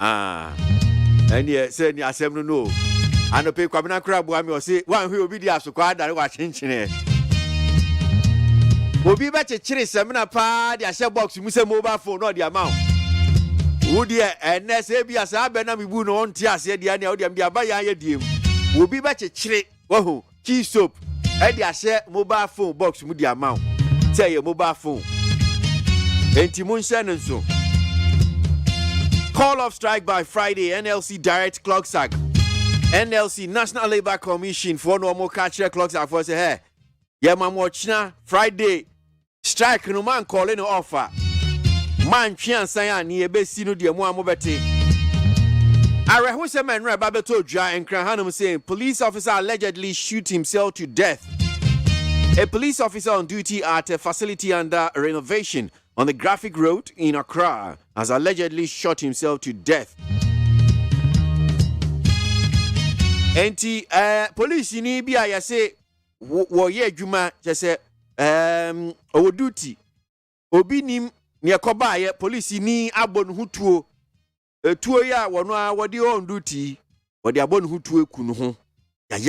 And ye say ni asem no. Anope kwabena kra boa me o say wan hwe obi di asokwa adare wa chenchene. Obi ba chechire semina pa di ahye box mu se mobile phone no di amount. Wo di NSA bi asa be na mebu no onti ase di ane wo di aba ya diem. Obi ba chechire wo key soap e di ahye mobile phone box mu di amount. Say your mobile phone. Enti mun share nso. Call off strike by Friday, NLC direct clock sack. NLC National Labour Commission for no more catch clock sack for say hey. Yeah, man, watchna Friday strike no man calling offer. Man chance say ni ebe si no de mo amobete. Are who say man right babeto dra and cran hanum saying police officer allegedly shoot himself to death. A police officer on duty at a facility under renovation on the Graphic Road in Accra has allegedly shot himself to death. Enti police ni bia ya say wo ye adwuma je say owo duty obi nim ne ekoba ye police ni abon hutuo etuo ya wono a wodi on duty wodi abon hutuo ekunu ho ya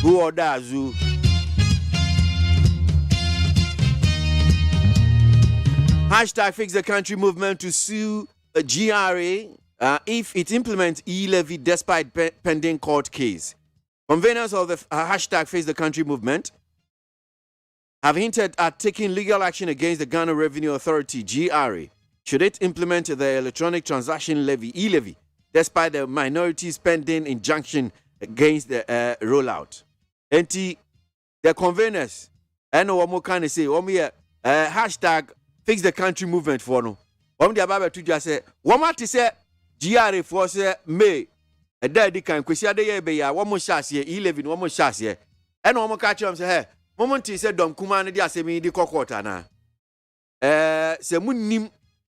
who odazu Hashtag Fix the Country movement to sue a GRA if it implements e-levy despite pending court case. Conveners of the hashtag Face the Country movement have hinted at taking legal action against the Ghana Revenue Authority, GRA, should it implement the electronic transaction levy, e-levy, despite the minority's pending injunction against the rollout. And the conveners, I know what more can I say, hashtag Fix the Country movement for no. One the Bible to just say, what to say, GRA for say, May, a daddy can question the year be ya, one more shas here, 11, one more shas here. And one more catch him say, hey, Montie said, don't come on the assembly, the cockota na. Se munim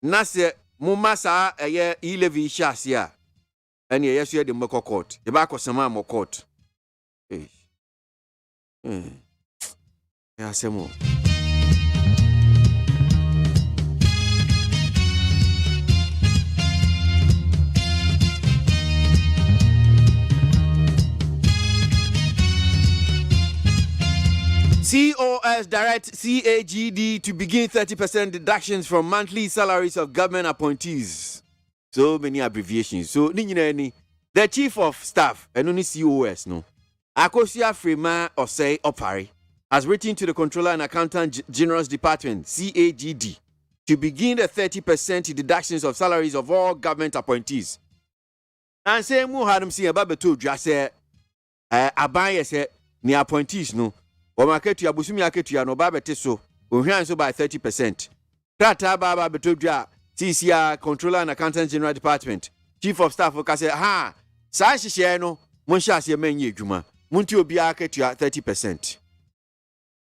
nase mumasa a year 11 shas here. And yes, you had the Moko court, the back of some more court. Yeah, some more. COS direct CAGD to begin 30% deductions from monthly salaries of government appointees. So many abbreviations. So, the chief of staff, and only COS, no. Akosia Frema Osei Opari has written to the Controller and Accountant General's Department, CAGD, to begin the 30% deductions of salaries of all government appointees. And say, Muhadam si ababeto jase, Abaye se, ni appointees, no. Omaketu ya busumi aketu ya no babete so, so by 30%. Krata baba beto ja, TCR Controller and Accountant General Department, Chief of Staff okase ha sa hihye no monhya ase manye adwuma munti obi aketu ya 30%.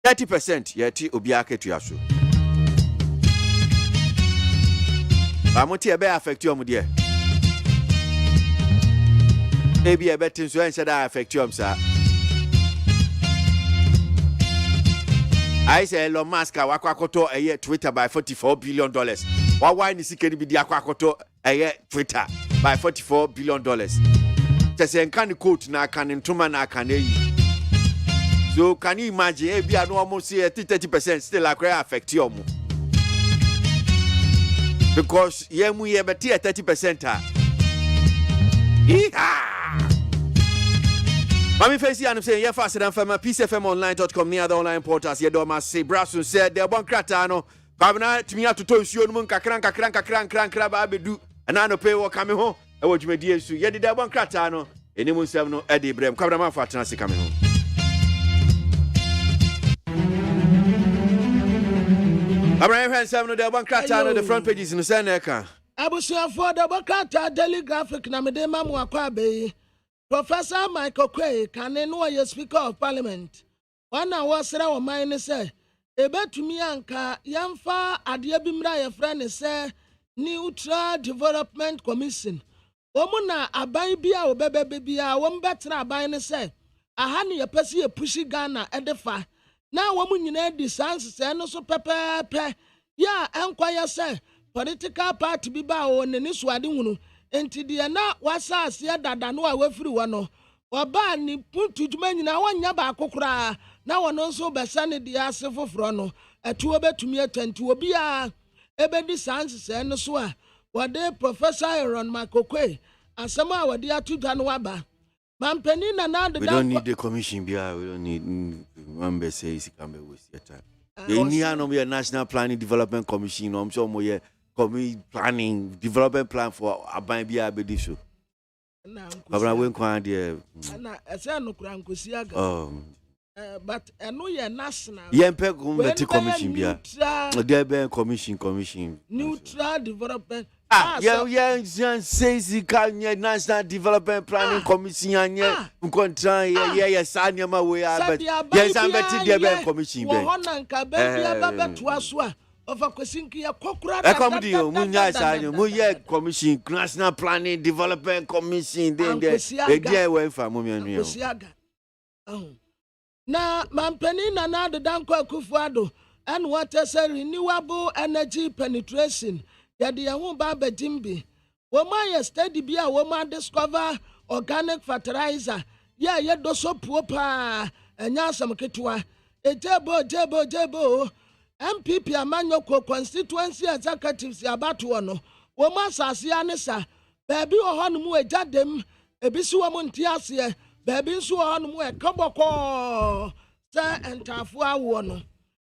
30% yeti obi aketu ya so. Ba monti ebe affect you de. Ebi ebe tin so ense da affect you sa. I say Elon Musk wakwakoto eye Twitter by $44 billion. Why ni sikeni bi di akwakoto eye Twitter by $44 billion. Tese nkan quote na kan ntuma na kan eyi. So can you imagine e bia no almost 30% still affect you omo. Because yemu ye beti 30% ha. Mami Facey and I'm saying, yeah, faster than Fema, peacefmonline.com, near the online portals. Yeah, Doma say, Brasun said, they're one cratano. Kabana to me out to toast you, Moon, Kakran, Abedu, and I no pay what coming home. I watch my dear, so yeah, the one cratano, and you must have no Eddie Brem. Kabama for Tanasi coming home. Abraham has seven of the one cratano, the front pages in the Seneca. I was sure for the Bacata Daily Graphic, Namadema Mwakwabe. Professor Michael Quay can know a Speaker of Parliament. 1 hour sera mine say, Ebetumi anka yamfa adiabimra ya friend say Neutral Development Commission. Omuna abai bia obebe bia wombetra abai ne say, ahani ya pesi e pushi Ghana edefa na wo mu nyina di sans se no so pepepe ya enkwaya se political party bi ba o ne so ade hunu enti de na wasase dada no a wafiri wo no oba ni puntujuma nyina wonya ba akokora na wono nso besa ne de ase foforo no etuo betumi atwanti obi a ebedi sans se no so a wode Professor Aaron Makokwe asema wode atudwa no waba mampeni na de we don't need the commission bia we don't need member says can be waste your time any no be a national planning development commission no so mo ye planning development plan for aban bia be di so na we kwan there na ese no kura nkosi aga but eno ye national yempe government commission bia there be commission neutral development says he can national development planning commission and contract yes anyama we are yes I'm betting there commission be honanka be bia beto so a over kwesinki ya kokura comedy munya sanyo muye commission national planning development commission then there we fa mo mianu na mampeni na de danko akufuado and what is renewable energy penetration yade yahu ba badimbi woma ye study bia woma discover organic fertilizer ye do so puopa enya asam ketwa ejebo MPP amanyoko constituency executives abato no woma asase anesa baabi ohonum ejadem ebisi wo montie ase baabi nso ohonum ekaboko sa entafo awo no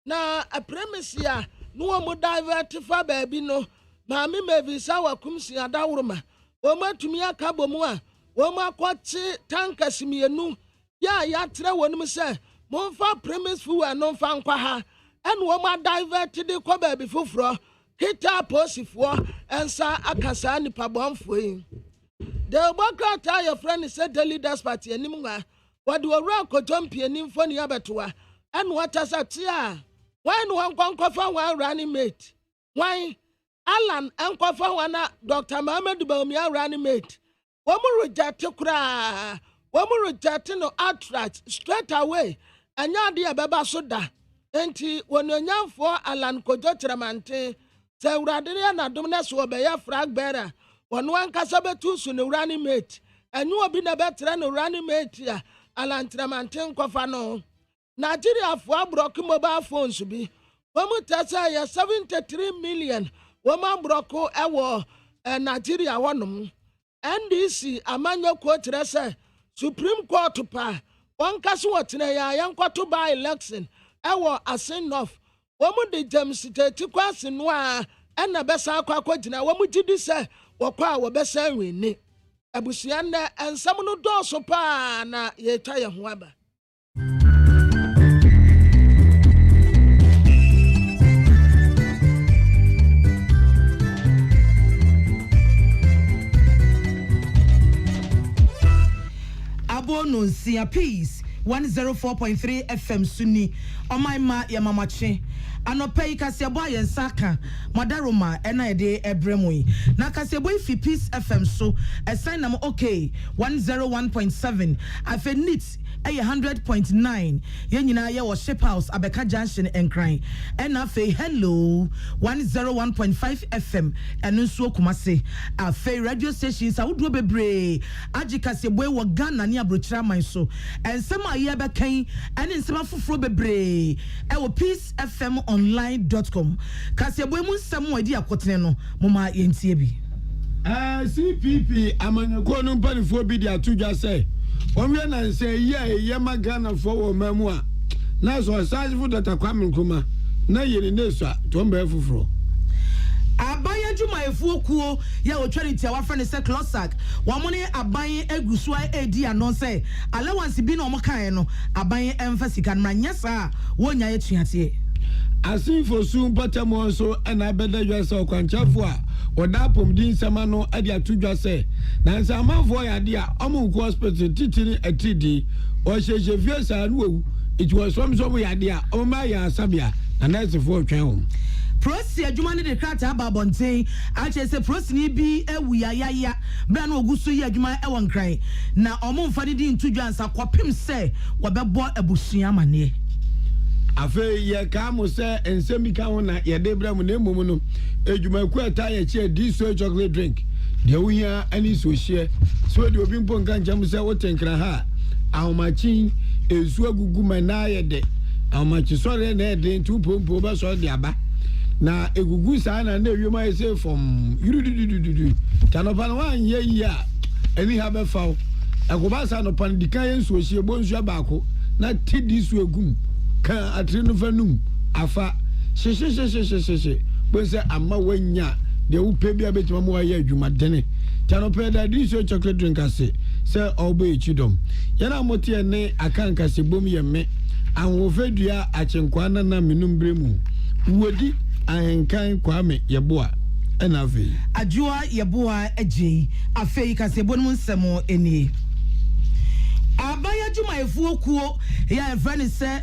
na a premise ya no wo divert fa baabi no maami mevisa wakumsi adawuruma woma tumi akabo mu a woma kwachi tankers mienu ya tre wonum se monfa premise fu no fa nkwa ha en woma divert de kwa baabi foforo hita posifo ensa akasa nipa bonfo yi de ogbakata your friend said the leaders party anim nga wade owura kotompi anim fo ne abetoa en watasa tia why no kwankwafa wan running mate why Alan enkofa wana Dr. Mohammed Baumia running mate womu reject kura womu reject no outright straight away anya de beba so da enti wononyamfo Alan Kojo Tramante se urade na dom na so be ya frag bearer wono ankasa betu so no running mate enyu obi na betre no running mate ya Alan Tramante enkofa no Nigeria fo abrok mobile phones bi womu tasa ya 73 million woman broko ewo Nigeria wonum NDC amanyo kotre se Supreme Court pa wonkase wotene ya yankwato by election ewo Asenof womu de James State Kwasi no a na besa akwa womu gidi se wokwa wo besa weni abusua na ensam no doso pa na ye twa ye ho aba Abono Nsia Peace 104.3 FM Suni Omaima ya mamache anopai Aboagye nsaka madaroma ena ede ebremui na Aboagye fi Peace FM so assign nam okay 101.7 afenit 100.9 yenyina ye wo ship house Abeka Junction enkran ena fe hello 101.5 FM enu nso Kumase afe radio stations awudo bebre agi Aboagye wo Ghana ni abrochira man so ensem aye bekan ene ensem afoforo bebre e wo peacefmonline.com Aboagye mu nsem wadi akotene no moma yentie bi CPP amanyako no mpanifo bi di atudwa se Omwe na say ye magana for wo mamu a na so asage fu data kwame nkoma na yeri nesua to mba efufuro Abaya juma efuokuo ya otwarity a wafrene se closak wamone aban agusua edi anon se allowance bi na omokan no aban emfasika na nyasa wonya yetuate asin for soon patamo so na beda dwasa okwanchafo a odapom din sama no ade atudwa se na nsa amanfo ya de a omunku hospital titiri atidi o hyehyɛ fiesa no wu it was from ya de a o ma ya asabia na nurse fo twɛn ho Prosi adwuma ne de krata ababonten a che se prosi ni bi ewu ya bra na oguso yi adwuma e won kran na omo mfa ne di ntudwa ansa kwapem se wobɛbɔ abusua mane afe ye ka mo se ensemi ka ho na ye de bra mu na emum no edwumaku eta ye che di so chocolate drink de wo hia ani so hie so de obi mpo nka ncham se wo tenkra ha ahomachi ezu agugu mana ye de ahomachi so re na de ntu pompo ba so de aba na egugu sa na ewiem aye se from yududududu tanopa no wan ye yi a ani ha be fawo agoba sa no pan dikan ye nso hie bo nso baako na tidi so egum kan atre no fanum afa she bo se amma wanya de wo pe bia betima mo aye adwuma dene tanopa da di so chocolate drink ase se obo echidom yana motie ne akanka se bom ye me anwofedua achenkwa na minum bremu wodi ahenkan kwame yeboa enafe ajua yeboa eje afei kasebo no nsemo eni abaya juma efuokuo ya friend say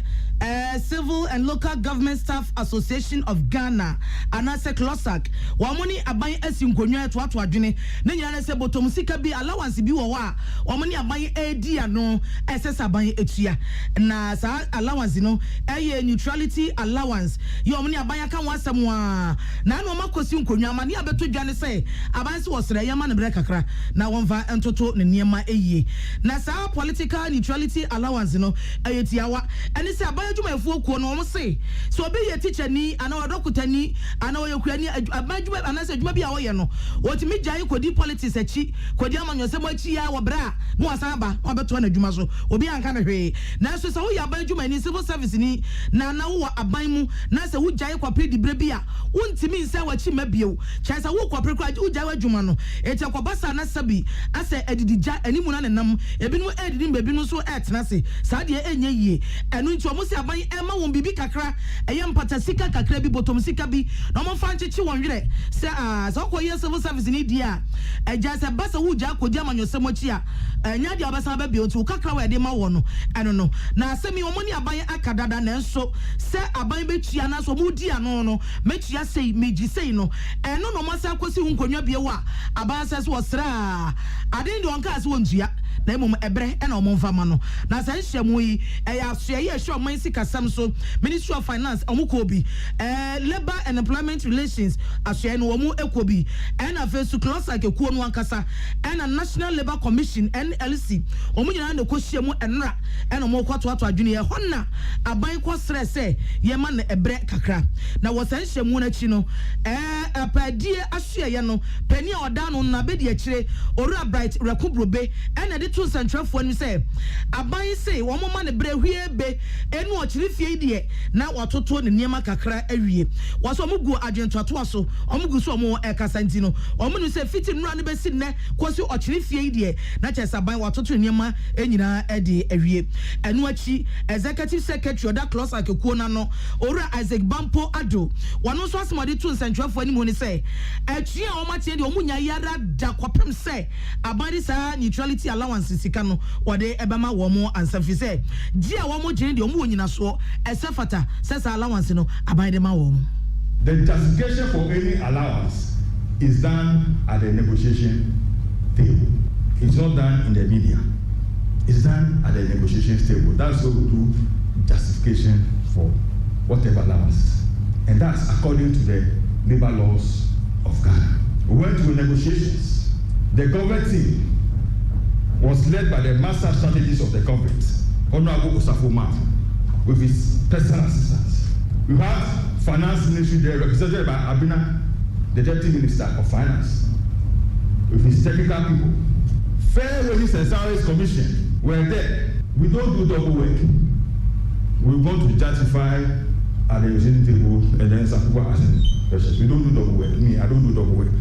Civil and Local Government Staff Association of Ghana anase Klosak wamoni aban asinkonwa atoato adwene ne nyina se botom sika bi allowance bi wo wa wamoni aban edi ano ss aban etua na sa allowance no eye neutrality allowance yo wamoni aban aka wasam a na no makosi nkonwa mane abeto dwane se aban se wosere yama ne bre kakra na wonfa entoto ne niema eyie na sa political neutrality allowance no eye tiawa ene se aban adwuma efuokuo no say so obi ye teacher ni ana odokutani ana oyekura abadwuma ana se adwuma bi a woye no wotimi gyae kodi politics achi kodi amanyosem achi ya wo bra no asaba obeto na adwuma so obi anka na hwe na so se wo ya abadwuma ni civil service ni na wo aban mu na se wo gyae kwapre di bre bi a wontimi nse wachi mabio kya se wo kwapre kwa wo gyae adwuma no ete kwabasa na sabi ase edidija animu na nenam ebinu edidi mbebinu so etna se saade enye yie enu nti omo se aban ema won bibi kakra eye mpata sika kakra bi botom sika bi na omo fa nchechi won were se so ko ye civil service ni dia eja se basa wu ja kodi amanyosem achi a nya dia basa ba bi otu kakra we de ma wo no eno no na asemi omo ni aban akadada na enso se aban betua na so mu dia no no metua sei meji sei no eno no masa kosi hu nkonwa bie wa aban se so osra aden de onka se wontua na emom ebre ena omo mfa ma no na sa nhyiamu yi eya asua ye hwe oman sikasam so Ministry of Finance omuko bi Labor and Employment Relations asua no omu ekobi ena fesu Klosak ekuo no ankasa ena National Labour Commission NLC omu nyina na kohyiamu enra ena omo kwato ato adwene ye honna aban kwa stress ye ma na ebre kakra na wosan nhyiamu na chi no apadie asua ye no pani a oda no na bedi akire Ora Bright Rekubrobe ena de to centralfo ni say aban say wo mo ma ne bre hwie be enu ochiri fie die na watoto ne niema kakra awie waso omugu adwento ato so omugu so omo ekasa nti no omu no say fiti nura ne besi ne kosi ochiri fie die na chesa ban watoto niema enyina ede awie enu achi executive secretary oda Klosak ekuo na no Ora Isaac Bampo Ado wano so asmade to centralfo ani mo ni say atue a omatie de omunya yara da kwapem say abadi sa neutrality allowance sika no wode ebema wo mo ansafi say ji a wo mo gene de omu onyina so esefata sesa allowance no abide ma wo mo. The justification for any allowance is done at the negotiation table. It's not done in the media. It's done at the negotiation table. That's what we do justification for whatever allowance. And that's according to the labor laws of Ghana. We went to negotiations. The government team was led by the master strategist of the government, Honorable Osafo, with his personal assistants. We have Finance Ministry there represented by Abina, the Deputy Minister of Finance, with his technical people. Fair Wages and Salaries Commission were there. We don't do double work. We want to justify at the negotiating table and then some people asking questions. We don't do double work. Me, I don't do double work.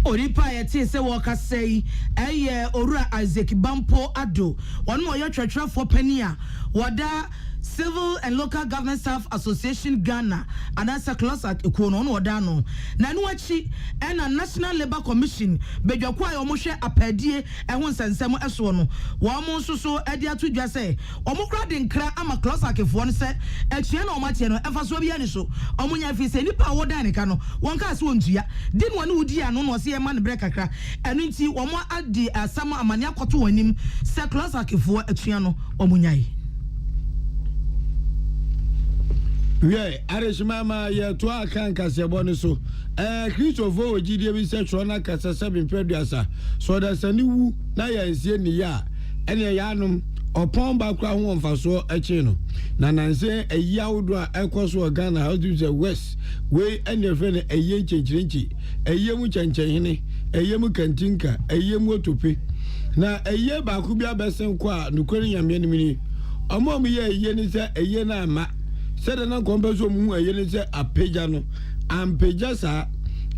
Oripa yete se woka sei eye Ora Isaac Bampo Ado wonu oyo twetwe for pania wada Civil and Local Government Staff Association Ghana anasa Klosak ekuo no oda no na no achi ena National Labour Commission bedwakwa yo mo hwe apadie ehun sensem eso no wo mo nso so ade atodwa se omo kra de nkra ama Klosak efo no se atua na omatie no efa so bia ni so omo nya fi se nipa wo dan ka no won ka se ontua din wo ne udi ano no se e ma ne bre kakra enu nti wo mo adi asama amane akoto wanim se Klosak efo atua no omo nyai Yeah, Arishmama, ya to a can Casaboniso. Christopher, GD research on a Casasabin Pedrasa. So that's a new Naya is in the ya. Any yanum or Pom background one for so a chino. Nananse a yaudra equals Ghana, how do the West? Way and your friend a ye chinchi, a yemu chanchini, a yemu cantinka, a yemu to pay. Now a year back could be a best and qua, Nukoria Mini. A mom ye yenisa a yena ma. Said an uncompenso moon a yenisa a pejano. And pejasa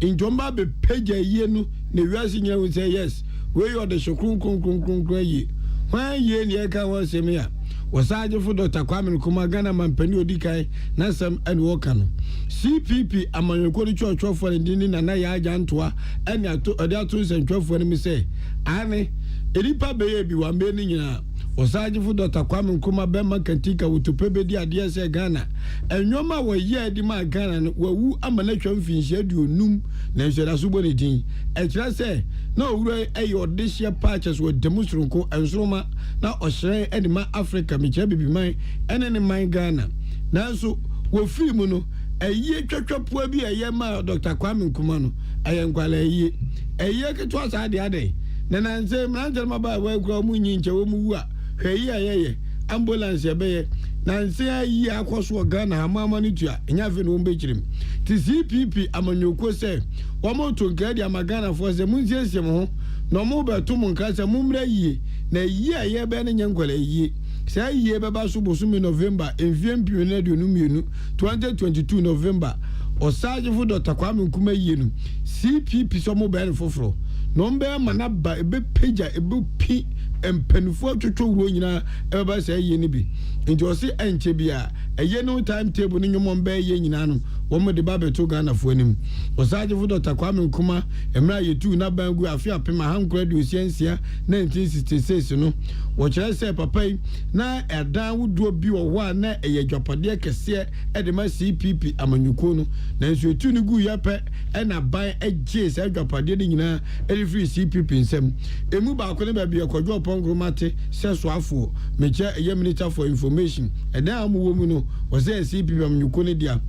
in Jomba be peja yenu, the Rassinia would say yes. Where you are the shokun cray. When ye near Kawa Semia was I for Dr. Kwame Kumagana man Penio Dikai, Nasam and Wakano. CPP among your quality church for the dinner and I Jantua and Adatus and 12 when me say, Anne, Edipa baby one meaning. Osaji for Dr. Kwame Kuma Bema Kantika with to pebe di idea say Ghana. And Yoma were ye di ma Ghana were woo amanation fin schedule num Nancy Subonidin. And just say, no way a your this year patches with Demustrunko and Soma now Australia and my Africa, which be mine and any mine Ghana. Now so we free mono a year church be a year ma Dr. Kwame Kumano. I am quite a year it was I the other day. Then I say, Manjama by where Gramuin Chawumua. Hey, ambulance ya beye na yi akwaso Ghana amama ni tua nya fe no mbechrim ti CPP amanyoko se wo mo to ngadi amagana fo se munsiesem ho no mo beto mo nkasa mumra yi na yi aye be ne nyankwala yi se yi be ba so bosumi November enviempio na de no mienu 2022 November osaje fu Dr. Kwame Nkrumah yi no CPP so mo be ne foforo no mbe manaba ebe peja ebe pi empenfo twotwo wuro nyina eba say ye ni bi nti o se enche bia eye no timetable ni nyomo mba ye nyina no wo mo de ba beto Ghana fo anim osaje fu Dr. Kwame Nkrumah emra yetu na bangu afi apema hankra de osiansia 1966 no wo kire say papa na edan wudo bi wo ho na eye dwapade kese e de ma CPP amanyuko no na nso etu ni gu yape e na ban eje say dwapade de nyina e free CPP nsem emu ba ko ne ba bi akwadwo Pongomate seso afo meche eye minister for information eda amu wo mu no wo say CPP amanyuko ne dia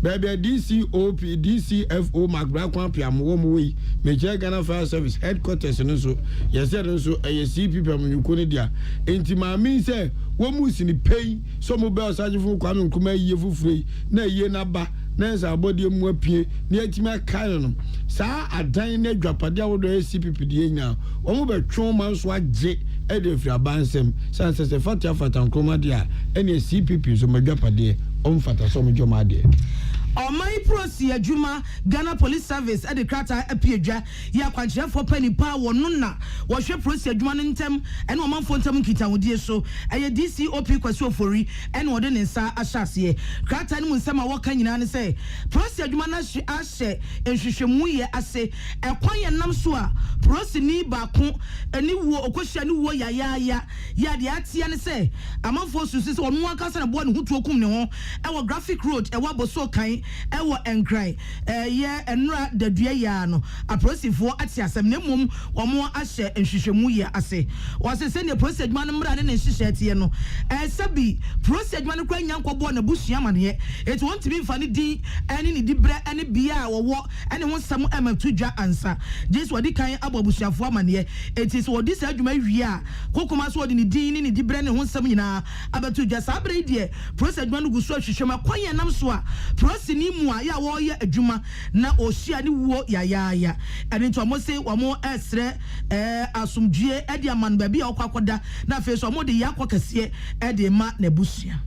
baby DCFO Magbra Kwan Piam wo mu wi meche Ghana Fire Service headquarters no so yes no so eye CPP amanyuko ne dia enti ma mi say wo mu sini pay so mo be osajifo Kwame Nkrumah yiye fufure na yiye na ba na nsa abodie mu apie na atima kan no saa adan na dwapade awodo CPP die nya o mo be twon man so agye e de firi abansem sanse se fata Nkrumah dia ene CPP so madwapade o mfata so mo jomade Omai prosi adwuma Ghana Police Service at the krata epiedwa ya kwankyerefo panipa wono na wo hwe prosi adwuma no ntem ene omanfo ntem nkitawodie so eye DCOP Kwasi ofori ene wode ne nsa ahyase krata ne munsema woka nyina ne se prosi adwuma na ahye enhwehwemu ye ase ekwan ye nam so a prosi ni baako eni wo okohia ne wo ya de atia ne se amanfo susu se wono akasa na bo ne hutuo kum ne ho ewo graphic road ewo boso kan ewo enkrai ye enra dadua ya no aprosifo ati asem ne mum wo mo ahye enhwehwemu ye ase wose se ne procedure no mra ne nhyehyɛ tie no sabi procedure no kwa nyankɔbɔ na busua mane it want to be funny din ene ne dibre ene bia wo ene ho sam ematudwa ansa jesus wodi kan abobusuafo amane it is wodi sa adwuma wie a kokoma so wodi ne din ne dibre ne ho sam nyina abatudwa sa abre die procedure no guso ahwehwem kwa yanam so a ni mu a ya wo ye adwuma na ohia ni wo ya ene to mo se wo mo esre asomdue e de aman ba bia okwakoda na fe so mo de yakokase e de ma na busua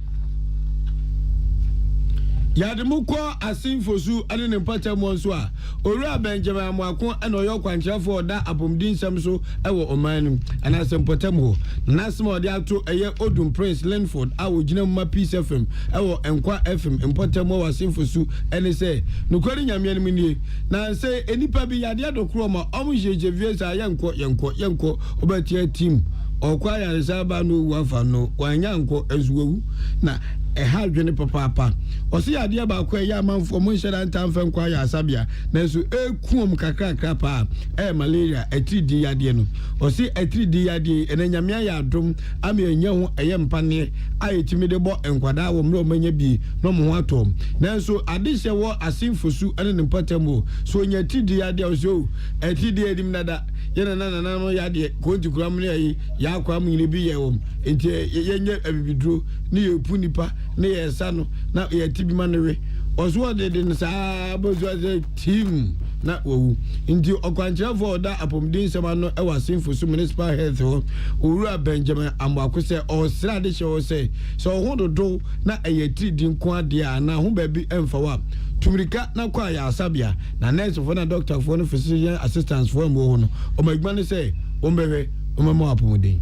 yade muko asinfosu ane ne mpacha mo nso a owura Benjamin Amoako ene oyo kwankyerefo oda apomdin sam so ewo omanum ana sempotam ho na sema ode ato eye Odum Prince Lenford a wogina ma Peace FM ewo Enkwa FM impotam wo asinfosu ene se nokori nyame anim nie na se enipa bi yade adokro ma omo jeje viesa yenko obatia team okwa ya resaba no wafa no wanyanko ezuwu na ɛha adwene papa ɔsi adeɛ baako ɛyɛ amanfo mo nhyɛ ntam fɛ nkwa yɛ asabia nanso ekuom kakra pa malaria ɛtiri yadeɛ no ɔsi ɛtiri yadeɛ ɛna nyame ayɛ adom ama ɛnya ho ɛyɛ mpane a ɛtimi de bɔ nkwadaa wɔ mmerɛ ɔmanya bi no mo ho atom nanso ade hyɛ wɔ asimfosu ɛne ne mpatamo so nya ɛtiri yadeɛ ɔso ɛtiri edim nada yɛna nana no yadeɛ konti kura mo ne ya akwa mo nyine bi yɛ wɔ enti yɛnya abibiduro ne yɛpu nipa ne yɛsa no na yɛtibi ma no we ɔso de saa bozo team na owu nti ɔkwankyerɛfo ɔda apomdin sɛma no ɛwɔ asimfosu municipal health hɔ owura Benjamin Amwako sɛ ɔsra de hyɛ wɔ sɛ ɔho dodo na ɛyɛ tiri din ko adeɛ a na ho baabi ɛmfa wa tumirika na kɔ ayɛ asabea na nursefoɔ na doctorfoɔ no physician assistantfoɔ mbɔ hɔ no ɔmagba ne sɛ ɔmbɛhwɛ ɔmɛma apomdin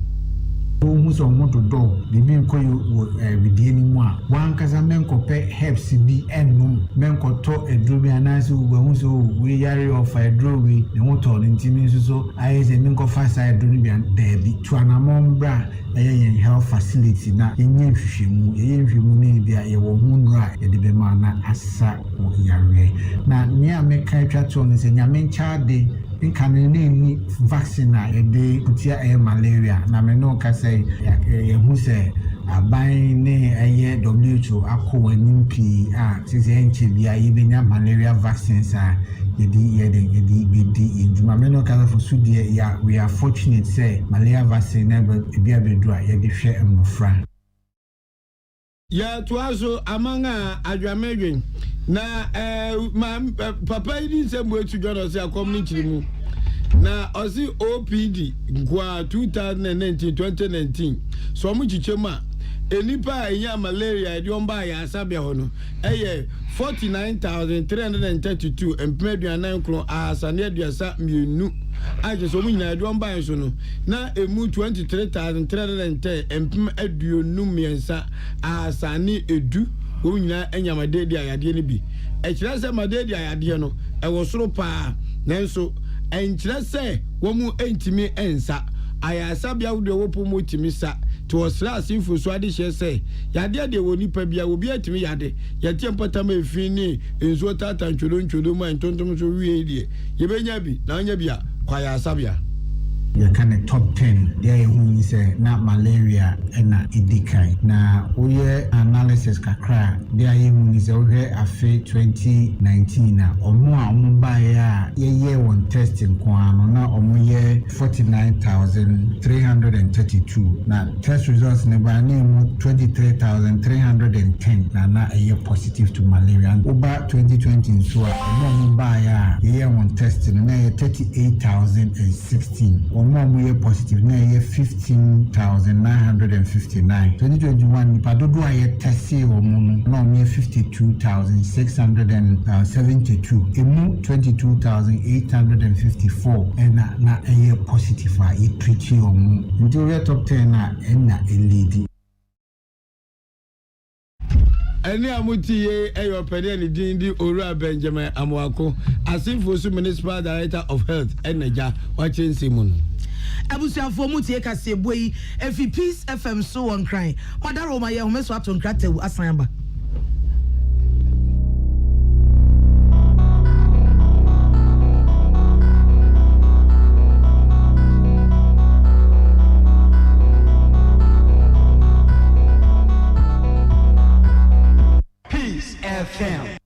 Omu so moto do bibi nkoyo bidie ni mu a wankasa menkɔpɛ herbs bi enum menkɔtɔ eduro bi anase wo so we yare of eduro we ne moto ne ntimi nso so aye se menkɔfa sa eduro bi an dabi to anamon bra ɛyɛ health facility na yenye nhwehwemu ne bia ye wo hu nura ye de be ma na asa wo yare na ne a meka twa to ne se nyame nchaade ni vaccine a ede kutia malaria na me no ka say hu say aban ne eye WHO akọ anim pi a sisi enche bia yebenya malaria vaccines a yedi induma me no ka for so die ya we are fortunate say malaria vaccine na bia bedu a yedi hwe mmofra ya tuaso amanga adwamedwen na papa yi nsem wetu jono se community mu na osi OPD kwa 2019 so mu chichema enipa enya malaria ediomba ya asabia hono eye 49,332 empmeduanan kro asane aduasa mienu aje so mu nyina ediomba enso no na emu 23,310 empem aduonu miensa asane edu wo nyina enyamadedi ayade ne bi ekira se madedi ayade no ewo soro pa nanso enkyerɛ sɛ wɔn entimi ensa ayasa bia wo de wopo mo timi sa to osra asimfo so ade hye sɛ yade ade wɔ nipa bia obi atimi yade yɛte mpatama efi ni enzo tata ntwolo ma ntontom so wie die yebenya bi na anya bia kwa yasa bia you can top 10 there who say na malaria na edikai na oye analysis kakra there who say oye afi 2019 na omo a omo ba ya ye one testing kwa no na omo ye 49,332 na test results ne ba na 23,310 na ye positive to malaria over 2020 so omo ba ya ye one testing na ye 38,016 Omo positive na ye 15,959 2021 nipa dodo aye testi omo no me 52,672 emu 22,854 na aye positive a ye treat omo ndio top 10 na elidi Eni amutiye eyo pede ni dindi Owura Benjamin Amwako Asimfosu Municipal Director of Health Eneja wachensi muno abusuafo mutie kase boyi efi Peace FM so won cry madaro ma ye ho meso ato nkratewu asan ba Peace FM.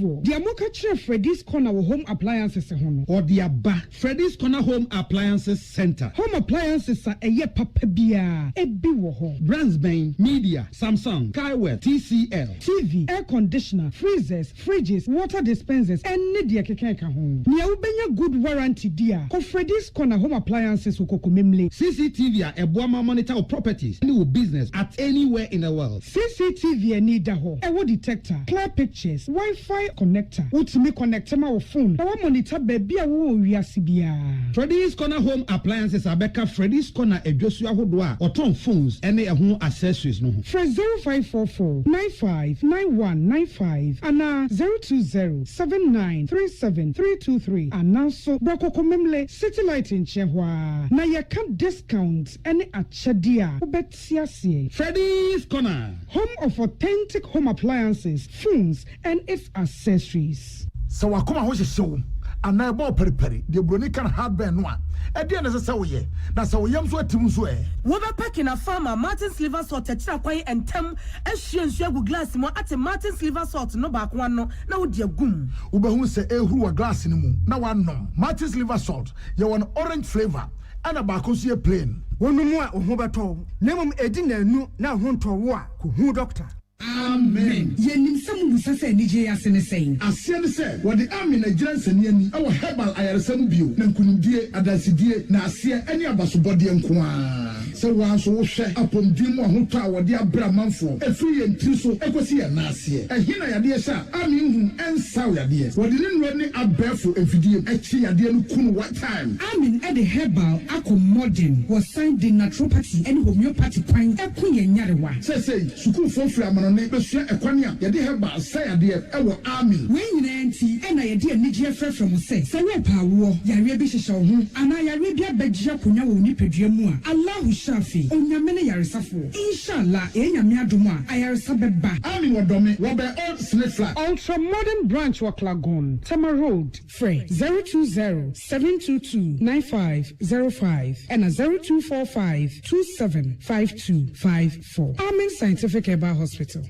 The Amoka Freddy's Corner Home Appliances or the Abba Freddy's Corner Home Appliances Center. Home appliances are a ye papabia, a biwo brands Bain, Media, Samsung, Kaiwell, TCL, TV, air conditioner, freezers, fridges, water dispensers, and Nidia Kekeka home. Niaubenya good warranty dear. Ko Freddy's Corner Home Appliances Ukokumimli. CCTV a Boama monitor of properties, new business at anywhere in the world. CCTV need a detector, clear pictures, Wi-Fi. Wi-Fi connector. Utimi connect ma wo phone. Na wa monitor baby a wo wiase bia. Freddy's Corner Home Appliances Abeka Freddy's Corner Edwosu ahodo a oton phones ene ehun accessories no ho. Fresh 0544 959195 ana 02079373323 ana so brokoko memle satellite in Chehwa. Na ye can discount any achadia. Obetiasie. Freddy's Corner, home of authentic home appliances, phones, and its accessories. So wakoma ho hyehyɛ ana ebo periperi de broni kan hardware no a ɛde na sɛ woyɛ na sɛ woyam so atim so wo be packing a farmer Martin Silver Salt techira kwai entem ehwie nsu agu glass mo ate Martin Silver Salt no ba ko no na wo de agum wo be hu sɛ ehuru wa glass ni mu na wanom Martin Silver Salt ye won orange flavor ana ba ko so ye plain wonumu a ho beto nemum edi na anu na ho ntowo a ko hu doctor. Amen. Yenim samu busase ni je asene saying. Asiane se wodi ami na giranse ni ani ewo herbal ayaresam bio na nkunimdie adasidie na asie ani abasobode nkoa. Se wanso wo hwe apomdim ho to a wodi abra manfo efiri yentri so ekosi ya na asie. Ehina yade sha ami hu ensaw yade. Wodi ne nro ni abefo efidie echi yade no kunu what time. Amin e the herbal accommoding was signed in naturopathy and homeopathy kwan ekunye nyarewa. Say sukuu fofri amano ne besua ekwania yade herbal say yade ewo amin. When nyina nti e na yade anigye frefre mo say se we pa wo yare bi hyehyɛ wo ho ana yare bi abagye akonya wo ni padua mu a Allah shafi onyame ne yaresafo inshallah enyame adom a ayaresa beba. Amin wodome wo be old snake flat ultra modern branch wa Klagon Tama Road Frey 020-722-9505 and 0245-275254. Amin Scientific Herbal Hospital.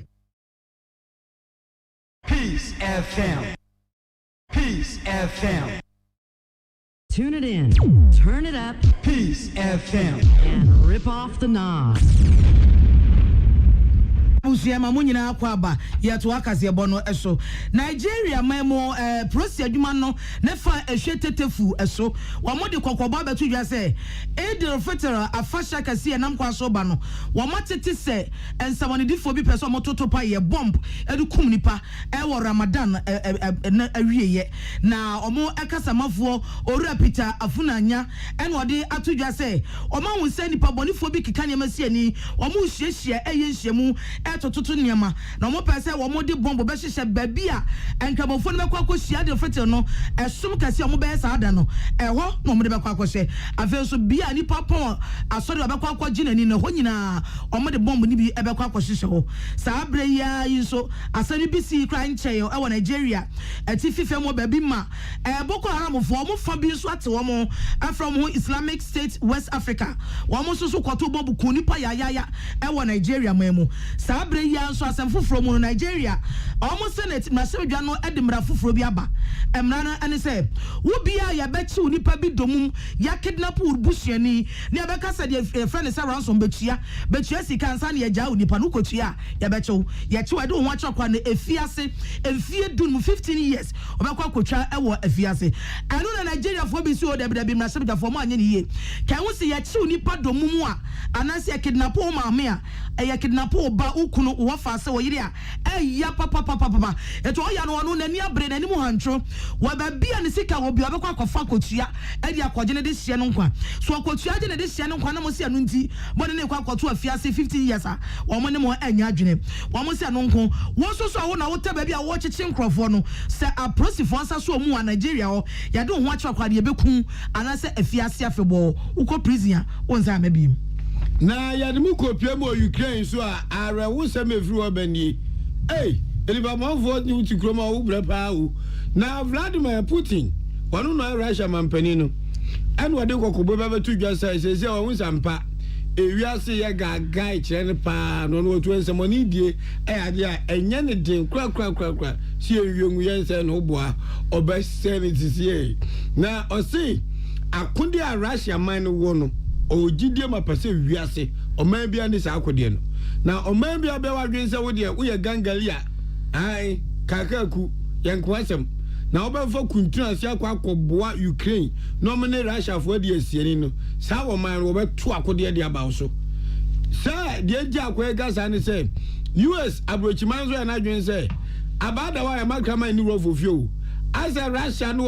Peace FM. Peace FM. Tune it in, turn it up, Peace FM, and rip off the knob. Usiema munyina kwaba yeto akaze ebono eso Nigeria memo prosi adwuma no ne fa ehwetetefu eso wa mode kokoba betu dwa se Eidul Fitr afasha kase enam kwaso ba no wa matete se ensamone difo bi peso mototo pa ye bomb edukum nipa wo Ramadan na awieye na omo ekasamafo owura Peter Afunanya en wode atudwa se omo hu se nipa bonifo bi kika nyamasi ani omo hyiehie eyenhyemu etototo niama na omo pese wo mo di bombo be hyehyɛ baabi a enkramofo no bekwa akohia de fetel no esom kase omo be saada no ɛhɔ na omo de bekwa akohye afenso bia nipa pon asori obekwa akogye nani na ho nyina omo de bombo ni bi ebekwa akohyehyɛ ho saa bre ya yinso asani bi si kra nkyɛe ɛwɔ Nigeria ati fifa mo baabi ma Boko Haram fo omo fa bi nso ate wo from Islamic State West Africa wo mo so kwoto bombo ku nipa ya ɛwɔ Nigeria mamu saa bre ya nso asem foforo mu no Nigeria almost senate masebadwa no edimra foforo bi aba emra no ene se wo bia ya bechi nipa bi domum ya kidnap urbusuani ne abeka se de friend se ransom betua sika ansa ne ya ja nipa no kotua ya bechi ya chi wade ho achakwa na efiase emfie dun 15 years obekwa kotwa ewo efiase anu na Nigeria fo bi si o debi masebadwa fo mo anye ne ye kan wo se ya chi nipa domum a anase ya kidnap o maame a ya kidnap o ba ukunu wo fa se wo yire a ya papa eto oya no no nani abre nani mu hantro wa ba bia ne sika wo bia obekwa akofa kotua e dia akogye ne de hye no nkwa so akotua de ne de hye no nkwa na mo se anu nti mo ne kwa akoto afiase 15 years a wo mo ne mo anya adwene wo mo se anu nko wo so wo na wo ta ba bia wo kyeche nkrofo no se aprosifo ansa so mu a Nigeria ho ya de ho akwa kwa de beku anase afiase afebo uko prison wo nza mabiem na yademu kopia mo Ukraine so a are wo se mefiri wo bani eliba manfo ni uti kroma wo brepa wo na Vladimir Putin wonu no Russia mampani no en wode kokobo ba betu dwa sai se wo sampa ewiase ye gaga kire ne pa no no otu ensemoni die ade a enye ne den kra si ewiengu yense no boa obese ne tisie na osi akode a Russia man wo no ogidie mapase wiase oman bia ne sa akode no na oman bia be wadwen se wo de wo ye gangalia ai kakaku yankwasem na obenfo kuntuna ase akwakoboa Ukraine no mene Russia fo de asieni no sa wo man wo beto akode de aba so sa de agya akwa gasa ne se US abrochiman so na dwen se Abada wa makrama ni rovo fio. As a Russia no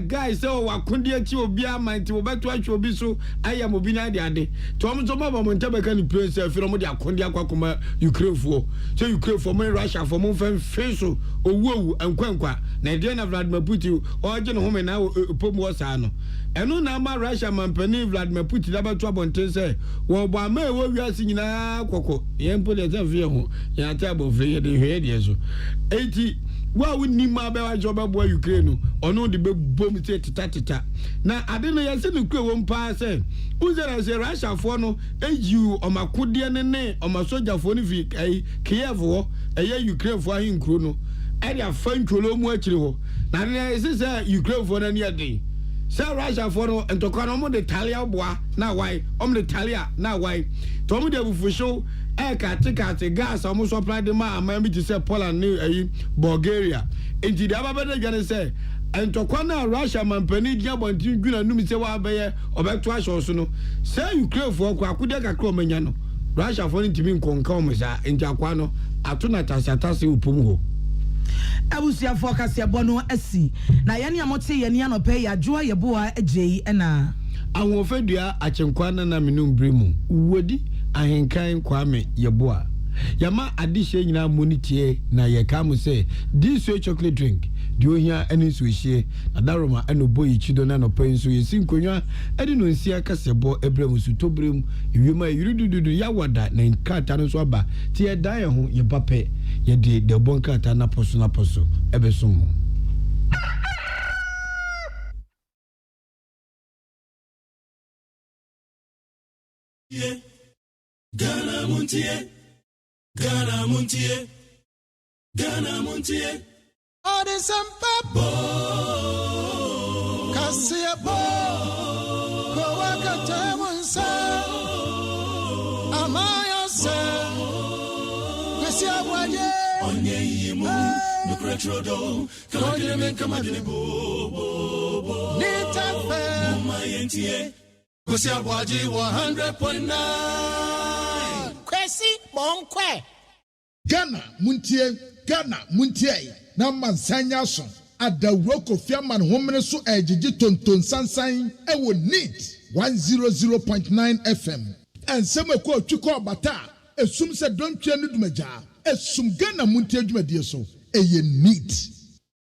guy so wakundi achi obi amanti obeto achi obi so aya mobi na de ade. To am so baba montabe kan place fi no mo de akundi akwa Ukraine fo. So Ukraine fo mo Russia fo mo fen so owu ankwankwa. Na de na Vladimir Putin o je no home na pomu osa no. Eno na ma Russia mampani Vladimir Putin da beto abonten say wo bo ama e wo wiase nyina kokko. Ye mpo de se fi ho. Ya ta bo fi de hwe de so. 80 wa woni ma be wa joba bo Ukraine ono de be bom teta na ade no yase no kure wo mpa se uzera se Russia fo no eju o makode ne o masoja fo no fi Kiev ho Ukraine fo ahin kuro no e dia fantwolo mu akiri ho na ne se Ukraine fo na ne ade se Russia fo no entokwa no mo de talia boa na why om de talia na why to mo de bufusho kate gas almost supply the man maybe to say Poland ni Bulgaria enti da baba de gane say entokwa na Russia man pani dia bontin dwina numi say wa abaye obeto ahso so no say Ukraine for akode kakra omanya no Russia for ntimi nkonka omosa enti akwa no atuna tasatase upum ho abusia focus ya bono asi na yene amote yene anope ya joa yeboa agei na awofadua achenkwa na menum bremu wodi ahenkan kwame yeboa yama adishe nyina monitie na yekamu say this sweet chocolate drink di ohia eni so hie na daroma enobo yichido na no pen so yesinkonwa edi no nsia kasebo ebremu su tobrem iwema yiridudu yawada na nkata no so aba tie dan ho yebape ye de bonkata na poso ebesom yeah. Ghana Montie, Ode Sampapo, Kasiapo, Kowaka Tawansa, Amaya Sa, Kwasi Aboagye, Onye Yimu, Nukretrodo, Kamadinebo, Nitafe, Mayentie, Kwasi Aboagye 100.9. Kwasi Bonkwe. Ghana Montie na mansanya so adawro Kofi man homene so ejiji tonton sansan ewo neat 100.9 FM ensem ko atwiko bata esum se dontwe no dumaja esum Ghana Montie dwumadie so eye neat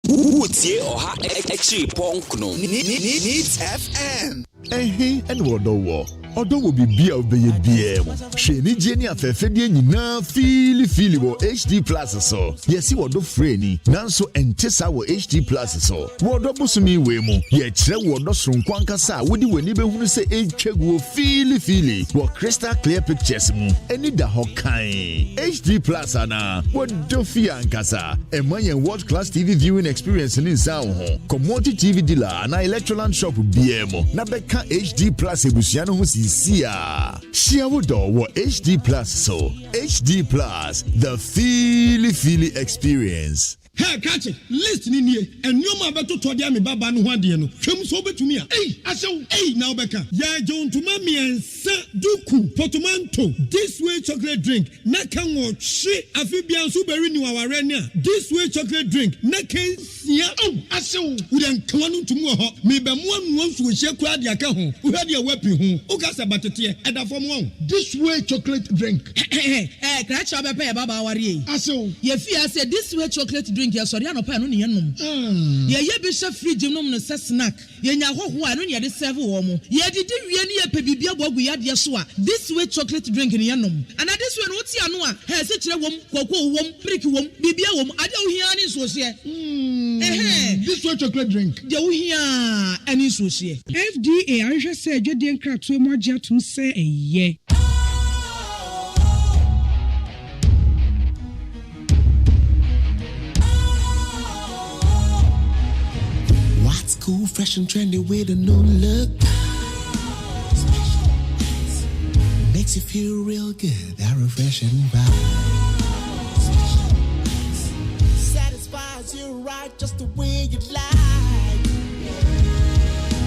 Utie oha echi ponkno neat FM and wodowo Odowo bibia obeye biem. Sheni jeni afefedie nyina fili wo HD Plus so. Yesi wodo freni nanso entesa wo HD Plus so. Wodo busumi wemu. Ye kire wodo sonkwanka sa wodi weni behunu se etwaguo fili wo crystal clear pictures mu. Eni da hokan. HD Plus ana wodo fiankasa. Emayen world class TV viewing experience ni nsawo ho. Commodity TV dealer na Electroland shop biemo. Na beka HD Plus ebusiano ho Sia Shiawodo wa HD Plus so HD Plus the Philly experience. Hey, catch it. Listen in here. And you ma beto to dia me baba no hwade no. Twem so betumi a. Hey, now beka. Ya jon to mami ensa duku potomanto. This way chocolate drink. Na kan wo hwe afibia nso beri ni waware ne a. This way chocolate drink. Na kan sia. Asew. We den kan no ntumu ho. Me be mo anu nso hye kwa dia ka ho. Wo hwade a wapi ho. O ka sa batete eda fom won. This way chocolate drink. Kra cha be pe baba ware yi. Asew. Ye fi ase this way chocolate drink ya sorry no pa no ne yenom ye bi hwe fridge nom no se snack ye nya hoho a no ne de serve wo mo ye didi wie ne ye pe bibia boagu ya de so a this way chocolate drink ne yenom and this way no ti anu a he se kire wom kokko wom brick wom bibia wom ade wo hia ne so se this way chocolate drink de wo hia ani so se FDA ahwe se adwede nkrato mo agye atum se eye cool, fresh and trendy with a new look. Makes you feel real good, that refreshing vibe. Satisfies you right just the way you like.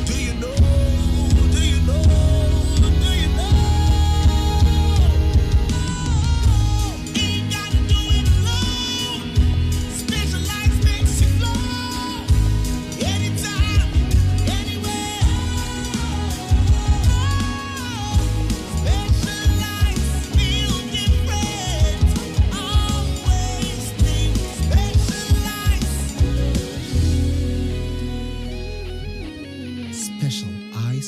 Do you know? Do you know? Do you know? Ain't gotta do it alone. Specialized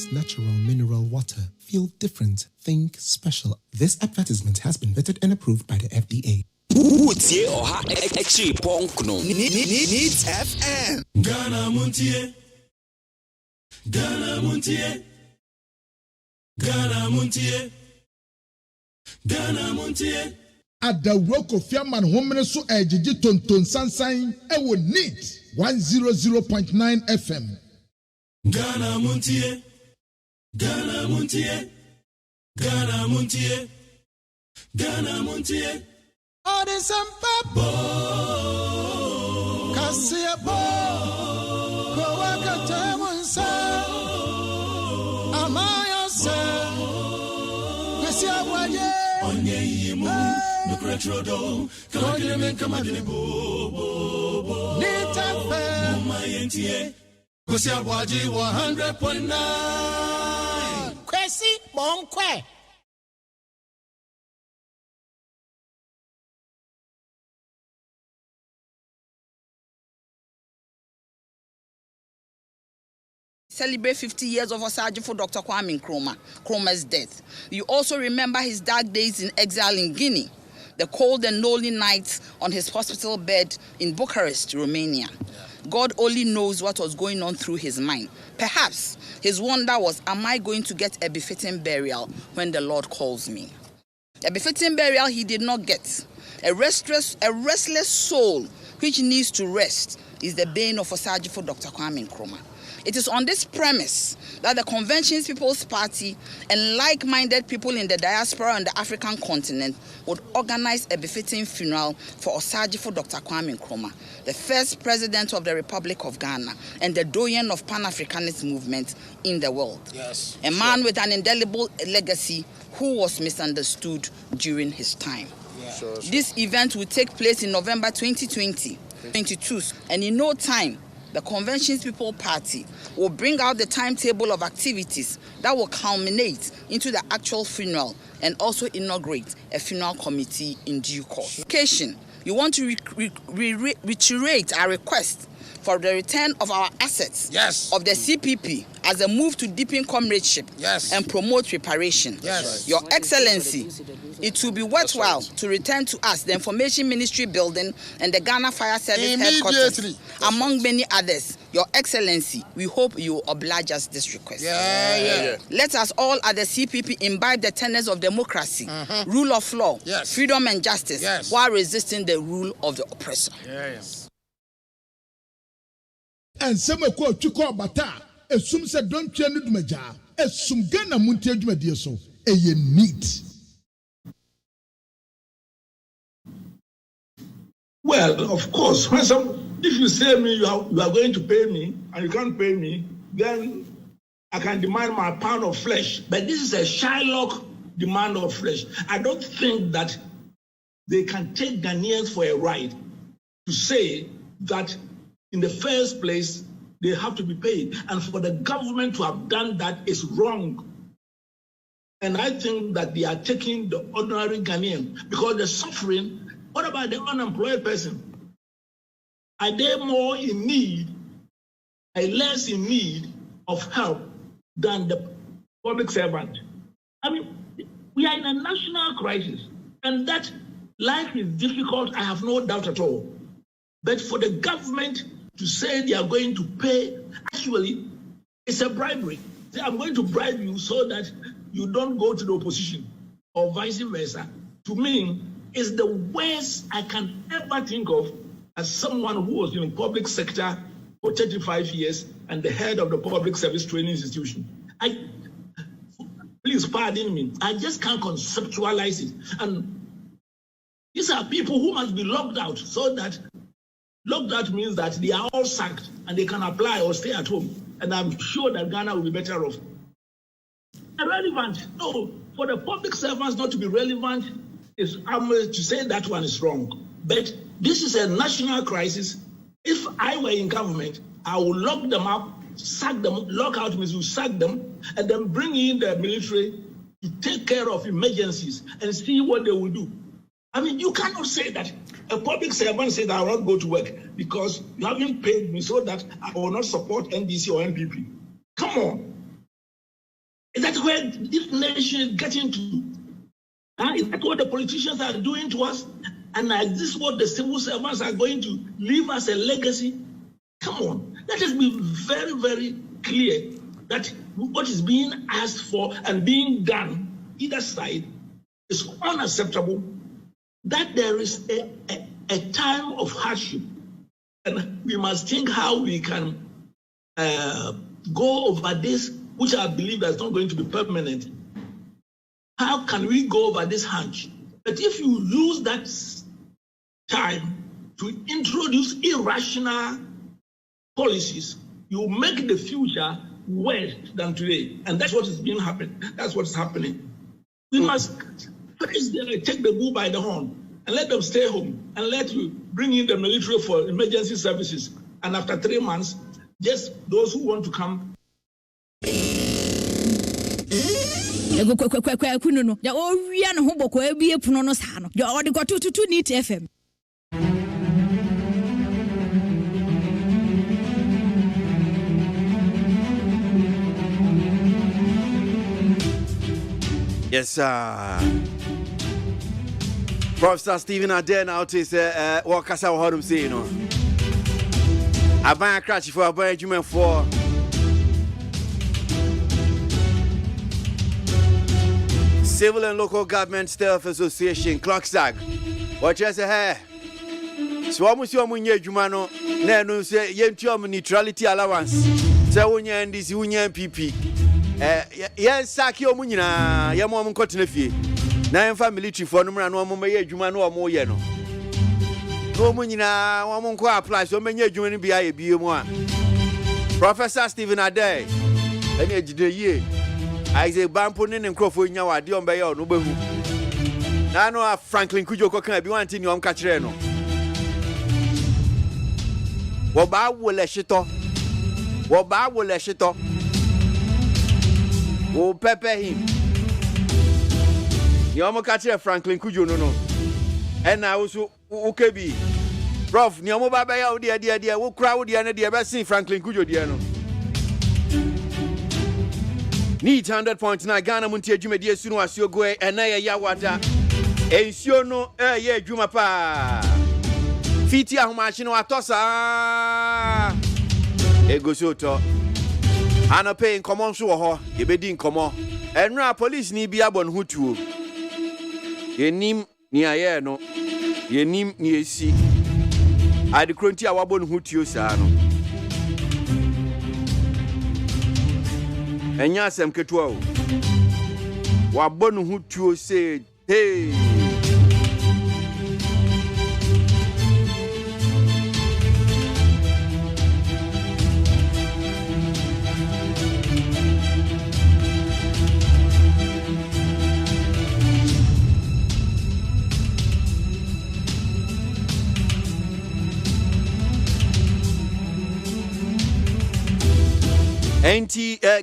Use natural mineral water. Feel different. Think special. This advertisement has been vetted and approved by the FDA. Woodie Oha Echi Ponkno. Needs FM. Ghana Montie. Ghana Montie. Ghana Montie. Ghana Montie. Adawuro Kofi Aman homene so ejiji tonton sansan ewo neat 100.9 FM. Ghana Montie. Ghana Montie. Ghana Montie. Ghana Montie. Odisampa Kasia bo Kowaka Tamunsa Amaya se Kwasi Aboagye Onye yimu Nukretrodo Kamadine men kamadine bo Nitape Mumayentie Kwasi Aboagye 100.9 Kwasi Monkwe. Celebrate 50 years of Osagyefo for Dr. Kwame Nkrumah's death. You also remember his dark days in exile in Guinea, the cold and lonely nights on his hospital bed in Bucharest, Romania. God only knows what was going on through his mind. Perhaps his wonder was, am I going to get a befitting burial when the Lord calls me? A befitting burial he did not get. A restless soul which needs to rest is the bane of Osagyefo for Dr. Kwame Nkrumah. It is on this premise that the Convention's People's Party and like-minded people in the diaspora on the African continent would organize a befitting funeral for Osagyefo for Dr. Kwame Nkrumah, the first president of the Republic of Ghana and the doyen of Pan-Africanist movement in the world. Yes. A man with an indelible legacy who was misunderstood during his time. Yeah. This event will take place in November 2022, and in no time, the Convention's People Party will bring out the timetable of activities that will culminate into the actual funeral and also inaugurate a funeral committee in due course. Occasion, you want to reiterate our request for the return of our assets of the CPP as a move to deepen comradeship and promote reparation. Your Excellency, it will be worthwhile to return to us the Information Ministry building and the Ghana Fire Service headquarters, among many others. Your Excellency, we hope you will oblige us this request. Let us all at the CPP imbibe the tenets of democracy, rule of law, freedom and justice, while resisting the rule of the oppressor. And some ko twiko bata esum se don twa no dumaja esum Ghana Montie adwumadie so eye neat. Well, of course, if you say me you are going to pay me and you can't pay me, then I can demand my pound of flesh. But this is a Shylock demand of flesh. I don't think that they can take Ghanaians for a ride to say that in the first place, they have to be paid. And for the government to have done that is wrong. And I think that they are taking the ordinary Ghanaian because the suffering. What about the unemployed person? Are they more in need, are less in need of help than the public servant? I mean, we are in a national crisis. And that life is difficult, I have no doubt at all. But for the government to say they are going to pay, actually, it's a bribery. Say, I'm going to bribe you so that you don't go to the opposition, or vice versa. To me, it's the worst I can ever think of as someone who was in the public sector for 35 years and the head of the public service training institution. Please pardon me, I just can't conceptualize it. And these are people who must be locked out so that locked out means that they are all sacked and they can apply or stay at home. And I'm sure that Ghana will be better off. Irrelevant. No, for the public servants not to be relevant, I'm to say that one is wrong. But this is a national crisis. If I were in government, I would lock them up, sack them, lock out means you sack them, and then bring in the military to take care of emergencies and see what they will do. I mean, you cannot say that a public servant says I will not go to work because you haven't paid me so that I will not support NDC or NPP. Come on. Is that where this nation is getting to? Is that what the politicians are doing to us? And is this what the civil servants are going to leave as a legacy? Come on, let us be very, very clear that what is being asked for and being done, either side, is unacceptable, that there is a time of hardship. And we must think how we can go over this, which I believe is not going to be permanent. How can we go over this hunch? But if you use that time to introduce irrational policies, you make the future worse than today. And that's what is being happening. That's what's happening. We must first take the bull by the horn and let them stay home and let you bring in the military for emergency services. And after 3 months, just those who want to come. Yes, sir. Professor Stephen Aden out is what Kasa Hodum say, you know. I buy a crash for a Aboagye for Civil and Local Government Staff Association, Clocksag. What you say, hey? So, I'm sure when you're Jumano, no say, Yem neutrality allowance. So, when you're in this union PP. Yes, Saki Omunina, Yamon Cotton. Now, military for number and one more Jumano or more yeno. No Munina, one more apply so many Jumani be a BM1. Professor Stephen Ade, and edge the year. I say Bamponin and Crawford in our Dion Bayo, no behu. Now, no, Franklin Kujoko can be wanting you on Catreno. Woba will let it off. Woba will let it off. Oh, pepper him. You almost catch Franklin Kujo, no. And I also, okay, be. Prof, Nyomo Baba, dear, who crowd the other best see Franklin Kujo, dear. Need 100.9 Ghana Montie Jume, dear, soon as you go and I yawata. And sure no, yeah, Jumapa. Fitia Humachino Atosa. Ego soto. Ana paying common so ho, ye be din common. And ra police ni bi abon hutuo. Ye nim ni aye no. Ye nim ni esi. Ade kronti a wabon hutuo saa no. Enya asem ketua o. Wabon hutuo say, hey.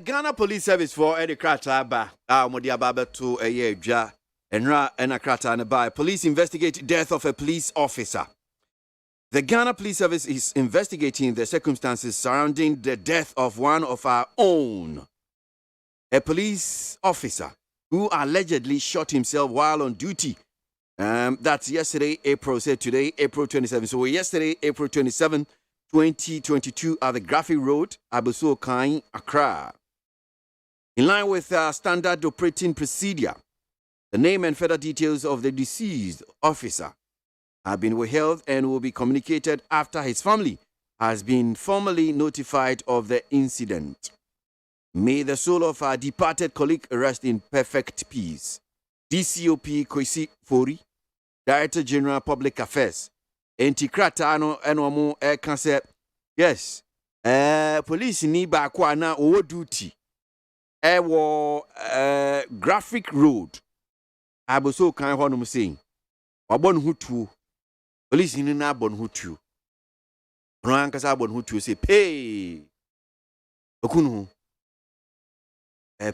Ghana Police Service for Eddie Krata ba Modia Baba to a year ja and Krata and by police investigate death of a police officer. The Ghana Police Service is investigating the circumstances surrounding the death of one of our own, a police officer who allegedly shot himself while on duty. That's yesterday, April, said today, April 27. So yesterday, April 27, 2022 at the Graphic Road, Abuso Kain, Accra. In line with standard operating procedure, the name and further details of the deceased officer have been withheld and will be communicated after his family has been formally notified of the incident. May the soul of our departed colleague rest in perfect peace. DCOP Kwasi Fori, Director General Public Affairs, Entikrata no enomo cancer. Yes. Police ni ba kwa na owo duty. Wo Graphic Road. Aboso kan ho no saying. Wabon hutu. Police ni na bon hutu. No ankasa bon hutu say pay. Okunu.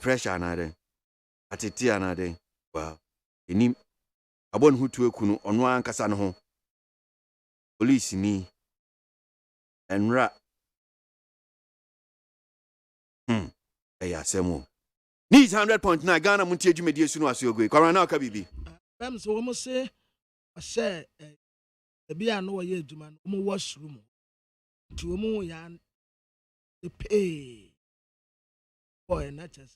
Pressure na den. Atiti na den. Wow. Enim abon hutu ekunu ono ankasa no ho. Police ni enra. Asemo. Needs 100.9 Ghana Montie Jumedi Sunu Asiogwe. Kwarana Kabibi. So almost say I say the beer no ye man washroom to a yan the pay for a natural.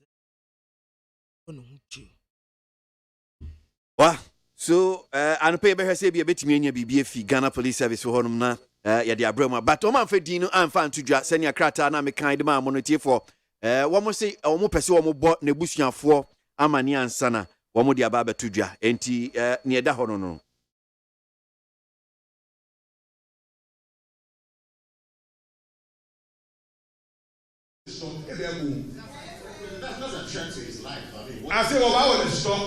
Wa so an pay be say be a bit me be fi Ghana Police Service for honum na ya de abrama but o man fedin no amfa ntudwa senia krata na me kan de ma monotie for wo mo say wo mo pese wo mo bo na busuafo amani ansana wo mo de aba betudwa enti ne eda ho no. I say, Oba will stop.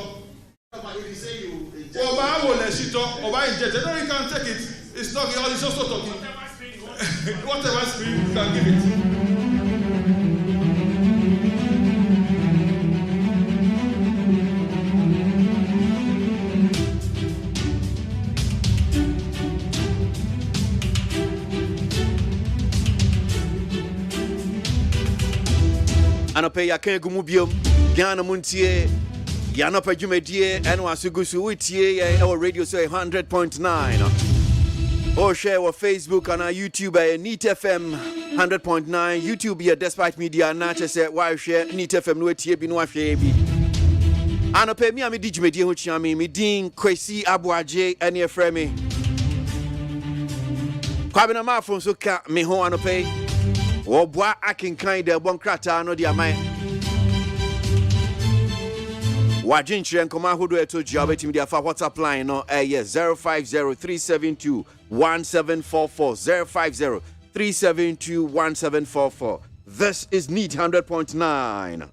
If you say you Oba will stop, Oba injected. No, you can't take it. It's talking, it's also talking. Whatever spirit you can give it. Anope ya kan gumu biom Ghana Montie ya no pajumedie eno asugusu witie ya radio so 100.9 or share our Facebook and our YouTube at Neat FM 100.9 YouTube ya Despite Media na chese why share Neat FM no tie bi no ahwe bi anope mi ami dijumedie ho chia mi din Kwasi Aboagye ene efreme kwabena mafon so ka me ho anope Wobwa akinkan de bonkrata no dia man. Wajinchire nkoma hodo eto jia betimi dia fa WhatsApp line no 0503721744 0503721744. This is Neat 100.9.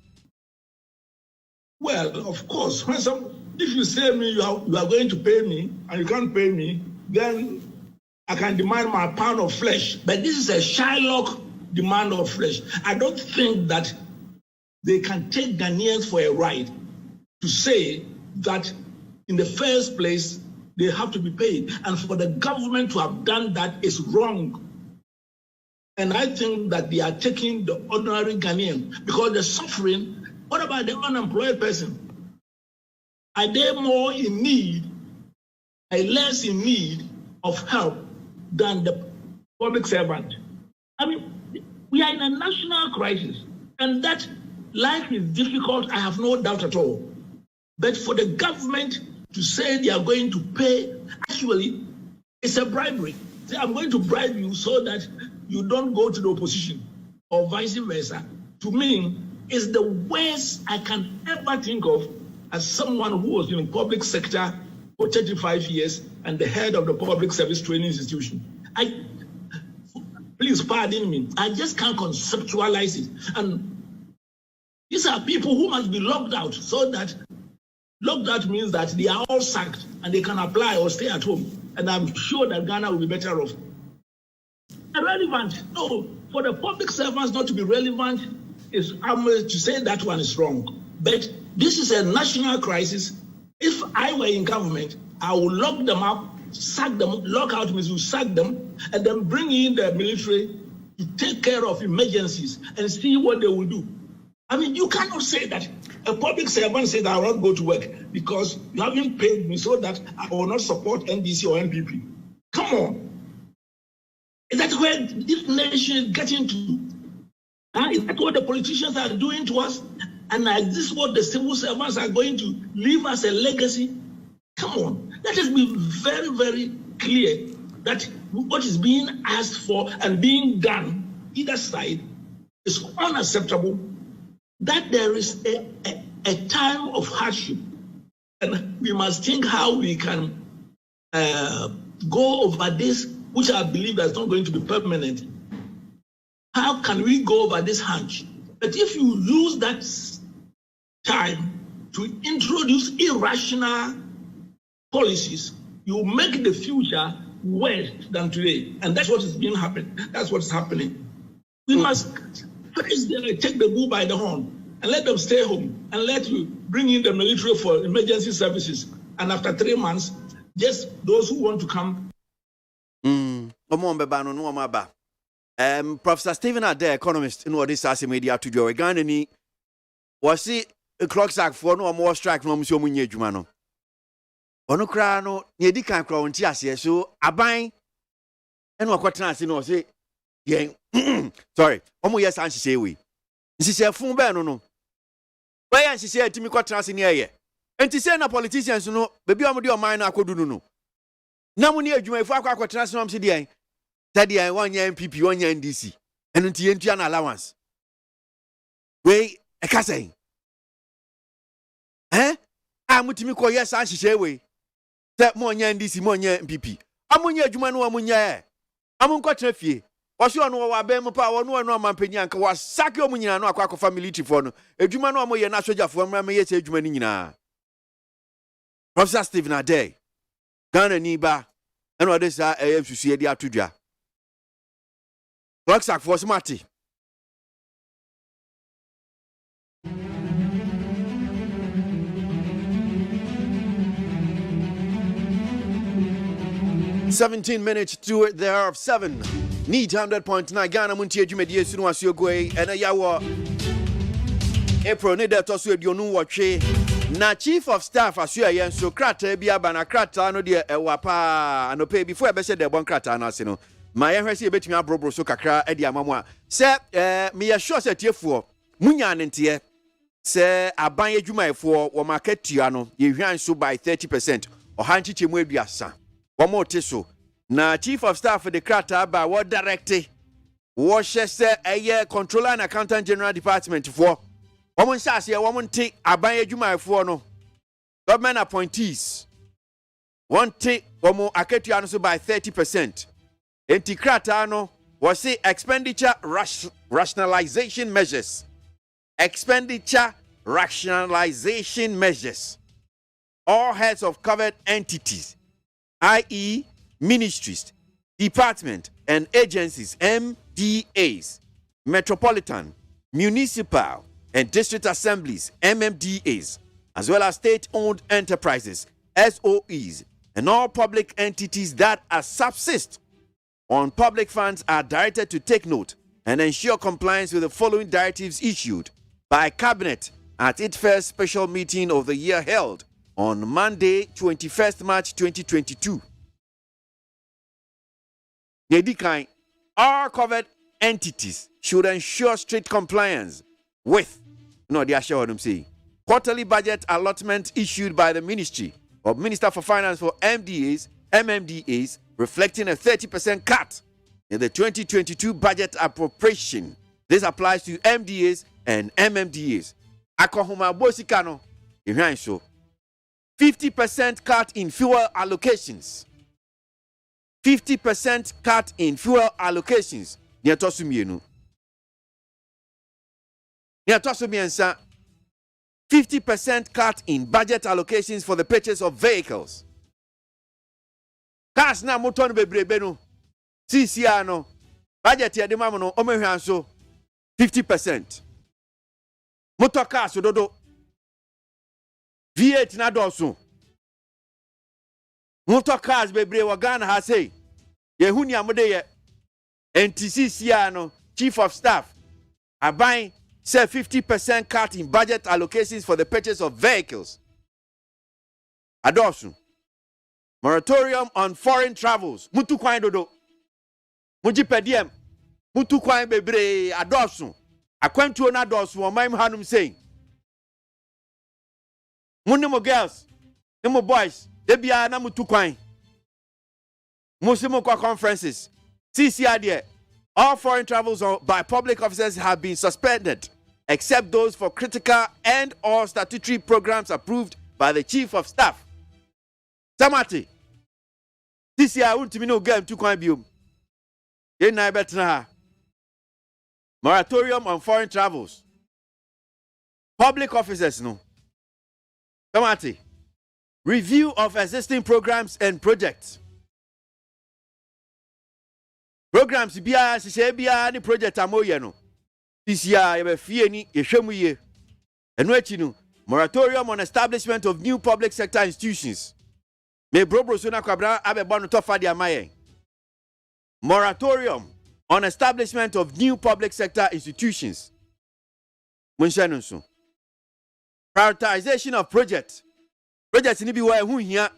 Well, of course, if you say me you are going to pay me and you can't pay me, then I can demand my pound of flesh. But this is a Shylock demand of flesh. I don't think that they can take Ghanaians for a ride to say that in the first place they have to be paid, and for the government to have done that is wrong. And I think that they are taking the ordinary Ghanaian because the suffering. What about the unemployed person? Are they more in need, are less in need of help than the public servant? I mean, we are in a national crisis, and that life is difficult, I have no doubt at all. But for the government to say they are going to pay, actually, it's a bribery. Say, I'm going to bribe you so that you don't go to the opposition, or vice versa. To me, it's the worst I can ever think of as someone who was in the public sector for 35 years and the head of the public service training institution. Please pardon me. I just can't conceptualize it. And these are people who must be locked out, so that locked out means that they are all sacked and they can apply or stay at home. And I'm sure that Ghana will be better off. Irrelevant. No, for the public servants not to be relevant, I'm to say that one is wrong. But this is a national crisis. If I were in government, I would lock them up, sack them. Lockout means you sack them, and then bring in the military to take care of emergencies and see what they will do. I mean, you cannot say that a public servant says I will not go to work because you haven't paid me, so that I will not support NDC or NPP. Come on. Is that where this nation is getting to? Is that what the politicians are doing to us? And is this what the civil servants are going to leave as a legacy? Come on. Let us be very, very clear that what is being asked for and being done, either side, is unacceptable, that there is a time of hardship. And we must think how we can go over this, which I believe is not going to be permanent. How can we go over this hunch? But if you use that time to introduce irrational policies, you make the future worse than today. And that's what is being happening. That's what's happening. We must first take the bull by the horn and let them stay home and let you bring in the military for emergency services. And after 3 months, just those who want to come. Professor Stephen Ade, economist in what this media to Joe Ghana ni wasi clock sack for no more strike no muso munye adwuma no ono kra no ne di kan kra wonti ase so aban ene wakotena ase no say yen sorry omo yes an hye we nhye fun be no why an hye atimi kotena ase ne eye enti say na politicians no bebi omo de oman na akodu no na mu ne adwuma ifu akotena ase no am se de yen tadi yen wanya MPP wanya NDC eno nti yentua na allowance we ekasai amutimi ko yes an hye we te mo nya NDC mo nya MPP amunya adwuma no amunya amunkotena fie wose ono wo abem pa wono ono amampanyi anka wasake omunyina no akwa military for no adwuma no amoye na sojafo mra ye se adwuma ni nyina Professor Stephen Adey Ghana ni ba eno de sa susu de atodwa Rock sack for smarty 17 minutes to it there of 7. Need 100.9 Ghana Montie Jumedi Sunu Asiogwe and a yawa April Nida Tosu Dionu Wache. Na Chief of Staff Asia Yen so krata bia bana krata no de ewapa anope before I be say the bon krata na ase no. My hwese betumi abrobro so kakra e de amamu a. Se me ya sure say tiefuo munya nente se aban adwumaefo wo market tua no ye hwan so by 30%. Ohanchi chemu aduasa. So na Chief of Staff for the krata ba what director wo se eye Controller and Accountant General Department for woman sase woman take aban adwumaefo no government appointees one take woman aketua no so by 30%. Enti krata no was say expenditure rationalization measures. Expenditure rationalization measures. All heads of covered entities, i.e., ministries, departments, and agencies, MDAs, metropolitan, municipal, and district assemblies, MMDAs, as well as state-owned enterprises, SOEs, and all public entities that are subsist on public funds are directed to take note and ensure compliance with the following directives issued by Cabinet at its first special meeting of the year held on Monday, 21st March 2022. All covered entities should ensure strict compliance with quarterly budget allotment issued by the Ministry of Minister for Finance for MDAs, MMDAs, reflecting a 30% cut in the 2022 budget appropriation. This applies to MDAs and MMDAs. Akohuma Bosikano, so 50% cut in fuel allocations. 50% cut in fuel allocations. Niatosumienu. Niatosumiensa. 50% cut in budget allocations for the purchase of vehicles. Cars na moton bebrebe no. CCR no. Budget ya demamo no omehwanso 50%. Motor cars dodo. V8 na doso. Motor cars bebre wa Ghana ha say. Yehuni amode ye. NTCCR no Chief of Staff aban say 50% cut in budget allocations for the purchase of vehicles. Adosu. Moratorium on foreign travels. Mutu kwan dodo. Muji pediem. Mutu kwan bebre adosu. Akwantuo na adosu oman hanum saying. Munimo girls, nimo boys, debia na mutu kwan. Musimo kwa conferences. CCR there. All foreign travels by public officers have been suspended, except those for critical and or statutory programs approved by the Chief of Staff. Samati. CCR untimi no game to kwan biom. Yen na betna. Moratorium on foreign travels. Public officers no. Samati. Review of existing programs and projects. Programs biya sise biya ni project amoye no. CCR ye be fie ni yehwemu ye. Eno achi no moratorium on establishment of new public sector institutions. Me brobro so na kwabra abebo no tofa dia maye. Moratorium on establishment of new public sector institutions. Munshanu so. prioritization of projects ni bi wa ehu hia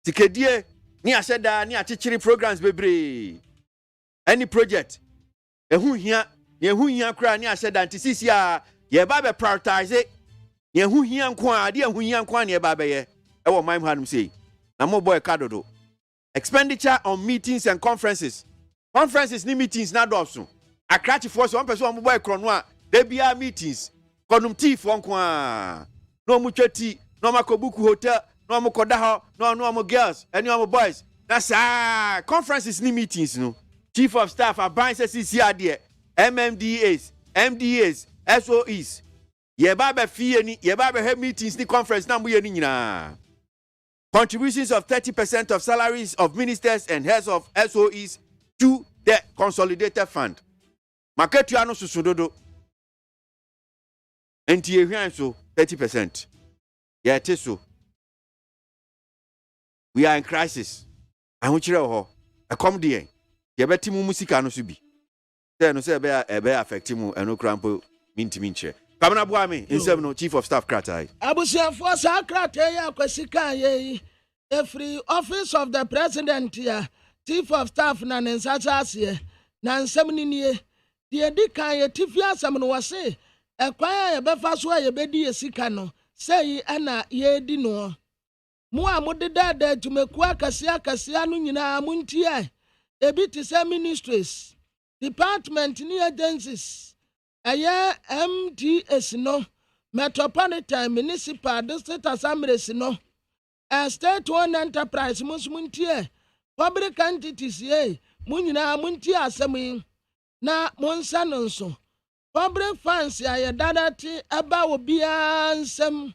tikedie ni ahyeda ni achichiri programs bebre any project ehu hia kra ni ahyeda ntisisi a ye ba be prioritize ye hu hia nko a de ehu hia nko a ne ba be ye e wo man hanum sei na mo boy kadodo expenditure on meetings and conferences ni meetings na doso akrachi force one person mo boy krono a de bia meetings konum tea fo nko a no mu twati no makobuku hotel no mo koda ho no mo girls any mo boys that's conferences ni meetings no chief of staff aban CC ade MDAs SOEs ye ba be fie ni ye ba be have meetings ni conference na mo ye ni nyina contributions of 30% of salaries of ministers and heads of SOEs to the consolidated fund market ano susudodo enti ehwan so 30%. Yeah, it is so. We are in crisis. I want you to come there. You better mu music no so bi. Say no say be affect mu eno krampo minti. Come na boa me insem no chief of staff kratai. Abusiafo sa kratai ya Kwasi kan ye. Every office of the president ya chief of staff na nsacha ase na nsem ni nie. Die di kan ye tifia asem no wose ekwan ya be fa so ya be di esika no. Say ana ye di no mu amudeda da tumeku akasia no nyina Montie ebi ti say ministries department ni agencies aye MDS no metropolitan municipal district assemblies no state owned enterprise Montie public entities ye mu nyina Montie asemi na monsa no nso public funds aye dadati aba obia nsem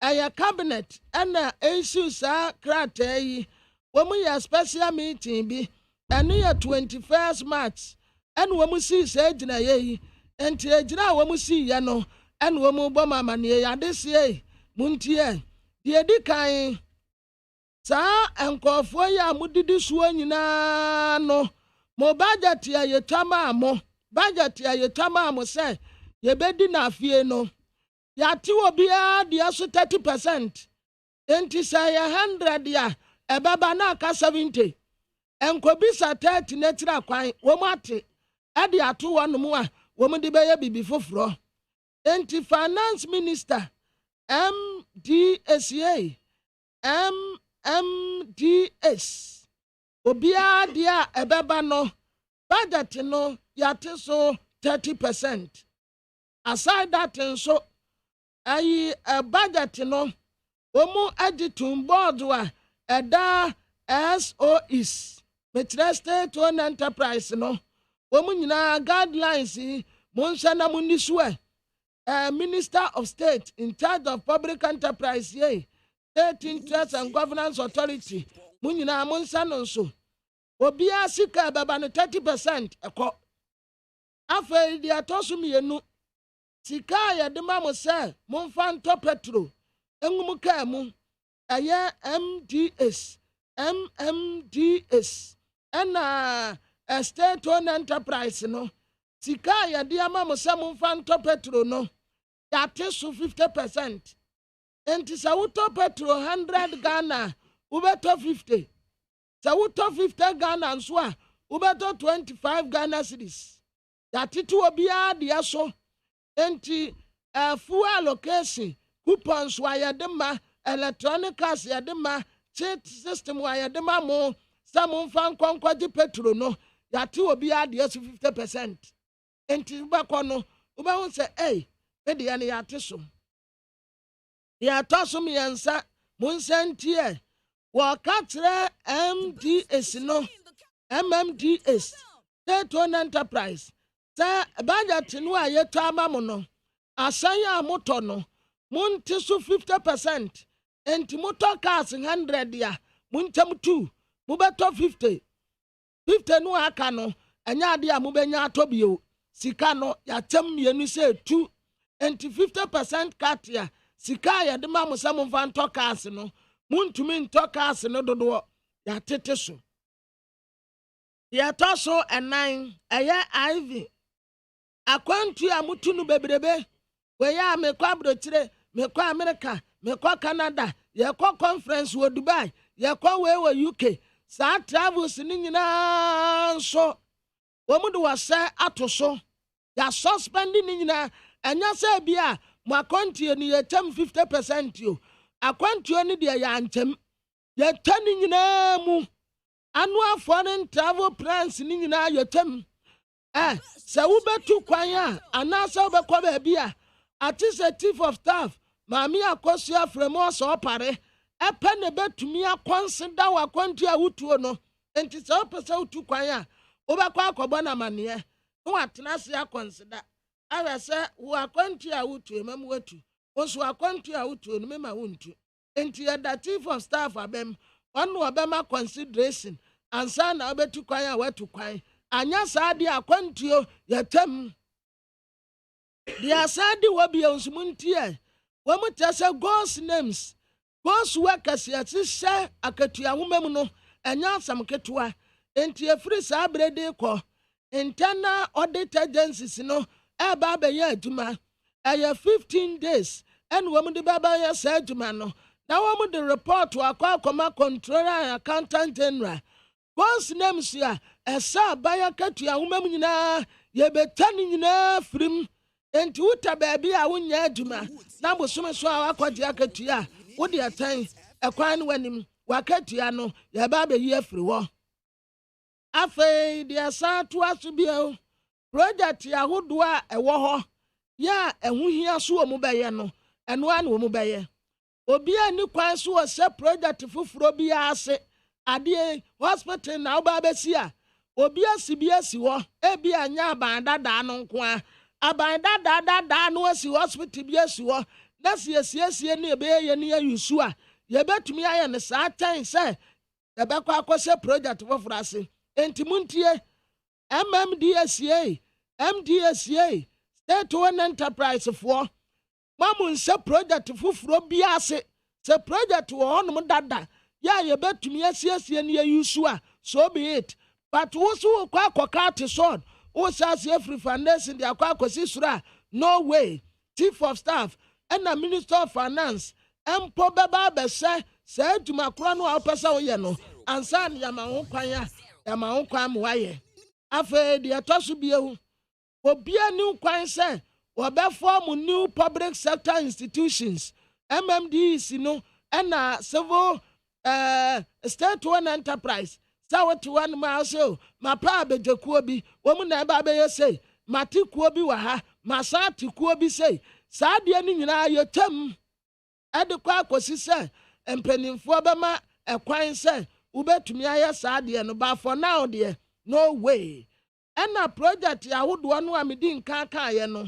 aye cabinet ana issue sa krata yi womu ya special meeting bi ene ya 21st March ene womu si se gina yi enti egina womu si ya no ene womu bo mama ne ya desie Montie die di kan sa enkofo ya mudidi suo nyina no mo budget ya yetama mo budget ya yetama mo say ye bedi na afie no ya ti obia dia so 30% enti say 100 ya ebaba na aka 70 enkobisa 30 na tira kwan wo mate ade ato wono mu a wo mu de beye bibi foforo enti finance minister MDS obia dia ebaba no budget no yate so 30%. Aside that so ayi budget no omu editum board wa eda SOEs metre state owned enterprise no omu nyina guidelines monsa na munisuwe minister of state in charge of public enterprise ye state interest and governance authority munyina monsa no so obia sika baba no 30% eko afa di atoso mienu sika ya de ma mo se monfa nto petro engum ka mu aye MMDS ena state owned enterprise no sika ya de ama mo se monfa nto petro no ya te so 50% enti sa wuto petro 100 Ghana ubeto 50 sa wuto 50 Ghana nso a ubeto 25 Ghana cedis ya titu obia de so enti fuel allocation coupons wa ya de ma electronic gas ya de ma cheat system wa ya de ma mo sa mo fan kwankwaji petro no ya ti obia de so 50% enti bakọ no ubahun se me de ya ne ya te so ya toso mi yansa monsentie wo katre MDS no MMDS state owned enterprise sa budget no ayeto amamo no asan ya moto no monte so 50% enti moto cars 100 ya montem 2 mubeto 50 no aka no anya ade a mubenya atobio sika no ya tem mienu se 2 enti 50% cut ya sika ya de ma musam mfa cars no muntumi nto cars no dodo ya tete so ya toso enan eye IV akwantu a mutunu bebrebe we ya me kwabro kire mekɔ America, mekɔ Canada, yɛkɔ conference wɔ Dubai, yɛkɔ wɔ UK. Saa travels ni nyinaa nso wɔn de wɔsɛ ato so. Ya suspending ni nyinaa ɛnya sɛ bi a mo akɔntuo ni yɛtɛm 50% yo. Akɔntuo ni deɛ yɛantɛm. Yɛtɛ ni nyinaa mu. Annual foreign travel plans ni nyinaa yɛtɛm. Sɛ wobɛtu kwan a anaasɛ wobɛkɔ baabi a ate sɛ chief of staff maame akɔsua frɛmɔ sɛ ɔpare ɛpɛ ne bɛtumi akɔnseda wɔ akɔntuo a wotuo no. Enti sɛ wopɛ sɛ wotu kwan a wobɛkɔ akɔbɔ na amanneɛ. Watena se akɔnseda awɛ sɛ wo akɔntu a wotu emam watu oso akɔntu a wotu no mema wontu enti yɛda chief of staff abem ɔno ɔbɛma consideration ansa na obetu kwan a watu kwan anya saa de akɔntuo yɛtam de asade wo bia nsumuntie wo mu tese God's names God's workers yɛhyehyɛ akatua homam no anya asam ketewa enti efiri saa brede kɔ internal audit agencies no eba bɛyɛ adwuma ɛyɛ 15 days ɛna wɔn de bɛba yɛ saa adwuma no na wɔn de report akɔ akɔma controller and accountant general God's names ya ɛsa abaya katua homam nyinaa yɛbɛta ne nyinaa firim enti wuta baabi a wonya adwuma na bosom so a wakɔgye akatua wo de atan ɛkwan no wanim wakatua no yɛba bɛyi afiri hɔ. Afei dia sa to aso bio project yahodo a ɛwɔ hɔ ya ɛho hia so wɔ mu bɛyɛ no ɛno a no mu bɛyɛ obi a ni kwan so wɔ sɛ project foforo bi ase ade hospital na oba bɛsi a obi asi bi asi hɔ ebi anya aban dada no nko a aban dada no asi hospital bi asi hɔ na siesie ne ebɛyɛ ne ayusu a yɛbɛtumi ayɛ ne saa tan sɛ yɛbɛkɔ akɔsɛ project foforo ase. Enti Montie MDSA, State Owned Enterprise for Mamun se project fufuro biase se project wo honom dada ya yebetumi asiesie ne yusua so be it but wo so kwa akoka te sword wo sasie free foundation de akwa akosi sura no way chief of staff and the minister of finance empo beba be se aduma kro no a opesa wo ye no ansa ne yama ho kwan ya ma ho kwan mo waye afa de atoso biehu obia new kwan se form new public sector institutions MMDs no and civil state owned enterprise sawati one ma so ma pa abejekuo bi wo mu na ba be say matikuo bi wa ha masatikuo bi say saa de ni nyina yetam ade kwa akosi se empanimfo bema ekwan se ubetumi aye saa de no ba for now de no way ena project yahodo no amedi nkan kan ye no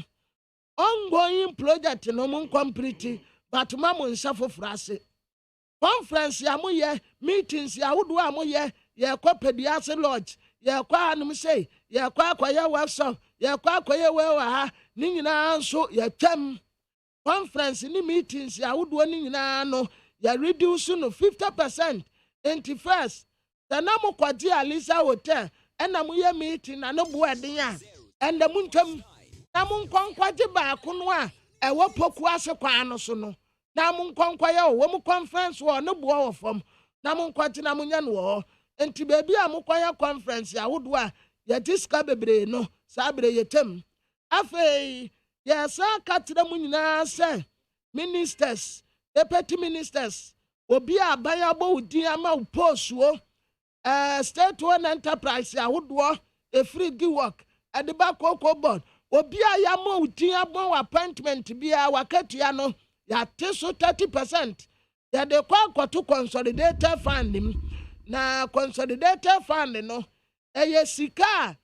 ongoing project no mun complete but mamu nsa fofrase conference ya moye meetings yahodo amoye ye kwa pediase lodge ye kwa anum say ye kwa akoye workshop ye kwa akoye wewa ha ni nyina nso ye twam conference ni meetings yahodo ni nyina no ye reduce no 50%. 21st the namu kwaji Alisa hotel and namu meeting na no boarding ya and the muntam namu kwankwaji ba kunwa ewo poku ase kwa no so no namu kwankwaye wo mu conference wo no bo fam namu kwaji namu nya no enti baby a mu kwaya conference ya wodo a ya diska bebre no sa bre yetem afei ya sa katira mu nyina se ministers deputy ministers obi abaya bo udi ama uposuo state owned enterprise yahodo e free gi work e de ba koko board obi ayama udi abo appointment bia wakatua no ya teso 30% ya de kwa to consolidated fund na consolidated fund no eye sika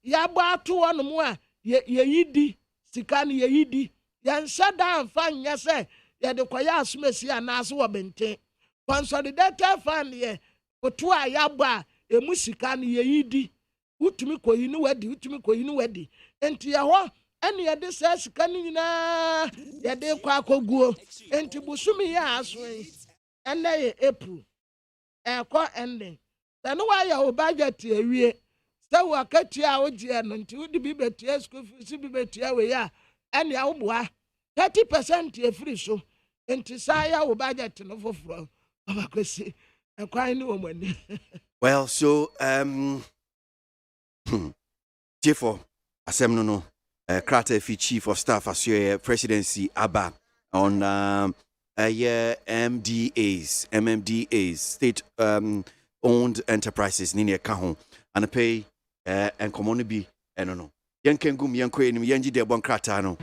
ya bo ato wono mu a ye yidi sika no ye yidi ya nshada mfa nya se ya de kwaya asumesi anaso wo bente consolidated fund ye otu a ya ba emu sika no ye yidi utumi koyi no wadi enti ya ho ene ye de se sika no nyina ye de kwa akoguo enti busumi ya aso ene ye April eko ending tanu wa ya o budget ewie se wo akatua ogie no enti udi bi betua school fees bi betua we ya ene ya wo boa 30% ye free so enti saya wo budget no foforo baba Kwasi ekwan ni wo mani. Well, so J4 asem no Krata fi chief of staff as your presidency Aba on MMDAs state owned enterprises ni ka ho and pay and common bi no yenkengum yenko enim yenji de bon krata no.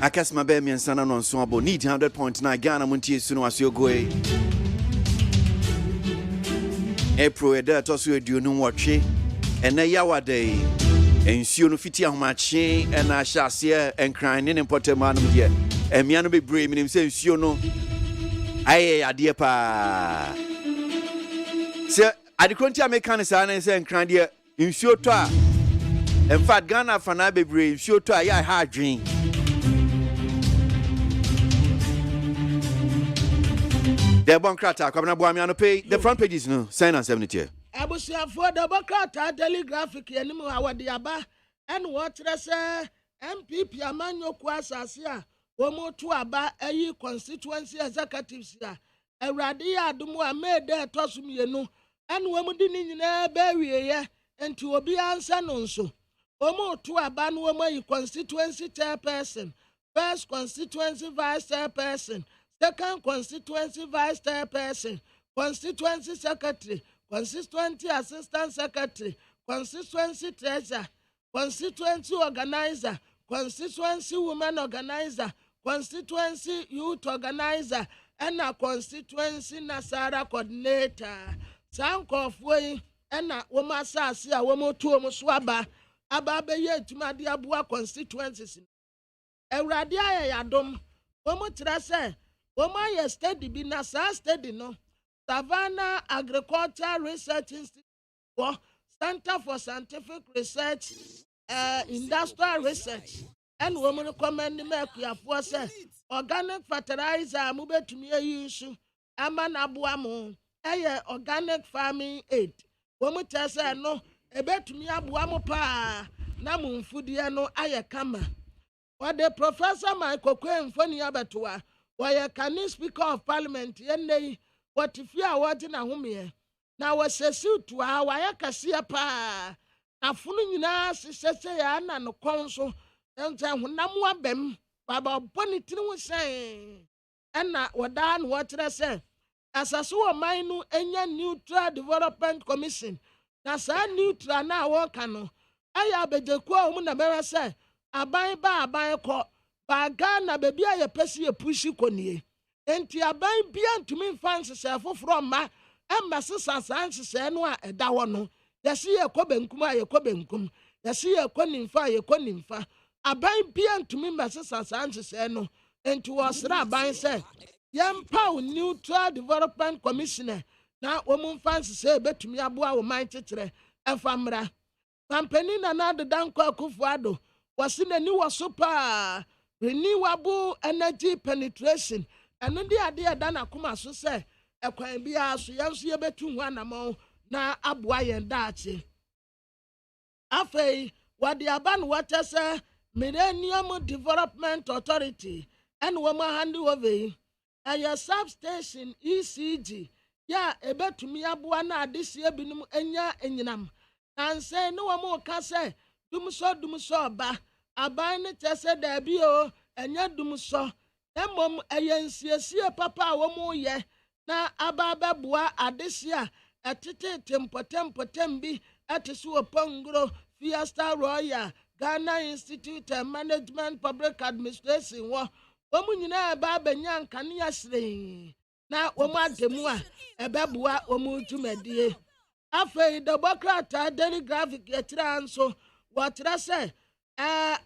Akas mabe mi nsana no nso abo need 100.9 Ghana Montie suno asio goe April eda to so eduonu nwotwe ena yawa day ensuo no fiti ahomache ena hyase enkran ne importem anum de emia no bebre minim se ensuo no aye ade pa se adekronti american sa na se enkran de ensuo to a in fact Ghana fana bebre ensuo to a ya ha adwen. The Bonkrata, Kabana Boamiano pay the front pages no sign on 70. Abusia for the Bonkrata daily graphic yenimu awadi aba and what say MPP amanyo Kwasi womo to aba ayi constituency executives ya Ewrade adumu amade tosum yenu and womu di nyina bewie ye enti obi ansa no nso womo to aba no womo yi constituency chairperson, first constituency vice chairperson, second constituency vice chairperson, constituency secretary, constituency assistant secretary, constituency treasurer, constituency organizer, constituency women organizer, constituency youth organizer, and a constituency Nasara coordinator. Sank of way and a woman says, a woman to Muswaba, Ababe Tumadi Abua constituencies. Eradia Yadom, woman trase. Woman ye study be na sa study no Savannah Agriculture Research Institute for Center for Scientific Research, Industrial Research, and woman recommend me for say organic fertilizer mube to me use aman abuamu organic farming aid. Woman tell say no ebe to me abuamu pa na mumfudie no aye kama. What the Professor Michael Queen funny abetua. Why can Speaker of Parliament yenne what if you are watching a home now was a suit to our Wayakasia pa na funu nyina sese ya na no konso ense honamwa bem baba bonitini wo say na wadan wotre say asaso o man no enya neutral development commission na sa neutral na wo kan no aya bejeku a mu na bewe say aban ba aban ko Bagana baby a pesi a pushi konie. Enti aban bia ntumi mfanse se foforo ma emma sesa sanse se no a eda wo no. Yesi ye ko benkum a ye ko benkum. Yesi ye ko nimfa ye ko nimfa. Aban bia ntumi mma sesa sanse se no. Enti wo sra aban se yempa neutral development commissioner na wo mu mfanse se betumi aboa wo man tetere efamra. Pampani na na de danko akufuado. Wasine ni wasopa renewable energy penetration and the idea dana kuma so say ekwan bia so yanso ye betu hu anamo na Aboagye ndache afei wadi aban water say Millennium Development Authority and woman hand over a substation ECG ya ebetumi aboa na adesie binum enya enyinam and say no mo ka say dum so ba aban ne tese da bi o enya dum so emom eyensie papa wo mo ye na ababa boa adehye a etete tempotem bi eteso opongro Fiesta Royal Ghana Institute of Management Public Administration wo mu nyina ba benya nkane yasre na wo ma demu a ebeboa wo mu tumedie afei the Bokrata daily graphic yetira nso wotira say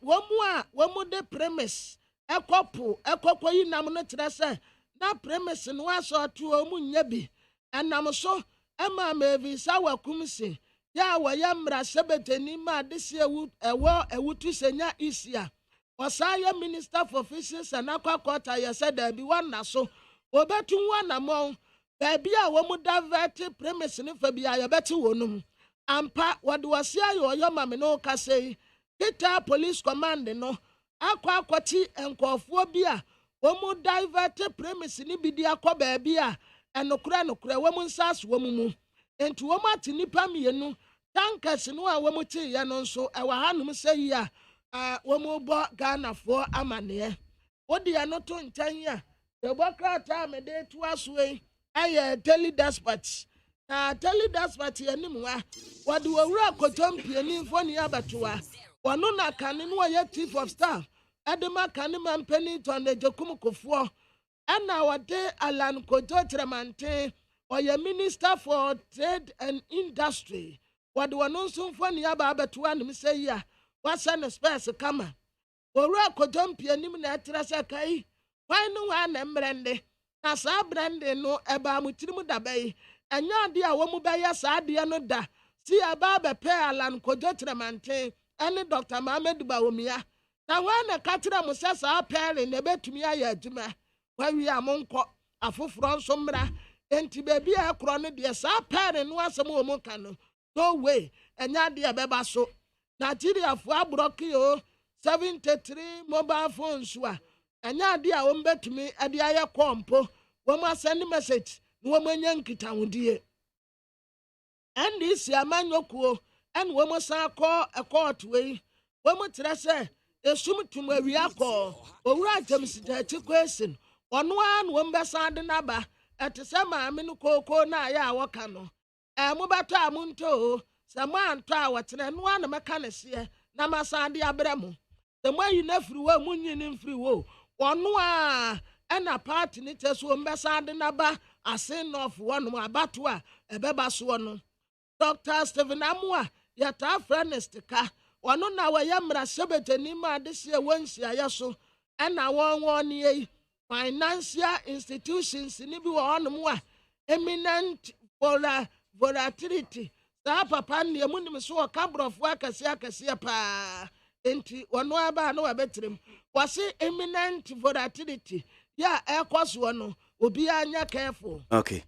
womu de premise ekoko yi nam no tira se na premise no aso to omu nya bi enam so ema mevi sa wakumsi ya waya mra sebeteni ma dese ewutu senya isia osaya minister for fisheries and aquaculture ya said there be one na so obetu one among baby a womu divert premise ne fa bia ya beti wonum ampa wade wase ayo yo mame no ka sei kita police command no akwati enkofo bia womu divert premise ne bi dia kɔ baby a enokura womu nsas womu mu enti womu ati nipa mienu tankers no a womu ti ye no nso ewa hanum sei a womu bo Ghana fo amane wodi ano to ntan ya Democrat me de to aswe aye daily despatch na daily despatch animwa wadi wura kotompie ni mfoni abatoa wano na kane no ye chief of staff edema kane mampani to na jekum kofo ana wade Alan Kojo Tremante oye minister for trade and industry wadi wano nso mfoni abatoa nim sei ya wasa na space kama wura kotompie nim na etrasa kai why no one embrande na sa brande no eba mutirimu dabai enya ade a wo mu beya sa ade no da si aba be pe Alan Kojo Tremante ene Dr. Mohammed Bawumia na wana katira mu sa pere ne betumi aye adwuma wawi amonko afoforo nso mra enti bebi a ekro no de sa pere no asem wo mu ka no no way enya ade beba so Nigeria fo abroki o 73 mobile phones wa anya ade a wombetumi ade aye kompo woma send message no woma nya nkita wodie NDC amanyokuo en woma san akọ court we woma tere se esum tum awia akọ owura James Dachi question ono an wombe san de naba etese maame no koko na ya awoka no mobato amunto se mo anto a wotere no an meka ne se na masande abramo se mo yi na firi wo munyi ni firi wo ono a ena party ni teso mbesa de naba asin of one abato a ebeba so no Dr. Stephen Amwa yata friendest ka ono na wayamra sebetani ma de se wansi ayeso ena won ye financial institutions ni bi wo ono a eminent volatility sa papa ne mu nim so ka brofo akase pa enti ono aba no abetrem wase eminent volatility ya ekwaso no obi anya careful. Okay.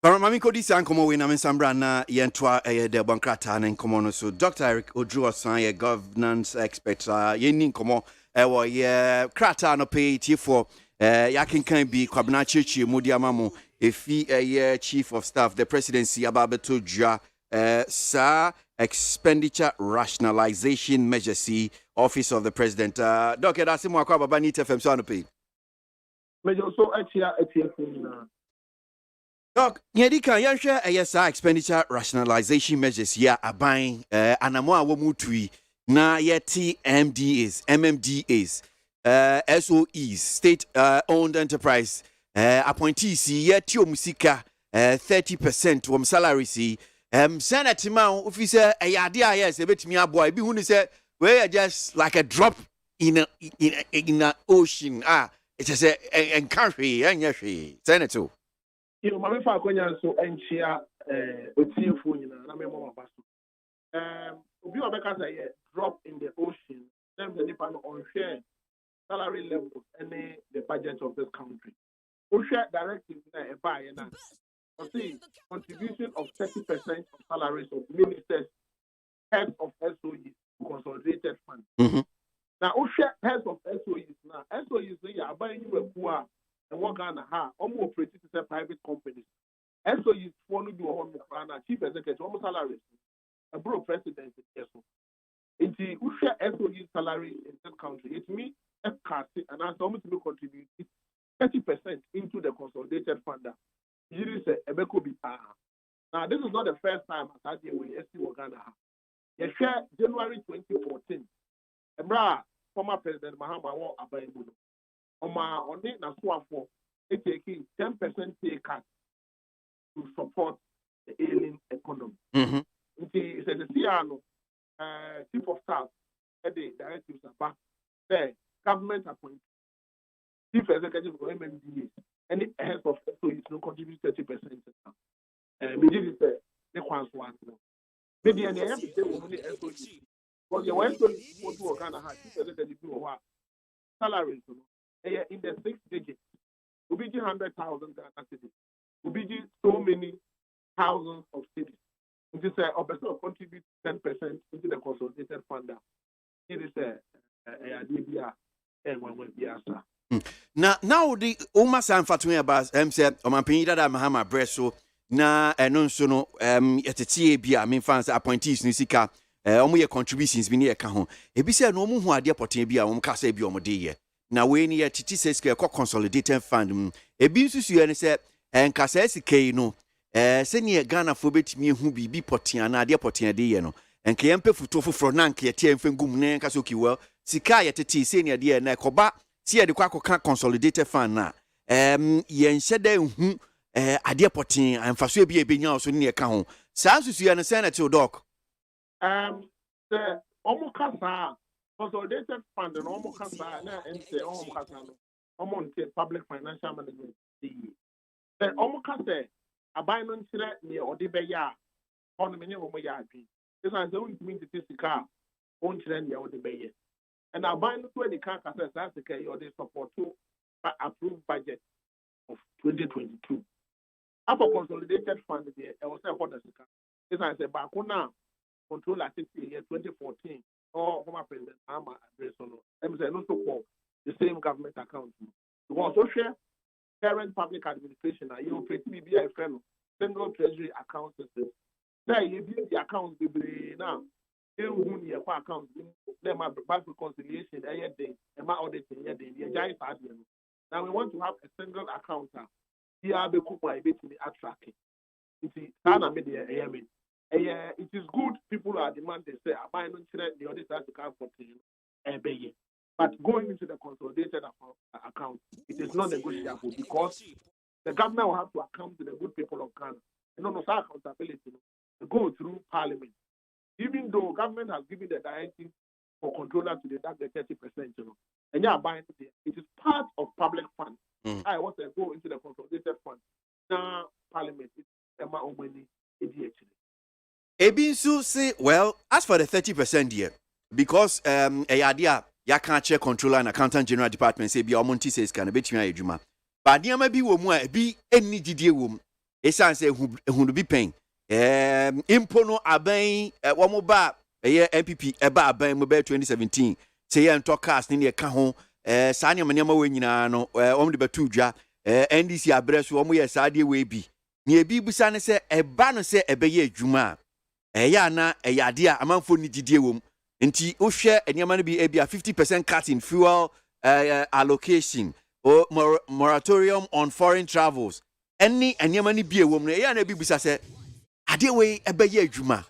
Para mami ko di san komo we na mensambra na yentwa de bankrata na komo no so Dr. Eric Odru Osan ye governance expert ye nin komo wo ye krata no pay for ya kenkan bi kwabna chechi mudi amamo efi ye chief of staff the presidency ababeto dwa sa expenditure rationalization measures office of the president Dr. Dasimo akwa baba ni TFM so no pay Major so atia na Doc, yedika yanhwe sa expenditure rationalization measures ya aban anamo a wo mutui na yeti MMDAs SOEs state owned enterprise appointees yeti omusika 30% from salary see Senate ma officer ayade ayes ebetimi aboa ebi hu ni say we are just like a drop in a ocean it is a country anyahwe Senator you mama fa akonya so enchia otiefo nyina na me mama baso obi obeka say drop in the ocean them the nipa no on share salary levels and the budget of this country o share directive na e buy na o see contribution of 30% of salaries of ministers heads of SOEs consolidated fund now o share heads of SOEs now SOEs ya buy you a and work on almost operating as private companies. SOEs for no do on chief executive almost salaries. A bro president yes. It who share SOE salary in this country. It means a cast and as almost to contribute 30% into the consolidated fund. You say Ebeko be now this is not the first time I had here with ST Ghana. You share January 2014. Former President Mahama wa Abayimuno. On it na for taking 10% pay cut to support the ailing economy. It says the CRO, chief of staff, the directives about the government appointment, chief executive of MMDA, any head of SOEs no contribute 30%. Maybe this is the one. Maybe any have to say only SOEs. But the one SOEs want to work on a high chief executive salaries. In the 6 digits, will be 100,000 Ghana cedis. Will be so many thousands of cities. It is a person contribute 10% into the consolidated fund. It is a idea and one will be answer. Now the Oma San Fatumi about said Omampinida da Mahama Bresso na no so no etete bia me fans appointees ni sika omo ye contributions bi ne ye ka ho e bi se no omo hu ade poten bia omo ka se bi omo de ye na we ni ye titi se sika consolidated fund e bi nsusu ye ne se enka se sika yi no se ne Ghana fo betimi hu bi poten na ade poten de ye no enka ye mpe futo foforo na nka ye tie mfengum ne nka so kiwa sika ye tete se ne ade na ekoba si ye de kwa consolidated fund na ye nhyeda hu ade poten amfaso bi e benya so ne ye ka ho saa nsusu ye ne se na te doc the Omokasa consolidated fund and Omokasa and the Omokasa Montie public financial management. The Omokasa a binance near Odibeya on the minimum yard. This is the only mean to this car on trend the Odibeya. And I bind to the car as the K or the support to approved budget of 2022. Upper consolidated fund there, I was a what the car. This is a Bakuna control at 2014 or former president Ama address on the same government account. You also share current public administration and you operate BBI fellow single treasury account system. There you build the accounts now. You who your account them have bank reconciliation every day, and my auditing every day. Now we want to have a single account. Here the Kupa bit in the attracting. It's Sana media AMA. It is good people are demanding, say, I buy the audit has to come for you. But going into the consolidated account, it is not negotiable because the government will have to account to the good people of Ghana. And on our accountability to go through parliament. Even though government has given the directive for controllers to deduct the 30%, and you are buying it is part of public fund. I want to go into the consolidated fund. Now, parliament is my own money. Ebinsu say, well, as for the 30% here, because a idea ya can't check controller and accountant general department say be Montie says can be between Juma. But near maybe woman be any DD womb. A son say who be paying. Impono abain one more bar a year MPP eba abain mobile 2017. Say and talk cast in your cajon, Sanya Manama Winano, only Batuja, NDC address 1 year Sadi way be. Near Bibusan say a banner say a bay Juma. Na idea amanfo ni didie wom nti o hwe enema no bi e bia 50% cut in fuel allocation or moratorium on foreign travels any enema ni bi e wom no na bi bisa se ade we e be ye adwuma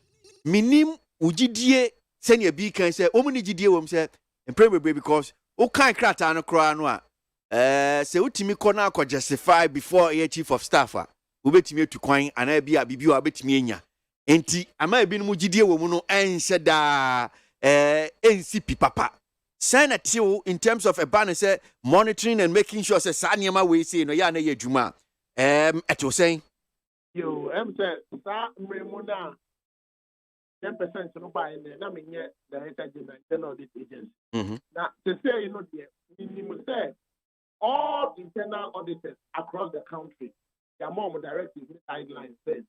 minim ugidie se ne bi kan se o mu ni gidie wom se emprebebre because o kan krata no kra no a se utimi kɔ na akɔ justify before a chief of staff a obetimi etu kwan ana bia bibi o obetimi enya enti ama ebi no gidie wo mu no enhye da NCP papa senative in terms of a banner say monitoring and making sure say sa niam we say no ya na ye adwuma eto saying yo say sa mremuna 10% no buy na me nye director general audit agency na to say you know the minimum say all internal auditors across the country their more directives guidelines says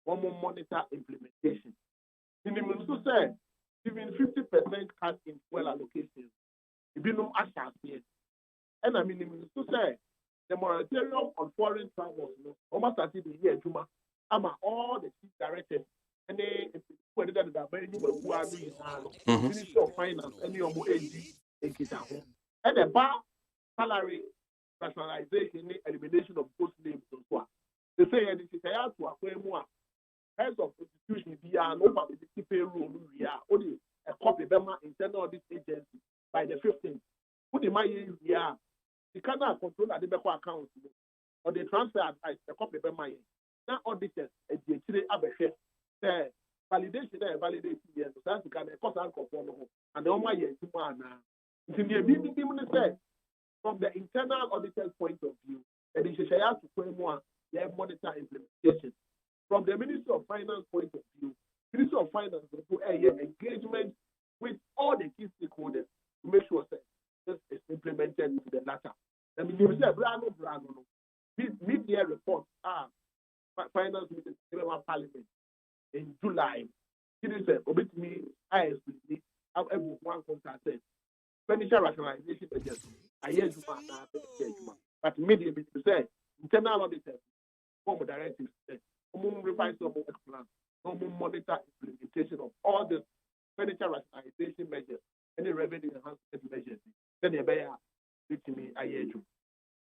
one more monitor implementation. Minimum to say, even 50% cut in fuel allocation. It be no assurance here. And I mean, to say, the moratorium on foreign travels, almost as if the year Juma, all the chief directors, and they whether that who are doing Ministry of Finance, any of AG, and the bar salary rationalization, elimination of post names, and so on. They say, this is a to acquire more. Heads of institution be an over the payroll we are only a copy Bema internal audit agency by the 15th. Put the money we are the cannot control at the Beko account or the transfer advice a copy Bema. Now auditors at the Abeche say validation there validation here so that's the kind of cost and the only year to one now. From the internal auditor's point of view, it is a to pay more monitor implementation. From the Ministry of Finance point of view, Ministry of Finance will do a engagement with all the key stakeholders to make sure that this is implemented to the latter. I mean, you say, media reports are finance meeting parliament in July. It is a bit me, I explain how every one contract said. Expenditure rationalization budget. I hear you, but media say internal auditors, form directives, revise some plan, monitor implementation of all the expenditure rationalization measures, any revenue enhancement measures. Then you bear with me, I hear you.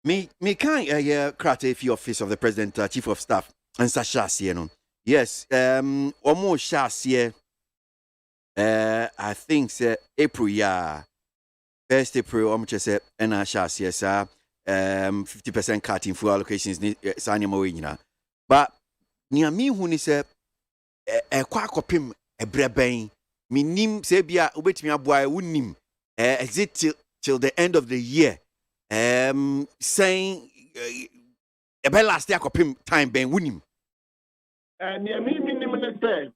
Me can't create if office of the president, chief of staff, and Sasha no. Yes, almost Shasia. I think April, yeah. 1st April, almost say, and I shall see 50% cut in fuel allocations, Sanya. But near me, who is a quack a brebain, me nim Sabia, wait me a boy, wouldn't him, exit till the end of the year, saying a bell last year time, Ben, wouldn't him. Near me, minimum say,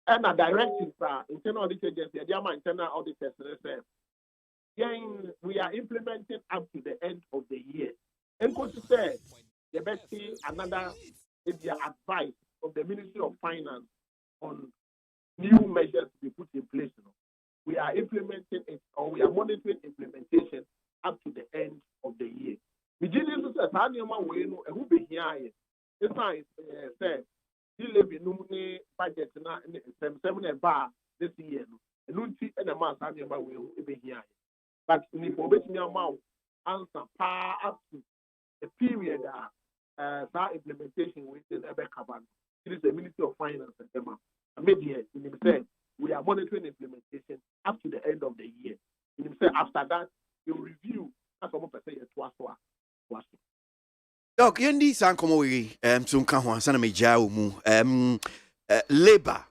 and a directive, internal auditors, the internal auditors, we are implementing up to the end of the year. And what to say, the best thing, another is the advice of the Ministry of Finance on new measures to be put in place. We are implementing it, or we are monitoring implementation up to the end of the year. We did this as a way, and who be here. This time, say, you live in budget and 7 bar this year. And you and a month, will be here. But in the probation amount, answer up to the period that implementation within Ebekaban. It is the Ministry of Finance and Dema. Media, in himself, we are monitoring implementation up to the end of the year. In himself, after that, you review as a percent to us. Doc, Yendi Sankomowi, Sunkawan, Sanamaja, labor,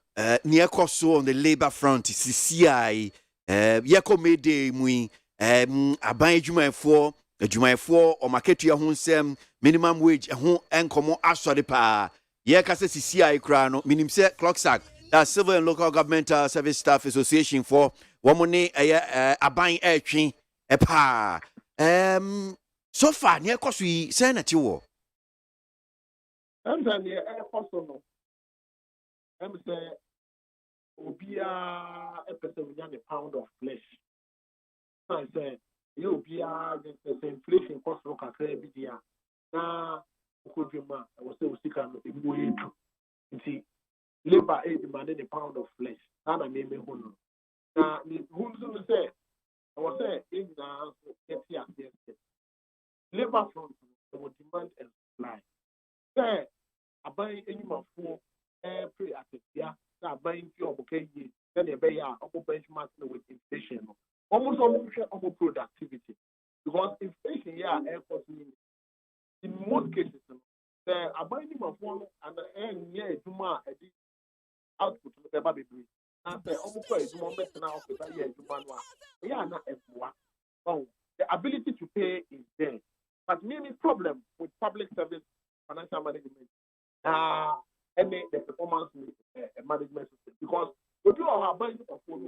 near Koso on the labor front, CCI, Yako Mede, Mui. Aban adwumayɛfoɔ ɔmaketua ho nsɛm minimum wage ho nkɔmɔ asɔre paa yɛka sɛ CCI koraa no menim sɛ clocksack Civil and Local Government Service Staff Association for wɔn ne aban ɛtwe paa so far ne ɛkɔ so yi sɛn na te wɔ ɛmsa ne ɛkɔ so no ɛmsɛ obiara ɛpɛ sɛ wonya ne pound of flesh. I say, you'll be the inflation cost of a credit here. Now, could you man? I was so sick in way to see labor aid demanding a pound of flesh. And I made me who. Now, who's going to say? I was saying, in the yes. Labor front will demand and supply. Say, I buy any more for every asset. I buy your bouquet, then a bay up benchmark with inflation. Almost almost productivity because inflation in most cases the abiding of one and the Juma output the baby and the almost now the ability to pay is there, but maybe problem with public service financial management and the performance management system because we do our buying of one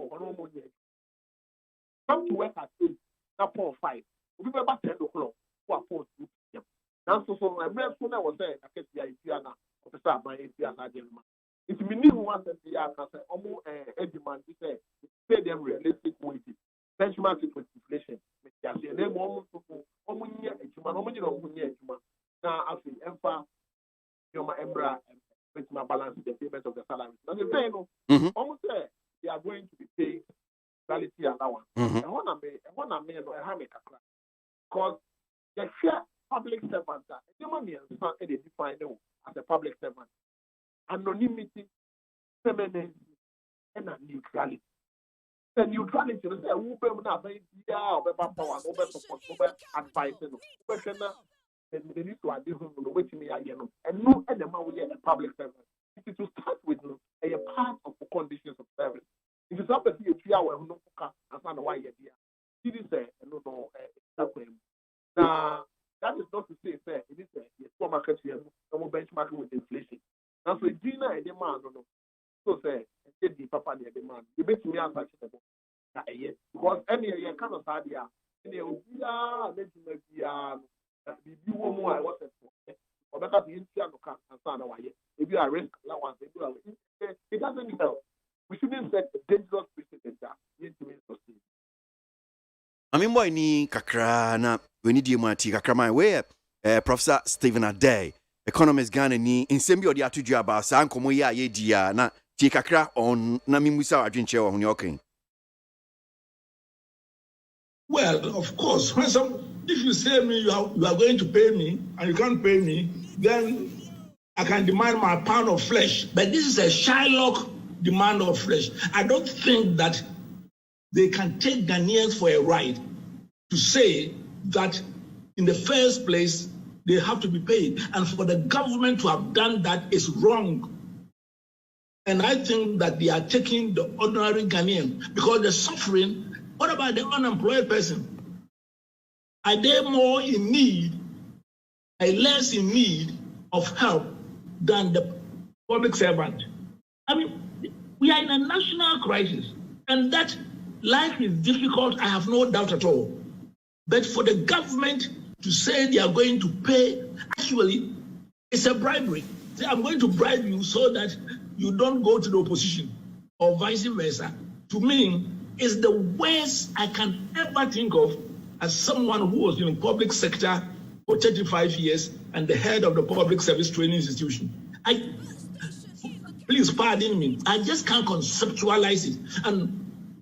come to work at 8, not 4 or 5. We be about 10 o'clock. Who are 4 to p.m. Now, so my brother was there. I guess the idea now. Officer, my idea na gentleman. It's me who wants to be a can say almost a demand. He say pay them realistic wages. Benchmark it with inflation. Me say them almost year ejuma. Almost year ejuma. Now after emfa, my embra with my balance the payment of the salary. Now the say no. Almost say they are going to be paid quality allowance. And one of me, because the share public servant, the money is not defined as a public servant. Anonymity, permanency, and neutrality. The neutrality is a woman of power, over support, over advice, and they need to adhere to which me are and no animal will get a public servant. It is to start with a part of the conditions of service. If it's up to 3 hours, no as an why you're here. It is no now that is not to say it is a poor market here, no benchmark with inflation. Now so Gina and demand no. So say the papa near demand. You bet me answer because any year kind of idea. Any Obeka the India no can answer why. If you are risk allowance, it doesn't help. We shouldn't set a dangerous precedent that need to be sustained. I mean, boy, ni kakra na we need you mati kakra my way. Professor Stephen Ade, economist Ghana ni insemi odi atudua about sa nkomo ye aye dia na ti kakra on na mimusa adwenche wo ho okay. Well, of course, if you say me you are going to pay me and you can't pay me, then I can demand my pound of flesh. But this is a Shylock demand of flesh. I don't think that they can take Ghanaians for a ride to say that in the first place they have to be paid. And for the government to have done that is wrong. And I think that they are taking the ordinary Ghanaian because the suffering. What about the unemployed person? Are they more in need, are less in need of help than the public servant? I mean, we are in a national crisis, and that life is difficult, I have no doubt at all. But for the government to say they are going to pay, actually, it's a bribery. Say, I'm going to bribe you so that you don't go to the opposition, or vice versa. To me, is the worst I can ever think of as someone who was in the public sector for 35 years and the head of the public service training institution. Please pardon me, I just can't conceptualize it. And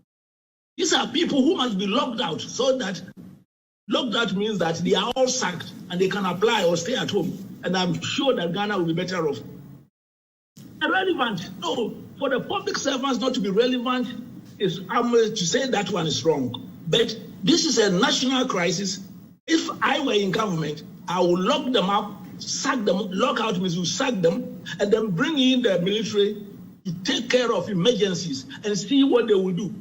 these are people who must be locked out, so that locked out means that they are all sacked and they can apply or stay at home. And I'm sure that Ghana will be better off. Irrelevant. No, for the public servants not to be relevant, I'm to say that one is wrong. But this is a national crisis. If I were in government, I would lock them up, sack them. Lock out means you sack them, and then bring in the military to take care of emergencies and see what they will do.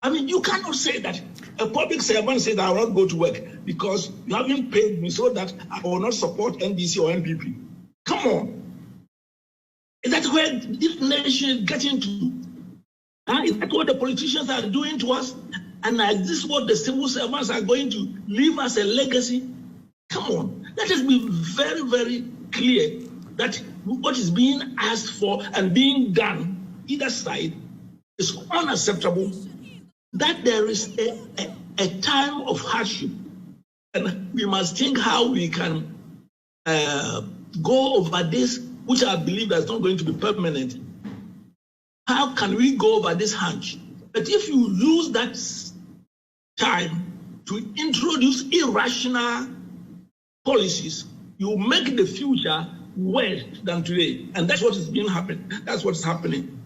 I mean, you cannot say that a public servant says I will not go to work because you haven't paid me, so that I will not support NDC or NPP. Come on. Is that where this nation is getting to? Is that what the politicians are doing to us? And is this what the civil servants are going to leave as a legacy? Come on, let us be very, very clear that what is being asked for and being done, either side, is unacceptable. That there is a time of hardship, and we must think how we can go over this, which I believe is not going to be permanent. How can we go over this hunch? But if you use that time to introduce irrational policies, you make the future worse than today. And that's what is being happening. That's what's happening.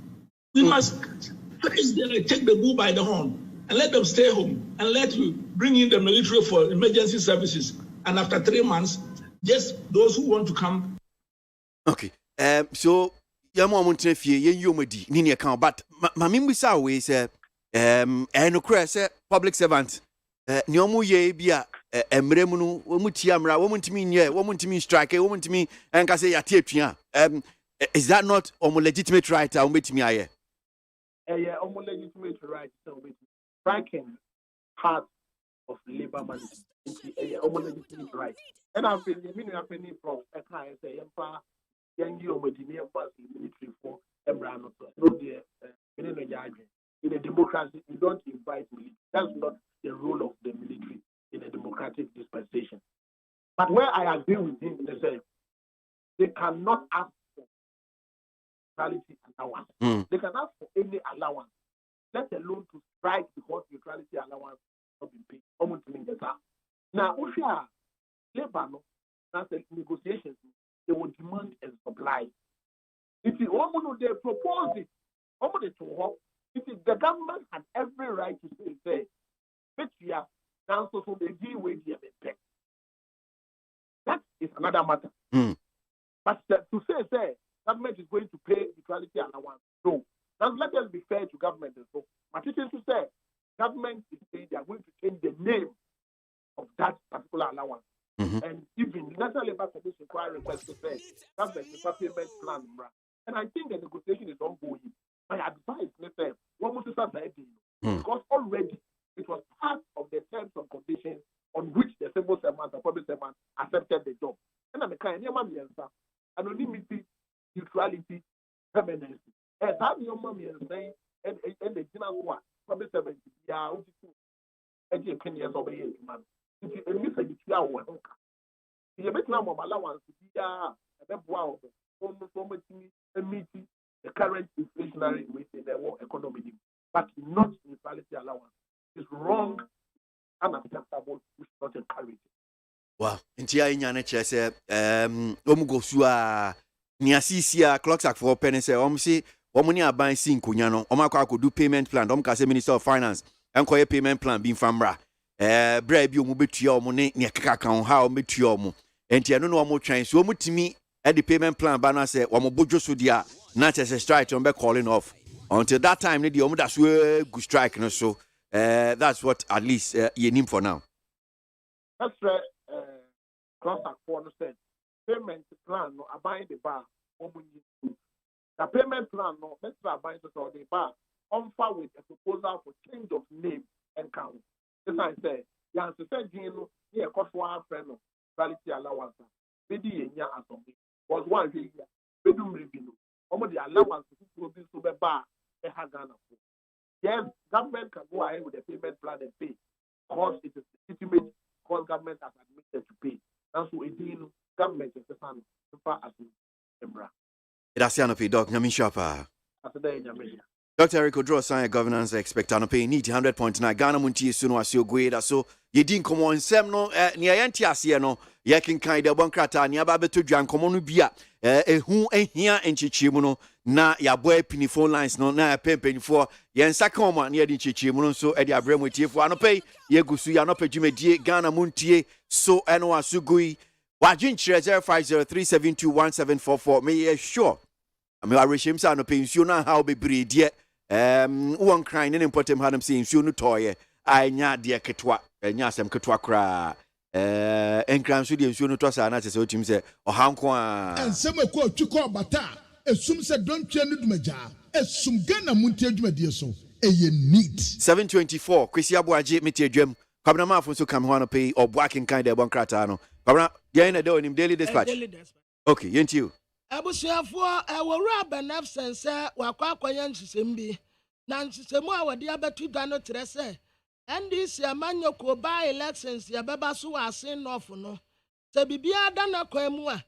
We must first take the bull by the horn and let them stay home and let you bring in the military for emergency services. And after 3 months, just those who want to come. Okay. So yamo amontre fie yen yomadi ni ne kan but mami mbisa we say no cra say public servant ni omo ye bia emremu no omu ti amra wo muntimi nye wo muntimi strike wo muntimi enka say yate atua is that not omo legitimate right a ombetimi aye yeah omo legitimate right so striking part of labor management omo legitimate right and I've been from a kind say empa Yangi or Medina military for Embrano. No, in a democracy, you don't invite military. That's not the role of the military in a democratic dispensation. But where I agree with him, they cannot ask for neutrality allowance. They can ask for any allowance, let alone to strike because neutrality allowance has not been paid. Now, if you are labor, that's the negotiations. They will demand a supply. If the woman they propose it, if the government had every right to say, but we are now so they deal with the effect. That is another matter. But to say government is going to pay equality allowance, no. Now let us be fair to government. So, but it is to say government is saying they are going to change the name of that particular allowance. And even the National Labour Commission require request to say that's the payment plan. And I think the negotiation is ongoing. My advice, what must because already it was part of the terms and conditions on which the civil servants and public servants accepted the job. And I'm a kind of mommy and son. Anonymity, neutrality, permanency. And have your mommy and say, and the general one, probably 70, yeah, and you can years obey it, man. If you miss a year, you bet now of allowance to be a wow, almost meeting the current inflationary rate in the world economy, but not neutrality allowance. It's wrong, unacceptable, we should not encourage it. Wow, intia inyane chese go sua ni asisia clocks ak for penny say say ni aban si nkonya no akwa do payment plan ka say Minister of Finance enkoye payment plan bi mfamra bra bi betua ne kaka kan ha betua enti eno no twan so timi the payment plan ba na say bodwo so dia na chese strike be calling off until that time ne the da so go strike no so that's what at least you need for now. That's right. Cross said payment plan no abide the bar the payment plan no let's abide the bar on far with a proposal for change of name and count. This I say yeah to say no here cost one friend of quality allowance bidi enya assembly was one year bedum review omo the allowance to produce to be bar e ha Ghana for yes government can go ahead with the payment plan and pay because it is legitimate because government has admitted to pay. That's what it government is the fan as Embra. That's Yanopi, Doc Namin Shapa. Dr. Eric Odro, sign governance expect to pay need 100.9 Ghana Montie Suno Asio Gueda. So you didn't come on sem no near Yantiasiano, Yakin kind of Bonkrata, Niababe to Jan Commonu Bia, who ain't here in Chichimuno, na ya boy penny phone lines no na penny for yen sakoma near the Chichimuno, so Eddie Abrem with you for Anope, Yegusu Yanope Jumedie, Ghana Montie, so Enoa Sugui, Wajin 0503721744. May sure. I mean, I wish him son of pension how be breed yet. One crying and important had him saying soon toy. I nya dear Ketwa, and Yasam Ketwa cry. And Cram Sudi and soon to us, and I said, him say, or Hankwa. And some quote to call Bata, as soon as I don't change my jar, as some Ghana Montie, my dear so, a neat 724, Kwasi Aboagye metie dwam. Kwabena mafo so kam ho no pay or blacking kind of bonkrata no. Kwabena dey na do nim daily dispatch. Okay, yentiu. Abusuafo ewura benef sense wakwa akoye nsisem bi. Na nsisemu a wode abetu da no tre se NDC amanyoko ba elections ya beba so asin north no. Se bibia da na kwamu a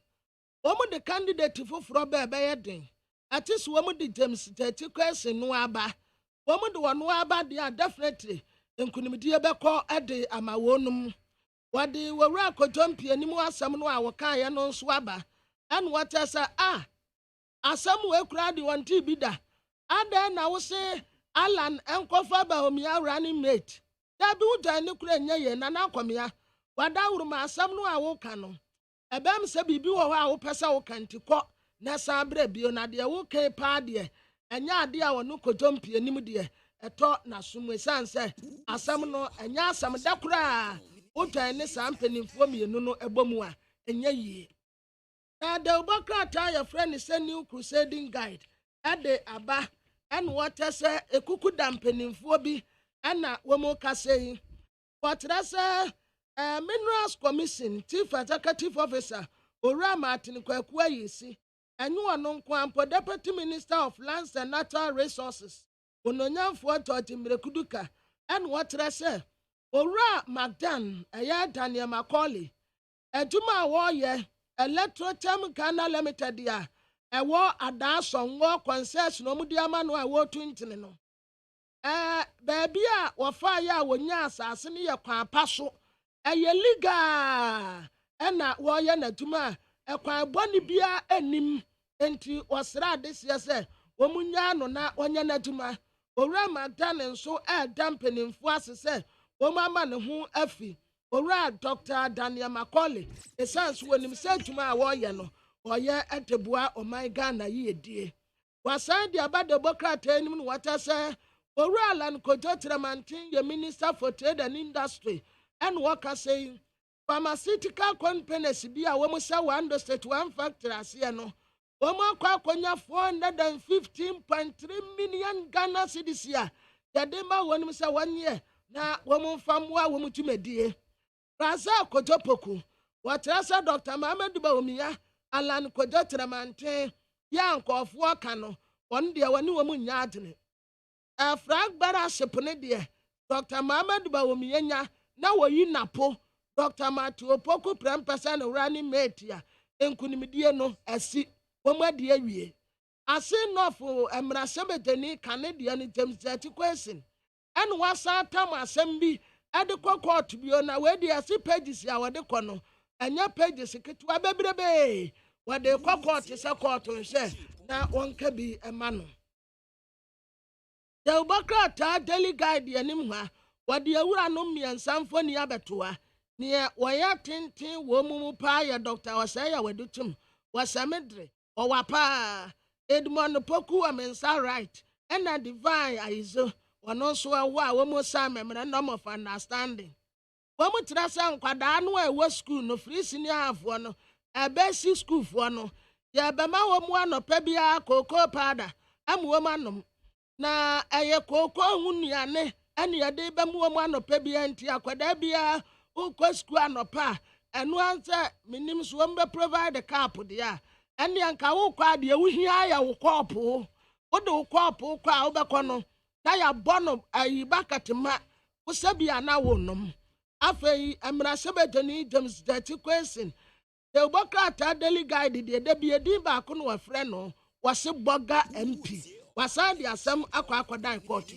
omu de candidate foforo ba be yeden. Atis omu de James Tati question no aba. Omu de wono aba dia definitely nkunimdie beko ede amawonum. Wadi wura kotompie nimu asam no a woka ye no nso aba. And what I say, asam we crowd wanti bida. Ada na wo say Alan enkofa ba omia running mate. Da bi uja ni kura nye na na kwamia. Wada uruma asam no a wo ka no. Ebem se bibi wo a wo pesa wo kanti kɔ na sabre bio na de wo kan pa de. Enya ade a wono kojompie nim de. Eto na sumu sanse asam no enya asam da kura. Uja ni sampenimfo mienu no ebomu a enya yie. Na the Obokrata your friend is a new crusading guide. At the Aba and what I say a cuckoo dampening for be and na womoka saying. What I say Minerals Commission, Chief Executive Officer, Ora Martin Kwekwe, you see, and you are non quampo Deputy Minister of Lands and Natural Resources. Unonya for Totim Rekuduka, and what I say Ora Magdan, a yard Daniel Macaulay, a Juma warrior. Electrochem Ghana Limited ya ewo adason wo concession omudiama no ewo twintene no baabi a wo fa ya wonya asase ne ye kwan paso eye liga na wo ye natuma ekwan boni bia anim enti osra desie se womunya no na wonya natuma owura magdan nso dampenimfo asese wo mama ne ho afi Ora Dr. Daniel Macaulay, a sense when him said to my warrior no, or ye at the bois or my Ghana ye dear. Was said the about the Bocrat and what I say, Ora Lan Kojotramantin, your Minister for Trade and Industry, and Walker saying, pharmaceutical companies be a woman so understood one factor as ye no. Woman Quaconia 415.3 million Ghana cedis here. Yadema when Mr. 1 year, now woman from where woman to me dear. Raza Kojopoku, wɔkyerɛ Dr. Mahamudu Bawumia Alan Kojo Tramante ya nkɔfoɔ ka no wɔn deɛ wɔne wɔn nya adwene frag bara shipne deɛ Dr. Mahamudu Bawumia nya na wɔyi napo Dr. Matthew Poku Prempesa no rani metia enkunimdie no asi wɔn adi awie ase nɔfo emrasebedeni Canadian ni James Jati question ɛna wasa tam asɛm bi ɛde kɔ court bio na wedi asi pages ya wɔde kɔ no ɛnya pages ketewa bebrebe wɔde kɔ court sɛ court nhwɛ na wɔnka bi ɛma no the Ubakra Daily Guide anim ha wɔde awura no mmiɛnsa mfoni abɛtoa ne wɔyɛ tenten wɔ mu paa yɛ Dr. Wasaya Wadutum Wasamedre ɔwapa Edmond Poku amensa right ɛna divine aizo wɔno nso ɛwɔ a wɔn sa memorandum of understanding wɔn mu tira sɛ nkwadaa no a ɛwɔ school no free senior halfo no ɛbɛsi school foɔ no yɛ bɛma wɔn mu anɔpɛ biara koko powder ɛmu wɔn anom na ɛyɛ koko ho nnuane ɛne yɛde bɛmu wɔn anɔpɛ biara nti akwadaa biara wokɔ school anɔpɛ a ɛno ansɛ menim so wɔn bɛ provide cap deɛ ɛne anka wokɔ adeɛ wohia yɛ wo kɔɔpo wode wo kɔɔpo kɔ a wobɛkɔ no na yɛabɔ no ayi bakatema wosabi ana wo nom afei emrasebedeni James Jati question the Ubakra Daily Guide deɛ da bi edin baako no wɔfrɛ no wɔse Boga MP wasan de asɛm akɔdan court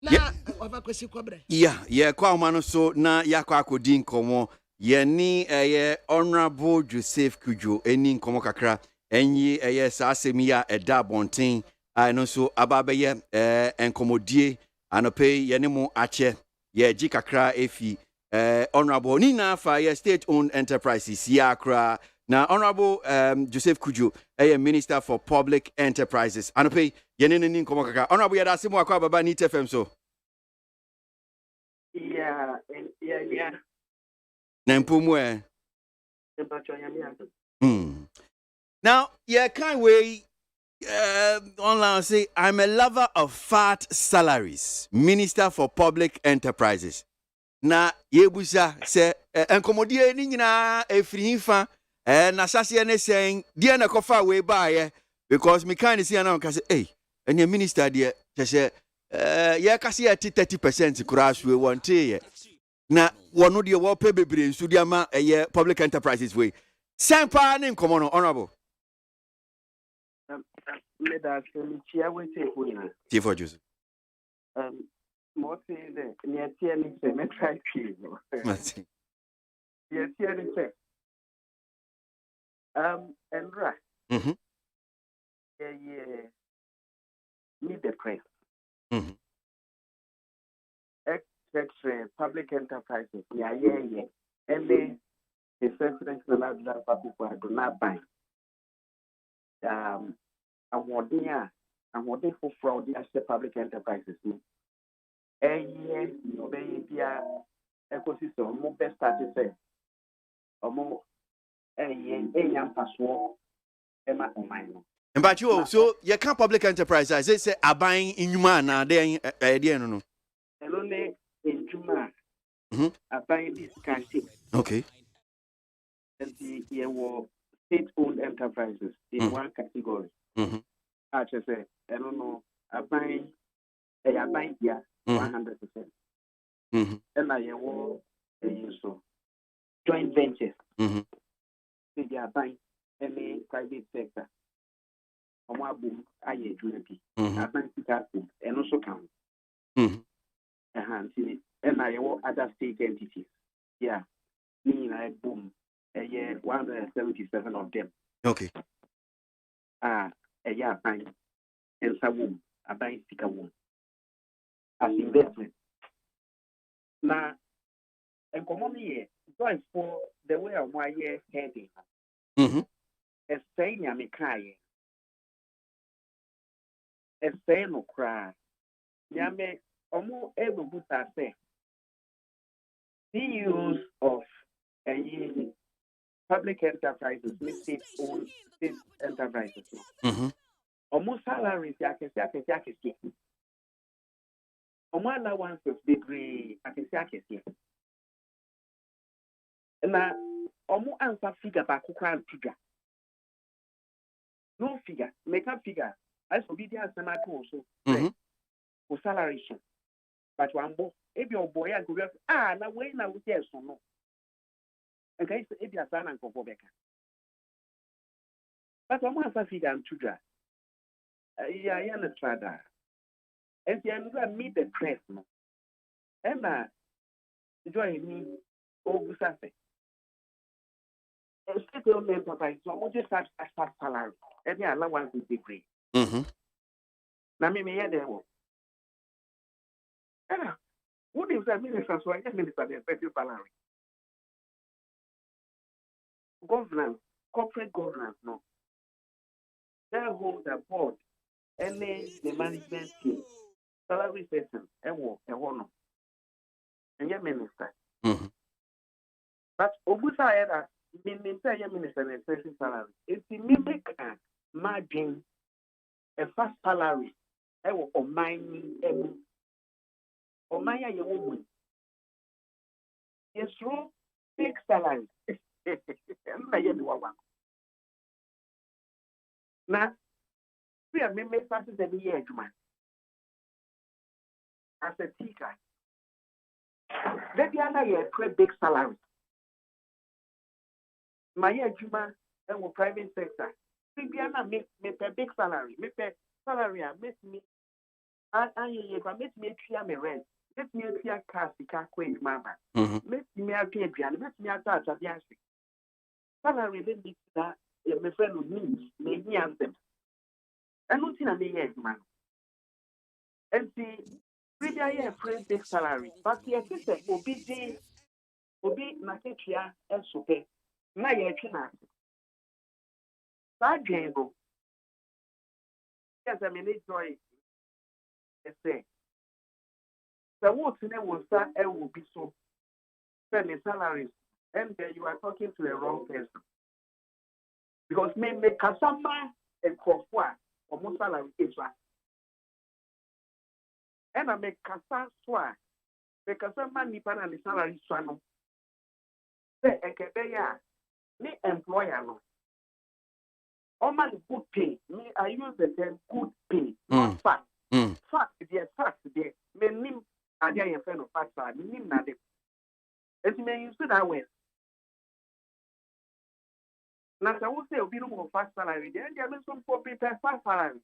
na wɔfakwasi kɔbrɛ yeah kwa no so na yakɔ akɔdi nkɔmɔ yɛni Honorable Joseph Kujo eni nkɔmɔ kakra enyi saa asɛm yi a ɛda abɔnten no so ababɛyɛ nkɔmɔdie anɔpɛ yɛne mu akyɛ yɛgye kakra efi Honorable Nina fa state owned enterprises ya kra na Honorable Joseph Kujo Minister for Public Enterprises anɔpɛ yɛne ne nkɔmɔ kakra Honorable yɛda asɛm akɔ ababa ni TFM so yeah Nampumwe. Now, yeah, can't wait. Online say, I'm a lover of fat salaries. Minister for Public Enterprises. Na yebusa say, enkomodie ni nyina efiri himfa. Na sase ne saying, dia na kofa we buy because me kind see na ka say, hey, enya minister dia say, yeah, kasi 30% kura so we want ye. Na wono de wo pe bebre nsu de ama public enterprises we sempa ne nkomo no Honorable me da se mi chia we te ko na Chief Joseph mo se de ni atia ni se me try chi no Montie ye atia ni se enra ye ni the press public enterprises, yeah, and then the president will not let people do not buy. Awarding for fraud as the public enterprises. No, they ecosystem more best started say, or more young password, Emma or mine. And but you so you can't public enterprises, they say are buying in human they idea no. And only in Juma. I buy this country. Okay. And the state-owned enterprises in one category. I just say, I don't know. I buy here 100%. And I so joint ventures. They are buying any private sector. Boom, I I buy and also count. And I want other state entities. Yeah. Meaning I boom. 177 of them. Okay. Yeah, fine. And some I buy sticker one. As investment. Now, and common here, going for the way of my year heading. A saying I may cry. A saying no cry. Yame. Almost able to say CEOs of public enterprises, state-owned state enterprises. Almost salaries, I can say. Almost allowances, degree, I can say. And omo answer figure back kran figure. No figure, make a figure. As obedience and also for salary. But one boy, if your boy and go now when I would yes or no. And guys, if you are son and go back. But I'm one figure and to draw. Yeah, I understand that. And you are meet the press. Emma, join me, oh, Saturday. State owned enterprise, so we just have a start salary. Any allowance is degree. Now, me, there. What is that minister? So I get minister the effective salary. Governance, corporate governance, no. They hold the board, any the management team, salary system, and one. And your minister. But Obusa era, minister, your minister, and effective salary. If the mimic margin, a fast salary, or mining, or my woman. Yes, true, big salary. Now, we are members of the year, man. As a teacher, the other year, big salary. My year, Juma, and private sector. Bibiana make big salary, make salary, make me. I make me a rent. Let me see a car, the car quaint mama. Let me a piano, let me attach a bias. Salary, then that my friend with me, may me answer. And not in a year, man. And see, really, I have a big salary, but the sister Obi Naketia and Sope. Now you're a that Jango. Yes, I mean, enjoy. Say. The words in it will start and will be so. Spending salaries, and then you are talking to the wrong person. Because me Kasama and Kofwa or most salary is right. And I make Kasa Swa, the Kasama Nipan and the salary swano. Say, Ekebeya, me employer no. All my good pay, me I use the term good pay, not fact. Fact, fact, me nim adia your friend of fact, nim na de. It may use that way. Now, I will say a bit more fast salary, then there is some for people fast salary.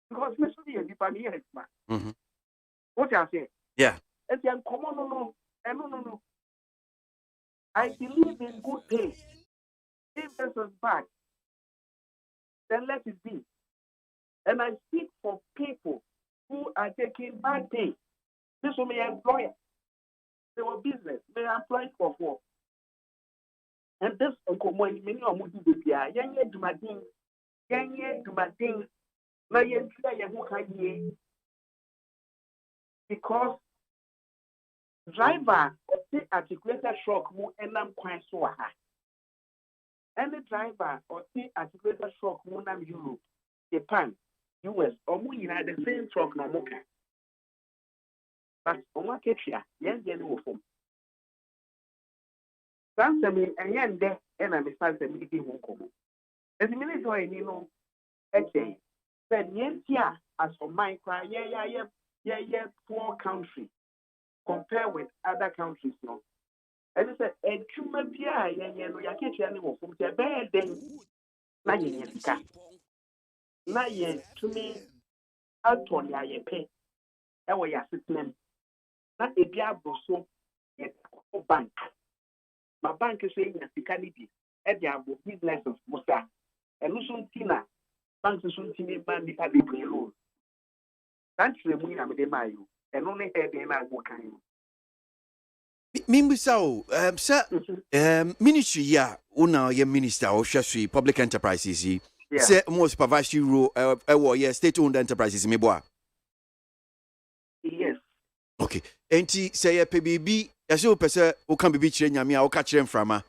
Because me should be a deeper here, man. What I say? Yeah. It's a common no. I believe in good pay. If this is bad, then let it be. And I speak for people who are taking bad pay. This will be an employer. They were business. They are applying for work. And this common many of them do be a young to my thing. Because driver of the articulated shock mu enam kwan so ha. Any driver or the articulated shock mu nam Europe, Japan, US, or mu the same truck na moka. But on what ketria, yen no form. Sansemi and yen de and I'm a meeting won't come. As a minute or any no, okay. Then yen here as for my cry, yeah, poor country compared with other countries, no. As I said, a chuma pia, no, ya ketria no from the bed then. Na yen sika. Na yen to me out on ya pay. Ewa ya system. Na ebia broso yet bank. My bank is saying that the candidate at the abo business of Musa. And also Tina, banks soon to me man the candidate rule. That's the way I'm the Mayu, and only head in our work. Mimbusao, sir, ministry, yeah, una ye minister of Shasri, public enterprises, say more supervisory role, state owned enterprises, meboa. Yes. Okay. Enti say a PBB, as you person who can be changing or catch them from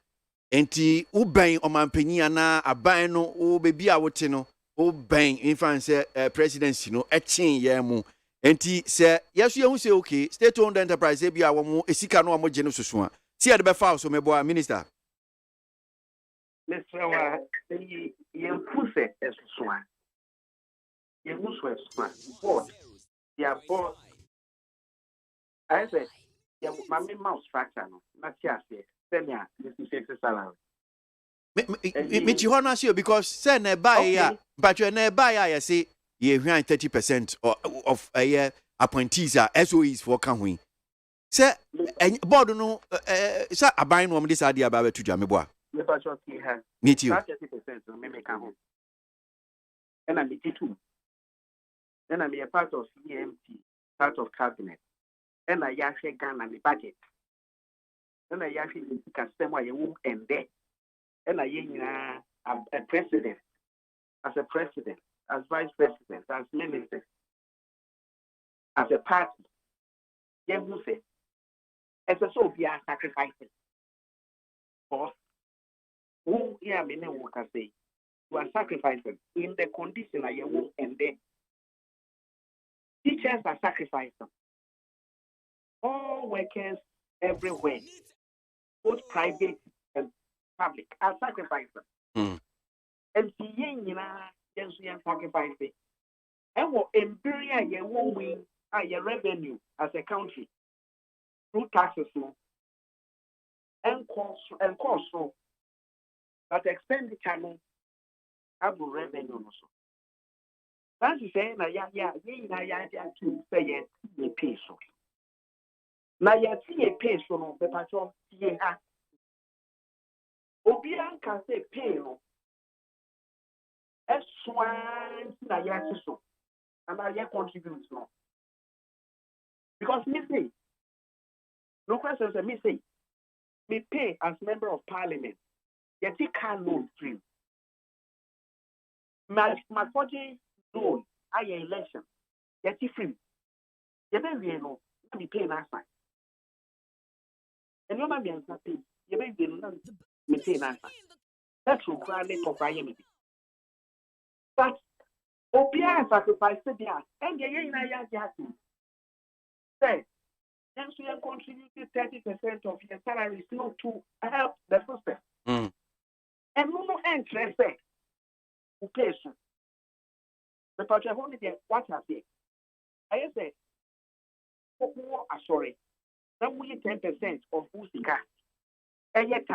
enti ubain o mampeni ana aban no o baby a wote no o ban influence presidency no etin ye mu enti say yes you say okay state owned enterprise e bia wo mu esika no mo je no susu a see at be file so mebo minister Mr. Wa, you push it as one. You must have one. Board. Yeah, board. I said, yeah, my mouse structure, not just it. Then, yeah, this is a salary. Me Chihona see because say na buy ya, but you na buy ya say you 30% of a year appointees are SOEs for Kanwi. Say board no say aban no this idea about to Jameboa. Me too. 30% me make home. And I'm too. Then I'm a part of CMT, part of cabinet. And I actually gun and the budget. And I actually customer you won't end there. And I a president, as a president, as vice president, as minister, as a party. Then who say, as a so we are sacrificing. For who here many work say, you are sacrificing in the condition that you won't end there. Teachers are sacrificing. All workers everywhere, both private and public, are sacrificing. And seeing sacrificing. And what imperial you won't win your revenue as a country through taxes and cost so but expenditure no have revenue also. That's saying to say yes, you pay so. Now you see a pay so no the patron see ha. Obian can say pay no. As swine na ya so. And I contribute no. Because me say, no question say me say, me pay as member of parliament. Yet he can't loan free. My body loan, I election. Yet he free. You may know, me pay last time. And you might be pay. You may be me pay last time. That's who granted for me. But Obia sacrifice there, and the Yaya say, then we have contributed 30% of your salary not to help the system. And no interest who pays. The project only get what I say. I say, sorry, then we 10% of who's the car. And yet,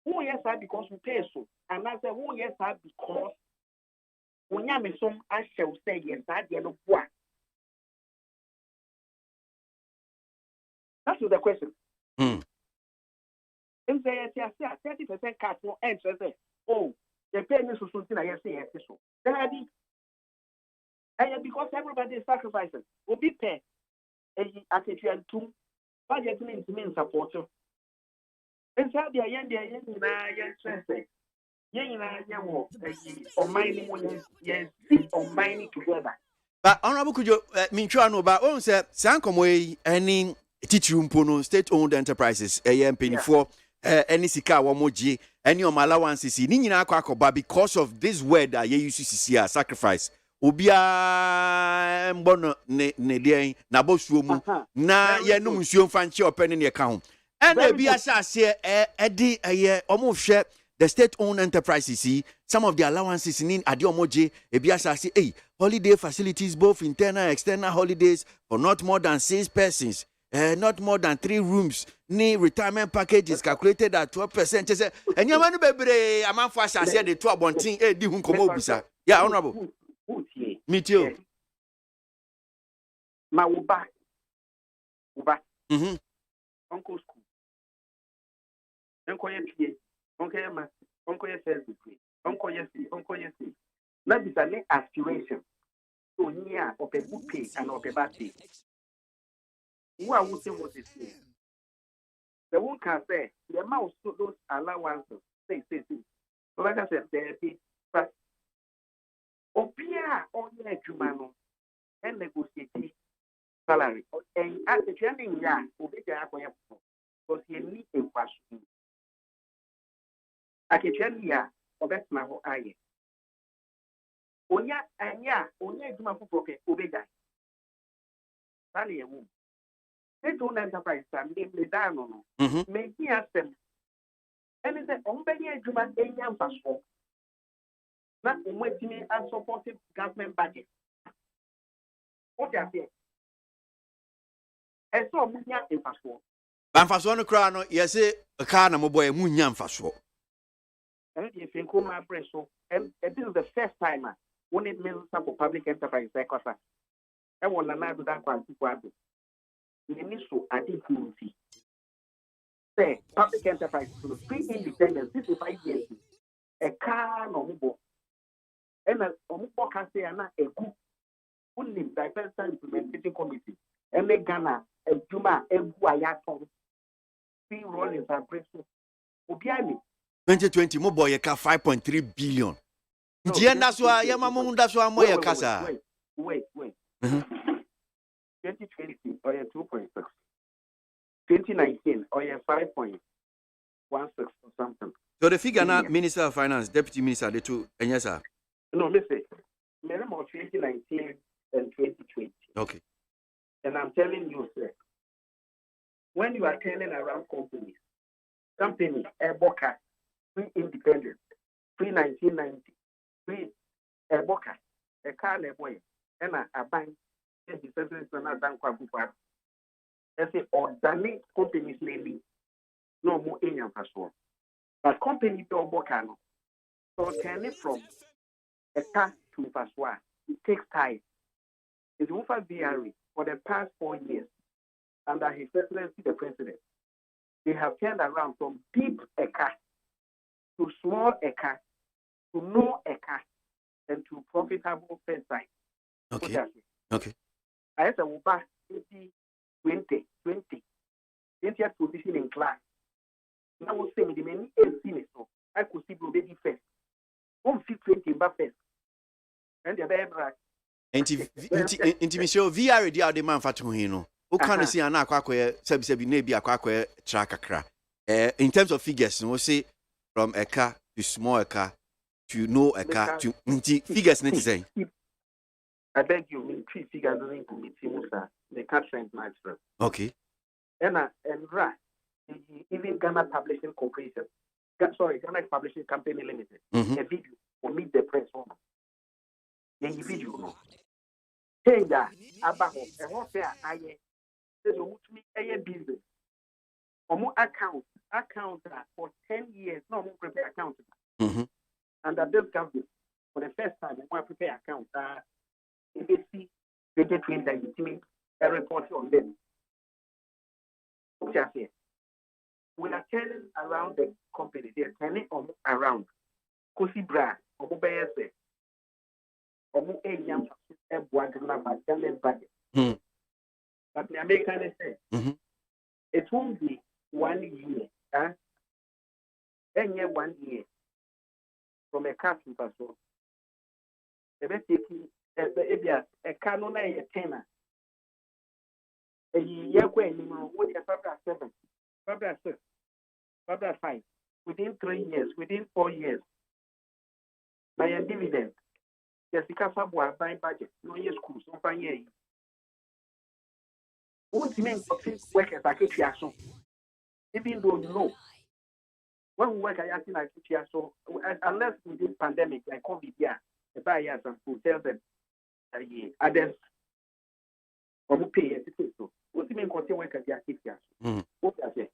who yes, I because we pay so, and I say, who yes, I because when you have some, I shall say, yes, I get no what. That's the question. If they say 30% cut no interest, oh, they pay me so something I say so. Then I be, and because everybody is sacrificing, will be pay. At a year two, budget means support. Inside the young on mining together. But honorable could you mean no but on say sankomwe any teacher mpono state owned enterprises AM24 any sika wamoji any allowances ni nyina akwa because of this word that you use to see sacrifice obia mbono ne den na bosuo mu na ye num nsuo mfanche opene ne ka ho ena bia sase edi omo the state owned enterprises see some of the allowances in ade omoje ebia sase holiday facilities both internal and external holidays for not more than 6 persons. Not more than 3 rooms. Ni retirement packages calculated at 12%. And you man bebre aman for say the 12 bontin di hun komo bisa. Yeah, honorable. Me too. Ma uba. Uncle school. Uncle ye Uncle ma. Uncle ye first degree. Uncle yes. That is an aspiration. So near of a good pay and of a bad pay. Who I would say what is here. The one can say the amount of those allowances. Say. So like I said, but Opia only Jumano and negotiate salary. And at the training, because you need a question. I can tell you, that's my whole eye. Onya, only Juma for broken, Obeda. Sally a woman. They don't enterprise them, they down on them. Make me ask them. And it's a Ombany Juma Enyam Passport. Not Umwetimi and supporting government budget. What they are saying. And so Munya in passport. Mfaso no kra no yes a car na moboy mu nya mfaso. And if you come my press so and this is the first time when it means for public enterprise because I want to know that quantity. Minister Adifunti. Say public enterprise to free independence 65 years. A car no more. And a Omubo can say a good only diversity implementation committee. And make Ghana a Juma a Guayaton. Free rollings and presso. Obiani. 2020 mo boy ka 5.3 billion. Nti that's why yamamu that's why mo kasa. Wait. 2020 or 2.6. 2019 or 5.16 or something. So the figure now, Minister of Finance, Deputy Minister, the two, and yes, sir. No, listen. Minimum of 2019 and 2020. Okay. And I'm telling you, sir, when you are turning around companies, Eboka, free independent, free 1990, free Eboka, a car boy, and a bank, and the president is not done quite good. I say, organic companies maybe no more in your passport. But company to Bocano, so turn it from a car to passport, it takes time. It's over VRE for the past 4 years under His Excellency the President. They have turned around from deep eka to small eka to no eka and to profitable first side. Okay. I said, we'll back 20 position in class. Now we'll say the many 18 so I could see baby first. 20 but first. And the baby right. Intimisio VR di ade man fatu hino. O kan see ana akwakoye sebi na bi akwakoye track akra. In terms of figures, we say from eka to small eka to no eka to figures net say. I beg you, three figures in committee, sir. They can't trend natural. Okay. And right, even Ghana Publishing Corporation, Ghana Publishing Company Limited, a video for meet the press on. Then the video, no. Hey, that about a whole fair, there's a business. Or more account for 10 years, no more prepare account. And that this government, for the first time, we want to prepare account. ABC, they get trained that you a report on them. We are turning around the company. They are turning around. Kosi Bra, Omobayese, Omo Enyam, Aboagye budget. But the Americans say it won't be 1 year. And 1 year from a car to person. The best taking a canon a tenor. A year when you would have Fabra 7, Fabra 6, Fabra 5, within 3 years, within 4 years. By a dividend, yes, because of what buying budget, no year school, so fine year. What mean work as a kitchen? Even though you know, when we work at like kitchen, so unless we did pandemic like COVID, yeah, the buyers and food tell them. Others, or pay a so. What do you mean? Continue work at the kitchen? What I say?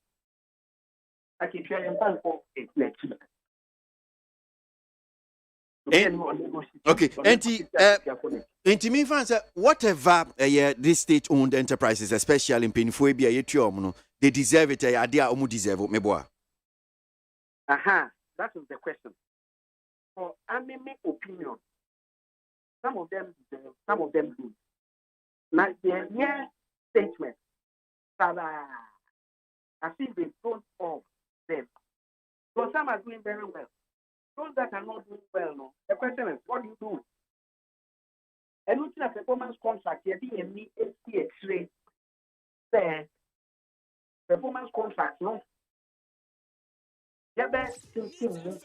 I can try and find for it next week. Okay, and me fans, whatever this state-owned enterprises, especially in Penifobia, they deserve it. They deserve it. Meboa. That is the question. For my opinion, some of them deserve, some of them do. Now, their statement that I think they don't all them. So some are doing very well. Those that are not doing well, no. The question is, what do you do? And looking at performance contract, you're being me SPX there. Performance contract, no. You're best thinking.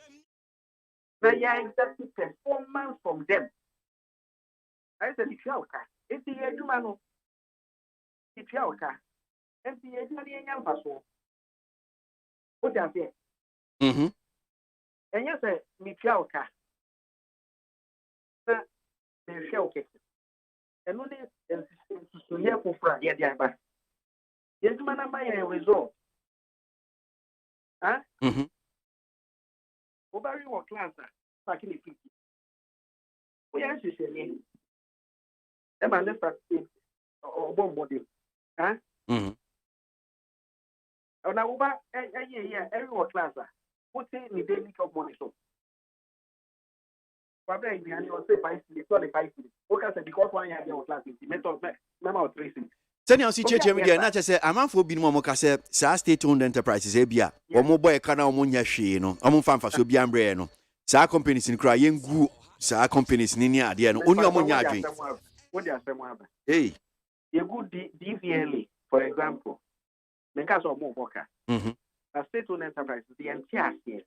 Now, you're exactly performance from them. I said, if you're okay, if you're a human, if you're okay, if you're a young person, what do you say? Mhm. And yes, me fiauka. Na me fiauke. And only to hear for fra yeah yeah ba. Yes man na my result. Huh? Mhm. Obari work class back in the 50. We are saying e man let's start obon body. Huh? Mhm. Now over every work class put in the daily top money so. Probably behind you say 5 minutes, 5 minutes. Okay, because 1 year there was class method number 3 minutes. Sɛnea ɔsi kyerɛkyerɛ mu deɛ na kyerɛ sɛ amanfoɔ binom a wɔka sɛ saa state owned enterprises bi a wɔn bɔ ɛka na wɔn nyɛ hwee no wɔn mfa mfasoɔ bi ambrɛ no saa companies no koraa yɛngu saa companies no ne adeɛ no oni wɔn nyɛ adwen. What they are saying Hey. You good DVLA for example. Menka so mo boka. Mhm. A state owned enterprise the entire here.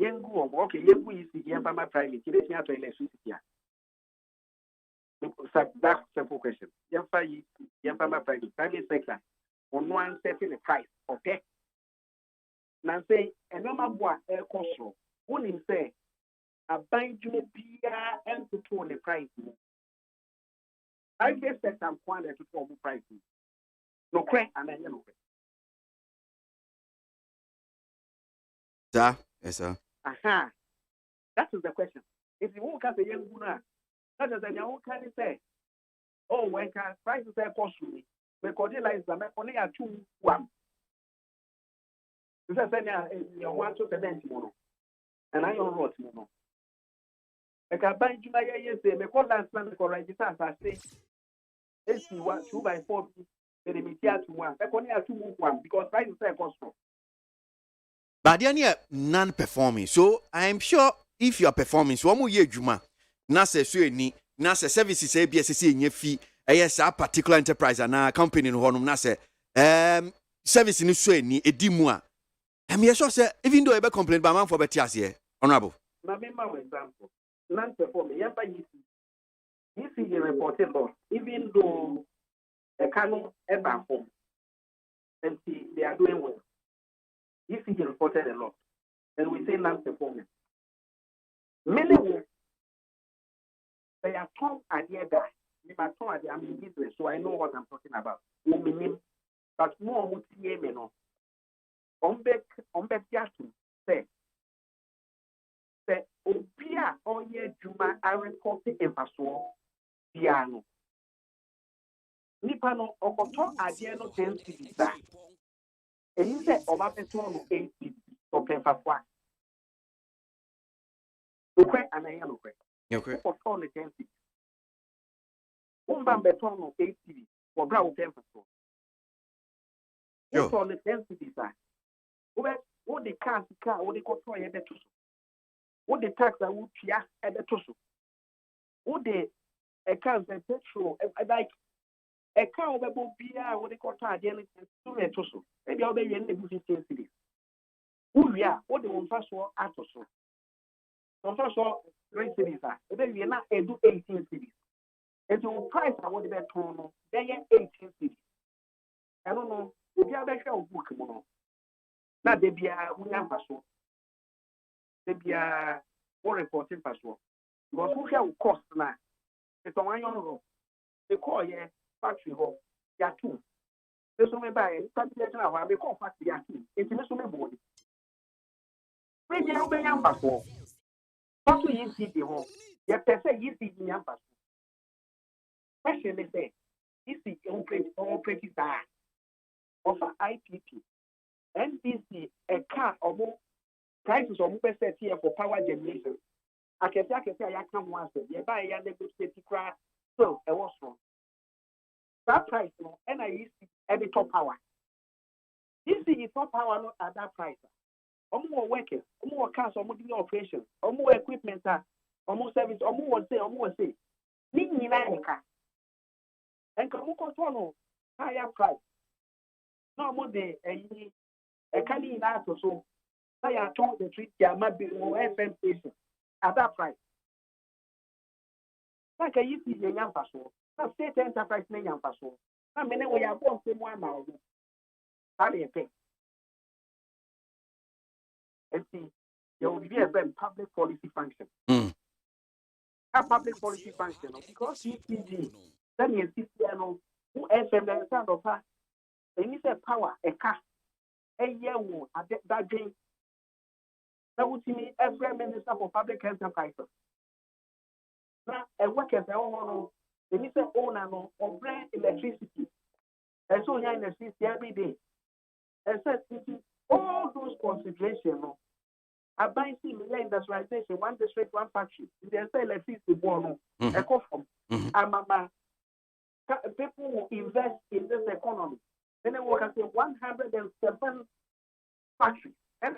Yengu okay yengu is the empama private. You dey to electricity. That's simple question. Yemfa private sector on one setting the price, okay? Now say a number boa air cost. Wouldn't say a bind you be and to turn the price. I guess that I'm quantity to form price. No crack and then no Sir, yes sir. Aha. That is the question. If you won't have a young guna, that is a young kind of say. Oh, when can prices are costly? Because they like them only are 2-1. This is a 1 to 70 mono. And I don't wrote mono. I can buy you my years, they call last man for register as I say. AC 1 2x4 the media to 1. I only have 2-1 because prices are costly. But then you're non-performing. So I'm sure if you are performing, so I'm here Juma. Na se so ni na se services ABSC nye fee. Yes, a particular enterprise and a company no honum na se service ni so ni edimu a. Me sure say even though you be complain ba man for better here. Honorable. Na me ma example. Non-performing. Yamba you see the reported loss, even though the canon ever home and see they are doing well. You see, he reported a lot, and we say non-performing. Many will they are strong idea that you might strong idea. I'm in business, so I know what I'm talking about. But more would see me no. On back say Obia or ye Juma I reported in Paso piano. Nipano okoto idea no 10 cities that. And you said Oba Peton 8 cities or Pempa. Okay, and I am okay. Okay. For 10 cities. Umban Beton 8 cities for Brown Pempa. What's on the 10 cities? What the car, what they control at the Tusso. What the tax I would pay at the Tusso. What the accounts and petrol, like a car of a beer, what they control at the end of the Tusso. Maybe I'll be in the 15 cities. Who we are, what they want first war at Tusso. Some first war 3 cities are. Then we are not 18 cities. And so price I want to bet on, they are 18 cities. I don't know. If you have a show book, now they be a winner passo. They be a more reporting passo. Because who shall cost now? It's on 1 euro. They call ye factory home. They are 2. This will buy a population of a call factory. They are 2. It's in the summer body. Maybe I'll be young passo. Factory is the home. Yet, per se, you see young passo. Question they say, this is operating star of IPP. NBC, a car or more prices or more set here for power generation. I can say I come once, you buy a negotiated craft, so I was wrong. That price, and I used at the top power. This is top power not at that price. Or more workers, or more cars, or more operations, or more equipment, or more service, or more say. Meaning car. And come control higher price. No more day, a canny in that or so. I are told the treat there might be more FM station at that price. Like I used to be a young person. Now, state enterprise name young person. How many we are born from 1 mile? How do you think? And see, there will be a very public policy function. A public policy function because ECG, then you see, who FM the sound of her, and it's a power, a car, a year wound, that dream. That would see every minister for public enterprises. Now, a worker, and it's an owner of brand electricity. And so, yeah, electricity every day. And so, all those considerations, about industrialization, one district, one factory, there's electricity born, a coffin. People will invest in this economy. Then they work at 107 factories. And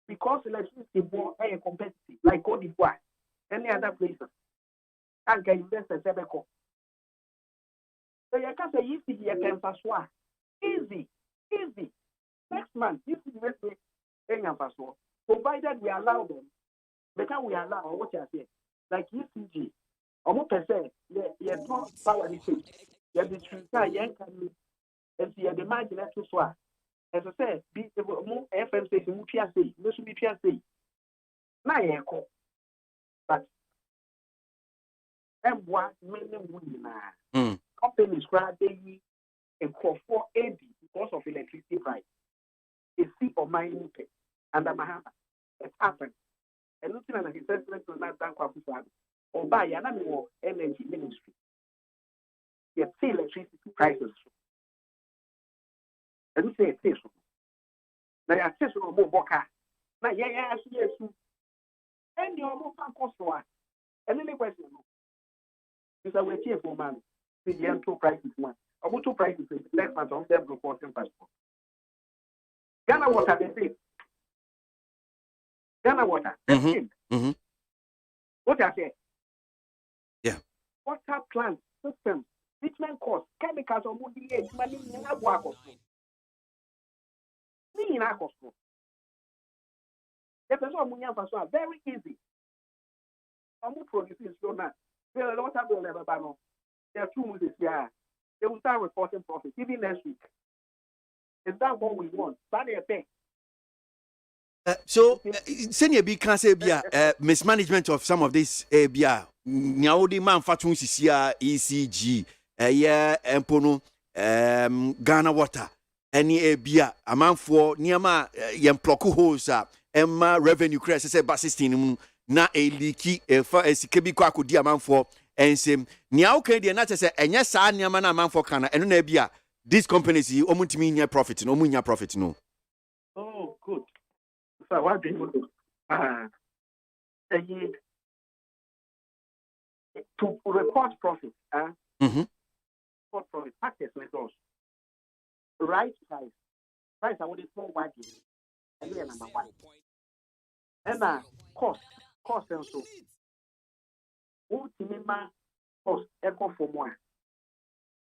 because electricity born are competitive, like Cote d'Ivoire, any other places, and can invest in Sebeco. So you can say, you can pass easy. Next month, you see the provided we allow them, because we allow what you say, like ECG, almost per se, you don't power anything. You have the truth, you and see the margin to swap. As I said, be more FM station, PSA, this will be PSA. Now, but and what million women companies grab daily and call for 80 because of electricity price. It's sea or mining pay. And it happened. And looking at the assessment to not bank of or buy an animal energy ministry. You see electricity prices. And we say it's now you access on more boca. Now, yes. And you're more cost for and then the question is a way cheerful man. The two prices one. About two prices less than on them reporting passport. Ghana water, they say. Ghana water. What I say? Yeah. Water plant system, treatment cost, chemicals or money in a work of me in a cost. If there's no money for very easy. I'm producing so now. There are a lot of people never know. There are 2 months here. They will start reporting profit even next week. Is that what we want? But they pay. So, senior B can say mismanagement of some of this ABR. Now the manufacturing ECG, Empono, Ghana water, any ABR, a man for Niama, Yemploku holes, Emma revenue crash, say basistin, na a leaky, a Sikebi Kwaku diamant for, and same. Niao Canadian, not say, and yes, I am a man for Kana, and ABR. These companies, you almost mean your profit, no mean your profit, no. Oh, good. So what do you do? To report profit, report profit, package methods, right price I would small wagon, and then number one. And cost and so. Ultimate cost, echo for more.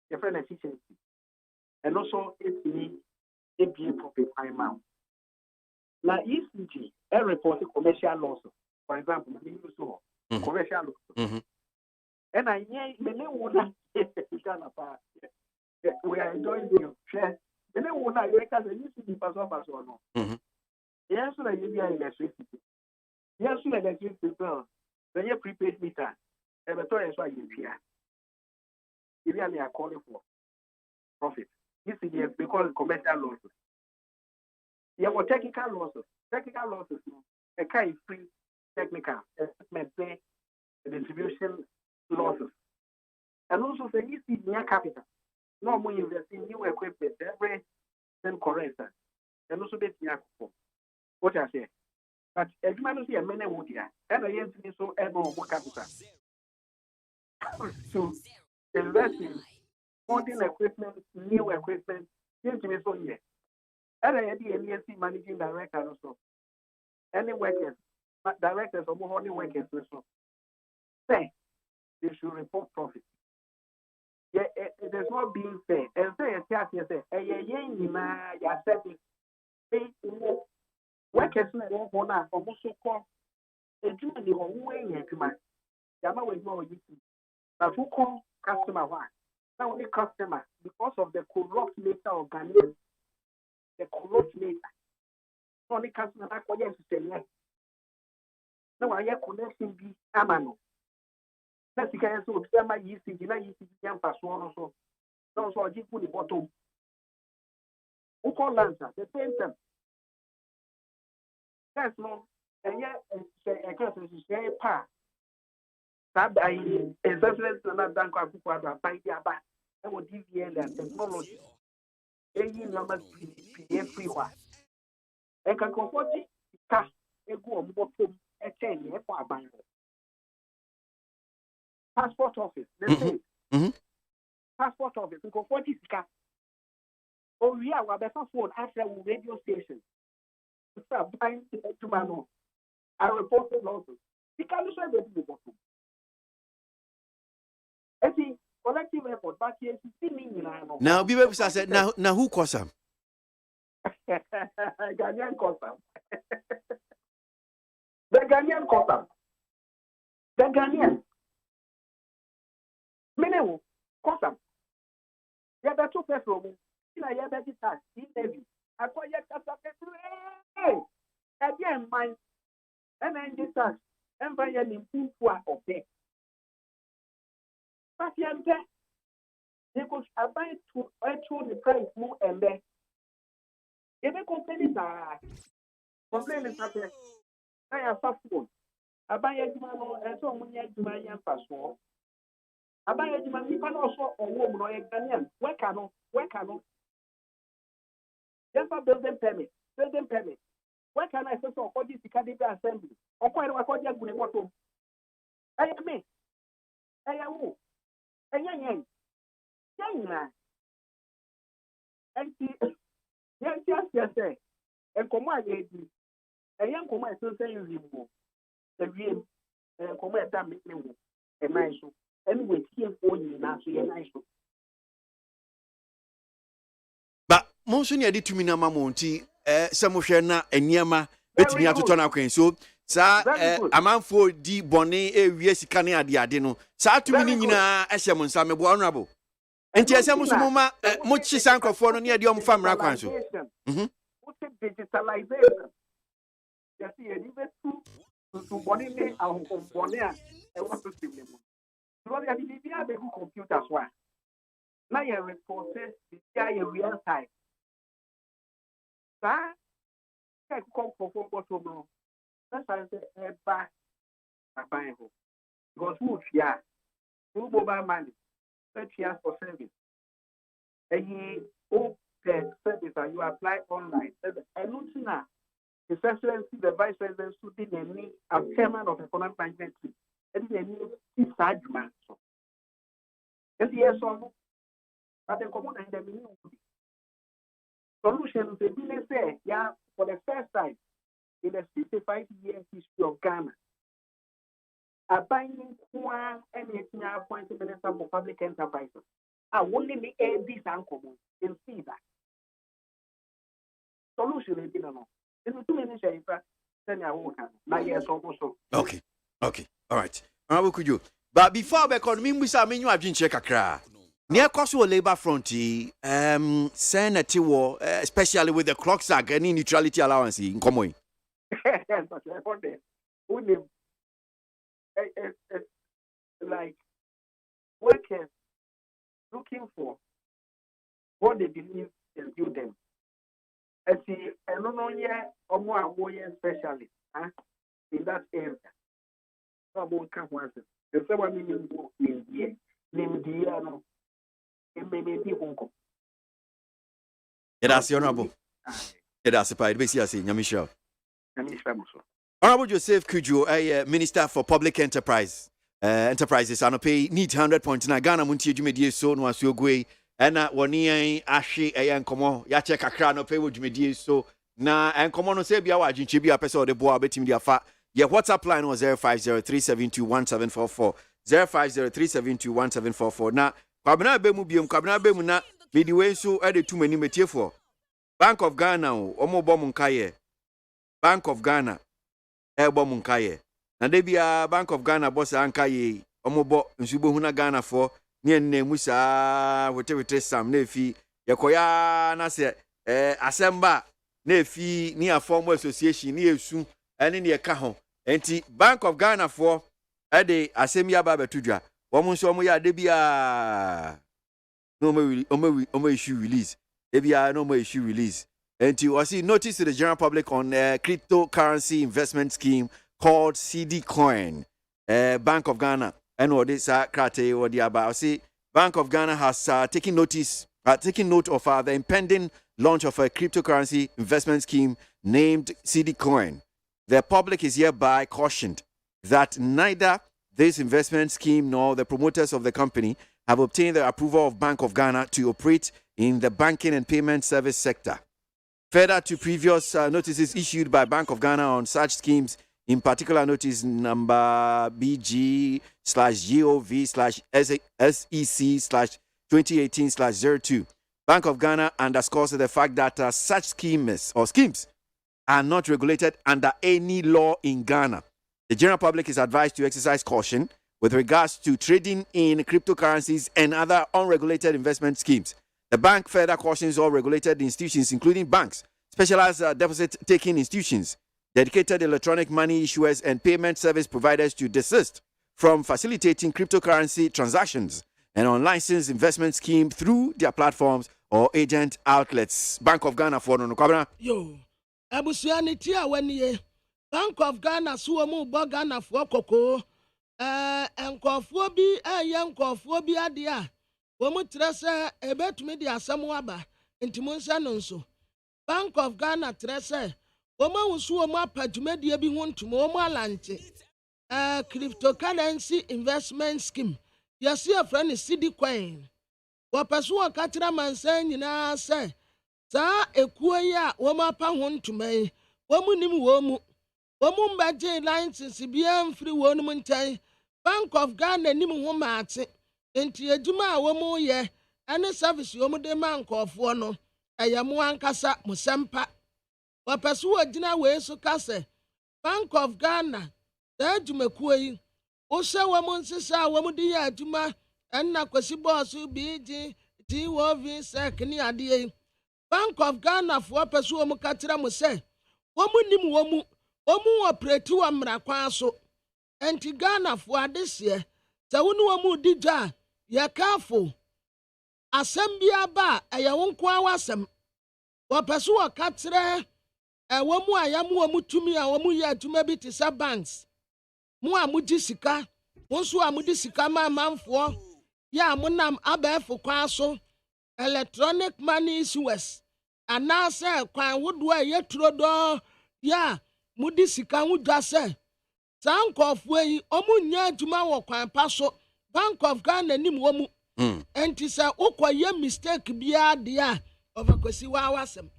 Different efficiency. And also, it's me, ABA profit time out. Now, ECG, a reported commercial loss. For example, we use commercial loss. And I we are enjoying the share. And then when I reckon the ECG pass off as well. Yes, so that you be electricity. Yes, so that electricity bill. Then you prepaid meter. And the toy is why you here. If you are calling for profit. ECG because commercial losses. You have technical losses. Technical losses, a kind of free technical assessment, distribution losses. And also, the ECG near capital. No more investing new equipment, every then correct. And also, be near what I say. But if you see a many wood here, and I am so ever more capital. So, investing modern equipment, new equipment, seems to be so here. And I had the NESC managing director also. Any workers, directors or more only workers also. Say, they should report profit. Yeah, it is not being fair. And say, workers now almost so called a Germany or way in command. Yama will know you. But who call customer one? Not only customer, because of the corrupt nature of Ghanaians. The corrupt nature. only customer na ko yes system ya na wa ye connection bi amano na sika yes o bi ma yi sigi na yi sigi ya mfa so no so no so oji fu ni bottom o call lancer the same time yes no enye e ka so share pa that I investment na bank akuku aba buy dia ba e wo DVL and technology eyi number free wa e ka comfort ka egu o bottom e change e for aban passport office the same passport office ko 40 sika o wi awa be phone after radio station so buy to man I reported also sika no say be the bottom eti collective effort but here see me no now be able to say now who cause am Ghanaian custom the Ghanaian custom the Ghanaian Menewo, custom. You have two petrol. You have a tax. In heavy. I call you hey, again, my energy tax. And by an improved of them. But you have because I buy to the price more and then. If a company are complaining that I have a phone. I buy a man and so many my young passport. Abaye di man nipa no so owo mu no ye Ghanaian where can just for building permit where can I say so for this Kadebe assembly okwa re wakọ dia gune moto aye me aye wo yen na enti say enkomo aye di enkomo e so say you mo the wiem enkomo e da me wo e man so anyway, but monsoon ya di tumi na ma Montie se mo hwe na eniema betumi atoto na kwen so sa amanfo di bone ewie sika ne ade no sa tumi ni nyina ehye mo nsa mebo honorable enti ese mo so mo ma mo chi sankrofo no ne ade om fa mra kwan so digitalization ya si e dibe tu bone ne ahun bone a e wa to sim ne mo because ya di bia be ku computers wa na ya reported bia ya real time sa ka ku computers for no that's why say e ba aban ho because who fear who mobile money that fear for service and you service and you apply online and looking at His Excellency the Vice President shooting a chairman of economic management and the Sajman. And the yes, but the common and the solution to say, yeah, for the first time in the 65-year history of Ghana, a binding one and appointed Minister for Public Enterprises. I only be a this uncommon in see that. Solution is no. Okay. All right. Could you? But before we come, we say me you have been check akra. Near Kwasi Labor Front, Senate war, especially with the clock sack any neutrality allowance in common. Like workers looking for what they believe is due them. And see, I don't know yet or more specialist in that area. So won't come once. The same one meaning in the name Diano. It may be Honko. That's honorable. That's a part. Basically, I say, Nyamisha. Honorable Joseph Kujo, a Minister for Public Enterprises, and pay need 100.9 Ghana Montie Jumedie so no asogwe. Ena woni ahwe enkomo ya che kakra no pe wodwumedie so na enkomo no se bia wa adwinche bia pese ode boa betimi dia fa ye WhatsApp line was 0503721744 0503721744 na kwabena be mu biem kwabena be mu na bidi we so ede tumani metiefo Bank of Ghana omo bom nkaye Bank of Ghana bom nkaye na de bia Bank of Ghana boss ankaye omo bo nsubo huna Ghana for ne musa wete sam na fi yekoya na se asemba na efi ni a formal association ni esu ene ne ka ho enti Bank of Ghana for ade asemi aba betudwa wo nso mo ya de bia no mo issue release de bia no mo issue release enti we see notice to the general public on a cryptocurrency investment scheme called CD Coin. Bank of Ghana and what this krate or the about see Bank of Ghana has taken note of the impending launch of a cryptocurrency investment scheme named CD Coin. The public is hereby cautioned that neither this investment scheme nor the promoters of the company have obtained the approval of Bank of Ghana to operate in the banking and payment service sector. Further to previous notices issued by Bank of Ghana on such schemes, in particular notice number BG/GOV/SEC/2018/02, Bank of Ghana underscores the fact that such schemes are not regulated under any law in Ghana. The general public is advised to exercise caution with regards to trading in cryptocurrencies and other unregulated investment schemes. The bank further cautions all regulated institutions, including banks, specialized deposit-taking institutions, dedicated electronic money issuers, and payment service providers to desist from facilitating cryptocurrency transactions and unlicensed investment scheme through their platforms or agent outlets. Bank of Ghana for no kwabra. Yo, abusuaniti a waniye. Bank of Ghana suomu bo Ghana for koko. Enkofo bi enkofo bi ade a wo mu trese ebetumi di asem aba ntimo nsa no nso. Bank of Ghana trese wo ma wusu wo ma padwumadie bi ho ntomo wo ma lante. Cryptocurrency investment scheme. Yesi a friend is CD Coin. Wo peso wo katira mansan nyina se sa ekuo ya wo ma pa ho ntoma wo mu nim wo mu mbaje license bia mfiri wo no ntan. Bank of Ghana nim ho maate enti adwuma a wo mu ye ane service wo mu de mankofo no ayamo ankasa musempa wo peso wo gina we so kase Bank of Ghana da adwumakuo yi wo hye wo mu nsesa wo mu de ya adwuma enna Kwasi boss BG TOV sek ni ade. Bank of Ghana for peso wo mu katira mu se wo mu nim wo mu operate wa mrakwan so enti Ghana for adese se wo no mu digya ya kafo asem bia ba eye wo nko awasem wo peso wo katira wo mu ayamu wo mu tumi a wo mu ya adwuma bi te sa banks mu amuji sika wo so amudi sika ma manfo ya munam abefo kwa so electronic money issuers anase kwan wodo a yeturo do ya mudi sika hu dwase sankofo yi omunya adwuma wo kwan pa so Bank of Ghana nim wo mu enti se ukoye mistake bia de a overkwasi wa wasem.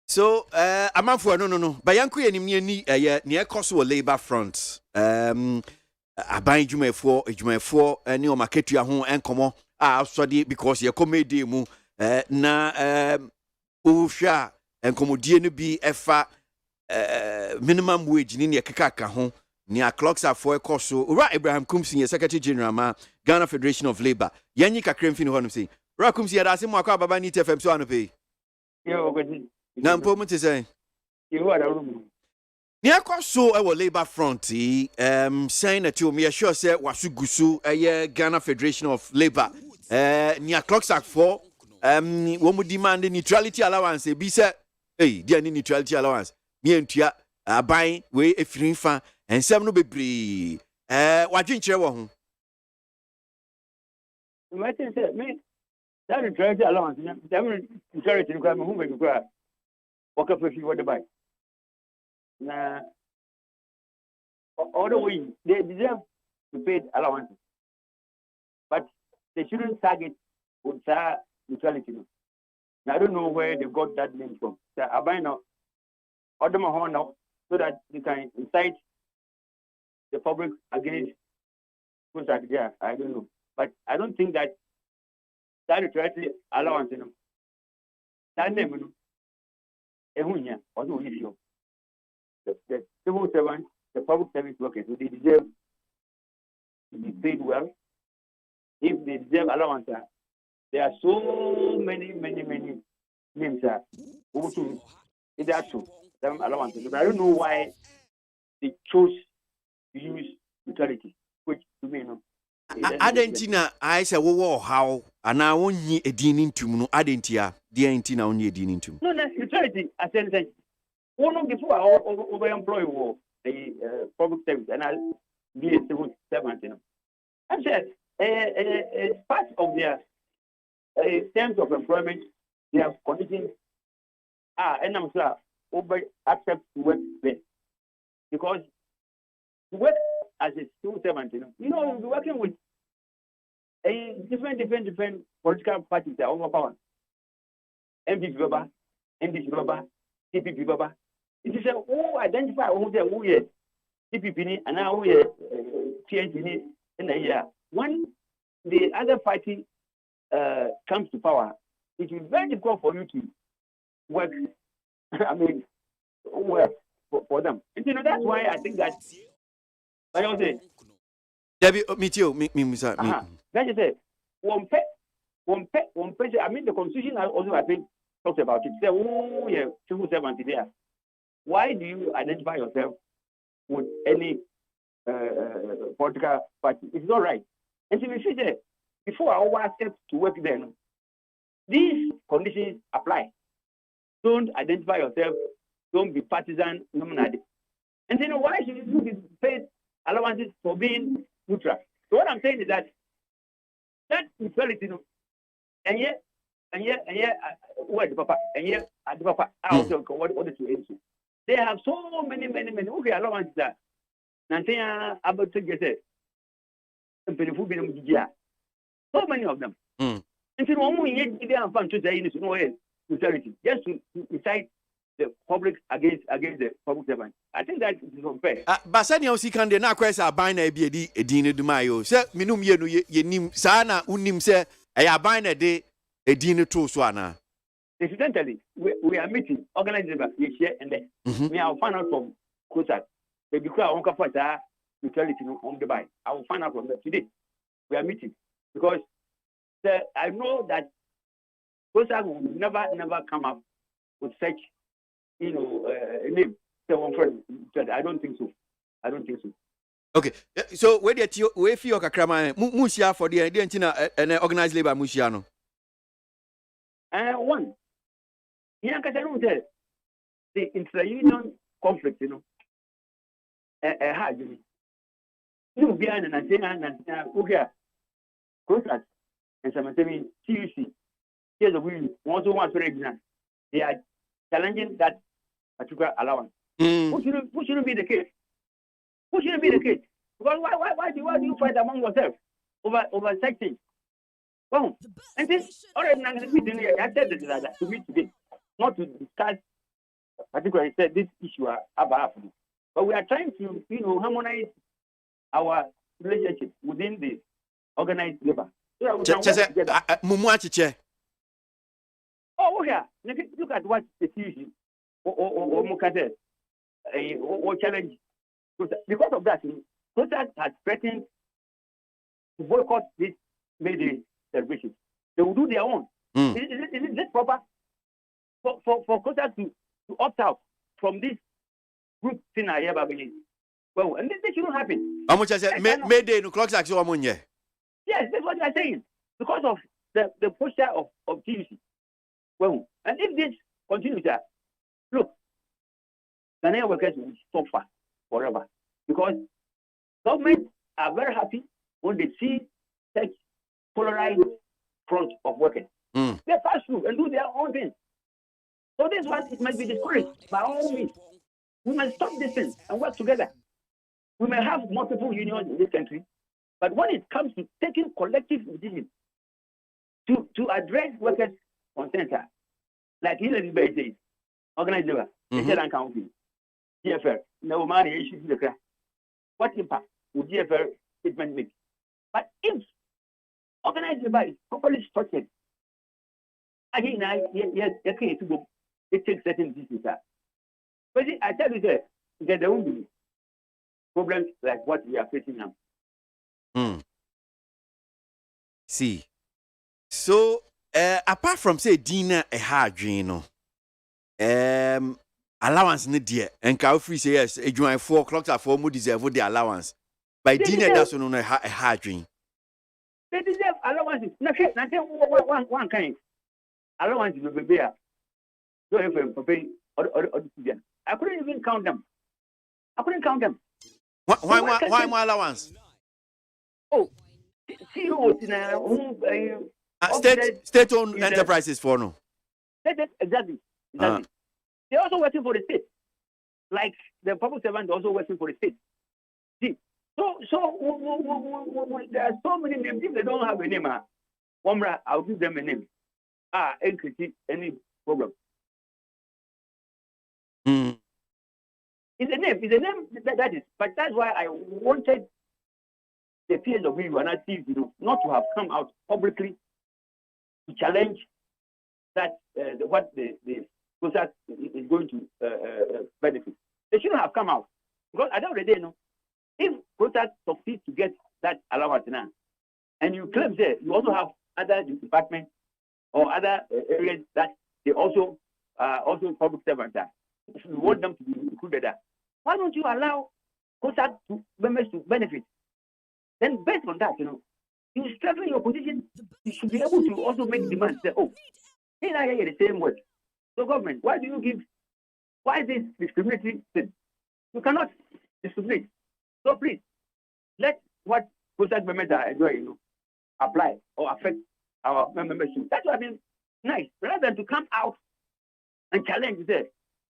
So amanfo no bayanku yenim ni ne ekoso labor front aban dwumafo ene o marketua ho enkomo asode because ye comedy mu na uhwa enkomodie no bi efa minimum wage ni kekaka ho ni a clocks are for ekoso ura Abraham Kumsi Secretary General ma Ghana Federation of Labor yanyi kakremfi ni ho no say ura Kumsi ya da se mo akwa baba ni TFM so anope yo gwedi na mpo mu te say yo ada rum ni ekoso e wo labor front saying that you me sure say wasugusu Ghana Federation of Labor ni a clocks are for wo mu demand neutrality allowance bi say dia ni neutrality allowance mi entua aban we efirin fa ensem no bebre wadwenkyere wo ho imagine say me that neutrality allowance that neutrality require me who be require work up if you want to buy na all the way they deserve to pay allowance but they shouldn't target with that neutrality no. Now, I don't know where they got that name from. So I buy now order my horn now so that they can incite the public against who's like there. I don't know. But I don't think that neutrality allowance, you know. That name, you know, also issue. The civil servants, the public service workers, they deserve to be paid well. If they deserve allowance, there are so many names who to It are true. Them allowances. But I don't know why they chose to use neutrality, which to me, no. Adentina, I say, wo how, and I won't ye a dean into no adentia, dear intina only a dean into. No, that's neutrality. I said, one of before overemploy war the public service, and I'll be a civil servant. You know, I said, part of their terms of employment, their conditions and I'm sure over accept to work there because to work as a civil servant, you know, you'll be working with a different political parties that are overpowered. MPP Baba, NDC Baba, CPP Baba. It is who identify who they who is CPP and now who is TNT in a year. When the other party comes to power, it is very difficult for you to work. I mean, work for them. And you know that's why I think that. I don't say. Debbie, meet you, me, sir. That's just it. One pet. I mean, the Constitution also I think talks about it. Say, oh yeah, civil servant there. Why do you identify yourself with any political party? It's not right. And so we say before our accept to work there, these conditions apply. Don't identify yourself. Don't be partisan. And you know why should you be paid allowances for being neutral? So what I'm saying is that neutrality, and yet, what the papa, and yet at the papa, what is to they have so many okay allowances that Nantia about to get it. So many of them. And so when we have fun to say in no way neutrality, just to incite the public against the public servant. I think that is unfair. But sani o sikan de na kwesa aban na bi edin edumayo. Se minum ye no ye nim sa na unim se e aban na de edin to so ana. Incidentally, we are meeting organized by we share and then we have found out from Kwasi. They declare on Kwasi neutrality on the buy. I will find out from them today. We are meeting because I know that Kwasi will never come up with such name. I don't think so. Okay, so where the we feel kakrama musia for the idea and organized labor musia no. One. Here the intra-union conflict, hard. You be an antenna okay. Contract and some TUC. Here's the win. One for example. They are challenging that particular allowance. Who shouldn't be the case? Because why do you fight among yourselves over such things? Well, and this already I said that to me today, not to discuss particularly said this issue about but we are trying to harmonize our relationship within the organized labor. So we can work together. Oh yeah, look at what the issue or challenge. Because of that, Kwasi has threatened to boycott this May Day celebration. They will do their own. Is it proper for Kwasi to opt from this group thing I ever believe? Well, and this shouldn't happen. How much I said May Day no clocks like so money. Yes, that's what I'm saying. Because of the posture of TUC. Well, and if this continues, look, Ghanaian workers will suffer forever because governments are very happy when they see such polarized front of workers. They pass through and do their own thing. So this one, it must be discouraged by all means. We must stop this thing and work together. We may have multiple unions in this country, but when it comes to taking collective decisions to address workers' concerns, like Hillary Bay says, organized labor, and county, GFL, no money issues the crack. What impact would GFL statement make? But if organized labor is properly structured, again, to go, it takes certain decisions. But I tell you that there will be problems like what we are facing now. See, so apart from say Dina a hard no, allowance ne dear and cow free say yes, a join 4 o'clock at 4 more deserve the allowance. By dinner, that's on a hard dream. They deserve allowances. Nothing one kind. Allowances will be there. So if I pay I couldn't even count them. Why more allowance? Oh, CEOs in state-owned enterprises for no. Exactly. They're also working for the state. Like the public servants also working for the state. See, so there are so many names. If they don't have a name, I'll give them a name. Any critique, any problem. It's a name that is. But that's why I wanted the PSW and active, not to have come out publicly to challenge that what the process is going to benefit. They shouldn't have come out because at the end of the day, if process succeeds to get that allowance now, and you claim there you also have other departments or other areas that they also public servants are. If you want them to be included there, why don't you allow process members to benefit? Then based on that, you strengthen your position. You should be able to also make demands. Say, hey, I hear the same word. So government, why is this discriminatory thing? You cannot discriminate. So please, let what process members are enjoying, apply or affect our membership. That's what I mean. Nice. Rather than to come out and challenge this,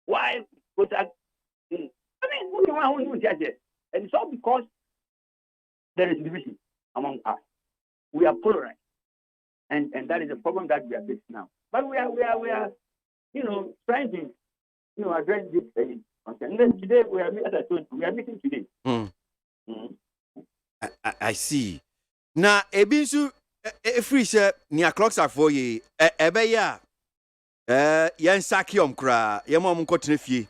why process? And it's all because there is division among us. We are polarized, and that is a problem that we are facing now. But we are trying to address this thing. And then today we are meeting today. I see. Now, Ebinsu, free sir, near clocks are for ye. Ebeya, yan sakium cra, yamam cotton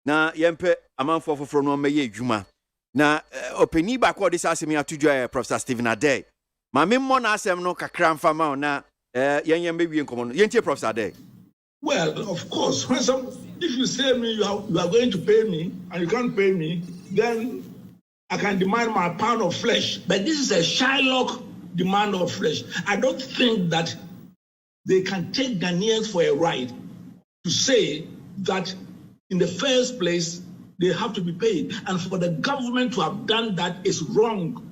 na yempe amount for from no may juma. Na openi backward this asking me to join Professor Stephen Ade. My memon asem no kakram fama na yan baby in common. Yente Professor Ade. Well, of course, if you say me you are going to pay me and you can't pay me, then I can demand my pound of flesh. But this is a Shylock demand of flesh. I don't think that they can take Ghanaians for a ride to say that in the first place they have to be paid. And for the government to have done that is wrong.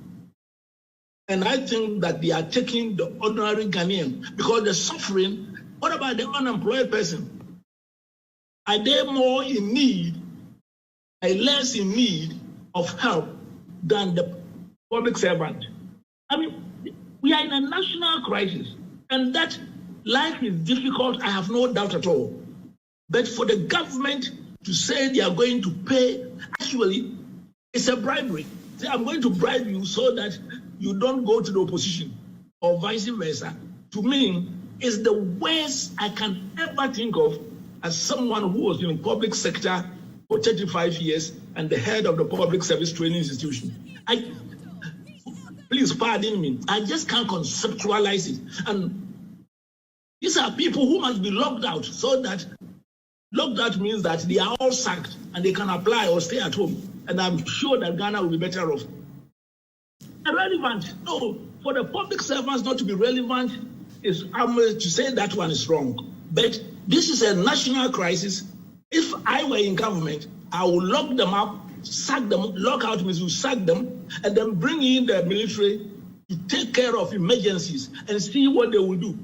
And I think that they are taking the ordinary Ghanaian because the suffering. What about the unemployed person? Are they more in need, are less in need of help than the public servant? I mean, we are in a national crisis, and that life is difficult, I have no doubt at all. But for the government to say they are going to pay, actually, it's a bribery. Say, I'm going to bribe you so that you don't go to the opposition, or vice versa. To me, is the worst I can ever think of as someone who was in the public sector for 35 years and the head of the public service training institution. Please pardon me, I just can't conceptualize it. And these are people who must be locked out, so that locked out means that they are all sacked and they can apply or stay at home. And I'm sure that Ghana will be better off. Irrelevant. No, for the public servants not to be relevant, I'm to say that one is wrong. But this is a national crisis. If I were in government, I would lock them up, sack them. Lock out means you sack them, and then bring in the military to take care of emergencies and see what they will do.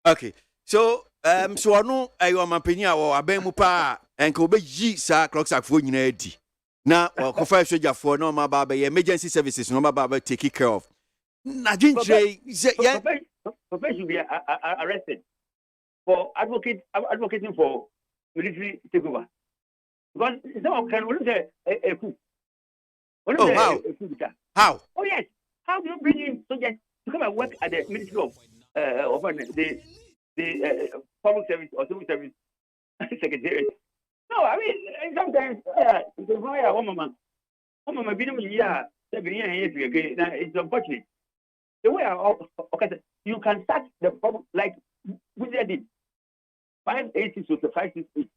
Okay, so I know I am a opinion or a bemupa and Kobe G sa clocks are for you. Now, or confirm soldier for no baba emergency services, no baba take care of. I didn't say, yeah. Professor should be arrested for advocating for military takeover. Because someone can only say a coup. Oh, how? How? Oh, yes. How do you bring in soldiers to come and work at the Ministry of the Public Service or Civil Service Secretariat? No, I mean, sometimes, it's unfortunate. The way you can start the problem like we did 586 to 568.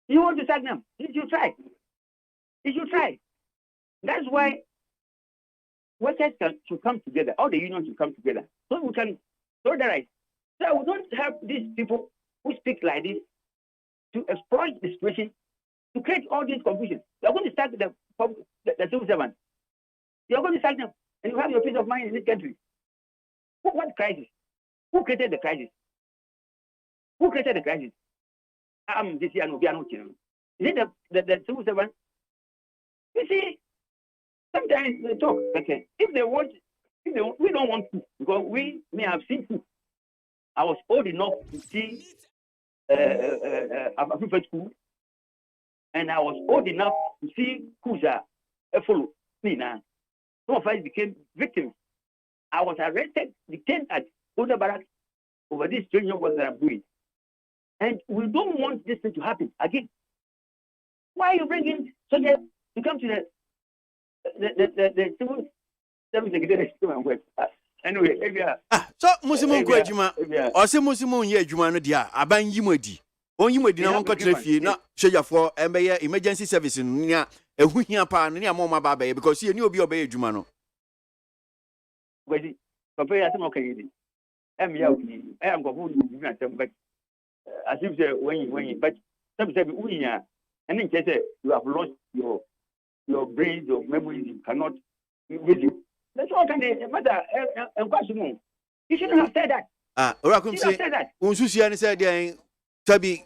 You want to sack them? You should try. You should try. That's why workers should come together. All the unions should come together so we can solidarize. So we don't have these people who speak like this to exploit the situation to create all this confusion. You're going to sack the civil servants. You're going to sack them, and you have your peace of mind in this country. What crisis? Who created the crisis? Who created the crisis? This year, no, is it the civil servant? You see, sometimes they talk. Okay, if they want, we don't want to, because we may have seen food. I was old enough to see a private school, and I was old enough to see Kusa follow me now. Some of us became victims. I was arrested, detained at Oda Barracks over this strange work that I'm doing. And we don't want this thing to happen again. Why are you bringing soldiers to come to the civil service secretary and work? Anyway, if you are. So, Musimun Kwajima, or some Musimun Yajuma, dear, Aban Yimodi. On Yimodi, no one got to not show for emergency service in Nia, a Winia Pan, near Moma Babe, because you knew be obeyed Jumano. Wait, Papa, I'm okay. I'm going to go, but as if when you, but some say, and then say you have lost your brain, your memories, you cannot with you. That's all kind of matter. And Kwasi, you shouldn't have said that. Oracle say that. Unsusian said, Tabi,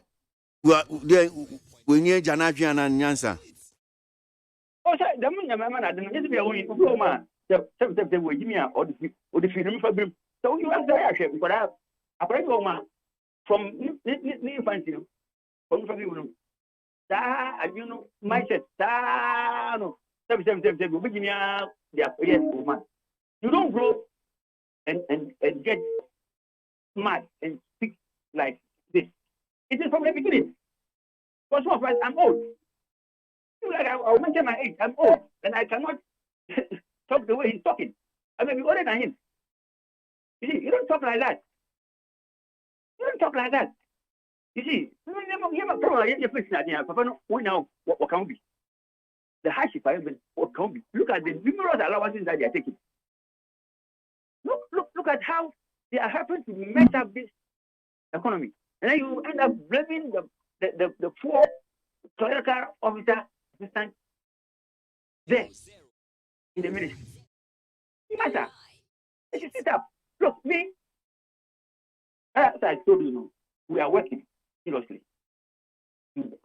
when you're Janavian and Yansa. Oh, sir, the man, I don't be a woman. Sometimes they will give me or the freedom for them. So you answer, but I pray woman from new fancy, from you. And you know, mindset, no. Yes, woman. You don't grow and get mad and speak like this. It is from the beginning. Because some of us, I'm old. Like I'll mention my age. I'm old, and I cannot talk the way he's talking. I may be older than him. You see, you don't talk like that. You don't talk like that. You see, you have a problem. We know what can be. The hardship what can be. Look at the numerous allowances that they are taking. Look at how they are helping to mess up this economy. And then you end up blaming the poor clerical officer assistant there in the ministry. It matter. They should sit up. Look, me, as I told you, we are working seriously to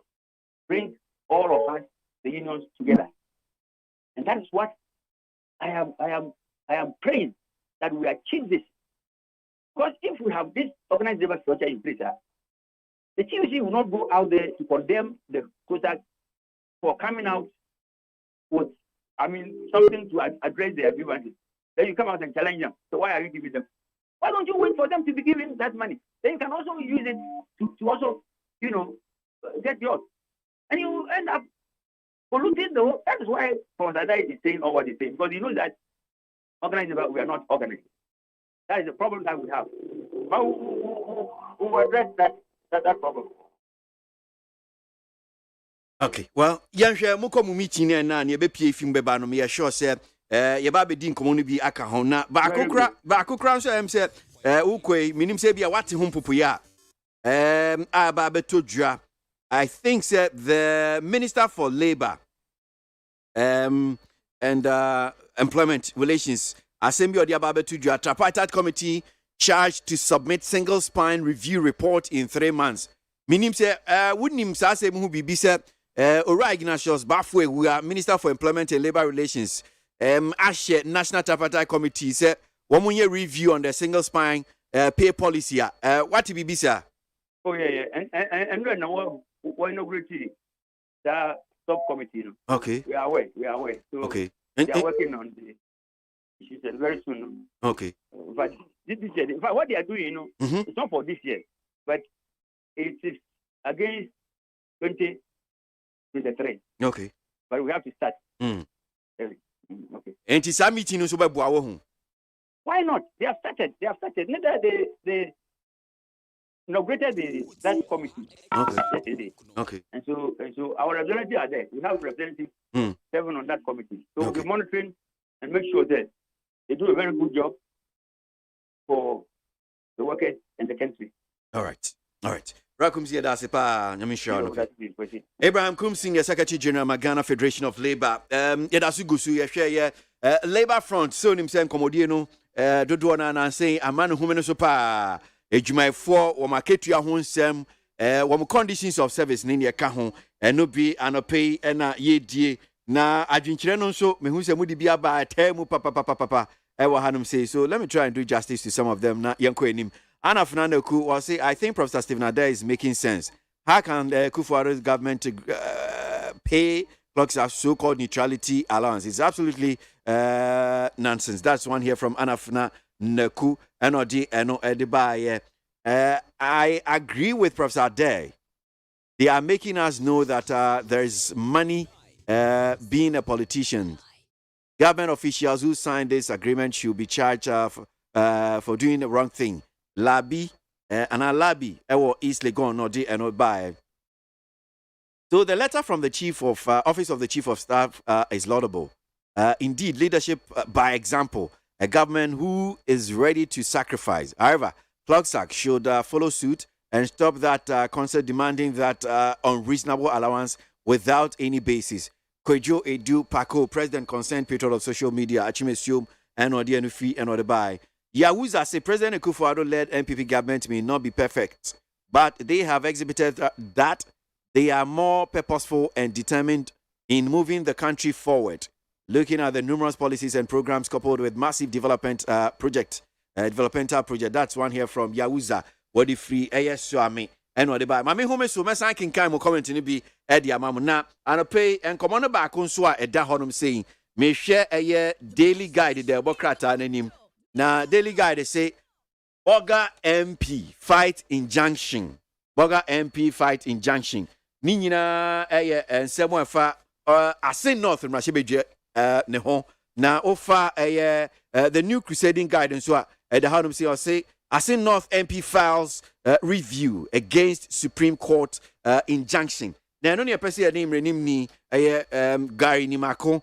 bring all of us, the unions, together. And that is what I am praying that we achieve this. Because if we have this organized labor structure in place, the TUC will not go out there to condemn the COSAC for coming out with, something to address their grievances. Then you come out and challenge them. So why are you giving them? Why don't you wait for them to be given that money? Then you can also use it to also, get yours. And you end up polluting the whole. That is why Professor Dai is saying all what he's saying. Because he knows that organized labor, we are not organized. That is the problem that we have. But we will address that problem. Okay, well, Yansha Mukomu meeting and Nani, a baby film bebano, me sure said, Yababi din community akahona, Baku crown, so I'm said, Ukwe, minim sebia, what home pupuya. Ababetuja, I think said the Minister for Labor and Employment Relations, Assembly of the Ababetuja, Tripartite Committee charged to submit single spine review report in 3 months. Minim say, wouldn't him say who be said, Ora Ignatius Bafwe, we are Minister for Employment and Labor Relations. Ashe National Tripartite Committee said 1 year review on the single spine pay policy. What be sir? Oh yeah. And right now we're inaugurating the subcommittee. Okay. We are away. So okay. They are working on the. She said very soon. Okay. But this year, in fact, what they are doing, it's not for this year, but it is against 2023. Okay. But we have to start. Okay. And it's a meeting also by Boawo. Why not? They have started. Neither inaugurated that committee Okay. yesterday. Okay. And so our representatives are there. We have representatives 7 on that committee. So we're monitoring and make sure that they do a very good job for the workers and the country. All right. Rakumsi Edasipa, Nyamisha. Abraham Kumsing, the Secretary General, Magana Federation of Labour. Yedasugusu, share Labour Front, so himself, Comodiano, Doduana, and saying, a man who means pa, a Jumai 4, or Maketia Honsem, one conditions of service, Ninia Kahon, and no be and pay and ye dear. Na Argentino so, me who say, would be about Temu Papa, Ewa Hanum say. So let me try and do justice to some of them. Na Yanko Enim. Anna Fernando Ku will say, I think Professor Stephen Adair is making sense. How can Kufuor's government pay clocks as so-called neutrality allowance? It's absolutely nonsense. That's one here from Anna Fernando Ku. I agree with Professor Adair. They are making us know that there is money being a politician. Government officials who signed this agreement should be charged for doing the wrong thing. Labi and a labi East Legon or D and not by. So the letter from the chief of office of the chief of staff is laudable. Indeed, leadership by example. A government who is ready to sacrifice. However, Kloksak should follow suit and stop that concert demanding that unreasonable allowance without any basis. Kwejo Edu Paco, President Concerned Patron of Social Media, Achimesium, and Odianufi and Odebai. Yawuza say President Akufo-Addo-led NPP government may not be perfect, but they have exhibited that they are more purposeful and determined in moving the country forward. Looking at the numerous policies and programs coupled with massive developmental project. That's one here from Yawuza. What the free ASUAME and what the buy. Mami home so mess I can kind of comment in be Eddie Amamu na and pay and come on back on so at that honum saying may share a year daily guide the Democrata and him. Now, daily guide they say, Boga MP fight injunction. Nina and someone fa Asin North and Rashibeje Nehon. Now offer the new crusading guidance so at the Hanum say Asin North MP files review against Supreme Court injunction. Now only a person name ni Gary Nimako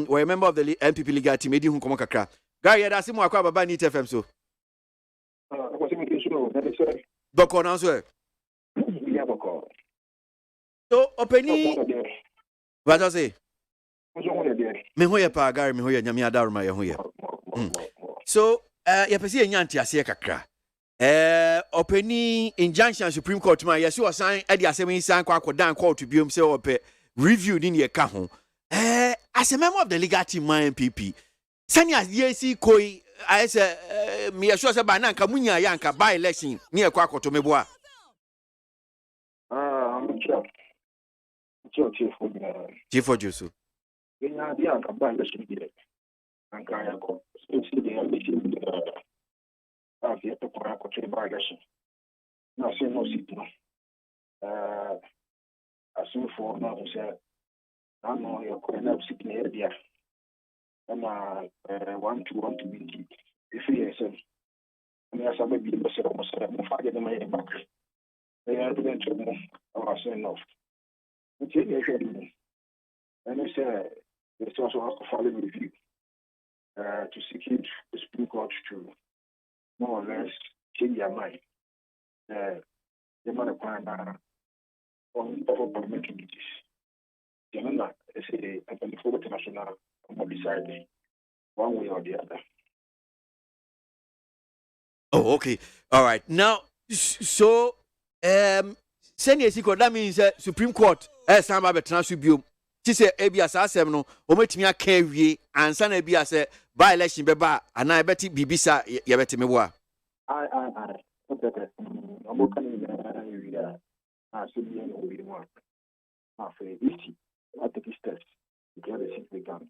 or a member of the MPP legal team Edi Hunkomo Kakra. Gary, that's him. Wakwa Baba Nit FM so. Boko now so. So opening. What does it? Me hoye pa Gary, me hoye nyami adaruma ye hoye. So ya pesi nyanti ase kakra. Opening injunction Supreme Court ma yes you assign e di asem insan kwa akodan court biom say ope review ni ye ka ho. As a member of the legal team my MPP Sanya yesi koi I say me assure say ba na nka munya ya nka by election ni e kwa akoto meboa. Chief for Josu. Ina dia nka by election bi nka ya ko. So see the election after to kwa ko che by election. Na say no sit no. Asu for no say I know your corner sit near there. And want to be if he is and as I may be the same almost fire them back. They are going to our saying off. And they say there's also has to follow review to secure the Supreme Court to more or less change their mind. The man of on parliamentary duties. They say I can forward national deciding one way or the other. Oh, okay. All right. Now, so, senior secret, that means Supreme Court, some of the transcribium. She said, Abia Sassam, no, Ometimia carry, and San Abia said, by election, Beba, and I bet it be Bisa, Yabetimewa. I, I'm working in the area. I should be in the one. After easy, I take steps to get a significant.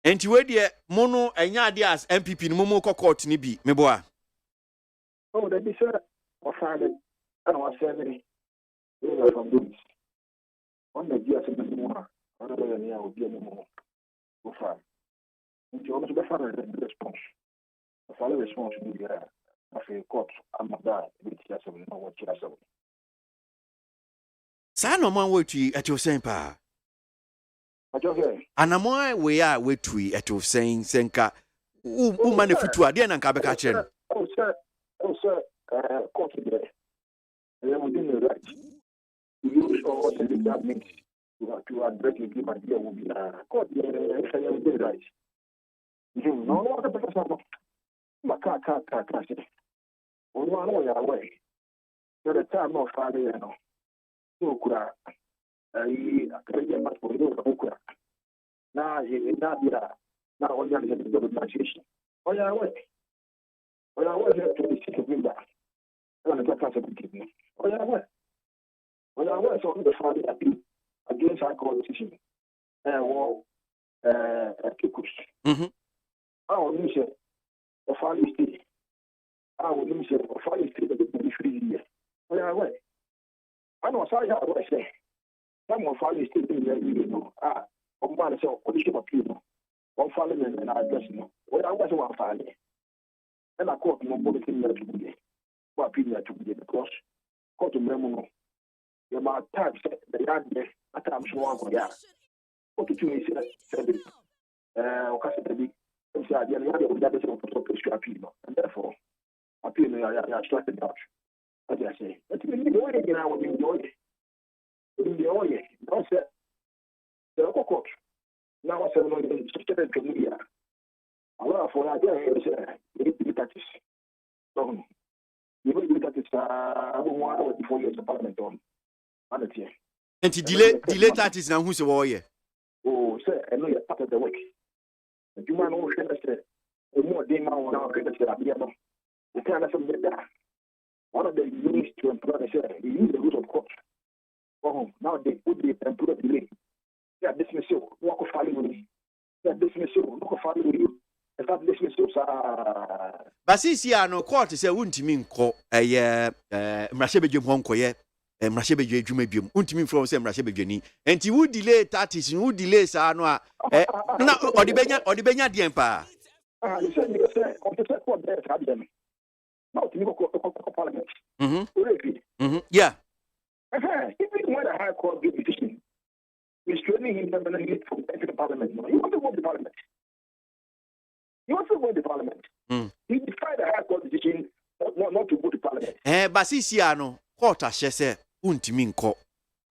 Enti we de mono enya ade as MPP no momo court ni bi meboa. Oh, that be sir. Or father, I don't want to say from this. On the years of the more, other than near will be more. Go far. And you almost be far the response. The following response will be a court. I'm not that. It's just what you are. Sa no man wetui at your saying pa. Okay. Anamoy we are wetui at your saying senka. Man futu ade na nka beka kire. Oh sir, court today. And then within the right. You use all the that means to address the given idea will be court within the right. No, the person Maka. One way away. The time of Friday, you know. So could I get much for you. Now, you not be now only a good imagination. Oh, yeah, wait. Well, I was here to be sick of me back. And I got to be oh, yeah, wait. Well, I was on the Friday against our competition. Well, Kikus. I will miss it. The Friday state. I will miss it. The Friday state of the free year. Oh, yeah, wait. I know sorry how I say. Some of Friday state in the you know. I'm going to say, what is your opinion? One Friday and I address you. Well, I was one Friday. And I caught no bullet in there to be. What opinion to be because caught to memo. The amount of times the yard there, at times one for that. What to me said, Okasadi, and said, the other would have been for appeal. And therefore, appeal, I started out. As I say, but you know, again, I would enjoy it. Enjoy it. Don't say, the local court. Now, I said, no, it's to me. Alors, for that, you need to look at this. So, you will look at this 1 hour before you parliament on. And to delay that is now who's a warrior. Oh, sir, I know you're part of the work. The human ocean said, the more day now, now, the kind of that. One of the means to employ the share, they use the root of court. Oh, now they put the employer delay. They are dismissal, walk of family. They are dismissal, walk of family. But since you are no court, is a wuntimin call a Mrashebe Honkoye, and Mrashebe Jumebium, Untimin from some Mrashebe, and you would delay that is who delays Anoa, or the Benya the Empire. You said, on the court there, now to go parliament. Yeah. Even when a high court gives decision, restraining him from the parliament. You want to go to parliament. You also go to parliament. He defied the high court decision not to go to parliament. But since you are no court, I say, Untimin call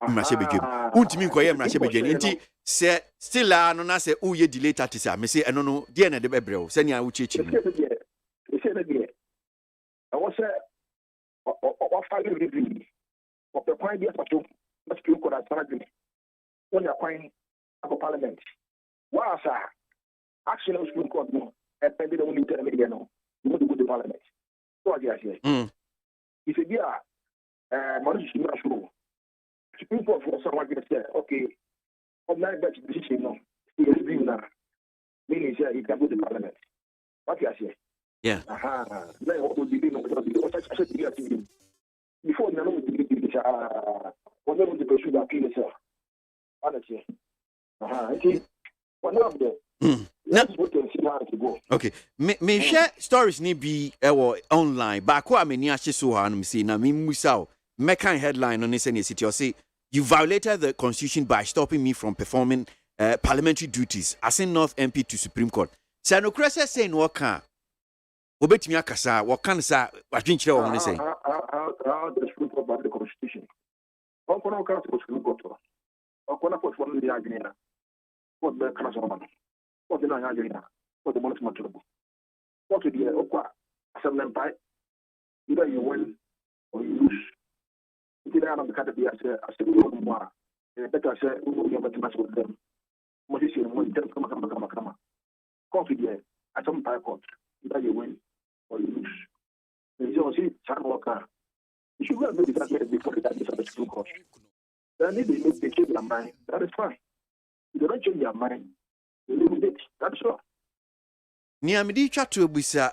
Mrashebe, Untimin Koyam Mrashebe, say, still, I don't say, oh, you delay that is a message, and no, dear, the Bebro, send you out teaching. He said again, I was what filing review of the point yes, but you must do what I started when you're point of parliament. Wow, sir, action of Supreme Court, no, and pending the only term again, no, you want to go to parliament. So I guess, yes. He said, yeah, money should not show. Supreme Court for someone to say, okay, I'm not that decision, no, he is review now. Meaning, he can go to parliament. What you say? Yeah. Before the was able to pursue the appeal itself. Honestly. One of the okay. Me share stories ni be online. Back what I mean, I so I'm saying, I mean, Musao, Mekan headline on this any city or say, you violated the constitution by stopping me from performing parliamentary duties as in North MP to Supreme Court. Sano Cressa saying what can. Obetimi akasa what can say what you want to say how the Supreme Court about the constitution on kono ka to Supreme Court on kono for the agreement what the class of what the agreement what the monetary trouble what the okwa assembly by either you win or you lose it are not the category as a more better say we have to match with them position when them come court there at some court either you win or you lose. And so, see, Chan Walker, you should not do that before that is the Supreme Court. Then if they change their mind, that is fine. If they don't change their mind, they live with it. That's all. Niamidi chatu bisa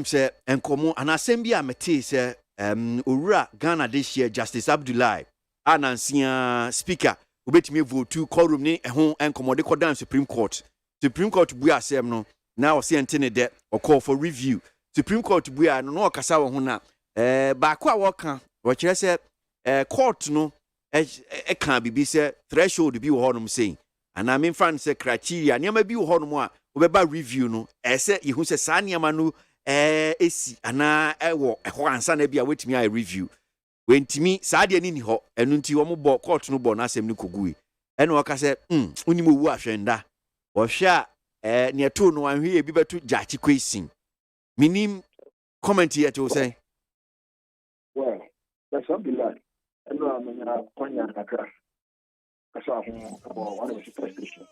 say enkomo anasembi amete say Ura Ghana this year Justice Abdullahi anansia speaker obetimi vote to quorum ni ho enkomo de kodan Supreme Court bu asem no now or see antene or call for review. Supreme Court we are no kasa wo ho na baako a woka wo kire se court no can be say threshold bi wo honom saying and I mean fan say criteria niam bi wo honom a wo beba review no say yehu se sa niam no esi ana wo ho ansa na bia wetimi a review wentimi saa de ni ho enu nti wo mo bo court no bo na asem ni kogui ene wo ka se unim owu ahwenda wo hwe a ne to no anhwe e bi beto jachi question minim comment here to say well that's something like eno amenya konya kakra kasa ho about one of the frustration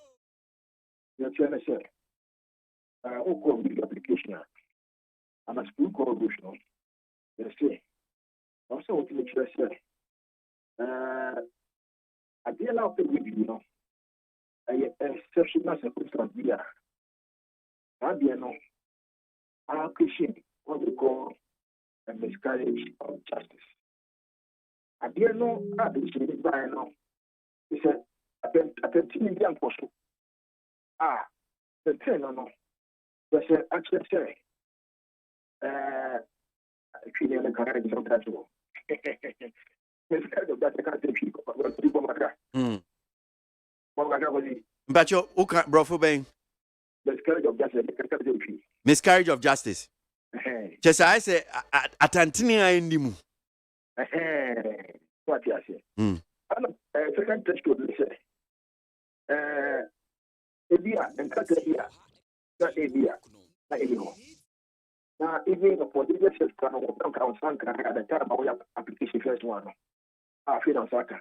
you tell say o ko bi application and a school corruption they say also what you say I deal out the with you know exceptional circumstance here and you know I appreciate what we call a miscarriage of justice. I didn't know I appreciate it by now. He said, I can see young person. The 10 or no. They said, actually, say, I feel like I can't get that to miscarriage of justice. I can't take people, but people like that. But you, okay, bro, for being miscarriage of justice. Miscarriage of justice. Just I say, atantini aindimu. What you say? And second test would say, Ebia and Katia, not Ebia, not anymore. Now, even the political system of Sanka at the time of application first one, I feel on Saka.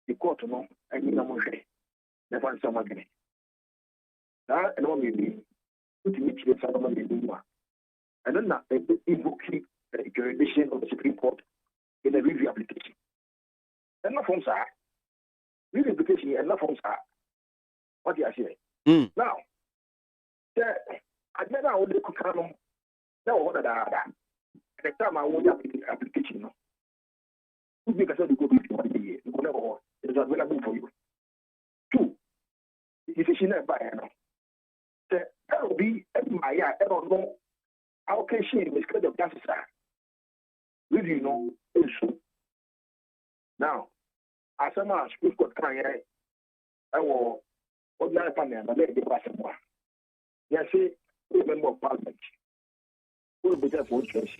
The court no, I need a motion. They find some again. That and all maybe. And then invoking the jurisdiction of the Supreme Court in a review application. And not from sir. Review application and not from sir. What do you say? Now, I never would look at them. No, what are the time I would application. Because you go to 1 year, you never want. It is available for you. 2, the decision by now. That will be my I don't know how can she miscarriage of justice really you know issue. Now, as a man we've got time I will what the other panel and let the person one. Yes, we member of parliament. Who will be there for choice?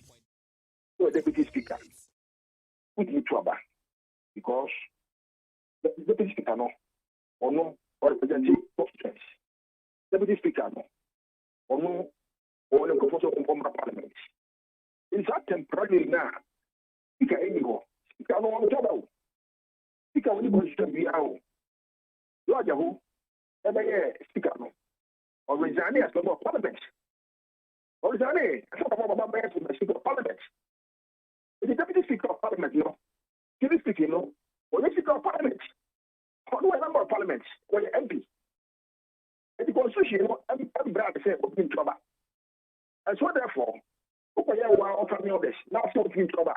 Who deputy speaker? Who need trouble? Because the deputy speaker no or no or representative of choice. Deputy speaker no. Or no, or the proposal from parliament. In that temporarily now, speaker anymore. Speaker no one trouble. Speaker only goes to be out. Roger who? Every year, speaker no. Or resign as member of parliament. Or resign as a member of speaker of parliament. The deputy speaker of parliament, no. Deputy speaker, no. Or the speaker of parliament. Or no member of parliament. Or the MP. The constitution, every brand said, open trouble. And so, therefore, offering all this, now open trouble.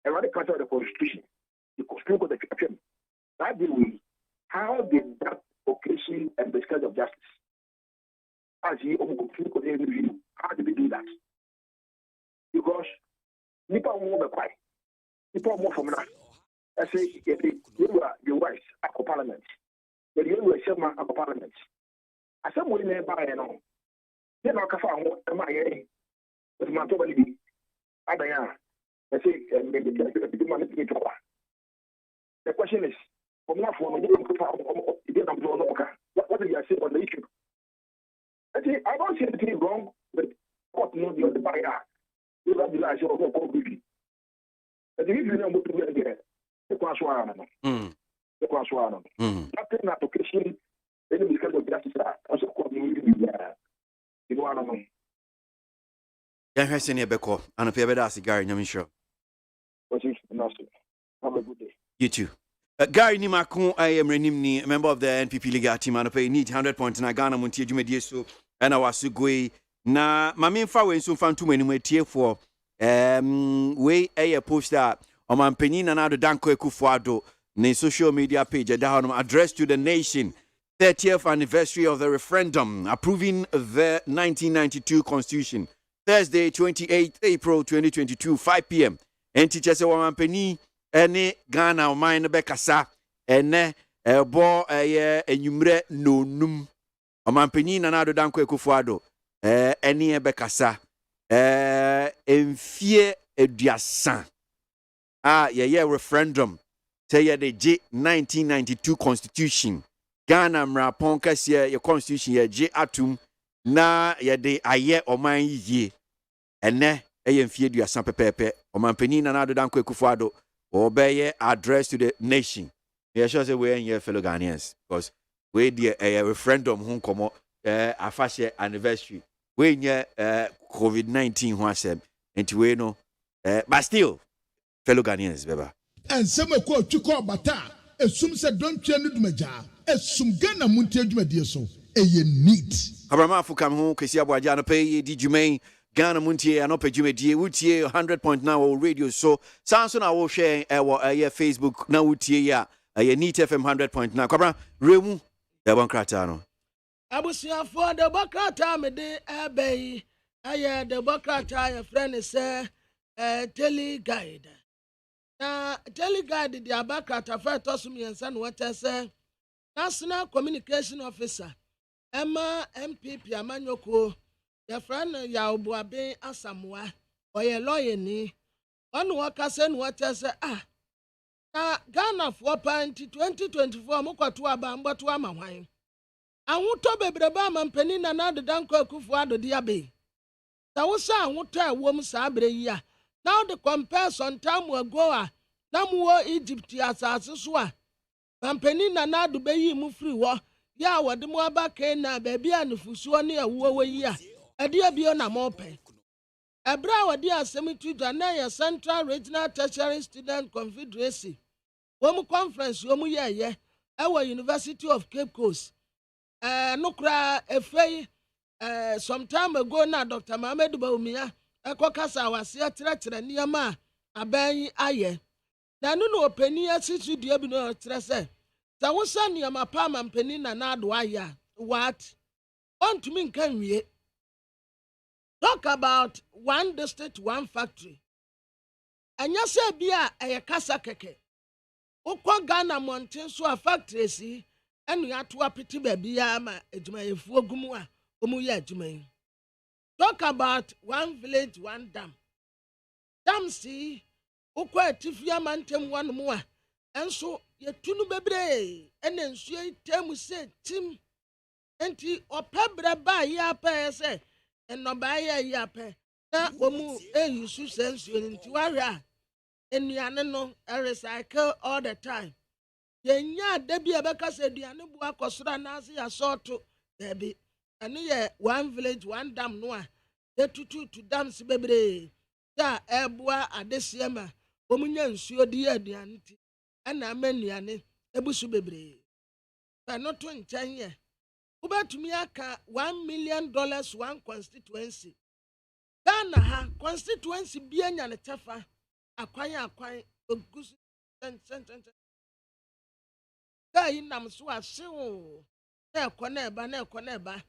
And rather cut out the constitution, the constitution of the church. That will how did that occasion and the scale of justice? As you could review, how did we do that? Because people more the quiet, people more from that. I say, you were your wife at the parliament, but you were chairman of the parliament. I said, we never buy no. Then I can find what am I with my total. I say, maybe the question is, from now for me, what do you say on the issue? I don't see anything wrong with what knows the buyer. You don't realize your whole baby. But if you know what to do again, the Kwasi. The Kwasi. Nothing application. Then we can go to also call me you know, I don't know. Yeah, I see Beko, and if you ever ask Gary, I'm sure. Have a good day. You too. Gary Nimakun, I am Renimni, a member of the NPP Liga team, and I pay need 100 points in Ghana, Montie, Jumedieso, and I was to go. Na, my main far when so found too many tier for way a poster on my penny and other Danko Kufuado, na social media page, address to the nation. 30th anniversary of the referendum approving the 1992 Constitution. Thursday, 28th April 2022, 5 p.m. And teachers Wampeni, ene Ghana, mine Bekasa, ene bo enyumre no num. Omampeni nanado danko ekufuado, ene Bekasa, enfie eduasan. Ye referendum. Say the J 1992 Constitution. Ghana mrapon kasiye ye Constitution ye J atum na ye de aye oman ye. Ene mfie duasan pepepe. Omampeni nanado danko ekufuado. Obeye address to the nation. We sure say we here fellow Ghanaians because we the referendum hon komo afashe anniversary. We here COVID-19 ho asem. Enti we no but still fellow Ghanaians beba. And some ko twiko bata esum se don twa no dumaja esum Ghana Montie adwumadie so eye neat. Abrama Fukam ho Kwasi Aboagye no pay di dwumain Ghana Montie anope dwumadie wutie 100.9 radio so sanso na wo hwe Facebook na wutie ya neat FM 100.9 kwabra remu ya bankrata no abusuafo de bakrata me de abei aye de bakrata ya friend say tele guide na tele guide the abakrata fa tosum yensa no wata say national communication officer Emma MPP amanyoko ya friend ya obuabe asamoa oye lawyer ni onu waka say no wata say na Ghana for panti 2024 mokwato aba mboto ama hwan anwoto bebrebe amampani na nado danko akufo adodi abe ta wo sa anwoto awom sa abre yi a now the compare some time ago na muwo Egypt asase so a mampani na nado be yi mu free wo ya wode mu aba na baabi anufusuo ne awo wo yi a ade abio na mope Ebra wadi asemi tuja na ya Central Regional Tertiary Student Confederacy. Womu conference womu ye ewa University of Cape Coast. Nukra efei some time ago na Dr. Mohamed Baumia kasa wasi atratre niyama aben aye. Na nunu openi asitu diye bino atrese. Sa wosa niyama pa mampeni na ado aya. What? On to me nkanwie. Talk about one district, one factory. And you say, Bia, a kasa keke. Ukwa Ghana Montie so a factory, see, and we are to a pretty baby, ama, ejuma, fugumua, umuya, jume. Talk about one village, one dam. Dam, see, Ukwa Tifia Mantem one more. And so, ye tunu bebre, and then she tell me, say, Tim, and tea or pebra by ya pay, say. And no buy a yape. Na omu you should sense you into area. And no recycle all the time. Yenya debi abeka said the anubua kosura nazi a sort to debi. And one village, one dam noa. The two dams baby. Ya ebua adesiema. Omunya nsio dia dianti. And ameniane ebusu bebre. But not 10 years. Ubetumi aka $1 million one constituency. Ghana ha constituency bia nya ne tefa akwan ogusu Kai nam so ahyew na ekona eba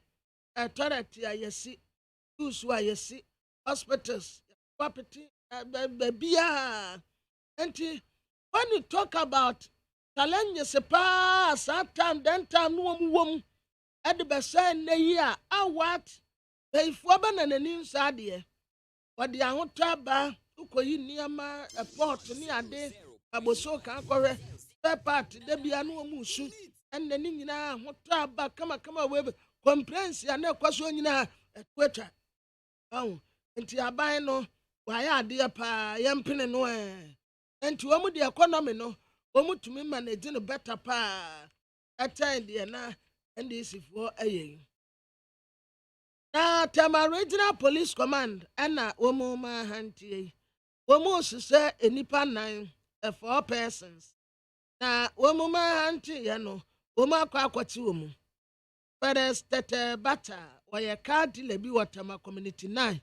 toilet ayesi use ayesi hospitals property bia enti when you talk about challenges pa satan then time no wom at the best na yi a what they for banana nsade what the ahotaba ukoyi niama a port ni ade aboso kan kore part de bia no musu and the nyina ahotaba kama we complaints ya na kwaso nyina etwetwa enti aban no wa ya ade pa yempene no enti wo mu de economy no wo mu tumi manage no better pa attend de na and this is for a na Tama Regional Police Command ana womuma hantie womus say enipa 9 4 persons na womuma hantie ya no woma akwati womu Feres tete bata oye card lebi watama community 9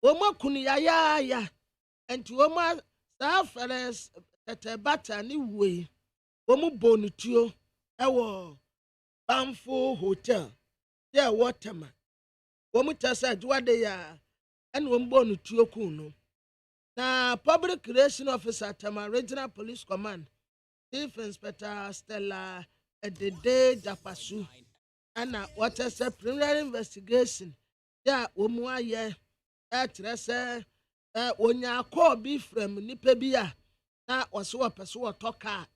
woma kunu ya enti woma sa Feres tete bata ni we womu bonutuo ewo Banfo Hotel. Yeah, waterman. Womutasa Juade ya and Wombonu Tuokuno. Na Public Relations Officer Tama Regional Police Command, Chief Inspector Stella Edede Japasu, and what is a preliminary investigation? Yeah, Omuaye, Tressa, Onya call be from Nipebia, na waso peso toka.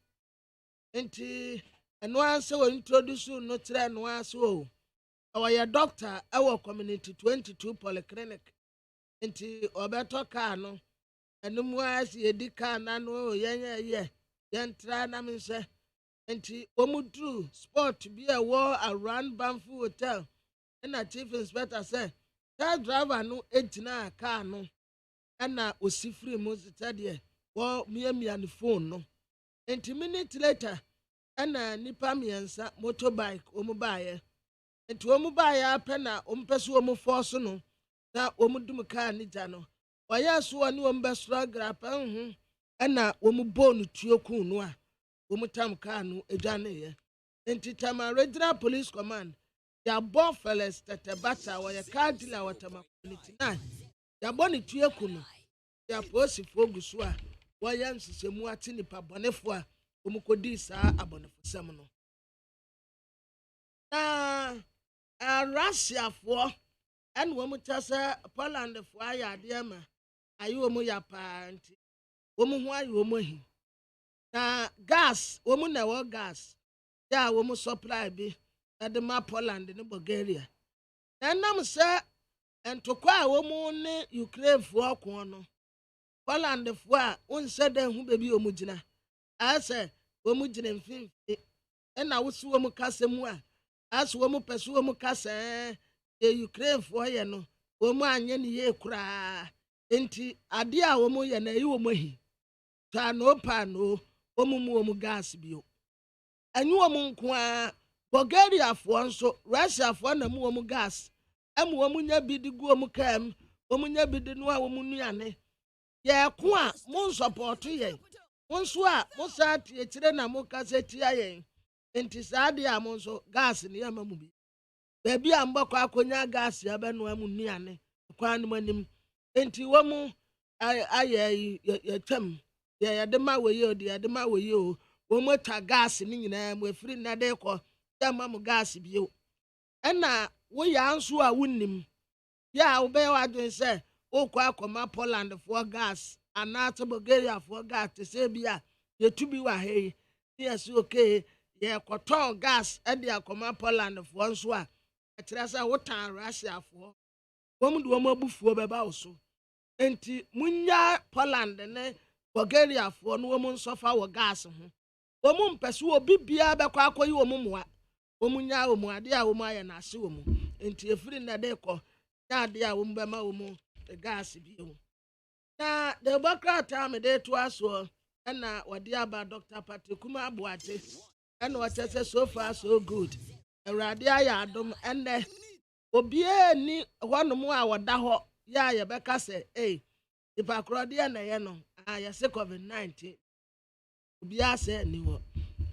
Enti, and once we introduce you no trend once oh. Our doctor, our community 22 polyclinic. Enti, obeto car no. Enum was ye di car na no ye yentra na me se enti omudru sport be a war around Banfu Hotel na chief inspector say car driver no ejina car no na osifiri mu zitade wo miamia ne phone no enti minute later na nipa miensa motorbike omubaye enti omubaye apena ompeso omu force no na omudum car ni ja no waya so ani ombesra grapa na omubonu tuoku no a omutam car no edwane ye enti Tama Regional Police Command ya bo fellas tetebata waya car dealer watama community 9 ya boni tuoku no ya posifo guso a waya nsisemu ati nipa bonefo a omukodi saa abonefo sem no na Russia for and womutasa Poland for ayade ma ayi omu ya panti omu ho ayi omu hi na gas omu na wo gas ya omu supply bi edema Poland ne Bulgaria na nam se entokwa a omu ne Ukraine fo ko no Poland fo a unse dan hu bebi omu gina ase omu gina mfimfi na wosu omu kasemu a ase omu peso omu kasa Ukraine fo ye no omu anye ne ye kura enti ade a womu ye na yi womu hi ta no pa no womu gas bio anyu womu nko a Bulgaria fo nso Russia fo na mu womu gas amu womu nya bi di gu womu kam womu nya bi di no a womu nuane ye ko a mu support ye nso a mu sa tie kire na mu kasa tia ye enti sa ade a mu nso gas ne ya mamu bi baby ambakwa akonya gas ya beno amu nuane kwa no manim enti womu aye twam ya de ma we yo de ma we yo womu ta gas ni nyina mu afiri na de ko ya mamu gas bio na wo ya nso a wunnim ya wo be wa dwen se wo kwa akoma Poland for gas anata Bulgaria for gas te se bia ye tubi wa he yes okay ye koton gas e de akoma Poland for nso a etrasa wotan Russia for womu de womu abufuo beba wo so enti munya Poland ne Bulgaria for no womu nsofa wo gas ho womu mpese obi bia bekwa akoyi womu moa womu nya womu ade a womu aye na ase womu enti efiri na de ko nya ade a womu bema womu gas bio na de bokrata me de to aso na wade aba Dr. Patekuma Aboagye na wachese so far so good awrade aya adom enne obie ni honom a woda ho ya ye beka se ipakrode na ye no ya se COVID-19 obia se ni wo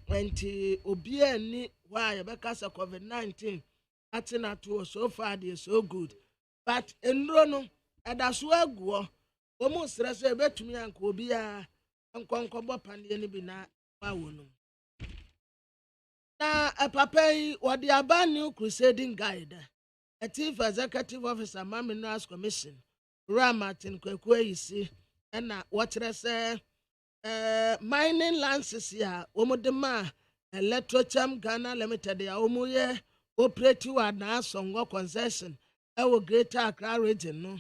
enti obie ni wa ye beka se COVID-19 atina to so far dey so good but enro no edaso aguo omu stress e betumi anka obia ankonkobo pande ni bi na wawo no na papai wadi aba new crusading guide a chief executive officer Minerals Commission Martin Kwekweisi na wotre se mining lances ya omudema Electrocham Ghana Limited ya omuye operative na songo concession ewo Greater Accra region no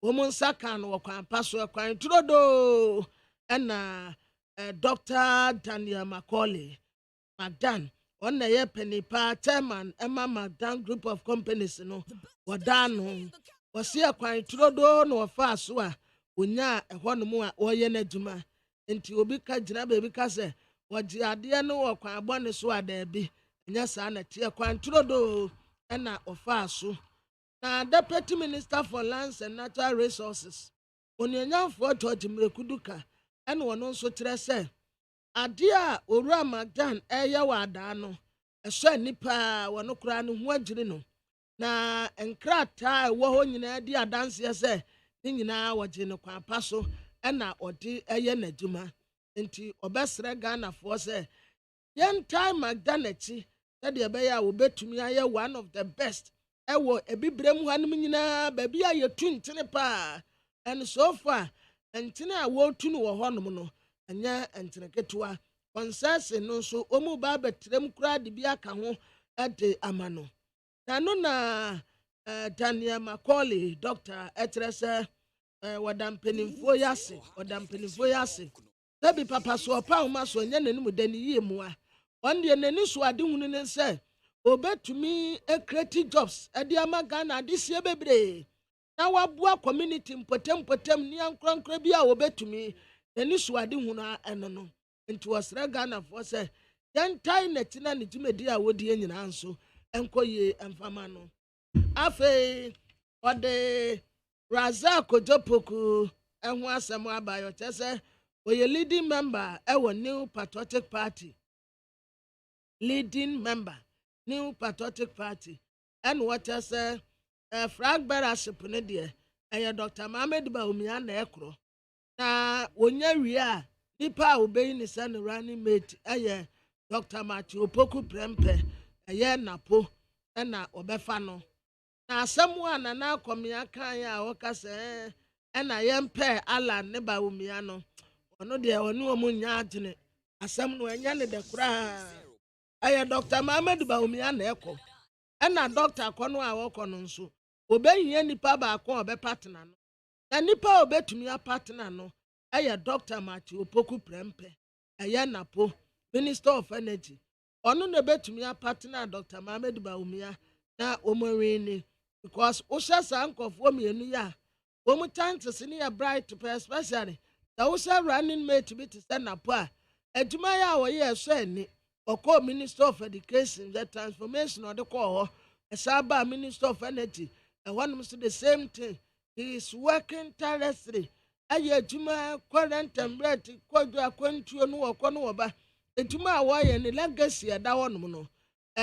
omunsa kan wo kwan paso kwan trodo na Dr. Daniel Macaulay Magdan on na ye penipa chairman Emma Magdan group of companies no wadano wasi akwan trodo no fa so a onya ehonum a oye na djuma enti obi ka gina ba bi ka se wodi ade no wo kwan abone so ada bi nya sa na tie kwan trodo na ofa so na Deputy Minister for Lands and Natural Resources onyenyafo George Mrekuduka ene wono nso kire se ade a Owura Magdan eye wada no ɛsɔ nipa wɔ no kora no ho agyiri no na nkrataa ɛwɔ hɔ nyinaa di adanseɛ sɛ ne nyinaa wɔgye no kwan pa so ɛna ɔde ɛyɛ n'adwuma nti ɔbɛsrɛ Ghanafoɔ sɛ yɛntae magda n'akyi sɛdeɛ ɛbɛyɛ a wɔbɛtumi ayɛ one of the best ɛwɔ ebibire mu hanom nyinaa baabi a yɛtu ntene paa and so far ntene a wɔtu no wɔ hɔnom no ɛnyɛ ntene ketewa kɔnsɛse no nso ɔmu ba abɛtrɛm koraa de bi aka ho ɛde ama no na no na Daniel Macaulay doctor ɛkyerɛ sɛ wɔda mpanimfoɔ yi ase sɛbi papa so ɔpa ahoma so ɛnyɛ n'anim da ne yie mu a ɔno deɛ n'ani so ade hunu ne sɛ obetumi create jobs ɛde ama Ghana adesie bebree na waboa community mpɔtɛmpɔtɛm ne ankorankora bi a obetumi n'ani so ade hunu ɛno no nti wɔsrɛ Ghanafoɔ sɛ yɛntae n'akyi na ne dwumadi a wɔdi nyinaa nso ɛnkɔ yie ɛmfama no afei ɔde Razak Kojopoku ɛho asɛm abayɔ kyɛ sɛ oyɛ leading member ɛwɔ New Patriotic Party and what I say flag bearership ne deɛ ɛyɛ Dr. Mohammed Bawumia na ɛkorɔ na wonya wie a nipa a obeyi ne sɛ ne running mate ɛyɛ Dr. Matthew Opoku Prempeh ɛyɛ napo ɛna ɔbɛfa no na asɛm a nana akɔmia kan a wɔka sɛ ɛna yɛmpɛ Alan ne Bawumia no ɔno deɛ ɔne ɔmo nya agyene asɛm no ɛnyɛ ne de koraa ɛyɛ Dr. Mohammed Bawumia na ɛkɔ ɛna Dr. Akɔno a wɔkɔ no nso obɛyɛ nipa baako a ɔbɛpatena no na nipa a obɛtumi apatena no ɛyɛ Dr. Matthew Opoku Prempeh ɛyɛ napo Minister of Energy ɔno na obɛtumi apatena Dr. Mohammed Bawumia na ɔmɔwini because wohyɛ saa nkɔfoɔ mmienu yi a wɔn chances ne yɛ bright pɛ especially na wohyɛ running mate bi te sɛ napo a adwuma yɛ a wɔyɛ ɛsɔ ani ɔkɔ Minister of Education the transformation ɔde kɔɔ hɔ ɛsaba Minister of Energy ɛhɔnom so the same thing he is working tirelessly ɛyɛ adwuma current template kɔdwo akwantuo no wɔkɔ no wɔba adwuma a wɔyɛ ne legacy ɛda hɔnom no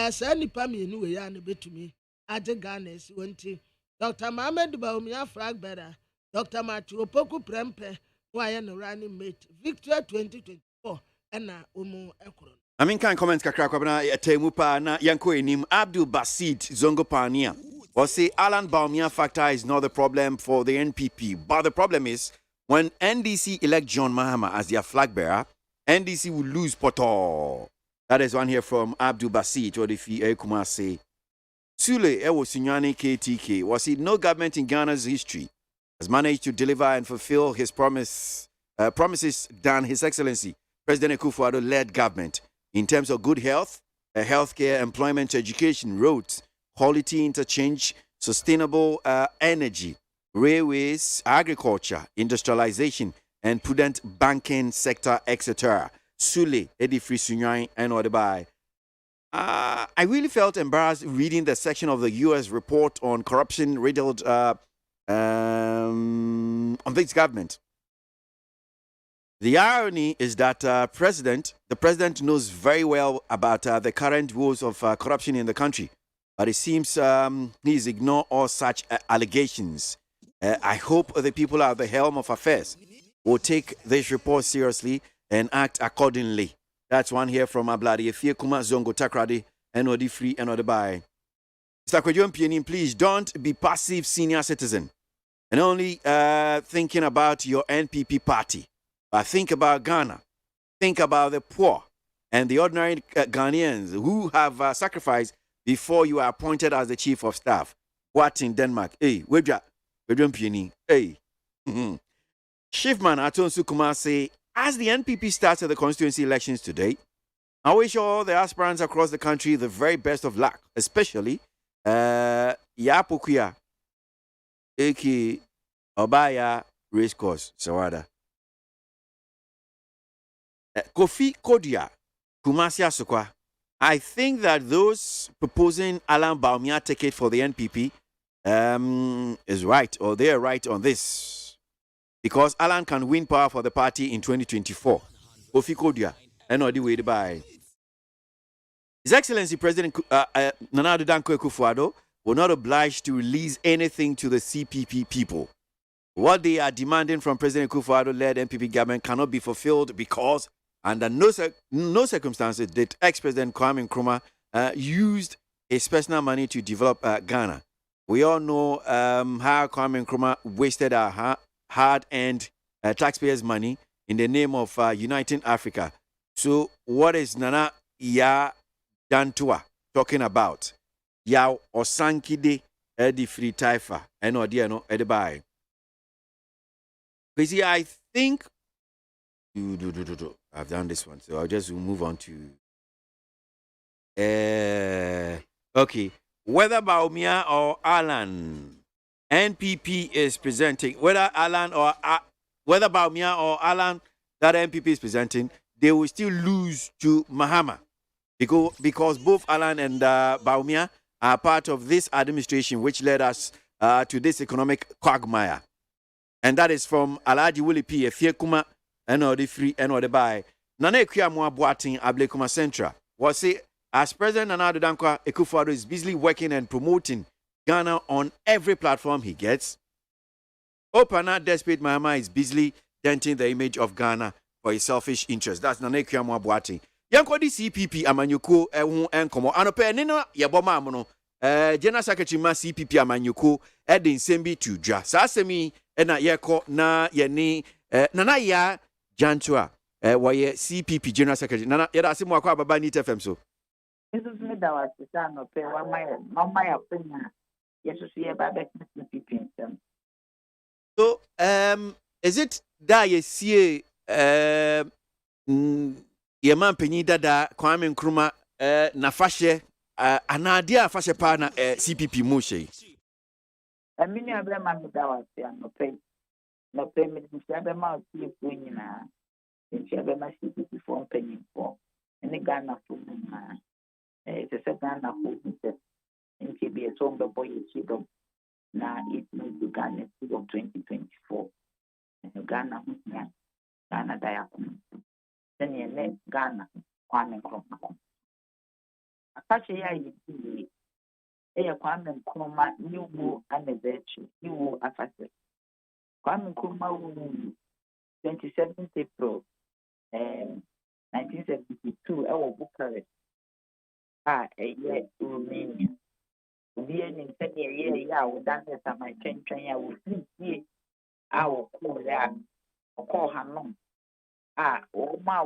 saa nipa mmienu wɔ yɛ a ne bɛtumi agye Ghana esi wɔn ti Dr. Mohammed Bawumia flag bearer Dr. Matthew Opoku Prempeh who ayɛ no running mate Victory 2024 ɛna ɔmo ɛkorɔ. I mean, can comment kakra kwabena temupa na yanko enim Abdul Basit Zongo Pania. Or say Alan Bawumia factor is not the problem for the NPP, but the problem is when NDC elect John Mahama as their flag bearer, NDC will lose Poto. That is one here from Abdul Basit or the Kumase. Sule Ewo Sunyani KTK was it no government in Ghana's history has managed to deliver and fulfill his promises than His Excellency President Akufo-Addo led government. In terms of good health, healthcare, employment, education, roads, quality interchange, sustainable energy, railways, agriculture, industrialization, and prudent banking sector, etc. Sule, Edifri Sunyai, and Odebai. I really felt embarrassed reading the section of the U.S. report on corruption riddled on this government. The irony is that the president knows very well about the current woes of corruption in the country, but it seems he's ignored all such allegations. I hope the people at the helm of affairs will take this report seriously and act accordingly. That's one here from Aboagye Efie Kuma Zongo Takrade and Odi Free and Odi Bai. Mr. Kwadwo Mpianim, please don't be passive senior citizen and only thinking about your NPP party. But think about Ghana. Think about the poor and the ordinary Ghanaians who have sacrificed before you are appointed as the chief of staff. What in Denmark? Hey, Wedra Mpiani. Hey. Shifman Atonsu Kumase, as the NPP starts the constituency elections today, I wish all the aspirants across the country the very best of luck, especially Yapukia, Eki Obaya Racecourse, Sawada. Kofi Kodia, Kumasi Asokwa. I think that those proposing Alan Bawumia ticket for the NPP is right, or they are right on this. Because Alan can win power for the party in 2024. Kofi Kodia, and not the way to buy. His Excellency President Nana Addo Dankwa Akufo-Addo will not oblige to release anything to the CPP people. What they are demanding from President Akufo-Addo-led NPP government cannot be fulfilled because, under no circumstances, did ex-President Kwame Nkrumah used his personal money to develop Ghana. We all know how Kwame Nkrumah wasted our hard-earned taxpayers' money in the name of uniting Africa. So, what is Nana Ya Dantua talking about? Ya Osankide Edi Free Taifa and Odiano Edibai. Because I think I've done this one, so I'll just move on to okay. Whether Baumia or Alan, NPP is presenting. Whether Baumia or Alan that NPP is presenting, they will still lose to Mahama because both Alan and Baumia are part of this administration, which led us to this economic quagmire. And that is from Alhaji Willie P. Efiekuma, and the free and the buy. Nana Ekuya Boating Ablekuma Central was say, as President Nana Addo Dankwa Akufo-Addo is busily working and promoting Ghana on every platform he gets, Opana Despite Mahama is busily denting the image of Ghana for his selfish interests. That's Nana Ekuya Boating. Yanko di CPP amanyuko enkomo anope nino yeboma amono General Secretary ma CPP amanyuko edi nsembi to dwa sasemi na yeko na yeni nana ya jantua waye CPP General Secretary nana yeda asimu akwa baba ni TFM so Jesus me da wa sisa no pe wa mama ya penya yesu ye baba CPP. So is it that you see Yeman penyi dada Kwame Nkrumah na fashe anadia fashe pa na CPP mu shey. Amini abema mdawa sia no pe me abema tie fu nyina. Nti abema CPP fo penyi fo. Ene Ghana fo na se Ghana fo se. Nti be so mbe boy chidom na it move to Ghana of 2024. Ghana mutnya Ghana daya then Ghana, Kwame Nkrumah. Apache ya yi Kwame Nkrumah new anniversary, new afase. Kwame Nkrumah 27th April 1972 Bucharest. Romania. We in ya we dance my train ya we free call Hanon. Oma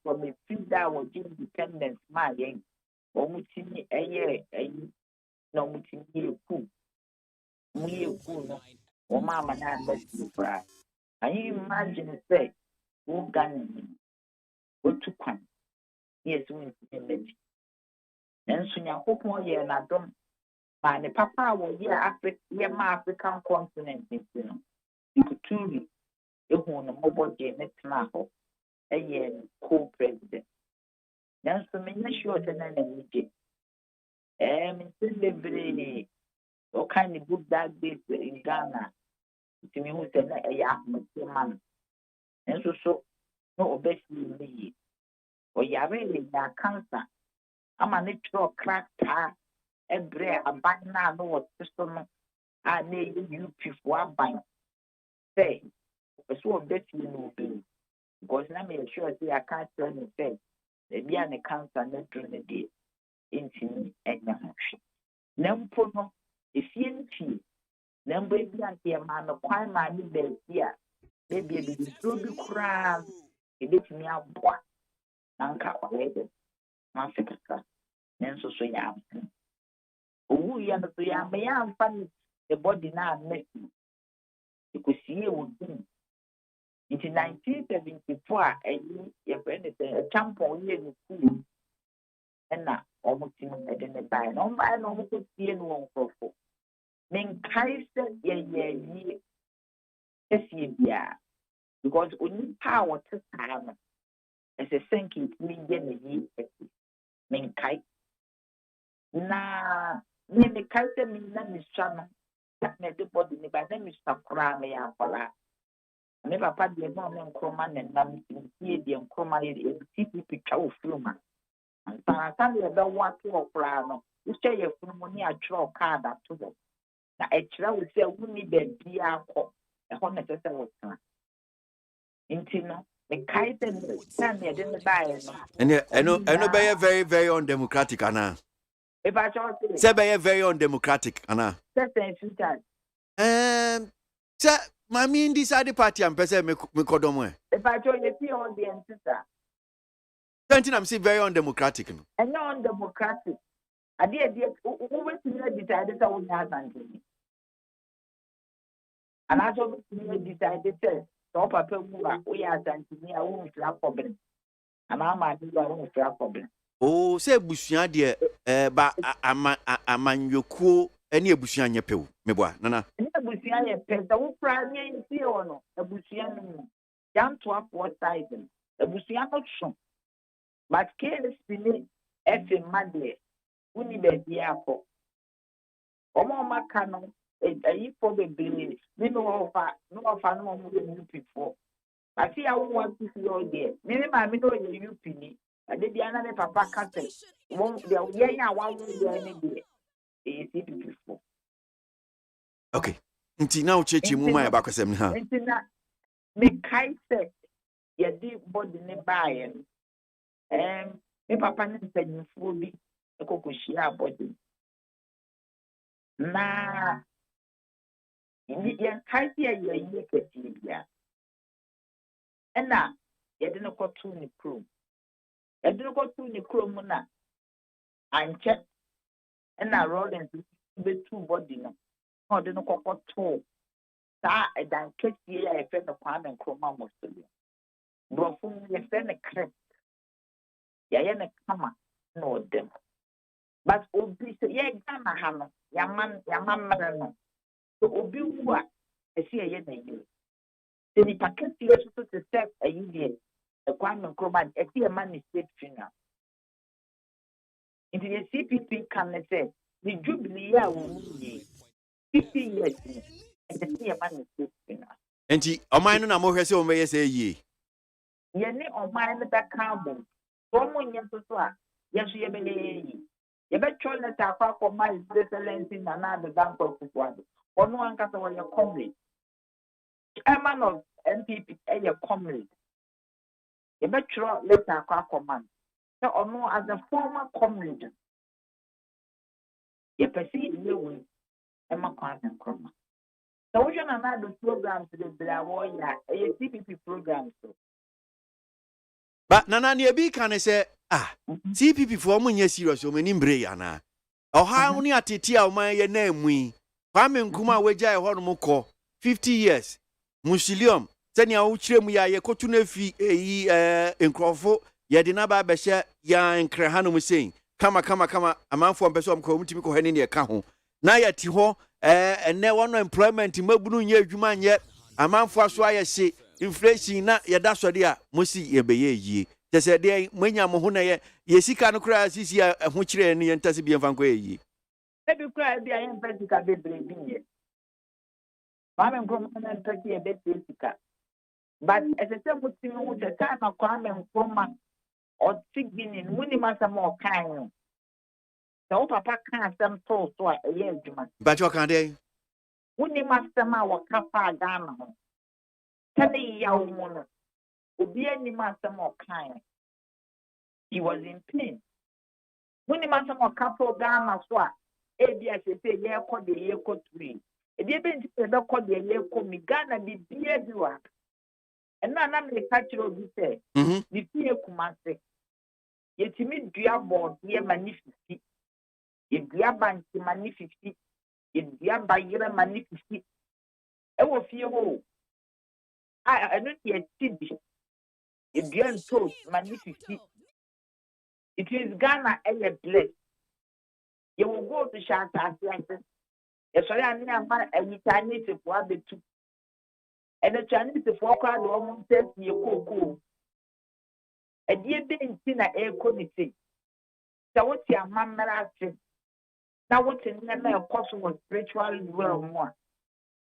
from a few that was independence, my young. Omutini a year, no mutini cool. Me cool, or mamma, and let's cry. And you imagine, say, who gun go to come. Yes, we image. And soon you hope more year and I don't find the papa will hear African continent, you know. You could truly. Ehu no Aboagye netna ho co-president nanso me na sure say na nije me celebrate o kind of good that day in Ghana to me who say na man nanso so no obesi me o yare le ya cancer ama ne tro crack ta ebre aban na no what so no a na you people aban say so bet you know because now me sure say I can't tell you say the be an cancer not during the day into enya ho nampo no efienti nambo bi anke ma no kwan ma ni be bia e bi so bi kura e betimi aboa nanka kwede na sekaka nenso so ya owu ya no so ya me ya amfa the body na messy ikusie wo in 1974, a friend a tampon year in school, and now almost in a buy. No, I almost see anyone for. Men Kaiser, ye, because only power to time as a thinking to me, men Kai. Na, me Kaiser means that Miss Channel, that made the body, but then Mr. Crame and Pala. Ne papa de no Nkrumah ne nam tie de Nkrumah ye CPP twa ofuruma ansa na Sunday be what to okra no you say your phone ni atro card to them na ekira we say we need be bia akọ e ho na sese wo tan nti no me kai se na me de me bae no and be very very undemocratic ana if I show say be very undemocratic ana say mami in this other party am pese me kodomo e if I show you see on the sister something I'm say very undemocratic no and no undemocratic ade who went to decide that we have something and I told you decided say so papa we are something I won't have problem and I'm a won't have problem. Oh, say busua de ba amanyokuo ene abusua nyepew meboa nana ene abusua ye pesa wo pra nye nti ono abusua no janto afo side abusua no so but care spini efe made uni be bia akọ omo maka no ayi for bebre me no ofa no mo de new people ati ya wo want to see all there me ma me no ye UP ni ade bia na me papa kase won de ye nya wa wo ye ni de e see people. Okay nti na uchechi mu ma ya bakwasem ha nti na me kai se ye di body ne bae me papa ne mpanyinfo bi ekokoshia body na yan kai se ye yi kati bia ena ye de no kotu ni krom ye de no kotu ni krom na anche ena Rollins be two body no o de no kokoto ta edan kesi ya efe no kwame nkroma mostly brofo ye fe ne krep ya ye ne kama no dem but obi se ye gama ha no ya man mara no so obi wu a esi ye na yi se ni paketi ye so to step ayi die e kwame nkroma esi e man state funeral into the CPP can say the jubilee ya wo yi 50 years and the see a man state funeral enti oman no na mo hwese o meye say yi ye ne oman no be carbon so mo nyem so a ye so ye be yi ye be chol na ta kwa my excellency na na the bank of Kwasi ono anka so ye comrade chairman of MPP ye comrade ye be chro letter kwa man so ono as a former comrade ye perceive the way e ma kwa na kroma so we na na the programs the bla wo ya e CPP programs so but nana ne bi kan say CPP for mo nya serious o mani mbre ya na oha uni atete a o man ye na amui kwame nkuma wagya e ho no mko 50 years musilium tania wo kiremu ya ye kotu na fi yi enkrofo ye de na ba be hye ya enkre hanom sein kama amanfo ampeso amko mutimi ko hane ne ka ho na ya ti ho ene wono employment mabunu nya adwuma nye amanfo aso ayehye inflation na ye da so de a mosi ye beye yie tese de manya mo ho na ye sika no kra sisi ho kire ne ye ntase bi emfa nko yie ebi kra bi ayen physical bebre bi ye mama nko na ntaki e be sika but esese mutimi hu se time kwa me nkoma o tigini muni masama o kan so papa kan sam to so a ye adwuma but you can dey muni masama o kafa gana ho tani yawo mo no obi ani masama o kan he was in pain muni masama o kafa gana so a ebi a se ye ko de ye ko tui ebi ebe nti se be ko de ye ko mi gana bi bia bi wa ena na me ka kiro bi se ni fie kumase yetimi dua board ye magnifici ye dua bank magnifici ye dua bayere magnifici e wo fie ho eno ye tibi ye dua nto magnifici it is Ghana e blessed ye will go to shanta asiase ye so ya ni ama anytime te fo abetu and the Chinese for crowd almost says ye cocoa. A dear being seen at air committee. So what's your mamma? Now what's in the possible spiritual well more?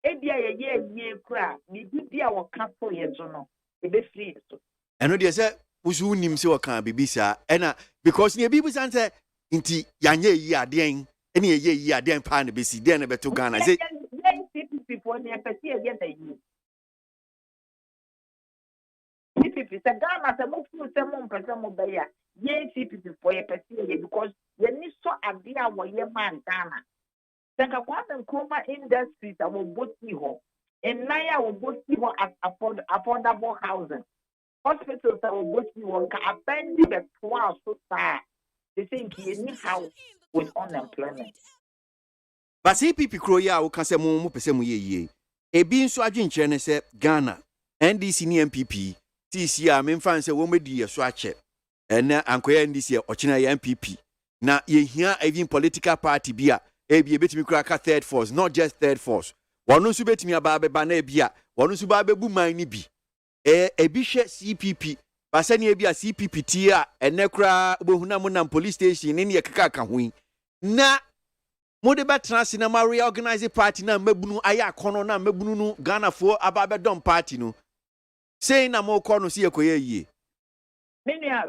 A dear ye crowd, me be our couple years or no, a bit free. And what you say, usu nim se waka bibisa ena because ne bibu san say nti yanye yi aden ene ye yi aden pa na besi den na beto Ghana say people ne pesi e get yi CPP say Ghana say mo fu say mo pese mo be ya ye CPP for ye pesi e because ye ni so ade a wo ye man Ghana Saka kwame Nkrumah industries a wo boti ho enaya wo boti ho affordable housing hospitals a wo boti ho ka abendi be twa so saa they think you need house with unemployment. but CPP kro ya wo ka say mo pese mo ye ebi nso adwenkyere ne say Ghana NDC ni MPP TC a memfa say wo medi ye so ache ena ankoya NDC ochina ye MPP na ye hia even political party bia ebi betimi kura ka third force not just third force wonu nso betimi aba beba na ebia wonu nso ba bebu man ni bi ebi hwe CPP basani ebia CPP tia ene kura obohuna mo na police station ni ye kaka ka ho na mode betra sinema reorganize party na mabunu aya kono na mabunu no Ghana fo aba bedom party no say na mo kono si ekoye yie Menia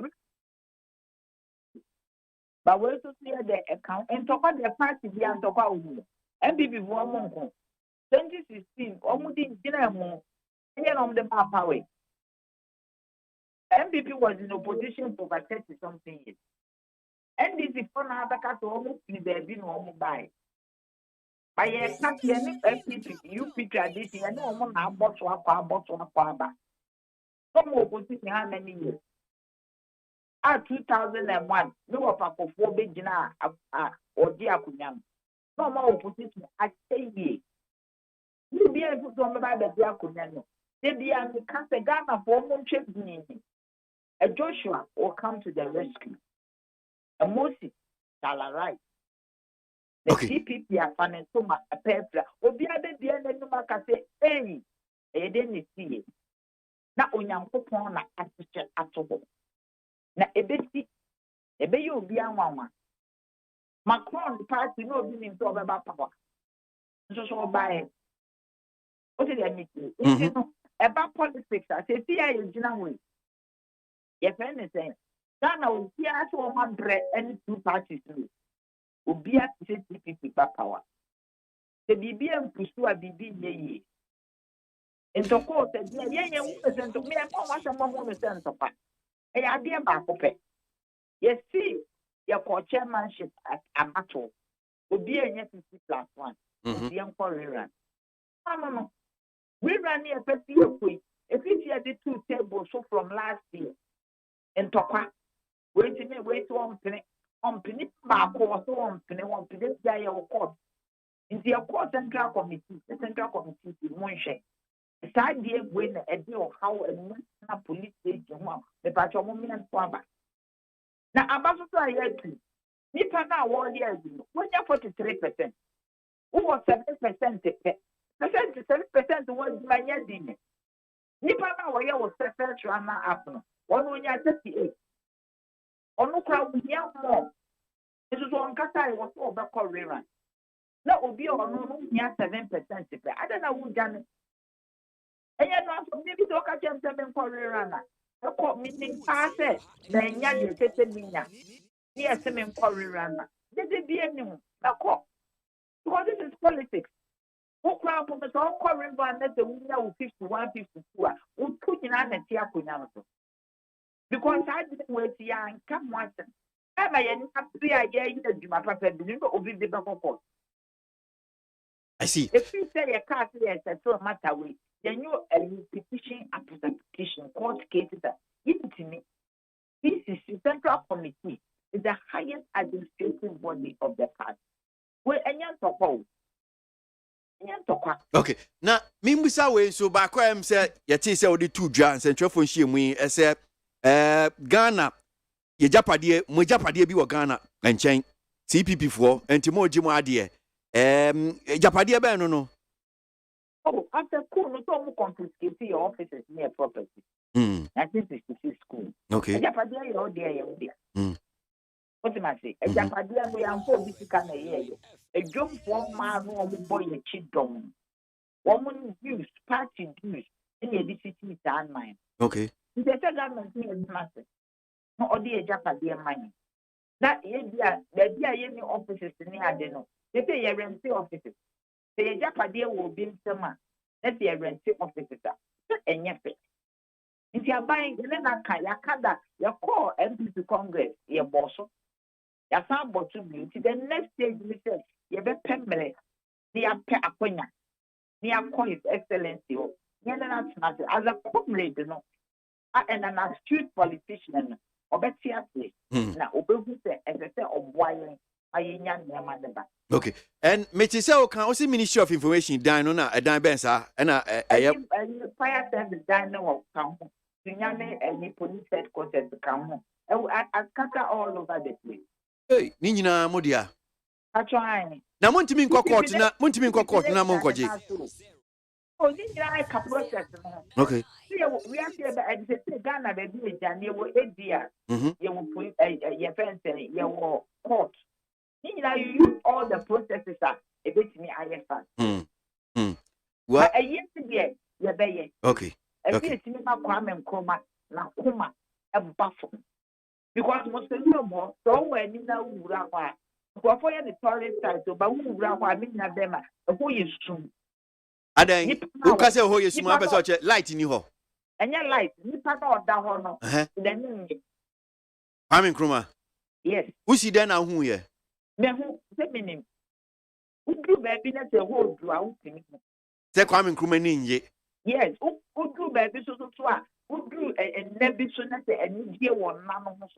but we to see the account and talk about the party bi and talk about MPP for monko 2016 omudi gina mo enye no the map way MPP was in opposition for 30 something years NDC for na abaka to almost be baby no omo buy by a cat any MPP UP tradition and no na abotso akwa aba some opposition how many years 2001 no wapakofo be gina odi akunyam no ma opposition ateye ni bia fu so me ba be akunyam no de bia me ka se Ghana for mo ntwe bini a Joshua will come to the rescue a Moses shall arise the CPP are fanning so much a pepper obi ade bia na numa ka se e de ni tie na onyankopon na atche atobo na ebesi ebe yo obi anwanwa Macron party no obi nim to obeba power so buy o se dey meet no eba politics as e fi aye gina we ye friend say Ghana obi a so o madre any two parties no obi a se CPP power the bibi en pusu a bibi ye ntoko se ye wu present me e ma wa se mo mo se ntopa e ya de ba ko pe yes see your chairmanship at Amato will be a 50+1. The young rerun. No. We ran here 50 years. If you had the two tables so from last year in Toka, wait to on penny, back or so on penny, one penny, your court. In the court central committee, the central committee is Montie. The side here when a deal of how a police station, the patrimony and farmer. Now, about to try to Nipa na 1 year ago, when you're 43%, who was 7%? 7% was my year dinner. Nipa na was first runner up. 1 year 38. On no crowd, we have more. This is one Kata was over Korean. That will be on no near 7%. I don't know who done it. And yet, maybe to catch them 7 Korean. The court meeting passed, then you get me. Yes, I'm in Korean. This is the enemy. Because this is politics. Who crowd from the all Korean band that the winner 51, 52, who put in an attack because I didn't wait here and come once. Am I not 3 years in my papa? You know, over the back of I see. If you say a car here, it's a matter way, then you petition application, court cases, into me. This is the Central Committee. Is the highest administrative body of the party. We okay. Now, Mimbusa way so back where I'm said, yet say the 2 Johns and Treffon Shimwe, I said, Ghana, ye Japadie, Mujapadie be Ghana, and chain CPP4, and Timo Jimadie, Japadie Ben, no. Oh, after school, no more confiscate your offices near property. 1966 school. Okay. Japadie, oh dear. What am I saying? A Japadia, we are for this kind of year. A jump for man, boy, a cheat dome. Woman use, party use, in your city is mine. Okay. The federal government is massive. No, or the Japanese money. That the any offices near the no. They say you rent offices. The Japanese will be some. Let's say rent offices. And yes, if you are buying the Yakada, your call MP to Congress, your boss. Your son bought to me. The next stage, we say, you have a pemble. They are pay appointment. They are call His Excellency. As a comrade, you know, and an astute politician. Obetiasly. Now, Obehu say, as I say, Aboagye, okay, and Metisel can also Ministry of Information down on a dime bensa and fire service down now come home. Any police headquarters to come home. I scatter all over the place. Hey, Nina Modia. I try. Now, Montie court, Montie court, na Monkoji. Oh, this is like a process. Okay. We are here at the Ghana, baby, and you will 8 years. You will put your fence and you will court. You use all the processes a bit me IFA. Well, a year to be your bay. Okay. A bit me my crime and coma, na coma, a buffalo. Because most of you more, so when you know Rawa, for the tourist side, so but who Rawa, mean them, who is true. And then, who can say, who is small, but such a light in you? And your light, you pack out that honor. Then, I'm in Kruma. Yes. Who see then now who here? Who meaning? Who do baby let the whole drought? Say, Kwame Nkrumah. Yes, who do baby so who do a nebby so that and here one man of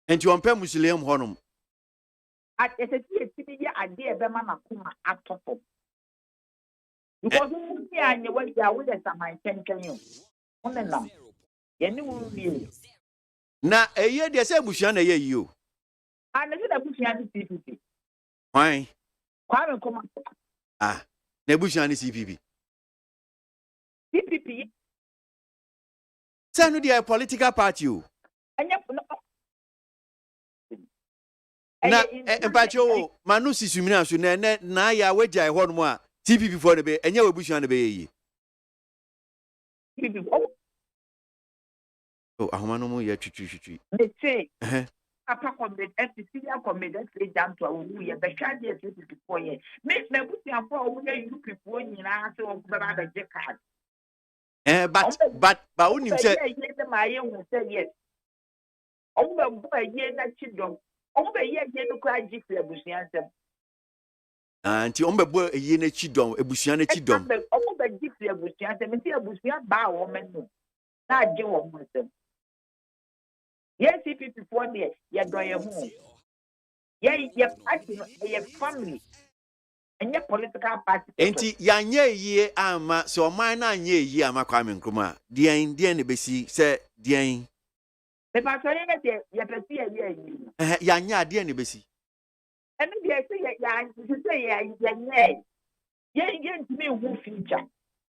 and you unpair Muslim Honum. At a idea, the man at top. Because we are in the way there with us at my 10 you. On the lamp. You now, a year, they say Bushan a year you. I never put you on CPP. Why? Kwame come on. Ah, Nebushan is CPP. CPP. Say no, they are a political party. And na empacho manusi sumina so na ya wagya ho no a TPP for the be enya webusuan the be yi oh ahoma no mu ya twitwi they say papa comrade FCC comrade say jam to awu ye be hwa dey TPP for ye me busuan for owu ye you people nyina say o be ba be card but unim say yes owu be boy ye na chidom owu be ye no kwa jife busuan sem anti ombe bo eyi na chidom ebusuan na chidom owu be jife busuan sem ti ebusuan ba wo menu na age wo mo sem yes CPP for there ye do ye hu ye party ye family and your political party enti yanye yie ama so man na anye yie ama Kwame Nkrumah dien ne besi se dien me pa so ye de ye pesi ye yanye ade ne besi and me dey say ye ntimi hu future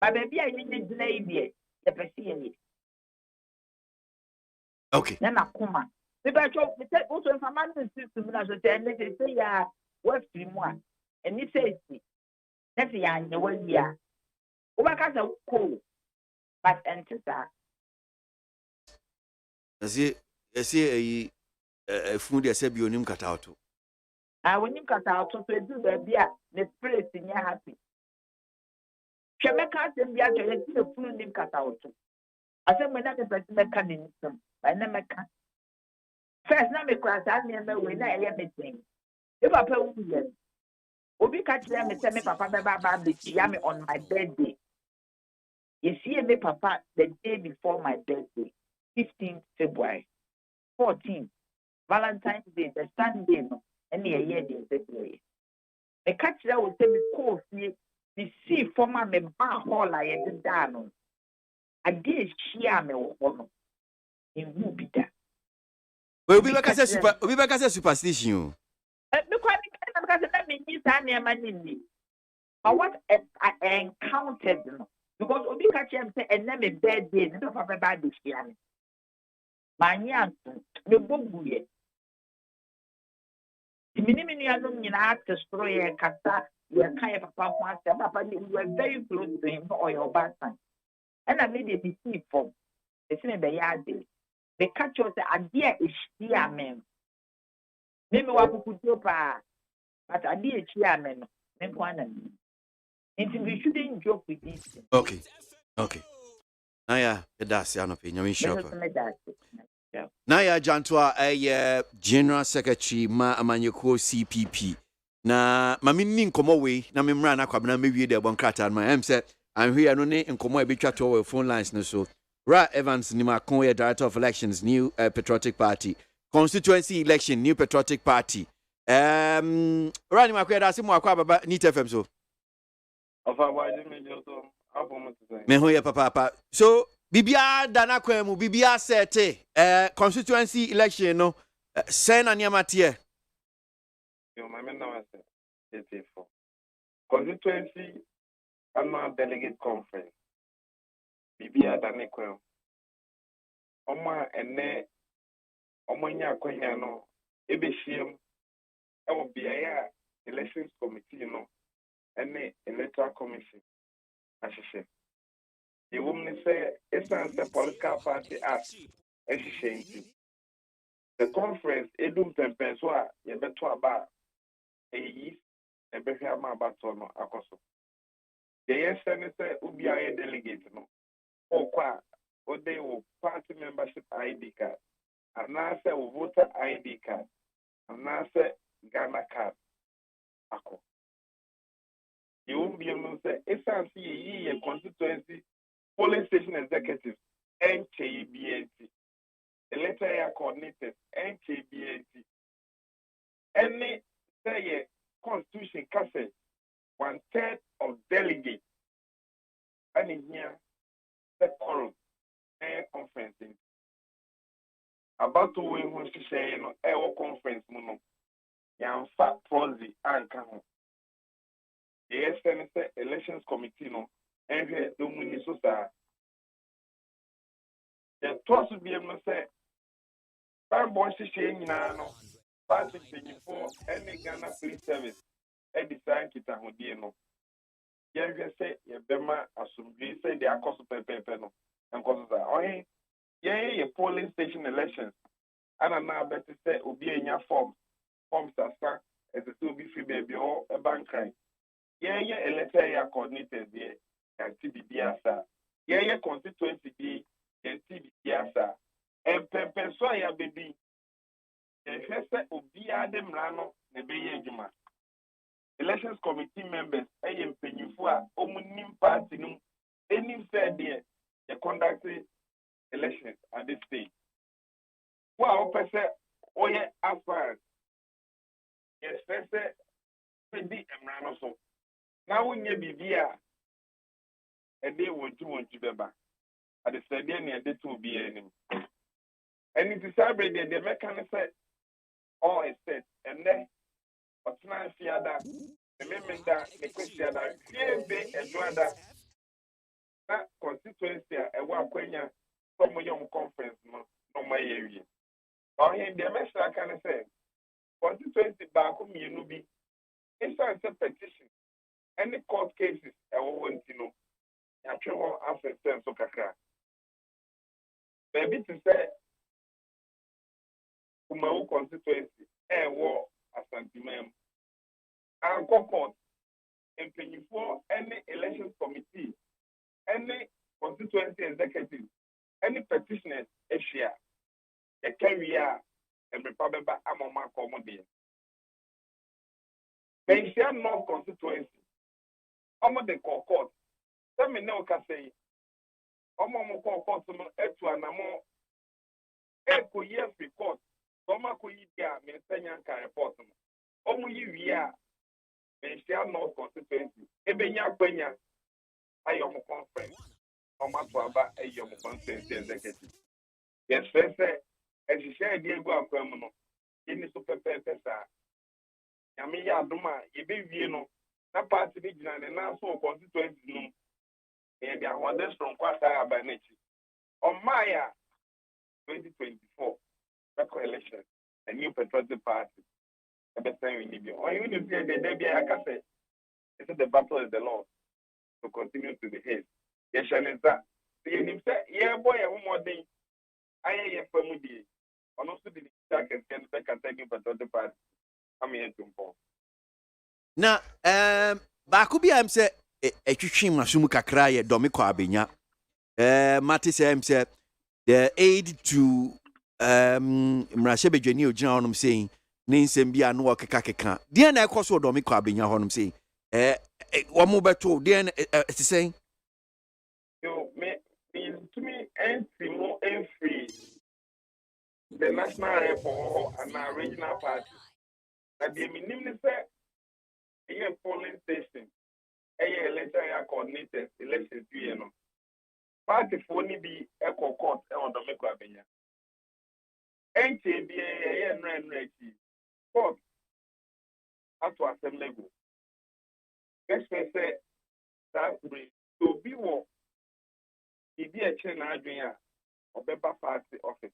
ba be bia ye gina ye pesi ye okay na kuma me ba so me say also information system na so tell me say ya what free mo and he says that's ya the one year o ba ka say ko but entisa Asi fun de se bi onim kata auto onim kata auto so do ba bia the spirit nya happy chemeka dem bia to ye ti fun nim kata auto asem me na the person meka ni nsem ba na meka first na me kwasa na me we na ye meeting e papa wu ye obi ka kire me say me papa be ba be ya me on my birthday you see me papa the day before my birthday 15th February 14th Valentine's Day the Sunday no and ye year dey say me ka kire wo say me call fie me see former me ba hall a ye dey da no ade hia me wo no in who be that obi be ka say superstition o because let me use that name and but what I encountered because obi catch him say and let me birthday no papa bad this year manya me bogu ye mini anu nyina destroy kasa ye kan papa ho ase papa we were very close to him or your bad son And I made a receive form. The same be yard. The catch us a dear is here, man. Maybe what could do, but a dear chairman, then one. And we shouldn't joke with this. Okay. Naya, that's an opinion. Naya Jantua, a General Secretary, Amanyako CPP. Na mami nkomo we na memra na kwabena mewie de bonkrata ma em say I'm here no ne nkomo e betwa to phone lines no so Ra Evans ni makon director of elections new patriotic party constituency election new patriotic party Ra ni makon da se mo akwa baba NIT FM so of Aboagye me so abomo to me ho ye papa so bibia da na kwan mu bibia sete constituency election no sen na niamate yo my men now say for constituency annual delegate conference bibia da ne kwan oma ene omanya akwanya no ebehiem e wo bia ya elections committee no ene electoral commission asese the woman say it's a political party act efficiency the conference edum pempen so a ye beto aba eyi ebehwe ama abato no akoso the yes say ubi aye delegate no okwa ode wo party membership ID card and say wo voter ID card and say Ghana card ako you won't be able to say it's a constituency polling station executives NKBNT electoral coordinators NKBNT any say constitution case 1/3 of delegates and in here the quorum conference about to win when she say conference mono yan fat proxy and can the Senate elections committee no and here the money so sa the trust to be able to say ban bon she nyina no party for any Ghana police service e design kita hodie no ye say ye bema asumdwe say the akoso pepepe no enkoso sa ohin ye polling station elections ana na bet say obi enya forms asa as a be free baby or a bank crime yeah electoral coordinators there and TBD asa yeah constituency be and TBD asa and pempen so ya baby and say obi adem rano ne be adwuma elections committee members ay mpenyifo a omunim party no any said there the conduct elections at this stage well person oye aspirant yes say the emrano so now when you be here a day want to beba at the stadium near the 2 be any and it is celebrate the mechanism say all is set and then what's not fear that the amendment that the question that fear be and that constituency a one kwenya from young conference no my area or in the mesra can say constituency back you be inside a petition any court cases I want to know actually after sense of kakra maybe to say Kumau constituency war asantimem and court and paying for any elections committee any constituency executive any petitioners Asia a carrier and Republic Amoma Commodity. They share North constituency. Omo de court. Tell me no can say. Omo court no etu anamo. Eko years report. Omo ko yi dia me senya ka report no. Omo yi wia. They share North constituency. Ebenya kwenya. Ayomo conference. Omo to aba ayomo conference executive. Yes, sir. As you said, Diego Aquamono, in the super pesa. Yamiya Duma, ye be no, that party region and now so constituency, and there was this from Kwasi by nature. On Maya 2024, election, a new patriotic party. The best time we need you. Or even if the Debbie Akase, it's the battle is the Lord to continue to the head. Yes, and that him say, yeah, boy, one more thing. I am family. On also the attack and back attacking for the part. I'm here to inform. Na baako bi am sɛ etwitwi masumu kakra yɛ dɔme kɔ abenya mate sɛ am sɛ the aid to mrahye bedwani ogyina hɔnom sɛn ne nsɛm bi a no wɔkeka deɛ na ɛkɔ so dɔme kɔ abenya hɔnom sɛn wɔn mo bɛto deɛ na ɛte sɛn Yo, me to me entry more free the national airport and our regional party. Now the minimum say a polling station, a electoral coordinated election to party for ni be a court on the make of Benya. Entry be a court at to assembly go. Best say that to be one. If you are chain Adrian or Beba Party office,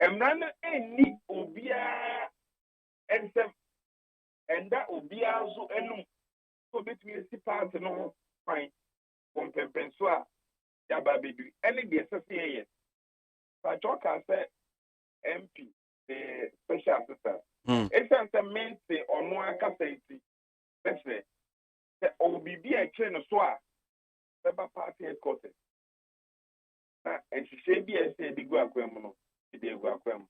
and then any Ubia and that Ubia so and so between the party no fine from Pempensua, Yaba baby, any DSSA. But talk as MP, the special assistant. It's a main say on one capacity. Let's say the OBB a chain of SWA. Beba party headquarters. And she said, "Be a say the go aquamu, the go aquamu."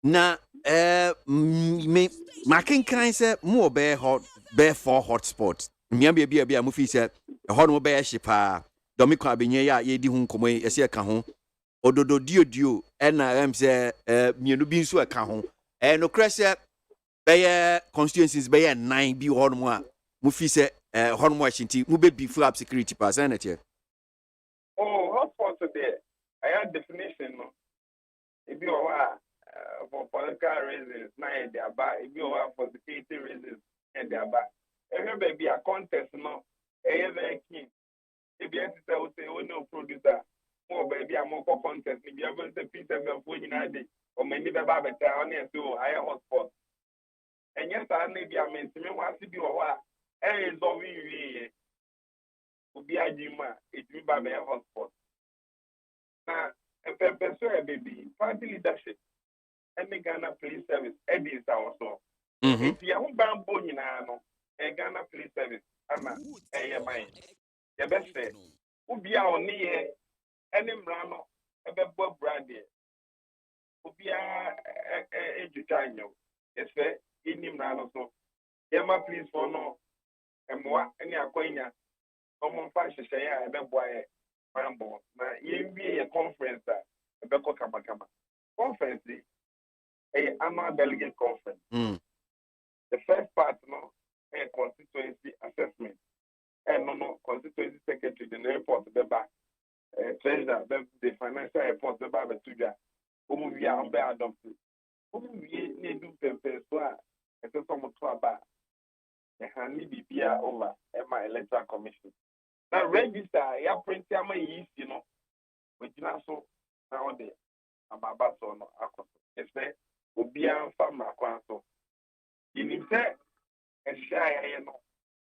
Na me makenkan sɛ mo bɛɛ hot bɛɛ for hotspot mmea bia mo fi sɛ ɛhɔ no bɛɛ hye paa dɔme kɔ abenya yɛ a yɛdi ho nkɔmɔ yi ɛsɛ ɛka ho ododo dio ɛna ɛm sɛ mmienu bi nso ɛka ho nokorɛ sɛ bɛyɛ constituencies bɛyɛ 9 bi hɔ no a mo fi sɛ hɔ no ɛhyɛ mo bɛ beef up security pa sɛ na tiɛ Oh, hotspot there. I had definition. No, if you are for political reasons, now they are back. If you are for security reasons, and they are back. Every be a contest, no. Every key. If you have to say, "Oh no, producer, more baby, I'm more contest." If you have to say, "Peter, I'm going to or maybe the Baba town and so higher hotspot." And yes, I maybe I mean, to me, want to be what? And it's all we. Obiajima, it will be a hotspot. Now, a person, baby, party leadership, and the Ghana Police Service, Eddie is also. If you have bamboo in a Ghana Police Service, Anna, a mind. The best say, Ubia on near any Mrano, a Bob Brandy, Ubia Educanio, yes, sir, in Mrano. So, Yama, please, for no, and what any acquaintance. Common fashion say I don't buy Mambo. Now, you be a conference that a Beko Kamakama. Conference, a annual delegate conference. The first part, no, a constituency assessment. And no constituency secretary, the report, the back, treasurer, the financial report, the Baba Tuja, whom we are adopted. Whom we need to prepare so as a sum of 12 bar. The handy be over at my electoral commission. Now register, ya print my yeast, you know, which now so nowadays I'm about to know. If they will be a farmer, so in effect, and shy, you know,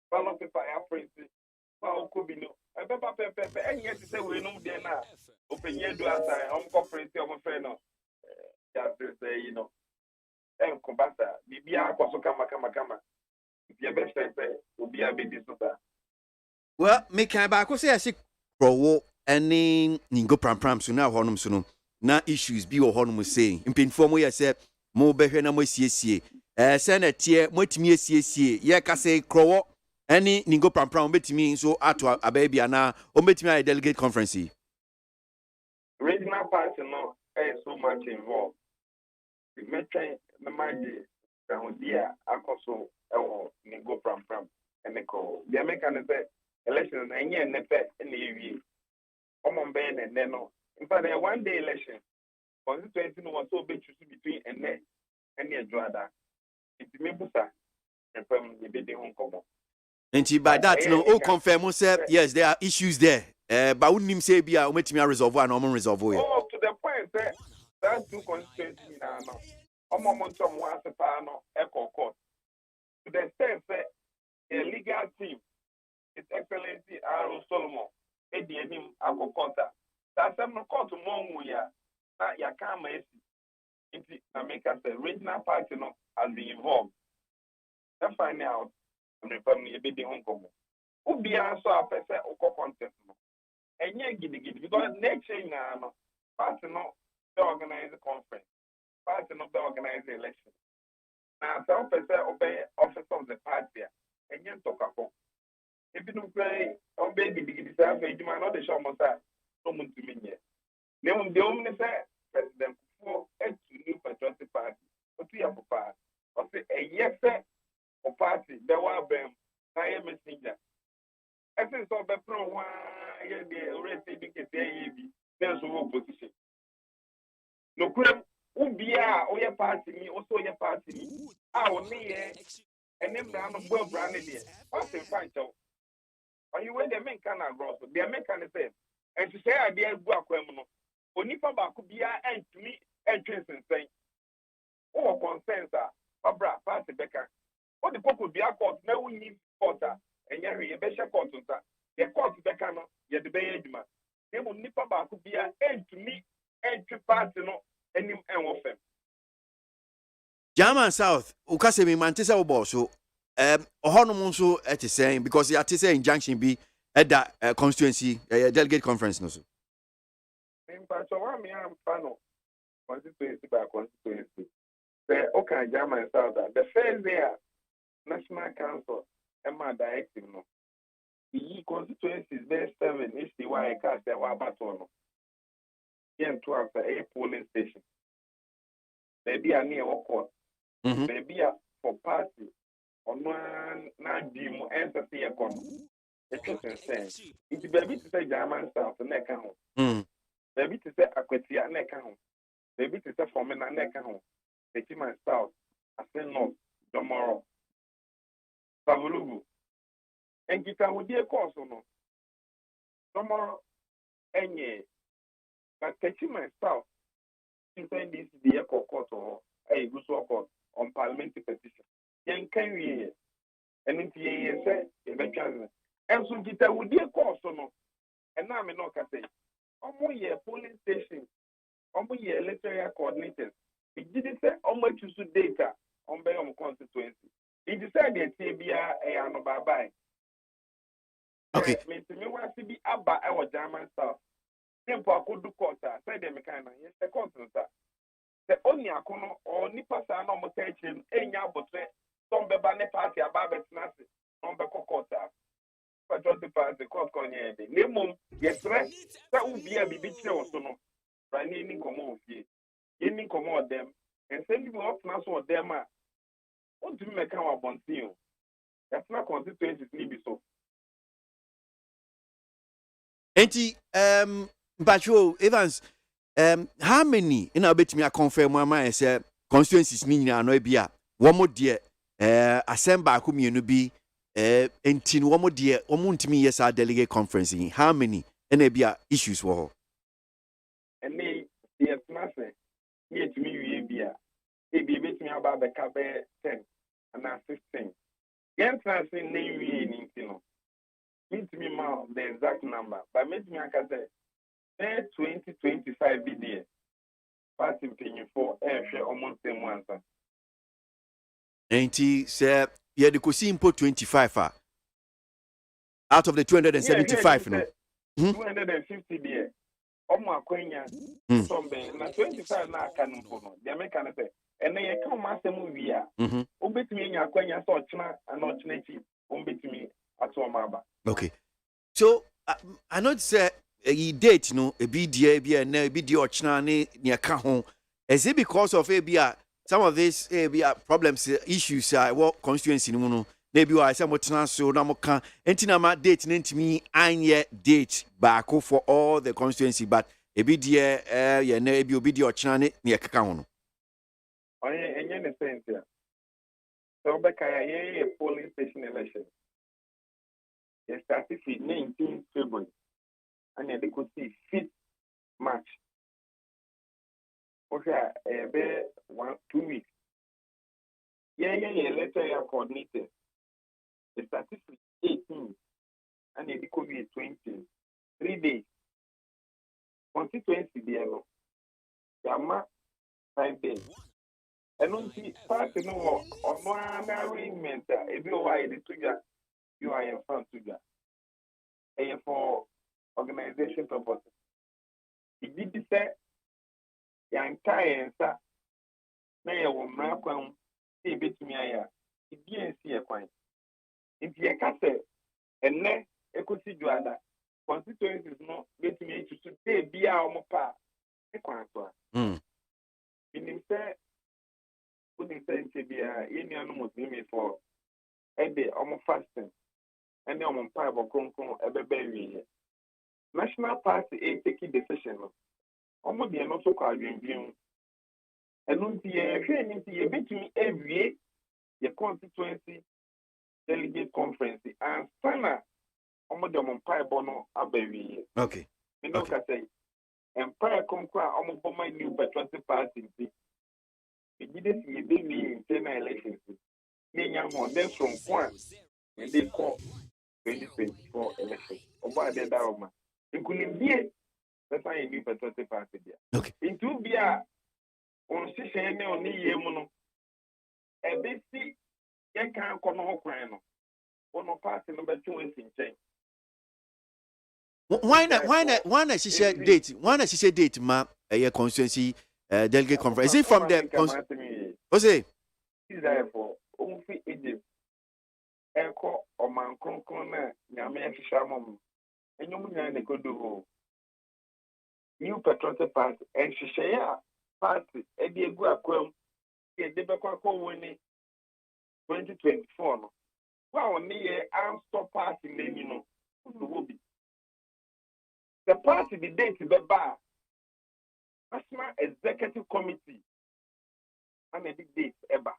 follow paper, ya print it, well, could be no, and paper, and yet to say we know there now. Open your door outside, I'm corporate of a friend, just to say, you know, and Kubasa, be a kama. If your best friend will be a bit disorder. Well, me can back say I see pro any ningo pram so now honum so no na issues bi wo honum say impinfo mo ye say mo behwe na mo siesie say na tie mo timi siesie ye ka say krowo any ningo pram betimi so ato ababia na o betimi a delegate conference. Regional party no so much involved. The meeting the mind down there akoso ningo pram and the call the American election and yen nepe in the EV. Common Ben and then no. In fact, a 1 day election, constituency was so big between and then and near Joada. It's me, Busa, and from the bidding home common. And by that, no, all confirm, sir, yes, there are issues there. But wouldn't him say, be a met me a resolve and normal resolve? Oh, to the point, sir, that's two constituencies now. A moment, someone, a panel, echo court. To the extent, sir, a legal team. His Excellency Aaron Solomon, edi enim akɔ court a saa asɛm no court mo nwu ya na yɛaka ama esi nti na meka sɛ regional party no has been involved na find out mmerɛpam no yɛbɛdi ho nkɔmmɔ obiara nso a pɛ sɛ wokɔ contest no ɛnyɛ gidigidi because next year nyinaa no party no bɛ organize conference party no bɛ organize election na sɛ wopɛ sɛ wobɛyɛ officer of the party a ɛnyɛ ntɔkapɔ ebinom kura ɔbɛ gidigidi saa afɛ adwuma na ɔde hyɛ ɔmo sa ɔmo ntumi nyɛ na mmom deɛ ɔmo ne sɛ president kufuor atu new patriotic party otu yɛ papa ɔsɛ ɛyɛ sɛ ɔparty bɛwɔ abɛn na yɛ messenger ɛsɛ sɛ ɔbɛpere ho a yɛ deɛ ɔrɛsɛ bi kɛse ayɛ bi na nso wɔ opposition nokuram ubia a ɔyɛ party ni ɔsɛ ɔyɛ party ni a ɔne yɛ ɛne mmara no bɔ abura ne deɛ ɔsɛ mfa nkyɛw ɔyiwe deɛ menka na agorɔ so deɛ menka ne sɛ nhyehyɛ adeɛ agu akwan mu no onipa baako biara antumi antwe nsensɛn wowɔ consent a ɔbra party bɛka wode kɔkɔ dua court na wonyi court a ɛnyɛ hwee yɛbɛhyɛ court nsa yɛ court bɛka no yɛde bɛyɛ adwuma na mmom nipa baako biara antumi antwe party no anim ɛnwɔ fam German South, ukase mi mantisa obo so ọhọnom nso ɛte sɛn because yɛate sɛ injunction bi ɛda constituency delegate conference no so. Mpatso wa mi amfa no constituency by constituency. Sɛ ɔka German South the first day a National Council ɛma directive no iyi constituencies bɛyɛ 7 esi wa ɛka sɛ wa abato no yɛn to afɛ ɛyɛ polling station. Baabi a ne ɛwɔ court. Baabi a for party ɔno na di mu ɛnsɛ sɛ yɛkɔ no ɛtwe sensɛn nti baabi te sɛ German South na ɛka ho baabi te sɛ Akwatia na ɛka ho baabi te sɛ Fomena na ɛka ho Echiman South Ase North Domoro Savulugu nkitahodie kɔɔso no Domoro ɛnyɛ na Echiman South nsɛn de si de yɛkɔ court hɔ ɛyɛ gu so court on parliamentary petition yɛn kan wie ɛno nti yɛn sɛ yɛbɛtwa no ɛnso nkitahudie kɔɔso no ɛna me na ɔka sɛ ɔmo yɛ polling station ɔmo yɛ electoral coordinators egyidi sɛ ɔmo atu so data ɔmo bɛyɛ ɔmo constituency edi sɛ deɛ tie biara ɛyɛ ano baabae okay mentumi wase bi aba ɛwɔ German South ne mpo akodu court a sɛ deɛ mekan na yɛsɛ court nsa sɛ oni akono ɔ nipa saa na ɔmo sɛ akyire no enya abotire sɛ ɔmbɛba ne party aba abɛtena ase na ɔmbɛkɔ court a patriotic party court kɔnyɛ de na mmom yɛsrɛ sɛ wobi a biribi kyerɛ wo so no ra ne ni nkɔmmɔ wɔ fie yɛni nkɔmmɔ ɔdɛm nsɛm bi wɔtena so ɔdɛm a wontumi mɛka wɔ abɔnten o yɛtena constituencies ne bi so enti Mpacho Evans how many in obetimi confirm ama say constituencies ni nyina no bia wo mo de assemble ko mienu bi enti no wo mo de wo mo ntimi yes a delegate conference how many na bia issues wo ho ene yes na say yetimi wie bia e bi betimi aba be ka be 10 and 16 yen transit na wie ni ntino mitimi ma the exact number but metimi aka say 2025 BDA party mpanyinfo ehwe omontemu ansa enti say ye de kosi impo 25 out of the 275 no 250 there omo akwanya sombe na 25 na aka no no de make na say ene ye ka ma asem wi a obetumi nya akwanya so ochena ana ochena chi obetumi ato ma aba okay so I know say a date no a BDA na BDA ochna ne ka ho is it because of some of these problems issues what constituency no no na bi wa say mo tena so na mo ka enti na ma date na ntimi anye date back for all the constituency but a BDA ya na bi obi BDA ochna ne ka ho no onye enye ne sense ya so be ka ya polling station election yes started 19 February and they could see 5th March. Okay, be 1-2 weeks. Yeah, electoral coordinator. The statistics 18 and they could be 20. 3 days. Constituency there no. Yama 5 days. And don't see party no on one arrangement. If you are the trigger, you are a fan trigger. And for organization purposes. If you say your entire answer, now you will not come. See bit me here. If you see a coin, if you can't say, and then you could see you other constituencies no bit me to say be our part. In say, putting sense to be any animal for a day almost fasting, and then on pipe or concon a baby. National Party is taking decision. Almost the not so called review. And don't see a training to between every year constituency delegate conference and final almost the Montie Bono a baby. Okay. You know, can say, Empire Conquer almost for my new patriotic party. It didn't see a baby in 10 elections. Then from one, when they call 2024 elections. Over the Dharma. You couldn't be that's why you need patriotic party there. Okay. It will be a on session on the Yemono. A basic, you can't come on crying. On a party number 2 is in change. Why not she said date? Why not she said date, ma? A constituency delegate conference. Is it from the what's it? Is there for Umfi Egypt? Echo or man concona, Yaman Shamom. And you may go do new patriotic party and Shishaya party, Eddie Guaquam, Debacco winning 2024. Well, near armed stop party, you know, will be. The party, the date, the bar, National Executive Committee, and the date ever.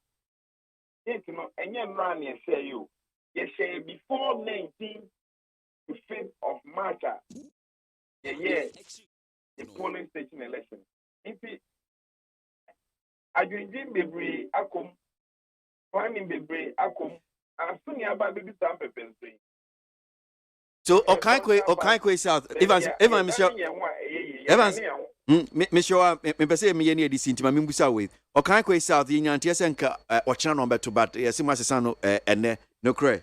Date, you know, and you run and say you share before 19th to 5th of March, the polling station election. If I drink Bebri Akum, planning Bebri Akum, and soon about baby stamp and say. So Okaikwe South. Evans Michelle Evans Michelle me say me any edisi ntima membusa with Okaikwe South yin antia senka ochana number 2 but yesima sesa no ene no kre.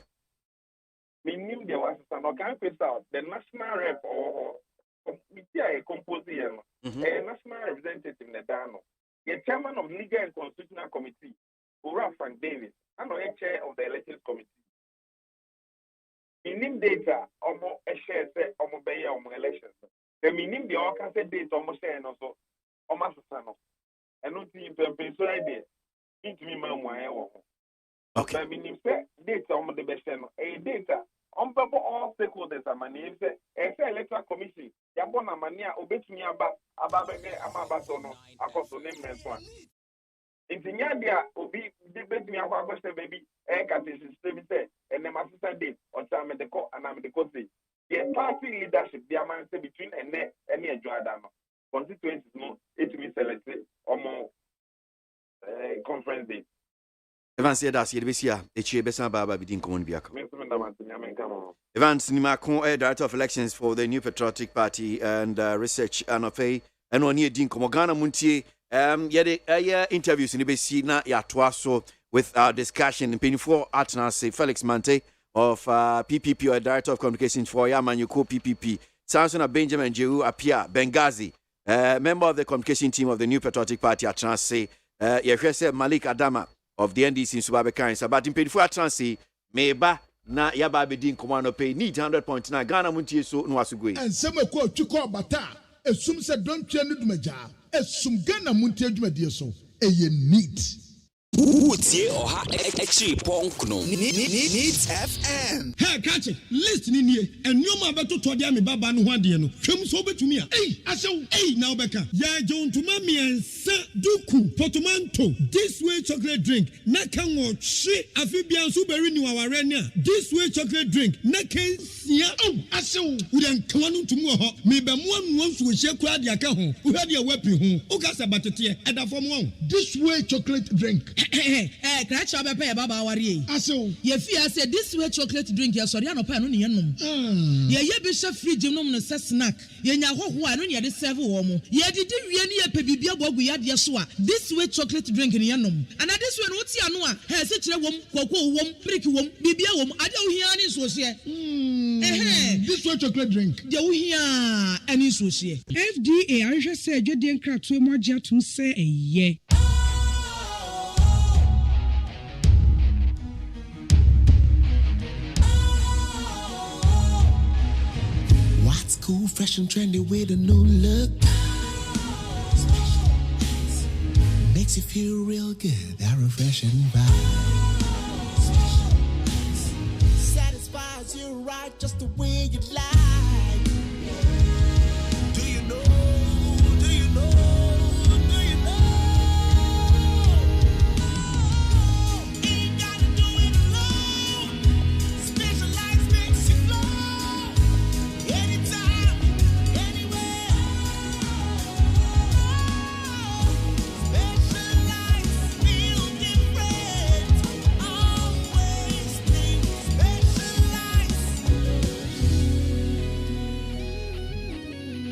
Me nim there was Okaikwe South the national rep or a composer a national representative in the Dano. The chairman of Legal and Constitutional Committee, Ura Frank Davis, and the chair of the Elections Committee. Minim data almost a share set almost by elections. The minim the all can say data almost share and also almost a son of. And not in so idea. Into me, my okay. The minim say data almost the best a data. On purpose, all stakeholders are money. If electoral commission, Yabona mania obey me about Amabasono, Apostle name and so on. In the Yadia, Obi debate me about Western baby, Catechis, and the master date on time at the court and I'm the court. The party leadership, the amount between and any Jordan constituencies, no, it will be selected or more conference date. Evans said that Yebesia, Echebesa Baba Bidin Kombiak. Evans Nimakon, Director of Elections for the New Patriotic Party and Research and Affair, and on year Din Komogana Montie. Interviews in the Besina Yatwaso with our discussion in Penifo Atnase Felix Montie of PPP or Director of Communications for Yamanyuko PPP. Samson Benjamin Jehu Apia Benghazi, member of the communication team of the New Patriotic Party Atnase. Yefese Malik Adama of the NDC in Subabekan. But in Penifo Atnase, Meba na Yaba Bedin Commando pay need 100.9 Ghana Montie so Nwasugui. And some ko Chuko Bata, assume said don't change the major. Esum Ghana Montie adwumadie so eye neat. Utie oha echi ponkno needs FM. Hey catch it list ni nie enwoma beto to dia me baba no ho ade no hwem so betumi a ashew now beka ya jontuma miensa duku potomanto this way chocolate drink na kan wo hwe afibia nso beri ni waware ni a this way chocolate drink na kan sia asew udan kawanu tumu ho me be mo anu nso hye kura de aka ho wo hade a wapi ho wo ka se batete edafo mo this way chocolate drink kra cha be pe baba ware asew ye fi ase this way chocolate drink ye sori anopa no ne yenom ye bi hye fridge nom no se snack ye nya hoho a no ne de serve wo mo ye didi wie ne ye pe bibia bogu ya de so a this way chocolate drink ne yenom ana this way no ti ano a he se kire wom koko wom prick wom bibia wom ade wo hia ne so se this way chocolate drink de wo hia ani so se FDA anhwɛ sɛ adwodie nkratoe mu agye atom sɛ ɛyɛ What's cool, fresh and trendy with a new look? Makes you feel real good, that refreshing vibe. Satisfies you right just the way you like. Do you know? Do you know? Do you know? Ain't gotta do it alone. Specialized makes you flow. Anytime, anywhere. Specialized feel different. Always think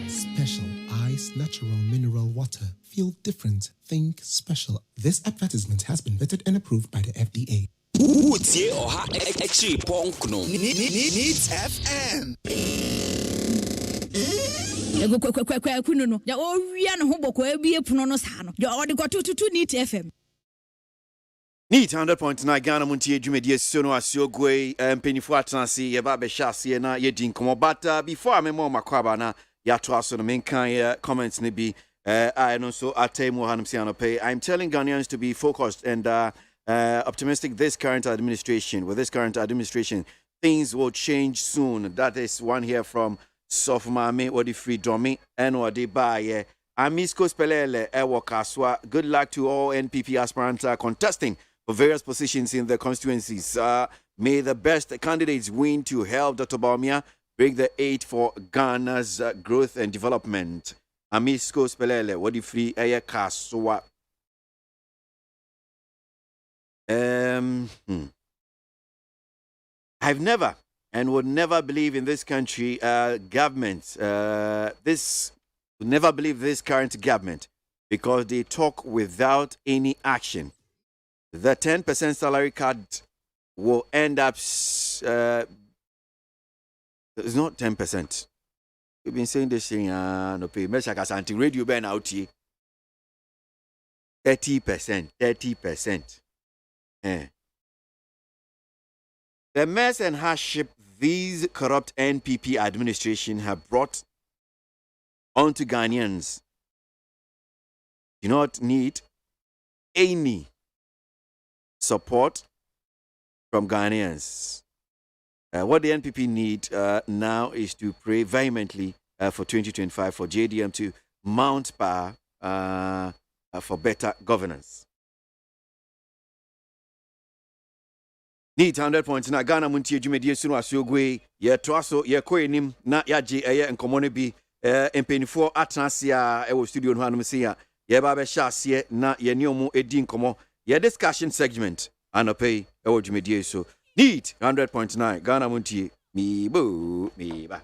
Special Ice Natural Mineral Water. Feel different. Think special. This advertisement has been vetted and approved by the FDA. Utie oha echi ponkno. Needs FM. Kunu no ya owia no ho boko abie puno no sa no ya odi kwatututu Neat FM. Neat 100.9 Ghana Montie Jumedie Sono Asiogwe Penifo Atansi Yeba Beshasi na Yedin Komo. But before I memo makwaba na ya to aso no menkan comments ne bi I know so atemu hanum siano pay. I'm telling Ghanaians to be focused and optimistic with this current administration things will change soon. That is one here from Sofmame Odi Free Domi and Odi Baye. Amisco Spelele Ewo Kaswa. Good luck to all NPP aspirants contesting for various positions in the constituencies. May the best candidates win to help Dr. Baumia break the 8 for Ghana's growth and development. Amisco Spelele Odi Free Eya Kaswa. I've never and would never believe in this country government. Would never believe this current government because they talk without any action. The 10% salary cut will end up. It's not 10%. We've been saying this thing. No pay. Anti radio ban out here. 30%. 30%. The mess and hardship these corrupt NPP administration have brought onto Ghanaians do not need any support from Ghanaians. What the NPP need now is to pray vehemently for 2025 for JDM to mount power for better governance. Need 100 points na Ghana Montie Jumedie Sono Asiogwe ye toaso ye koenim na yaje eye nkomo bi empenifo atanase a e wo studio no hanom se ya ye ba be hyase na ye ne omo edi nkomo ye discussion segment anopei e wo Jumedie so need 100.9 Ghana Montie mi ba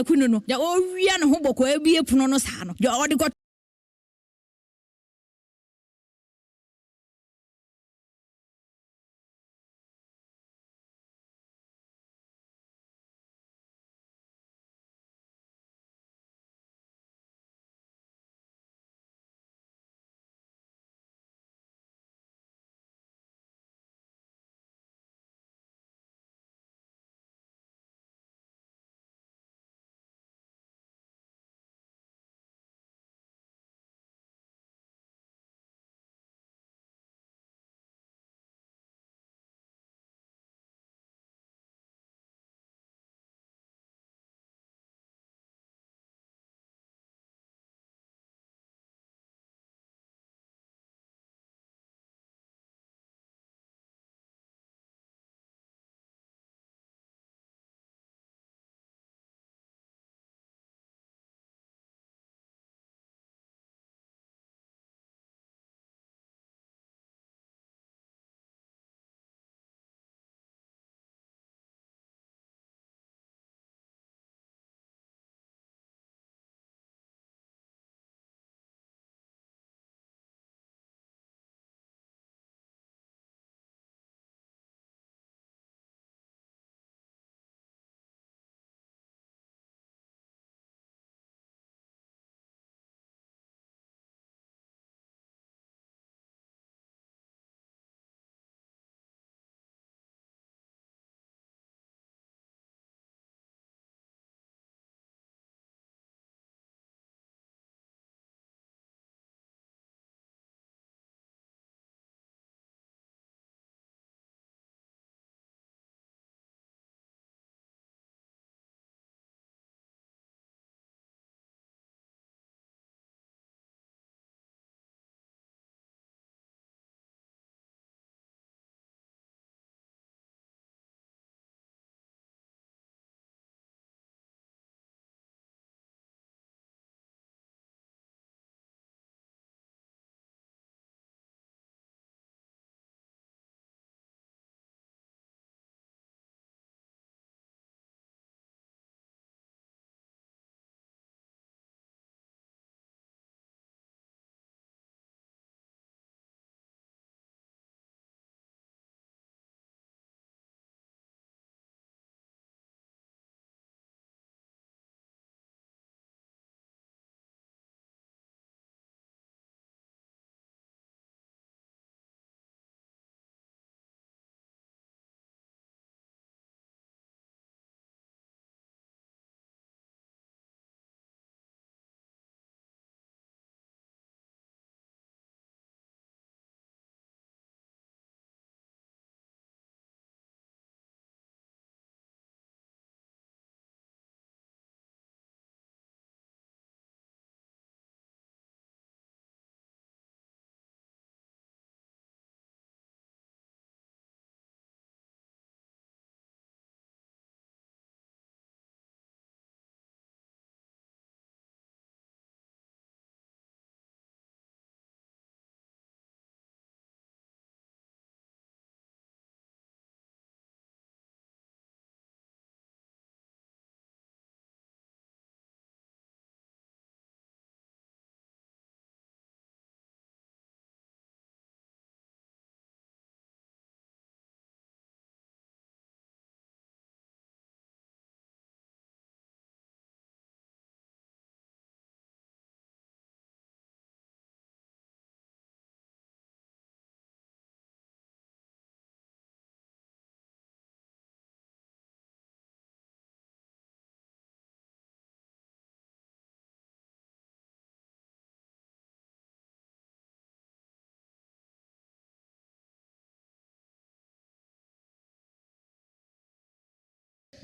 Kunu no ya owia no ho boko abie puno no sa no ya odi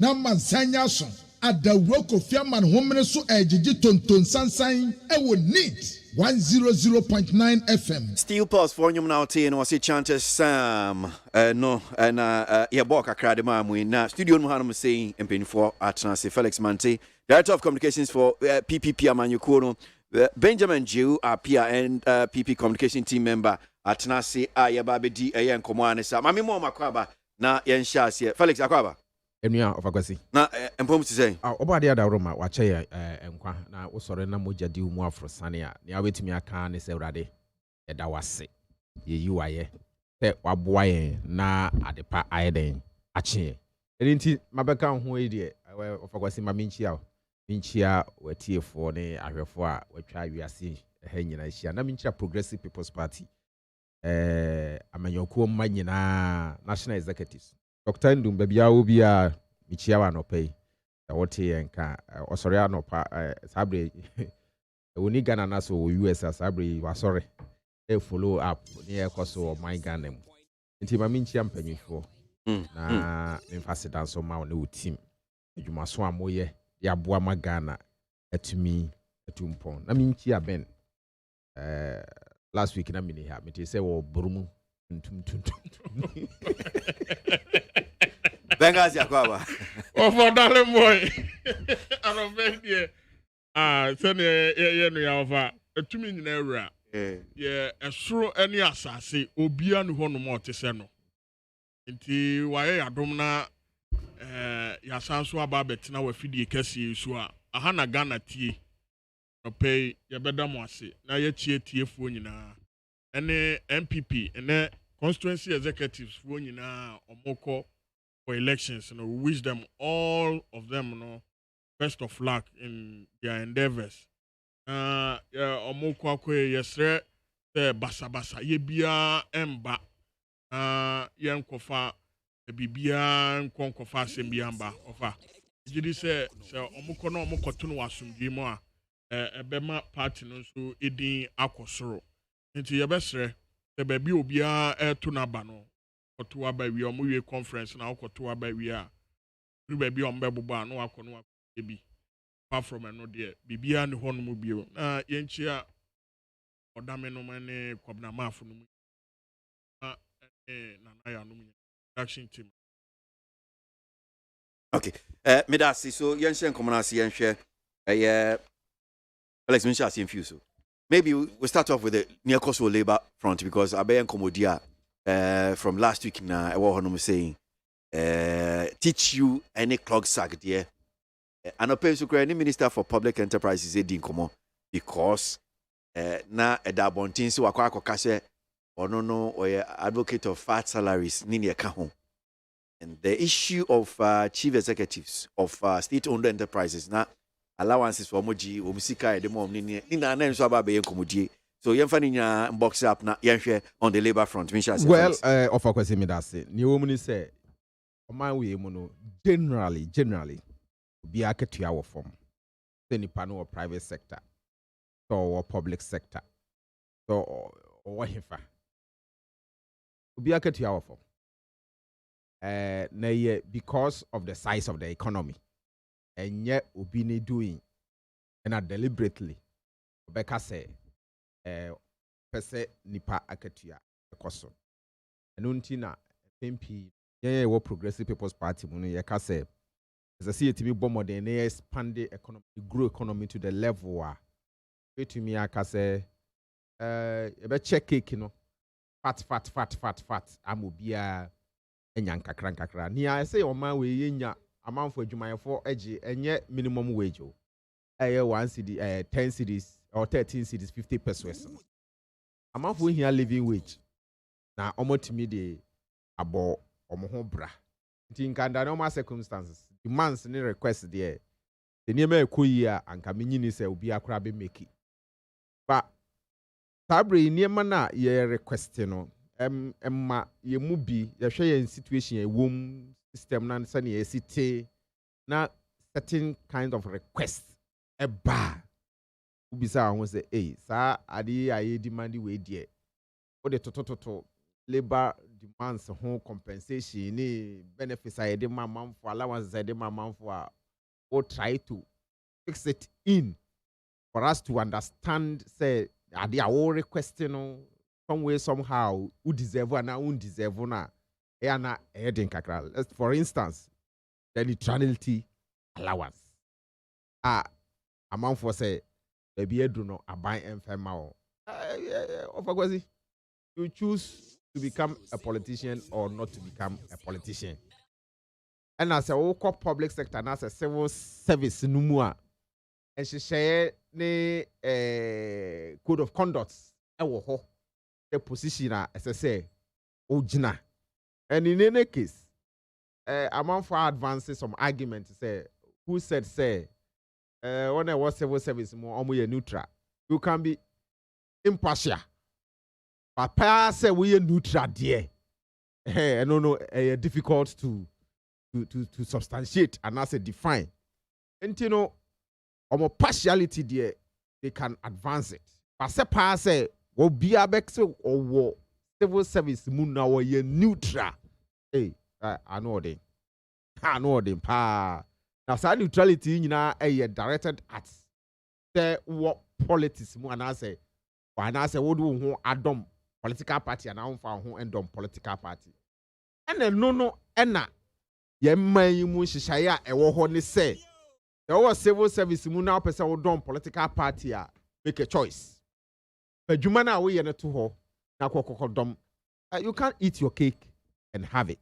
na mansanya so adawuro Kofi Aman homene so ejiji tonton sansan ewo neat 100.9 FM. Steel Pulse for you now, T, and was it Chances Sam? No, and yeah, Boka Crowd, Mammy. Now, Studio Muhammad saying, and paying for Atlantic Felix Montie, Director of Communications for PPP Amanyukono, Benjamin Jew, our PR and PP Communication Team member at Nasi Ayababe D. Ayan Komwanesa. Mammy Moma Kwaba, na Yen Shas here. Felix Akwaba. Emia of Kwasi. Na empom to say. Obadia da Roma, wache enkwa na usore na moja di umu afro sania. Ni awetimi aka ne se urade. Eda wase. Ye yuaye. Te waboaye na adepa ayeden ache. Enti mabeka ho edie of Kwasi ma minchia wetiefo ne ahwefo a watwa wiase ha nyina hia na minchia Progressive People's Party. Amanyokuo manyina National Executives. Dr. Ndum babia obi a michiawa no pay wote enka osori anopa sabre woni Ghana na so US sabre wasori follow up ne ekoso my Ghana mu nti ma minchia mpanyifo na memfasida so ma ne team adwuma so amoye ya boa ma Ghana atumi atumpon na minchia ben last week na mini ha meti say wo borumu tum Bengazi Akwaba. Oh, for darling boy. I don't think yeah. Send you over a 2 minute era. Yeah, a sure any assassin, Obian who no more to send. Until why I don't know. Yasanso ababet na wafidi kesi so a hana Ghana tie. No pay ya beda mo ase. Na ye tie fo nyina. Ene MPP ene constituency executives fo nyina omoko for elections, we wish them all of them, best of luck in their endeavors. Yeah, omoko akwe yesre the basa ye bia emba. Yen kofa bibia nkonkofa sembiamba ofa. Jidi se omoko no omoko tunu wasumdwi mo a ebema party no so edin akosoro. Nti yebesre the baby obia tunaba no to aba wi omuwe conference na okoto aba wi a ru ba bi ombeboba no akono bi apart from no de bibia ne hono mu bio na yenchia odame no mane kwabna mafu no mu na ya no mu action team. Okay, medasi so yenhye nkomonasi yenhwe Alex Minsha see infuse. Maybe we'll start off with the near coastal labor front because abayan komodia from last week now, I was saying, teach you any clog sack there. And a so any minister for public enterprises said in common because na a dabontin so akwa kase or no or advocate of fat salaries nini account. And the issue of chief executives of state-owned enterprises na allowances for moji omusika edemo nini na na nso aba be enkomodie. So yemfa box up na yenhwe on the labor front. Well, of course me that say. Ni omuni say my way no generally be aketua wo form. Say nipa no private sector or public sector. So or hefa. Be aketua wo form. Na ye because of the size of the economy. And yet obi ne doing and deliberately Obeka say pese nipa akatua ekoso eno ntina MP ye wo Progressive People's Party mu no ye ka say as a see etimi bomb modern na expand the economy, grow economy to the level a betumi aka say e be check cake no fat amobia enya nkakra ni I say o man we yenya amanfo adwumayefo age enye minimum wage o 1 cedi 10 cedis or 13 cedis 50 pesos. Amanfo here living wage na omotimi de abo omo bra nti nkanda no ma circumstances demands ni request there the niema ekoyi a anka menyini se obi akora be make ba tabre niema na ye request no emma ye mu bi ye hwe ye situation ye wom system na se na ye site na certain kind of request eba ubisa ho say sa ade aye demand we die o de toto labor demands home compensation, ni benefits I did my mom for allowances I did my mom for, or try to fix it in for us to understand. Say, are they all requesting some way somehow who deserve and who deserve na? Ena heading kakra. For instance, the neutrality allowance. Amount for say, baby, do not abide and family. Of course, you choose to become a politician or not to become a politician. And as a local public sector, and as a civil service, numua, and she share the code of conduct. The position as I say, Ojina. And in any case, among for advances some argument say who said say when I was civil service more neutral. You can be impartial. Papa say we are neutral dear. I don't know difficult to substantiate and as a define. And you know, partiality there they can advance it. But say will be a bexo or war civil service moon now ye neutral. Hey, I know them. Pa. Now, sa neutrality, you know, directed at the what politics mo and I say, what do adom political party and I found who end on political party. And then no, ye may mu shishaya e wo ho ni say. There was civil service mo now person who don political party make a choice. But you man we ye to ho na kokkodom. You can't eat your cake and have it.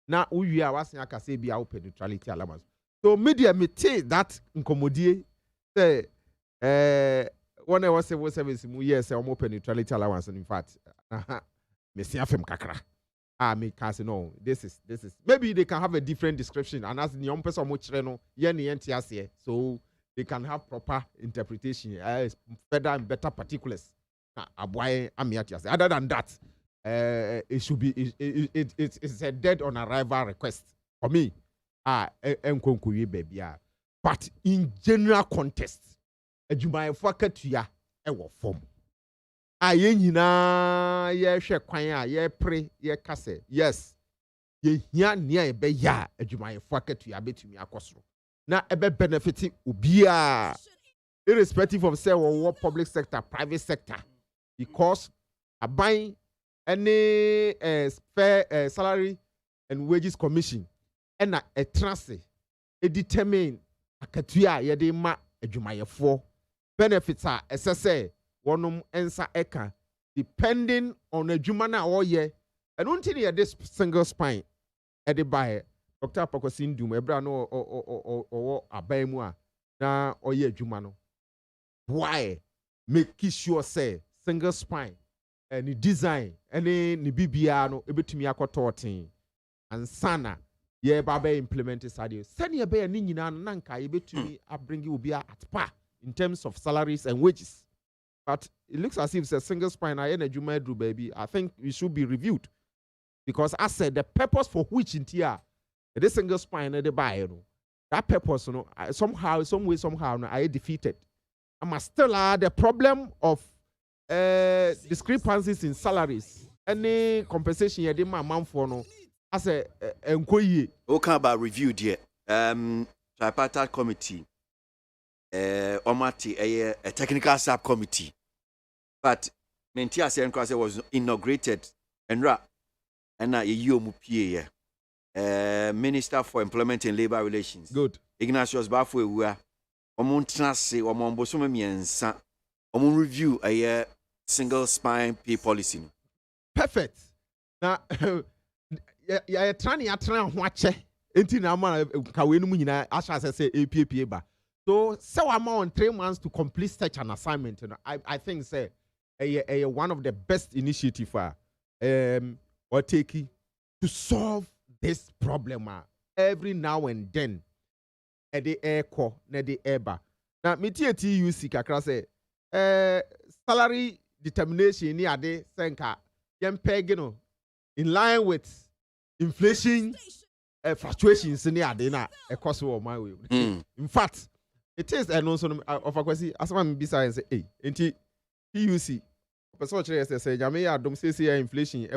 Now we are wasing aka say be open neutrality allowance. So media me take that incommodie say when I was civil service mu yes open neutrality allowance and in fact me see afem kakra. Me can say no, this is maybe they can have a different description and as the young person mo kire no ye ne entiase so they can have proper interpretation further and better particulars. Aboagye amiatiase. Other than that, it should be it's a dead on arrival request for me. But in general context, adwumayɛfo akatua ɛwɔ fam. Ye nyina ye hwɛ kwan a ye pre ye kase. Yes. Ye hia nea ebe ya adwumayɛfo akatua betumi akɔsoro. Na ebe benefit obia irrespective of say what public sector, private sector. Because a buying any fair salary and wages commission and a trust determine a katua yede ma adwumayɛfo benefits are SSA one ensa eka depending on adwuma na oye and until this single spine at the buy Dr. Pakosin Dum ebra no or aban mu a na oye adwuma no why make sure say single spine and the design any ni bibia no ebetumi akototin and sana ye baba implement sadio send ye be ni nyina no nanka ebetumi abringi obi at par in terms of salaries and wages, but it looks as if it's a single spine I adwuma do baby. I think it should be reviewed because I said the purpose for which in here this single spine the buy no that purpose no somehow some way somehow no I defeated. I must still add the problem of discrepancies in salaries. Any compensation you did my mom for no. I say enkoye. Okay, about review there. Tripartite committee. Montie a technical subcommittee. But Montie as Kwasi was inaugurated and Minister for Employment and Labor Relations. Good. Ignatius Bafwe we omontrase omonbosome miensa omon review a single spine pay policy. Perfect. Now ya trying ho ache enti na ma kawe no nyina asha say APPA ba. So I'm on 3 months to complete such an assignment. You know, I think say one of the best initiative or taking to solve this problem every now and then. At the air core, the airba. Now, me TUC kakra say salary determination ni ade senka yem pegino in line with inflation fluctuations ni ade na cost of my way. In fact, it is and also of Kwasi as one beside say hey enti TUC person chere say jame ya dom say inflation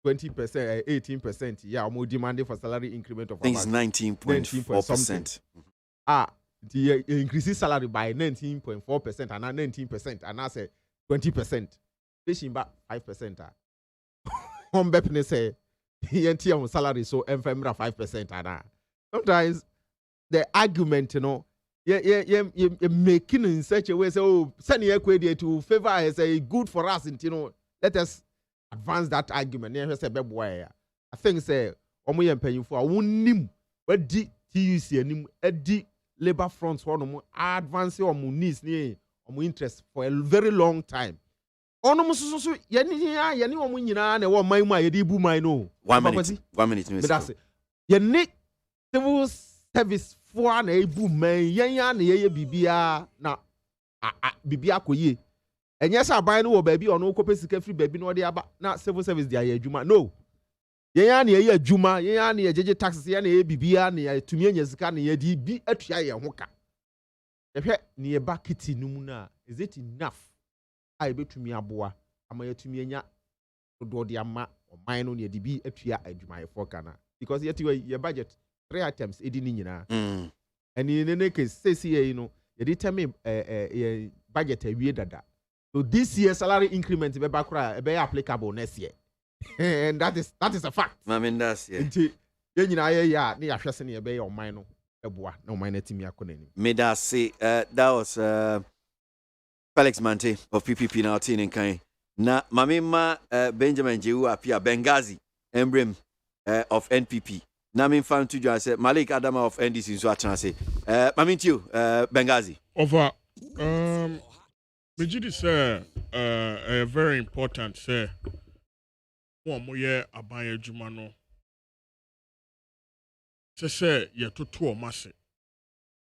20%, 18%. Yeah, more demanding for salary increment of I think it's 19.4%. The increases salary by 19.4% and now 19% and now say 20%. Fishing back 5%. Home Bepne say he on salary so MFM 5% and sometimes the argument, you're making in such a way, so send your equity to favor as a good for us, and let us advance that argument. I think say omo paying for unim wedi TUC anim edi labor front one advance omo needs ni omo interest for a very long time. Ono so yeni omo nyina na wo man mu ayedi bu man no. 1 minute no. That's it. Yeni civil service for na ebu man yenya na ye bibia na bibia koye. Enye sa ban no wo baabi ono kope sika free baabi no de aba na civil service dia ye adwuma. No. Yenya na ye adwuma, yenya na ye jeje taxes, yenya na ye bibia na ye tumi anya sika na ye di bi atua ye ho ka. Ehwe na ye ba kiti no mu na, is it enough? I betumi aboa ama ye tumi anya do de ama oman no na ye di bi atua adwuma ye for kana. Because your budget 3 items edi ni nyina. And in any case say you determine budget a year dada. So this year salary increment be applicable next year. And that is a fact. I mean that's yeah. Ni ahwese ne be your mind no eboa na mind atimi akonani. May that say that was Felix Montie of PPP now tin kan. Na mamema Benjamin Jehu apia Benghazi emblem of NPP. Na me fan to you say Malik Adama of NDC so atena say mamintiu Benghazi. Over Mejidi say very important say one moye aban adwuma no say ye toto o mase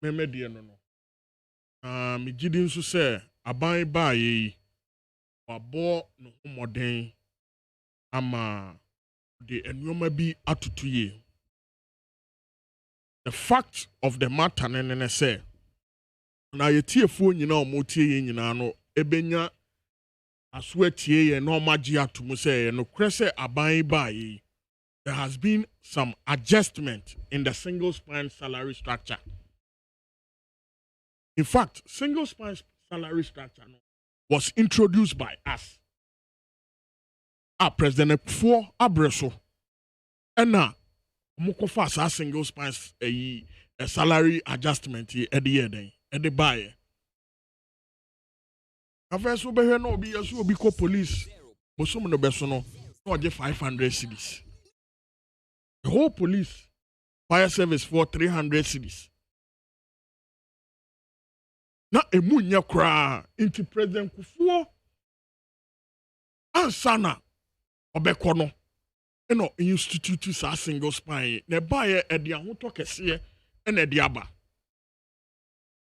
meme de no no Mejidi nso say aban ba yi wabo no homoden ama de enuoma bi atutu ye. The fact of the matter nene say na yetiefo nyina o motie ye nyina no ebenya aso atie ye na omagye atomu say no krese aban ba yi. There has been some adjustment in the single span salary structure. In fact, single span salary structure was introduced by us. President Akufo Abreso and now Mukofa sa single span a salary adjustment at the year at the buyer. Afeso be no be yasu obi ko police bosom no beso no no get 500 cedis. The whole police fire service for 300 cedis. Na emunya kra into President Akufo ansana obekono eno institute sa single spine na baye e de ahoto kese e na de aba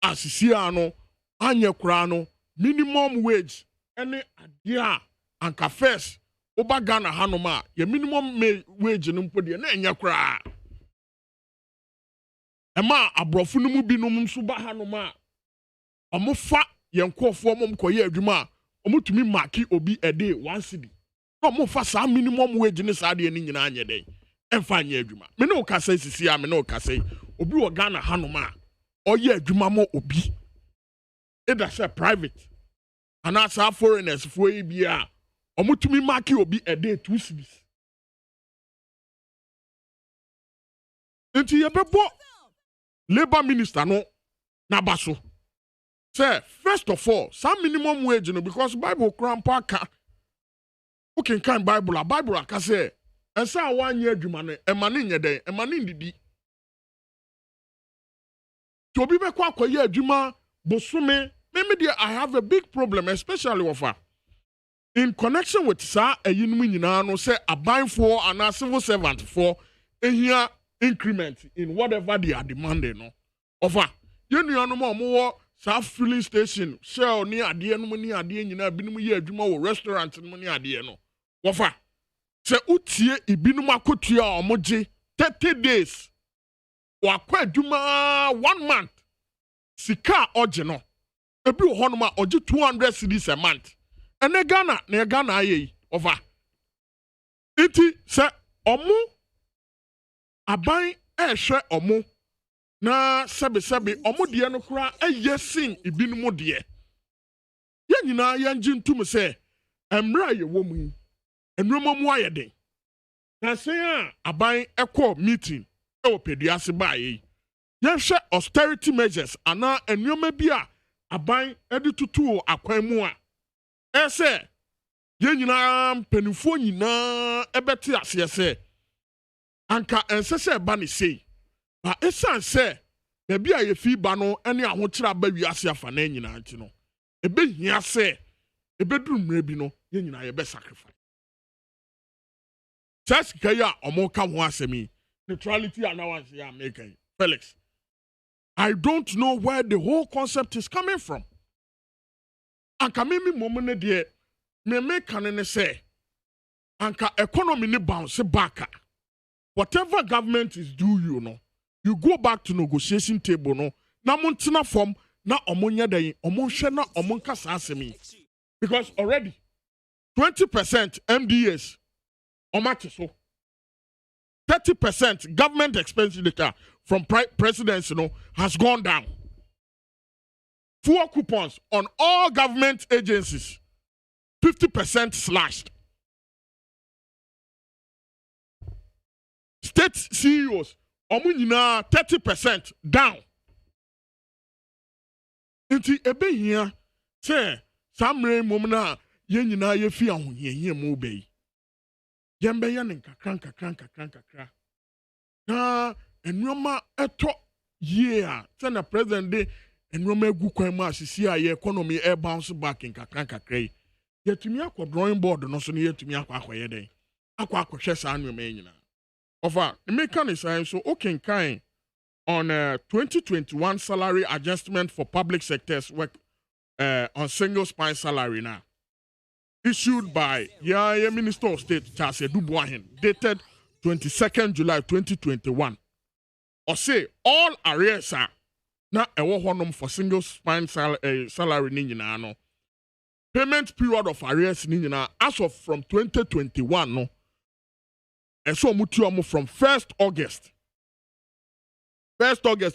asisi ano anye kura no minimum wage ene ade a anka first oba Ghana hanoma ye minimum wage no mpo de na enya kura ema abrofo no mu binom so ba hanoma omofa ye nkofo mom koye adwuma omutumi maki obi a day 1 cedi. No mo fa sa minimum wage ni sa de ni nyina anye den. Emfa anye adwuma. Me no ka say sisi a me no ka say obi wo Ghana hanoma oye adwuma mo obi. Either say private and as foreigners for e bia omutumi maki obi a day 2 cedis. Enti ye bebo labor minister no na baso. Say first of all, some minimum wage no because Bible crampa ka who can kind Bible a Bible aka say and say 1 year adwuma no e mane nye den e mane ndidi to obi be kwa akoye adwuma bosome maybe there I have a big problem especially with her in connection with sa ayinum nyina no say aban for and civil servant for ehia increment in whatever they are demanding no over yenu anom omo sa filling station shell ni ade no ni ade nyina binum ye adwuma wo restaurant no ni ade no wofa se utie ibinum akotua omoje 30 days wakwa adwuma 1 month sika oje no ebi wo hono ma oje 200 cedis a month ene Ghana ayi over Iti se omu aban ehwe omu na sebe omu de no kura eyesin ibinum de. Ye nyina yanji ntum se emra ye wo mu. Enroma mu ayeden. Na se a aban ekọ meeting e opediase baaye. Yehwe austerity measures ana enroma bi a aban edi tutu akwan mu a. Ese ye nyina mpanifo nyina ebete ase ese anka ensese ba ne sei ba esan se baabi a ye fi ba no ene ahokyera ba wi ase afa na nyina nti no ebe hia se ebeduru mre bi no ye nyina ye be sacrifice just kaya omo ka ho asemi neutrality allowance ya make Felix. I don't know where the whole concept is coming from. Anka mimi momene de me kanene say anka economy ni bounce back. Whatever government is due you know, you go back to negotiation table no na montina form na omonya dey omonhwe na omonka asemi because already 20% MDS omate 30% government expenditure from presidency has gone down. Fuel coupons on all government agencies 50% slashed. State CEOs, omunina 30% down. Inti ebe here, say, samre momena, yenina ye fi ahun ye mo be. Yembe yanin kakran. Na, enwoma eto year, send president de, enwoma egu kwan ma sisi a ye economy air bounce back in kakran. Yetumi akọ drawing board no so ne yetumi akọ den akọ hwe saa nwema nyina over the mechanism so okay kind on 2021 salary adjustment for public sectors work on single spine salary now issued by Minister of State Charles Edubuahin dated 22nd July 2021 or say all arrears are na ewo honom for single spine salary ni nyina no payment period of arrears ni nyina as of from 2021 no eso mutu omo from 1st August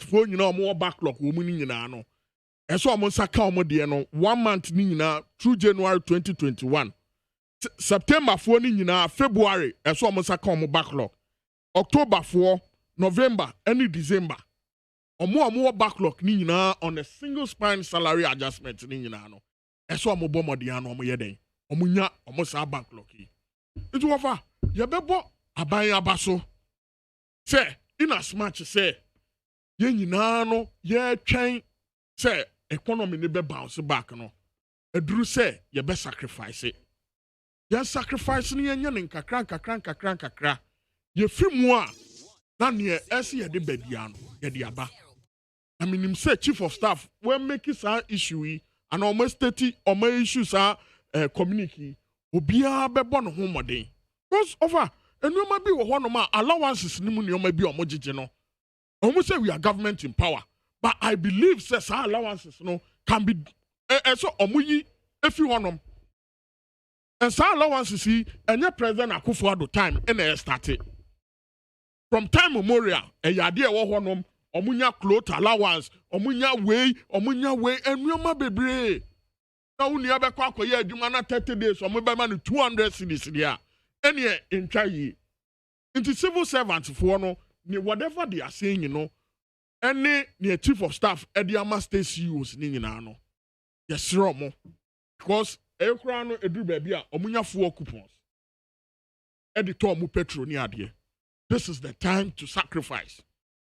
for nyina omo backlog wo mu ni nyina no eso omo saka omo de no 1 month ni nyina through January 2021 September for ni nyina February eso omo saka omo backlog October for November any December omo backlog ni nyina on a single spine salary adjustment ni nyina no eso omo bomodian omo yeden omo nya omo sa backlog yi itu wofa ye bebo aban abaso say in as much say ye nyina no ye twen say economy ne be bounce back no eduru say ye be sacrifice ye sacrifice ni ye nya ne kakran ye fimu a na ne ese ye de badia no ye de aba I mean him say chief of staff when make sa issue and almost 30 or more issues are community obia bebo no ho modern because over enuma bi wo ho no allowances ni mu ne o ma bi o mo gege no almost say we are government in power but I believe says allowances no can be so omuyi efi honom and sa allowances see enye president Akufo-Addo time na started from time memorial yade e wo honom omunya cloth allowance omunya way enuma bebre na uni abekọ akoye adwuma na 30 days omebema no 200 cedis dia ene entwa yi into civil servants for no ni whatever they are saying you know any the chief of staff ediama state CEOs ni nyina no yesro mo because ekura no eduru ba bia omunya fuel coupons editor mu petrol ni ade this is the time to sacrifice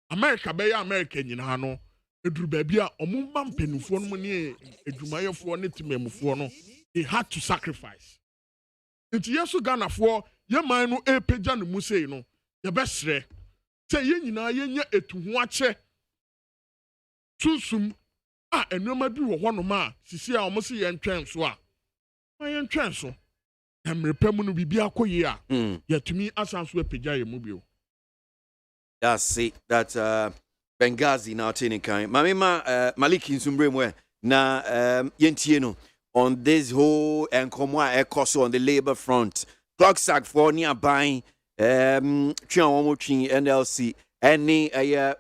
America be ya America nyina no eduru ba bia omumba mpenufo no ne edumayefo ne timemufo no they had to sacrifice nti yesu Ghana for ye man no epeja no mu sei no ye besre say ye nyina ye nya etuhu ache susum enoma bi wo hono ma sisi a omo se ye ntwen so a ye ntwen so emrepam no bibia koye a yatumi asanso epeja ye mu bio. That's it. That's Benghazi now training kind. Mamima Maliki Nsumbremwe na yentie no on this whole enkomwa ekoso on the labor front clock sack for nearby NLC any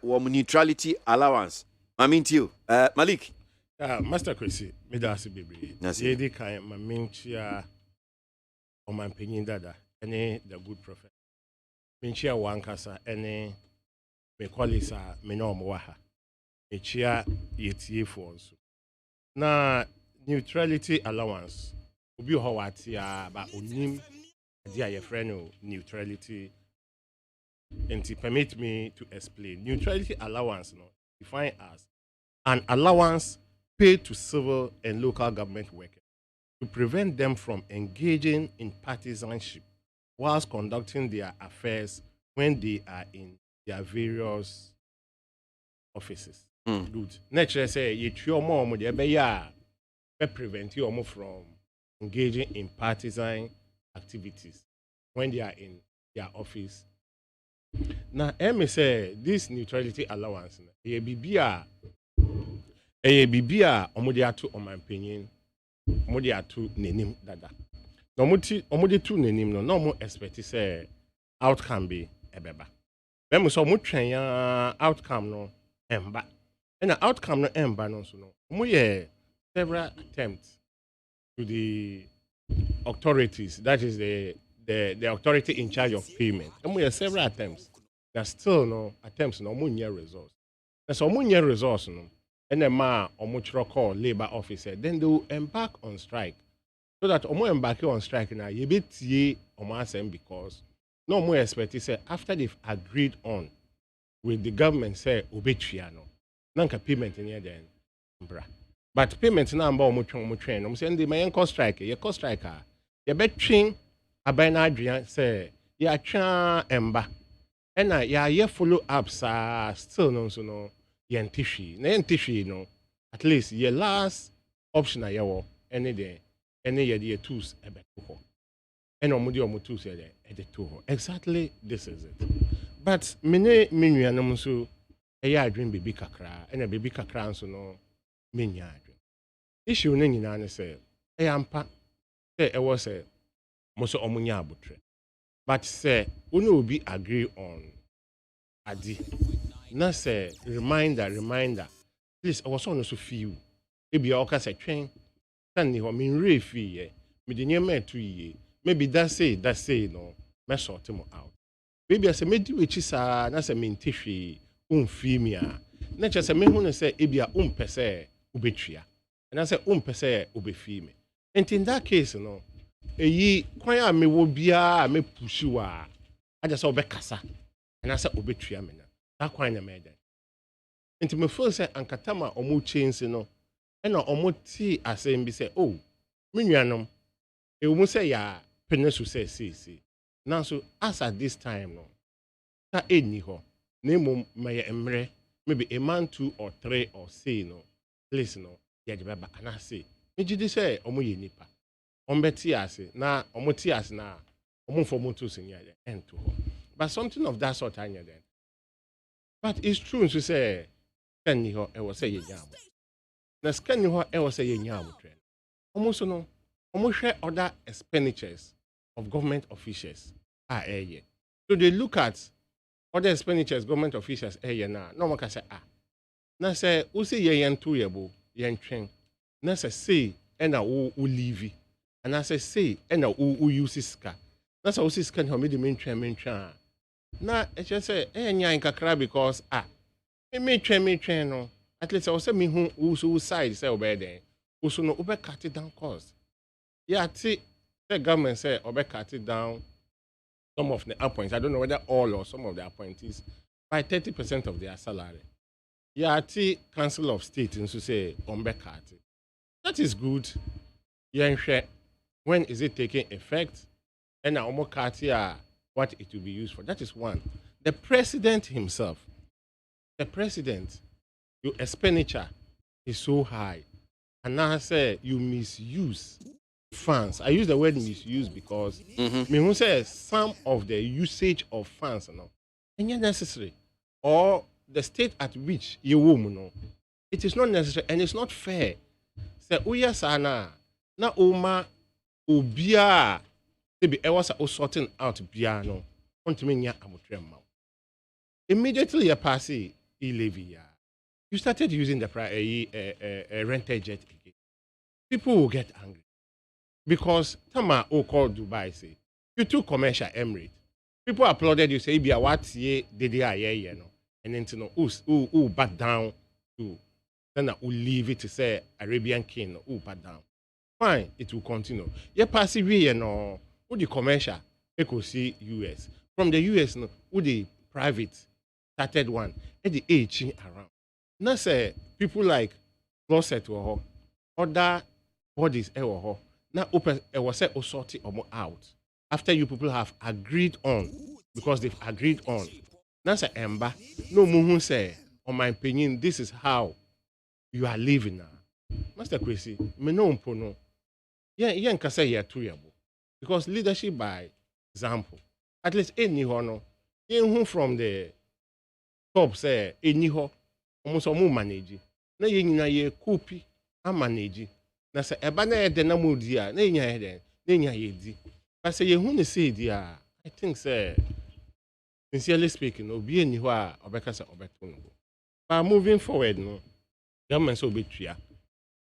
neutrality allowance. I mean to you, Malik. Master Kwasi, me da ase bebree. Yedi kan ma menchia o man penyin dada ene the good prophet. Menchia wankasa ene me colleagues a me no mo ha. Menchia yetie fo nso. Na neutrality allowance obi ho wate a ba onim ade a ye friend no neutrality. And permit me to explain. Neutrality allowance no defined as an allowance paid to civil and local government workers to prevent them from engaging in partisanship whilst conducting their affairs when they are in their various offices. Good. Naturally, say you try more de be prevent you from engaging in partisan activities when they are in their office. Now, me say this neutrality allowance, a bibia, omodia to omanpenyin, omodia to nenim dada. No omodi to nenim no mo expect say outcome be ebeba. Bem so mo twen ya outcome no emba. And the outcome no emba no so no. Mo ye several attempts to the authorities, that is the authority in charge of payment. And we have several attempts. There's still no attempts no more near resource. And so more near resource no. And the ma or much call labor officer, then they will embark on strike. So that omo embark on strike now, you be tie omo because no more expect say after they've agreed on with the government say obetriano. Nanka payment in here then. But payment now about omo train. I'm saying the my cost strike, your cost striker. You bet train abena Adrian say ya cha emba. And ya follow up still no so no yentishi. Na yentishi no at least your last option na yawo any day any year tools ebe to. And omo tools e de to. Exactly this is it. But mene nuanom so eya adwen baby kakra and a baby kakra so no menya adwen. Issue no nyina ne say ampa say e was say mo so omo nya abotre. But say we will be agree on adi. Na say reminder. Please I was on so feel. Maybe I can say train. Send ho me re fee. Me de nyema 2 year. Maybe that say no. Me sort him out. Maybe I say me di wechi sa na say me ntihwe umfi mi a. Na che say me hu ne say ebia umpese ubetria. And I say umpese ubefi me. And in that case no eyi kwan a me wo bia me pushi wa aja say obekasa and I say obetria me na that kwan na me den enti me feel say ankatama omo change no e na omo ti asem bi say oh me nuanom e wo say ya penesu say now so as at this time no ta eni ho na mum me emre maybe a man 2 or 3 or say no please no ya de baba ana say me gidi say omo ye nipa ombeti ase na omoti ase na omfo moto senya ento ho but something of that sort anya then but it's true to say can ho e was say yenya na scan ho e was say yenya amotren omo no omo hwe other expenditures of government officials so they look at other expenditures government officials na no one can say na say who say yen 2 year bo yen twen na say na wo leave. And as I say, and now who uses ska. That's how this can me the main train. Now, I just say, in kakra because me train no. At least I will say me who side say obey there. Also no over cut it down cost. Yeah, the government say over cut it down some of the appointees. I don't know whether all or some of the appointees by 30% of their salary. Yeah, the Council of State and so say over cut it. That is good. Yeah, when is it taking effect? And now, what it will be used for. That is one. The president himself, your expenditure is so high. And now I say you misuse funds. I use the word misuse because me who says some of the usage of funds and not necessary. Or the state at which you woman it is not necessary and it's not fair. Say, oh yes, Anna, na Oma. Ubia Maybe I was sorting out piano. Want to mean immediately you pass e-levy. You started using the rented jet again. People will get angry because Tama called Dubai say you took commercial Emirates. People applauded you say be a what ye did no, and then to know who back down to then who leave it to say Arabian king who back down. Fine, it will continue. You pass we no who the commercial echo see US from the US no who the private started one at the age around. Now say people like Closet or other bodies now open was say sorting out after you people have agreed on because they've agreed on. Now say Ember no muhu say on my opinion this is how you are living now. Master Kwasi, me no mpono. Yeah, can say you're too yabo. Because leadership by example. At least any hono. Who from the top say any ho almost all manage. Na ye copy and manage. Na say eba na de na modia na nya he na nya ye di. But say ye hu say dia I think say sincerely speaking obi any ho a obeka say obeto no. But moving forward no government so betua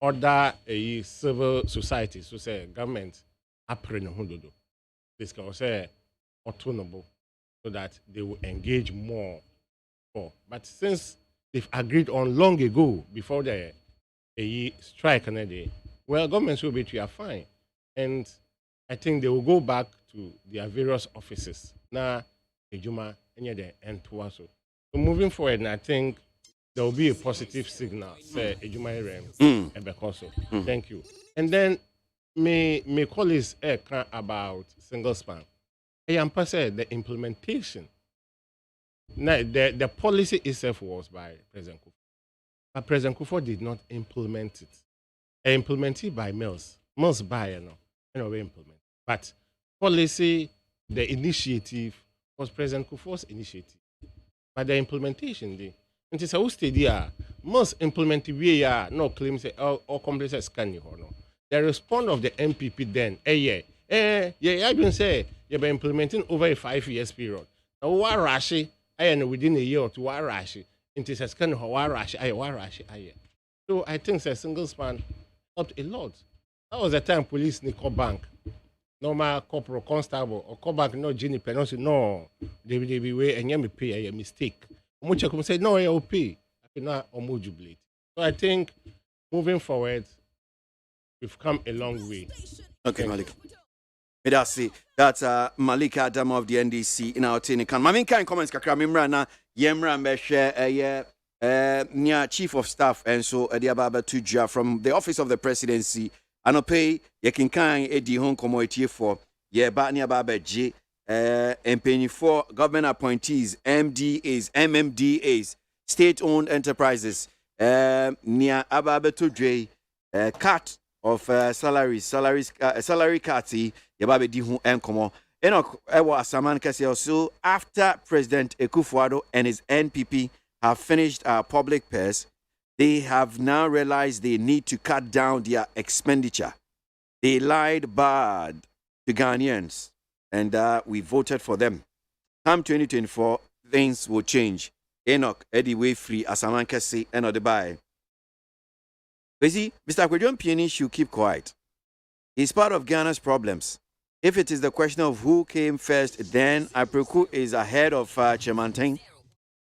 other civil society so say government apre no ho dodo. This can say autonomous so that they will engage more. But since they've agreed on long ago before the strike and day, well, governments will be fine. And I think they will go back to their various offices. Now, Ejuma, and the end to us. So moving forward, and I think there will be a positive signal. Say Ejuma Rem and Bekoso. Thank you. And then my colleagues about single span. I am saying the implementation. Now, the policy itself was by President Kufuor. But President Kufuor did not implement it. Implemented by Mills. Mills by, we implement. But policy, the initiative was President Kufuor's initiative. But the implementation, it is a study. Mills implemented no claims or complaints as can you know. The response of the MPP then, I've been saying you've been implementing over a 5 years period. Now, what rashi? Within a year or two, rashi. It is a scan of rashi. So I think a single span helped a lot. That was the time police nickel bank. Normal corporal constable or call back no Jenny Penos, no, they be way and you pay a mistake. Much come say no, you'll pay. I cannot or jubilate. So I think moving forward, we've come a long way. Okay, Malik. That's Malik Adam of the NDC in our Tinikan. Mamin kind comments kakra mimrana yemra meshe nya chief of staff and so Adiababa Tuja from the office of the presidency. Anope yekinkan edi hon komoitie for ye ba nia Aboagye empenyi for government appointees, MDAs, MMDAs, state-owned enterprises. Nia Ababa Tuja cut of salary cutty yababe di hu enkomo Enoch ewa asaman kese also after President Akufo-Addo and his NPP have finished public purse, they have now realized they need to cut down their expenditure. They lied bad to Ghanaians and we voted for them. Come 2024 things will change. Enoch Eddie way free asaman kese eno de buy. Mr. Kwadwon Pieni should keep quiet. He's part of Ghana's problems. If it is the question of who came first, then Apreku is ahead of Chemantin.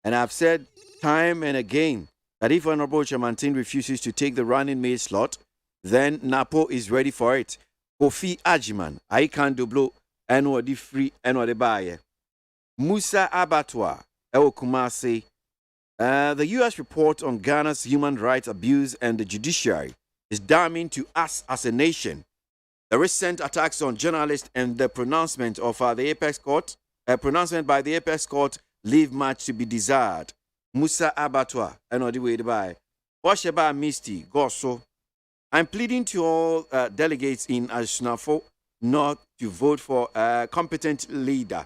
And I've said time and again that if Honorable Chemantin refuses to take the running mate slot, then Napo is ready for it. Kofi Ajiman, I can't do and what the free and what the buyer. Musa Abatwa, El Kumasi. The U.S. report on Ghana's human rights abuse and the judiciary is damning to us as a nation. The recent attacks on journalists and the pronouncement of the Apex Court, pronouncement by the Apex Court, leave much to be desired. Musa Abatwa, and the way by Washeba Misty, Goso. I'm pleading to all delegates in Ashnafo not to vote for a competent leader.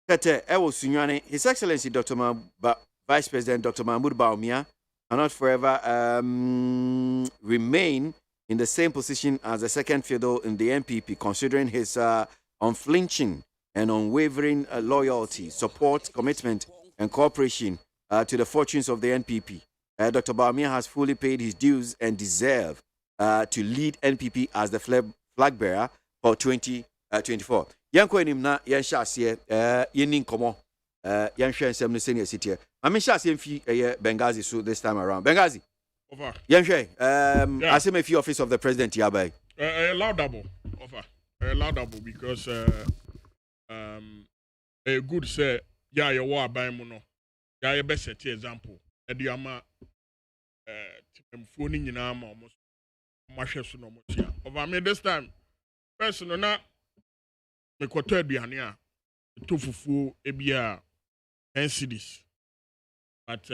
His Excellency Vice President Dr. Mahmoud Bawumia cannot forever remain in the same position as the second fiddle in the NPP, considering his unflinching and unwavering loyalty, support, commitment, and cooperation to the fortunes of the NPP. Dr. Bawumia has fully paid his dues and deserves to lead NPP as the flag bearer for 2024. Yanko enimna yanshase yenin komo yanhwe nsem no senior city. Ami shase mfi Benghazi so this time around. Benghazi. Over. Yanhwe asem fi office of the president yabai. Laudable. Over. Laudable because a good say ya ye wa aban mu no. Ya ye be set example. Ediama phone nyina ma almost mahwe so no mo tia. Over me this time. Person na me kwato aduane a to fufuo ebia 10 cedis. But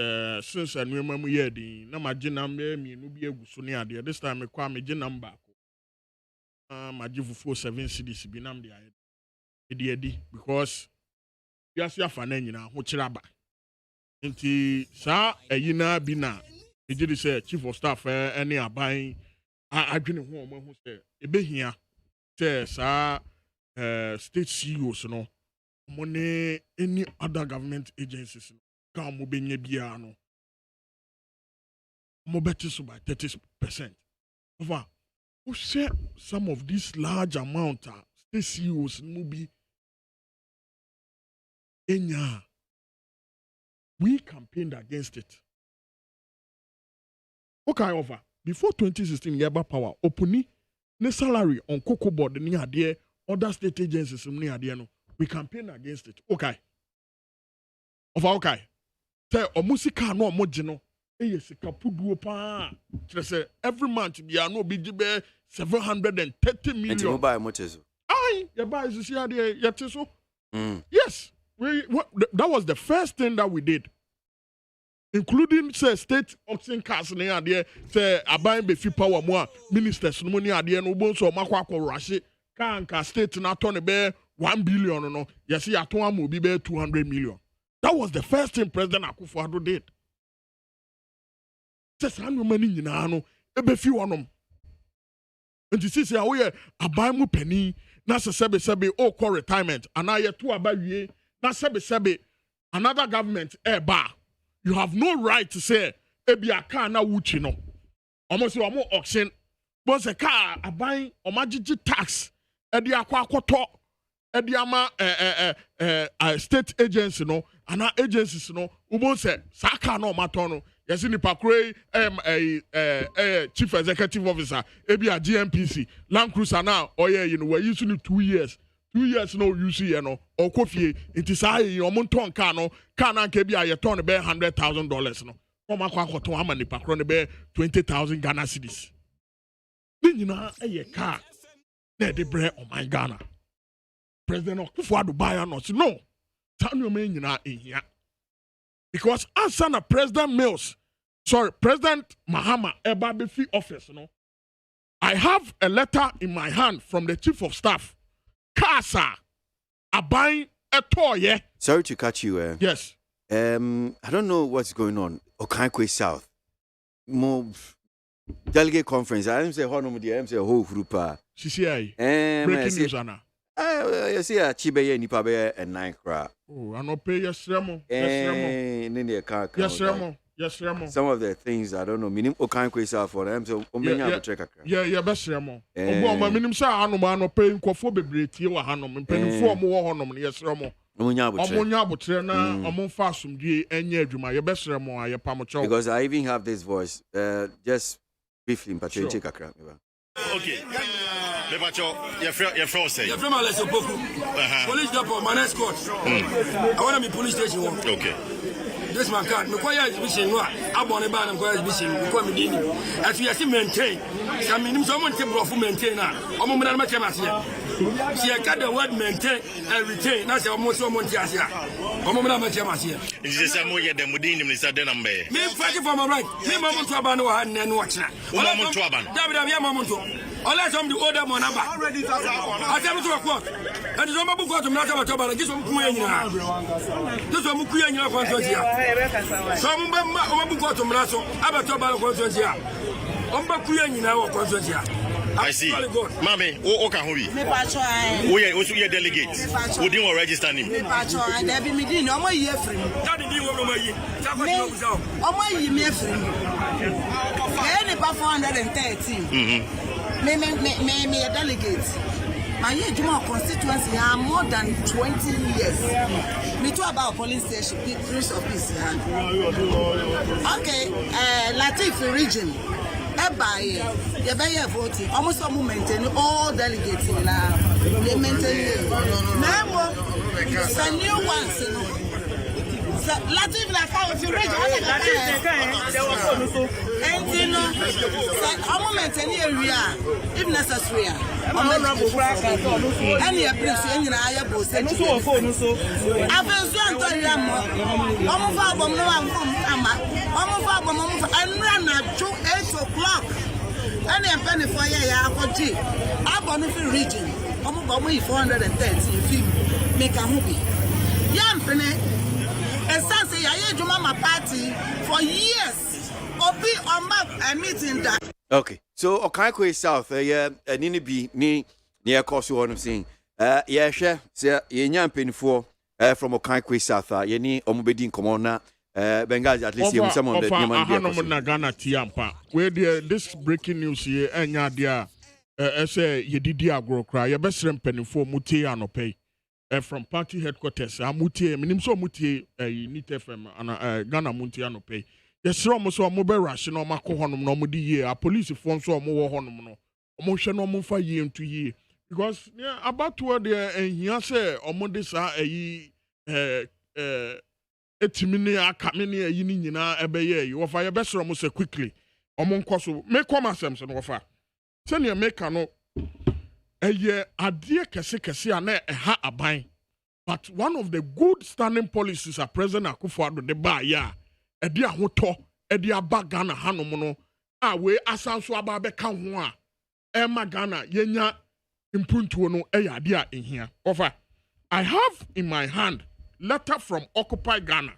since I knew mamu ye din na ma ginam me no bi egu so ne ade this time me kwa me ginam back. Ma gi fufuo 7 cedis bi nam de aye. Edi because biase afa na nyina ho kiraba. Nti sa ayina bi na ejiri say chief of staff any aban adwene ho omo ho say ebehia say sa state CEOs no money any other government agencies can mo benye bia no mo better so by 30%. Over who share some of these large amount state CEOs no be enya. We campaigned against it. Okay, over. Before 2016, Yaba Power, Opuni, the salary on Cocoa Board, ni adie, other state agencies, ni adie no. We campaigned against it. Okay. Over, okay. Say, Omusika no mojino. Yes, kapudu pa. Say, every month, we are no BGB 730 million. And you buy motors. Aye, you buy this idea, yetiso. Yes. That was the first thing that we did, including say state oxen cars ne ade say aban be fi power mo ministers no ni ade no bo so makwa akọrọhye ka state na to ne be 1 billion no yes ya to am obi be 200 million. That was the first thing President Akufo-Addo did. Say sanu mani nyina no e be fi wonom. Nti sisi a wo ye aban mu pani na sebe o call retirement ana ye to abawie. Now, sebe, another government, you have no right to say, ebi a car na wuchi no. Almost you are more auction. But a car, a buying, or majiji tax, edi akwa koto, edi ama state agency no, and our agencies no, ubon say, saka no matono. Yes, in the Pakre, chief executive officer, ebi a GMPC, Land Cruiser now, oh yeah, you know, we're using 2 years. 2 years no you see no or coffee it is high your monton car no can be a ton be $100,000 no come akwa to amani pakro be 20,000 Ghana cedis ni na e car na de bre on my Ghana President Akufo-Addo buy no no tanu me nyina ehia because answer na President Mahama eba be fi office no I have a letter in my hand from the chief of staff Kasa, a buying a toy. Sorry to catch you. Yes. I don't know what's going on. Okankwe South. More delegate conference. I am say honor the I say whole group. CCI. Breaking news, Anna. I see a Chibeye Nipabe and 9 cra. Oh, I no pay yes, Remo. Yes, Remo. Yes, Remo. Some of the things I don't know. Minim Okankwe South for them. So, yeah, best Remo. Oh, my minimum say I no paying quaffo be wa hanom paying for more honor. Yes, Remo. Omunya butre na omunfa asumdie enye adwuma. Ye best Remo aye pamocho. Because I even have this voice. Just briefly, but you check akra. Okay. Lebacho, your froze. Your friend Alessio Poku. Police depot, my next court. I want to be police station. Okay. This man can't. Me quite exhibition. I want to ban and quite exhibition. We quite me as we are maintain. I mean, someone can go for maintain. I'm a man. She got the word maintain and retain. That's almost someone just here. I'm a man. Is this a more than Mudin is a denambe? Me fighting for my right. Me, Mamma Trabano, and watch now. Mamma Traban. David, Unless I'm the older one number. I tell you to a court. And the number got to matter about this one. This one Mukuya in your conscience. Some member got to Maraso, Abatobal conscience here. Umbakuya in our conscience here. I see. Mami, Okahobi. We are also your delegates. We didn't register him. There be me no more year free. That is you over my year. Oh my year free. Any 413. Me a delegate. My year Juma constituency are more than 20 years. Me too about police station, Prince of Peace. Okay, Latif region. You better voting. Almost some maintain all delegates now. They maintain. Now, the new ones. Latin like how if you read and you know, I'm maintaining area if necessary. Any place in I both. I've been so to you. And run at 8 o'clock. Any penny for you, I'm on the region. I'm about 430 make a movie. Young penny. And some say I do mama party for years. Obi on a meeting that. Okay, so Okaikwe South, Nini B, ni near Kosu, one of saying, yeah, share, say, Yan Penny for from Okaikwe South, Yeni, Omobedin Comona, Bengazi, at least some of the Yaman Ghana Tiampa. Where this breaking news here, and Yadia, say, Yedidia grow cry, your best penny for Mutia no pay. From party headquarters, Montie, Minimso Montie, Unit FM, and Ghana Montie no pay. Yes, almost a mobile ration or Marco Honum no mudi year, a police form so more honum, motion no more for year to year. Because, yeah, about toward there, and he say, Omodis are a timini, Camini, a yinina, a baye, you offer your best almost quickly. Among Koso, make commerce Samson offer. Send your make no. Adie kese ane ha aban. But one of the good standing policies are President Akufo-Addo de ba ya. Edi ahoto, edi aba Ghana hanom no. We asanso aba beka ho a. Ema Ghana yenya impuntuo no ade a ehia. Over. I have in my hand letter from Occupy Ghana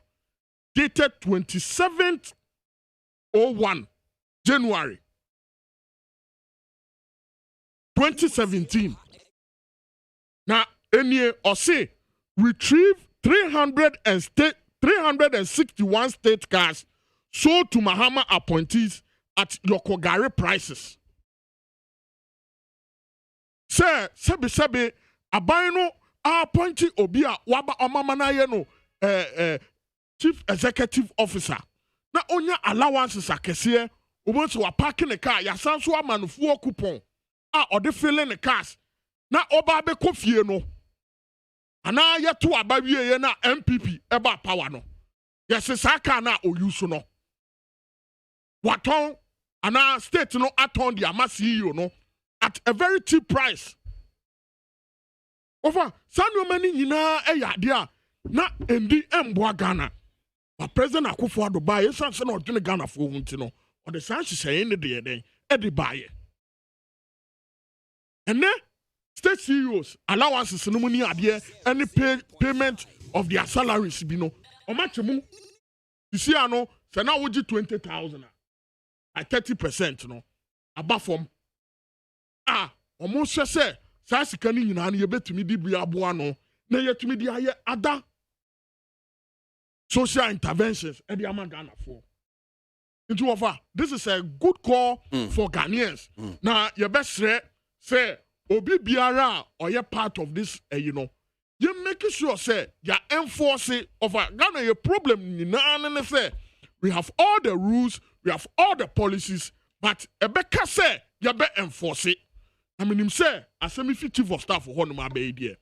dated 27th 01 January 2017. Now, any or say retrieve 361 state cars sold to Mahama appointees at Yokogari prices. Sir, Sebi, Abaino appointee Obia Waba Omamana no chief executive officer. Na onya allowances akese obo so parking the car yasanso amanufuo coupon. Or the filling the cars. Na oba be kofie no. Ana yeto abawie ye na MPP eba power no. Yes saka na oyuso no. Waton ana state no aton the ama CEO no at a very cheap price. Over sanu mani nyina eyade a na endi emboa Ghana. But President Akufo-Addo buy sanse na odwene Ghana fo hunti no. Or the sanse say ne de den e de buy. And then state CEOs allowances no money adie any payment of their salaries be no. Omachemu. You see ano say na woji 20,000 at 30% no. Aba from almost say sa sika ni nyina na ye betumi di bia aboa no na yetumi di aye ada social interventions e di ama Ghana for. Into offer this is a good call for Ghanaians. Now your best say obi biara or you part of this you making sure say you enforce it over Ghana your problem say we have all the rules, we have all the policies, but Ebeka say you be enforce it. I mean him say as a chief of staff for honum abe there.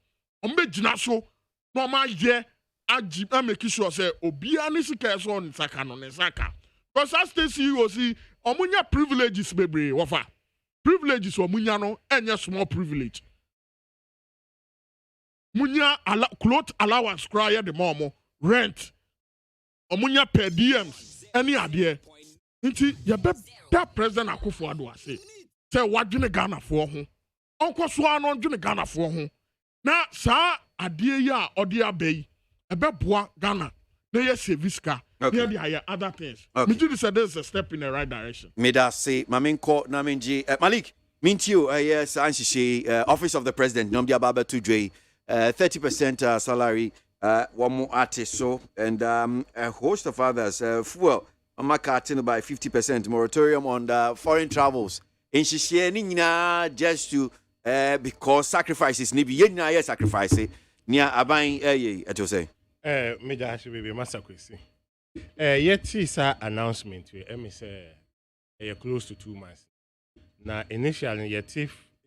Ombe jina so normal ye aji making sure say obi anisika so on saka no saka. Because as the CEO see omunya privileges bebre wafa. Privileges or munya no any small privilege. Munya cloth allowance cry the momo rent. Omunya per diems any idea. Inti ya be President Akufo-Addo say. sɛ wadwene Ghanafoɔ ho ɔnkɔ so a no ɔndwene Ghanafoɔ ho na saa adeɛ yi a ɔde aba yi ɛbɛboa Ghana na yɛ save sika na yɛde ayɛ other things megye di sɛ this is a step in the right direction. Meda se mamenkɔ na mengye Malik Mintio, yes, Anshishi, Office of the President, Nomdia Baba Tudre, 30% salary, one more artist, so, and a host of others. Fuel, Makatin by 50% moratorium on the foreign travels. In Shishianina, just to, because sacrifices, Nibi Yena, sacrifice it, near Abain, at you say. Meda should be Massakwesi. Yet is an announcement to MSA, close to 2 months. Now, initially,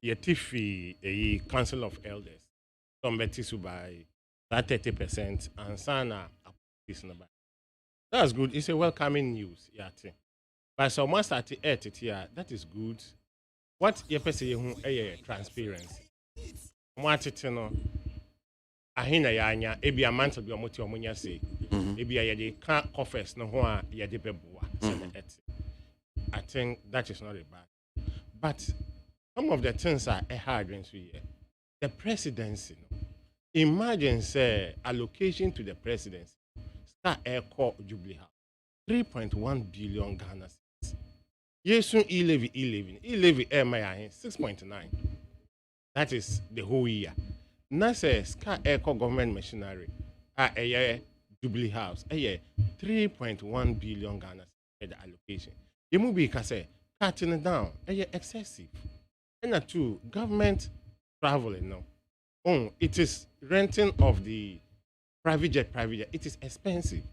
yetifi a council of elders, some betisu by that 30% and sana number. That's good. It's a welcoming news, yati. But so much at the that is good. What you say a transparency. What it no. Ahina yanya ebi amanta bi omoti omunya say. Ebi ayede can confess no ho a yede beboa. I think that is not a bad. But some of the things are hard when we hear. The presidency, imagine say allocation to the presidency. Start air court Jubilee House. 3.1 billion Ghana cedis. Yes, soon e-levy air my 6.9. That is the whole year. Now say Sky Air government machinery a year Jubilee House a year 3.1 billion Ghana cedis allocation. You move because say cutting it down, excessive. And two, government traveling now. Oh, it is renting of the private jet. It is expensive.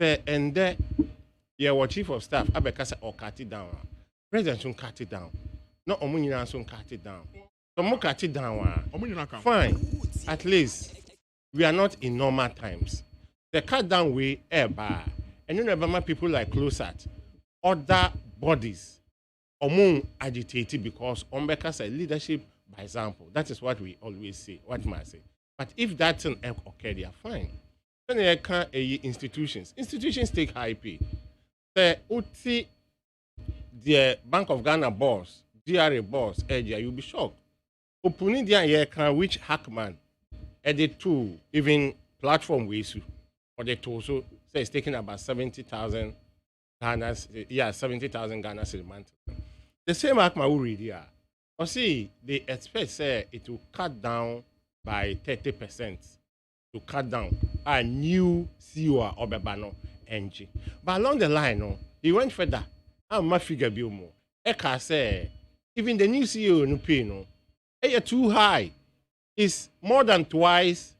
And then, your chief of staff, Abekasa or cut it down. President should cut it down. No, Omunina should cut it down. So, more cut it down. Fine. At least, we are not in normal times. The cut down way, bar. And you never mind people like Closat, other bodies. Omun agitated because Ombeka said leadership by example. That is what we always say, what must say. But if that thing occur, they are fine. Then there can institutions take high pay. The UT, the Bank of Ghana boss, DRA boss, you'll be shocked. Opuni dia can which hackman edit to even platform ways or the torso say it's taking about 70,000 Ghana, 70,000 Ghana a month. The same Akma who read here. Or see, they expect say it will cut down by 30% to cut down a new CEO or Bebano NG. But along the line, no, he went further. I'm my figure bill more. Eka say even the new CEO no pay no, too high. It's more than twice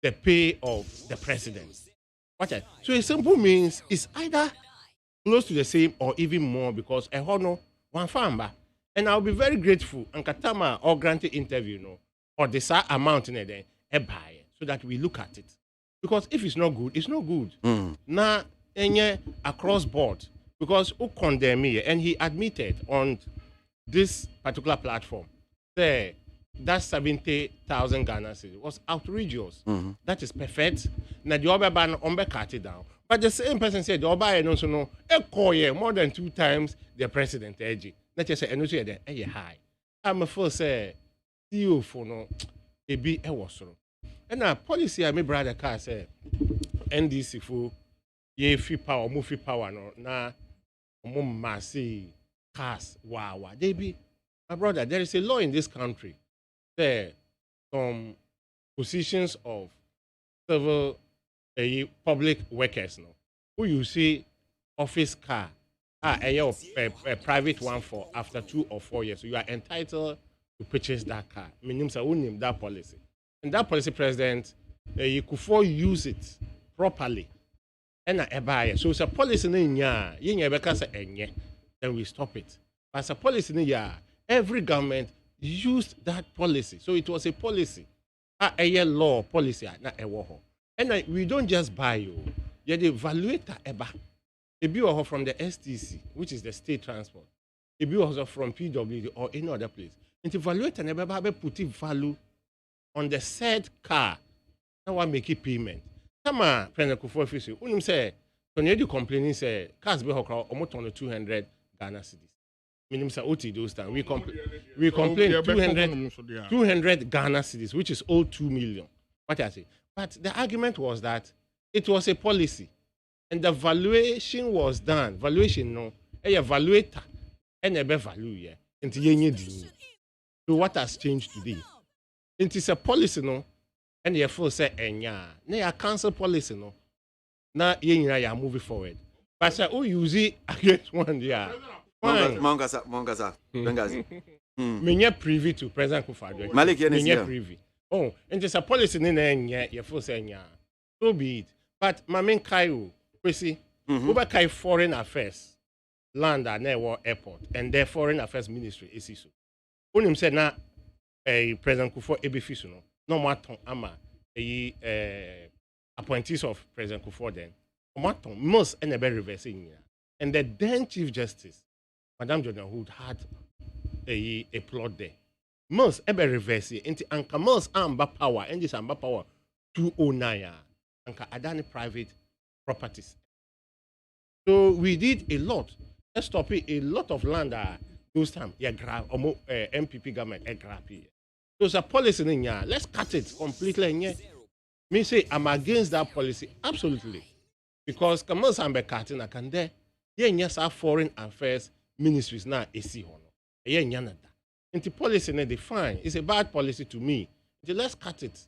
the pay of the president. So it simple means it's either close to the same or even more because a honor one farmer. And I'll be very grateful and Katama or granted interview or the amount in it a buy so that we look at it. Because if it's not good, it's not good. Now across board because who condemn me and he admitted on this particular platform that 70,000 Ghana cedis was outrageous. That is perfect. Now the other ban cut it down. But the same person said the Oba also know more than 2 times the president AG. Not just say and also high. I'm a first say CEO for no a be a was so. And now policy I my brother car say NDC for ye free power, move free power no na massy cars wow. They be my brother, there is a law in this country. There some positions of several public workers who you see office car a private one for after 2 or 4 years. So you are entitled to purchase that car. Meaning that policy. And that policy president you could use it properly. And a buyer. So it's a policy in then we stop it. But it's a policy in every government used that policy. So it was a policy. A law policy, not a war. And we don't just buy you. You evaluate eba. A bill from the STC, which is the state transport. A bill from PWD or any other place. And to evaluate and eba put value on the said car. Now I make it payment. Come on, Penakufo official. Unim say, when you complaining say cars be almost on 200 Ghana cedis. minimum say OT those time. We complain 200 Ghana cedis, which is all 2 million. What I say? But the argument was that it was a policy, and the valuation was done. Valuation no, a evaluator, and a value So what has changed today? It is a policy no, and you full say enya. Na cancel policy no. Na you moving forward. But say oh use it against one yeah. Mongasa. Menye privy to President Kufuor. Malik menye privy. Oh, and it's a policy in enya you full say enya. So be it. But my main Cairo, Kwasi, over Kai Foreign Affairs, land at Newa Airport, and their Foreign Affairs Ministry is so. When him said na President Kufuor ebefisu no maton ama appointees of President Kufuor then. Maton most and reversing and the then Chief Justice, Madame Jordan Hood had a plot there. Most ever reverse into Anka most amba power and this amba power 209 Anka Adani private properties. So we did a lot. Let's stop it. A lot of land those time MPP government grab. So it's a policy in here. Let's cut it completely in here. Me say I'm against that policy absolutely because Kamal Sambe cutting I can there. Yes, our foreign affairs ministries now AC hono. Yeah, and the policy they fine. It's a bad policy to me. Let's cut it.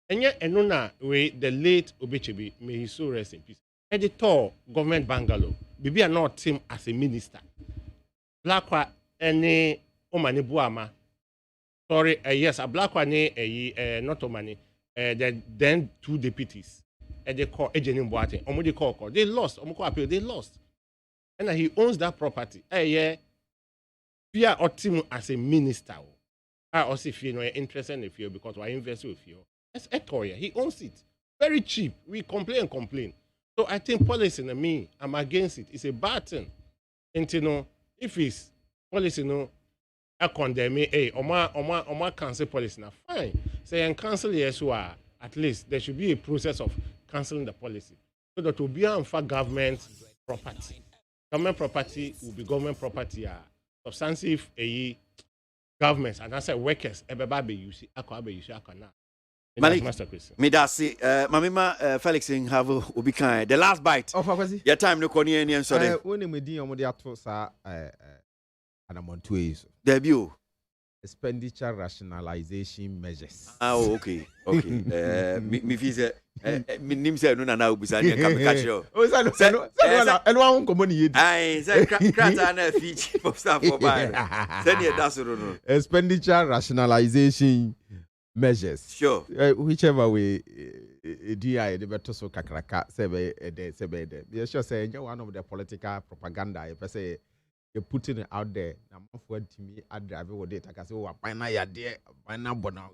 And yet, and no way the late Obechebi, may he so rest in peace. Editor government bungalow. Bibi are not him as a minister. Blackwa any omani buama. Sorry, yes, a black one not omani. The then 2 deputies. And they call Ejenim Boate. Omudi call. They lost. Omoko appeal. They lost. And he owns that property. Yeah. Fear or team as a minister. I also feel no interest in the field because I invest with you. That's a toy. He owns it. Very cheap. We complain. So I think policy in me, I'm against it. It's a bad thing. And you know, if it's policy, no, I condemn me. Hey, Oma cancel policy now. Fine. Say and cancel yes, at least there should be a process of cancelling the policy. So that will be unfair government property. Government property will be government property. Substantive governments and I say workers. Everybody you see, Malik, me that say, Mamima Felix have ubi kind. The last bite. Oh, Kwasi. Your time no koni any and sorry. When we di omo di ato sa Montie. Debut. Expenditure rationalization measures. Oh, okay. Me feel me nim say no na ubisa ni come catch you. Oh, say no. And one come money. Aye, say crata na feature for staff for buy. Say near that's no. Expenditure rationalization measures. Sure. Whichever way DI the better so kakraka sebe. Be sure say one of the political propaganda if I say you're putting it out there. Now, for to me, I drive with it. I can say, "Oh, why not? Yeah, there. Why not? But now,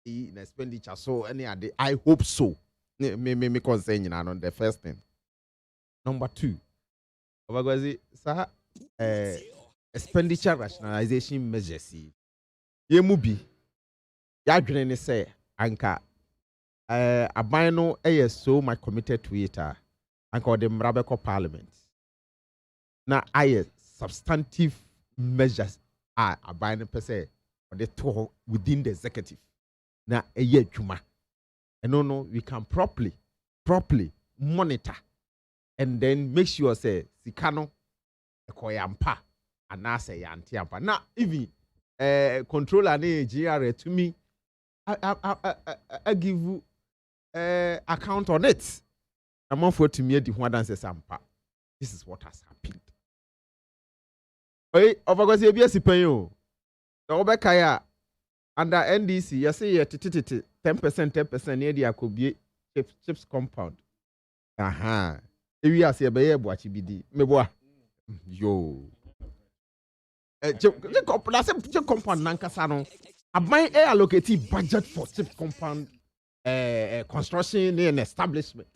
in expenditure. So, any other? I hope so. Me concern on the first thing. Number 2, Aboagye, sir, expenditure rationalization measures. Ye mubi. Ya dwene say anka. Abano so much committed to it. Anka the Mrabeko Parliament. Now, substantive measures are binding per se or the two within the executive. Now, a year juma. And no, we can properly monitor and then make sure say Sikano, Koyampa, and I say Yantiampa. Now, even controller GRA to me, I give you account on it. I'm on for to me the one that says Sampa. This is what has happened. Hey, Aboagye be sipanyo. The obekaya under NDC, you say 10% near the akobie chips compound. Aha. If you say be boachi bidi. Meboa. Yo. Chip compound nankasa no. Aban allocate budget for chip compound construction and establishment.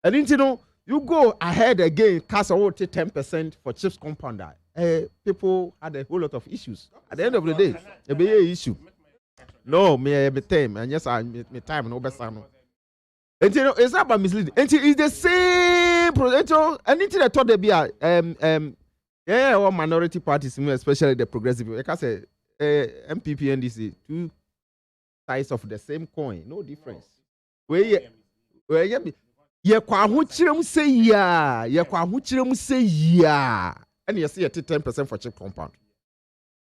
And you know, you go ahead again, cast out 10% for chips compounder. People had a whole lot of issues. At the end of the day, there be an issue. No, me time, and yes, me time no best. And you know, it's not about misleading. And it's the same project. Anything I thought there be Yeah, all minority parties, especially the progressive. Like I say, MPP and NDC, two sides of the same coin, no difference. Where ye kwa ho kyerem say ya, ye kwa ho kyerem say ya. And you see 10% for chip compound.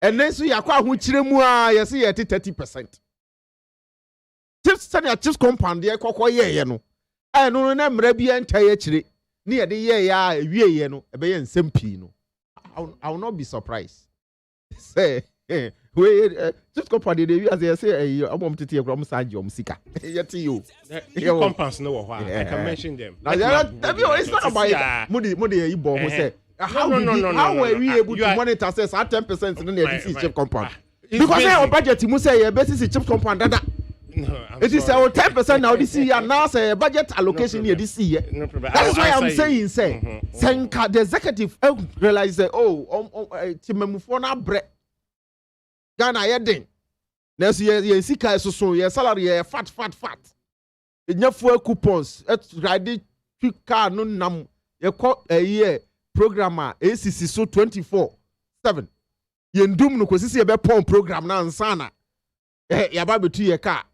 And then so ye kwa ho kyerem a, you see 30%. Chips compound ye kwa ye no. Eh no na mra bi entaye kyire. Ni ye de ye ya wie ye no, e be ye nsem pii no. I will not be surprised. Say, we just go for the day as they say, I'm going to take from Sanjom Sika. Yet you. Compounds no why. I can mention them. It's not about Moody Ibo who say, how were we able to monitor at 10% in the DC chip compound? Because our budget, you must say, a basis chip compound. It is our 10% now this year. Now say budget allocation here this year. No problem. That's why I'm saying, the executive realize that Timemufona bre Ghana yedin. Next year, sika so your salary fat. Enya fuel coupons. Ride car no nam. You call a year programmer ACC so 24/7. Yendum no kwesi ebe pon program na nsana. Yaba betu ye car.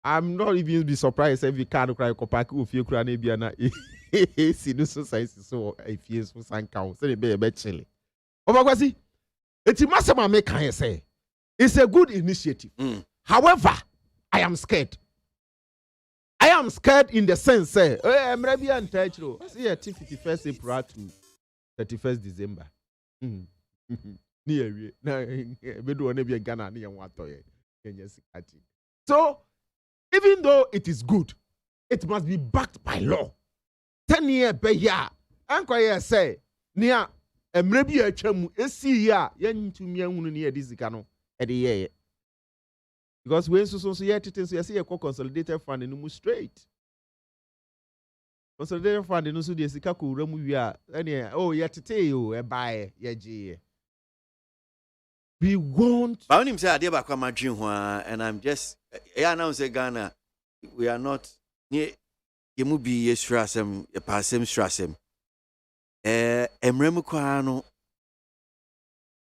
I'm not even be surprised if you can't cry park if you cry na see no society so if you so sanka so they be a bit chilly. Kwasi, it's massive make can say. It's a good initiative. However, I am scared. I am scared in the sense say, I'm ready and touch you. See 51st April to 31st December. Near na be do na be Ghana na yan watoye. So even though it is good, it must be backed by law. 10 years per year. Anko say, near a maybe a chemu, a see ya, yen to me near this cano at the year. Because when so yet it is, you see a consolidated fund in move straight. Consolidated fund in Usu de Sikaku, Ramu, and oh, yet to tell you, a buy, ye. We want. I him say I did back on my dream, and I'm just. I now say Ghana, we are not near. You must be a strasem, a passem strasem. Emremu kwano.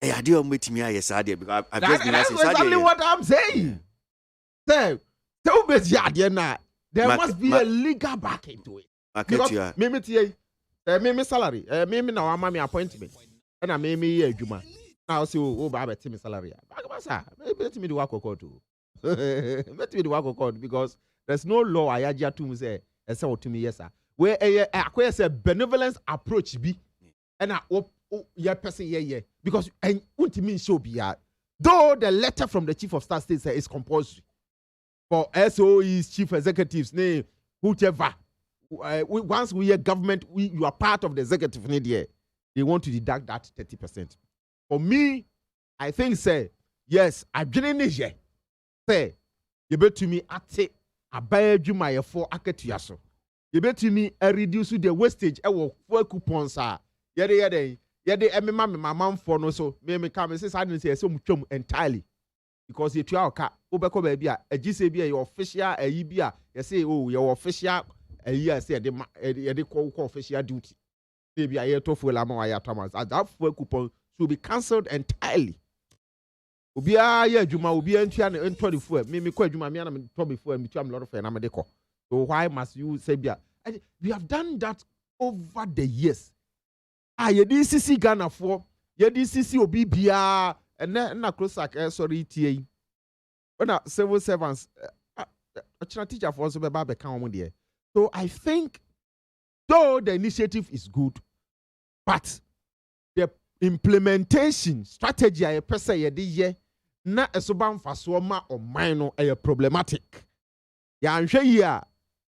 I do meet me. Yes, I did because I've just been asking. That's exactly what I'm saying. Say, tell me, yeah, there must be a legal back into it. Because me salary, me now I'm my appointment, and I me a juma. Now see oh ba bet me salary. Bagabasa, let me do work too. Let me do work because there's no law ayaja to say to me yes sir. Where a say benevolence approach be and yeah person yeah because and won't mean show be though the letter from the chief of staff states is compulsory for SOEs, chief executives name whoever once we are government you are part of the executive need they want to deduct that 30%. For me, I think say yes, I didn't need say you bet to me at a buy you for aketiaso. You bet to me reduce the wastage for coupons yede my mom for no so me come and say I didn't say so much entirely because you try ka obeko baby a gise bi your official ayi bi a you say oh your official ayi say de call official duty maybe a to fuel am wa ya Thomas that fuel coupon should be cancelled entirely. Obia ye adwuma obia ntua ne ntɔ fuel me kɔ adwuma me na me tɔ fuel me tua me lot of na me de kɔ. So why must you say bia? We have done that over the years. Ye DCC Ghana for ye DCC obi bia na closer sorry tie. When civil servants a teacher for so be ba kan omo there. So I think though the initiative is good but the implementation strategy a person ye de ye na esoba mfaso ma o man no e problematic ya nhwe yi a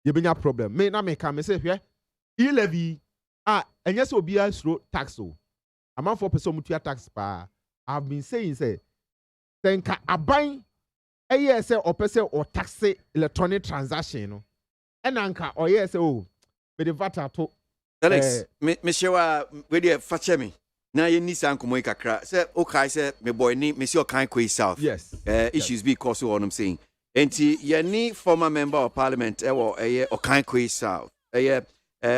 ye benya problem me na me ka me say hwe e-levy enye se obi asro tax o amount for person mutua tax pa I've been saying say tenka aban eye se o person o tax electronic transaction no enanka o ye se o be the VAT to Alex me shewa we dey fache me na ye ni san komo kakra say okay say me boy ni me see o kan Kwasi South yes issues because what I'm saying enti ye ni former member of parliament ewo o kan Kwasi South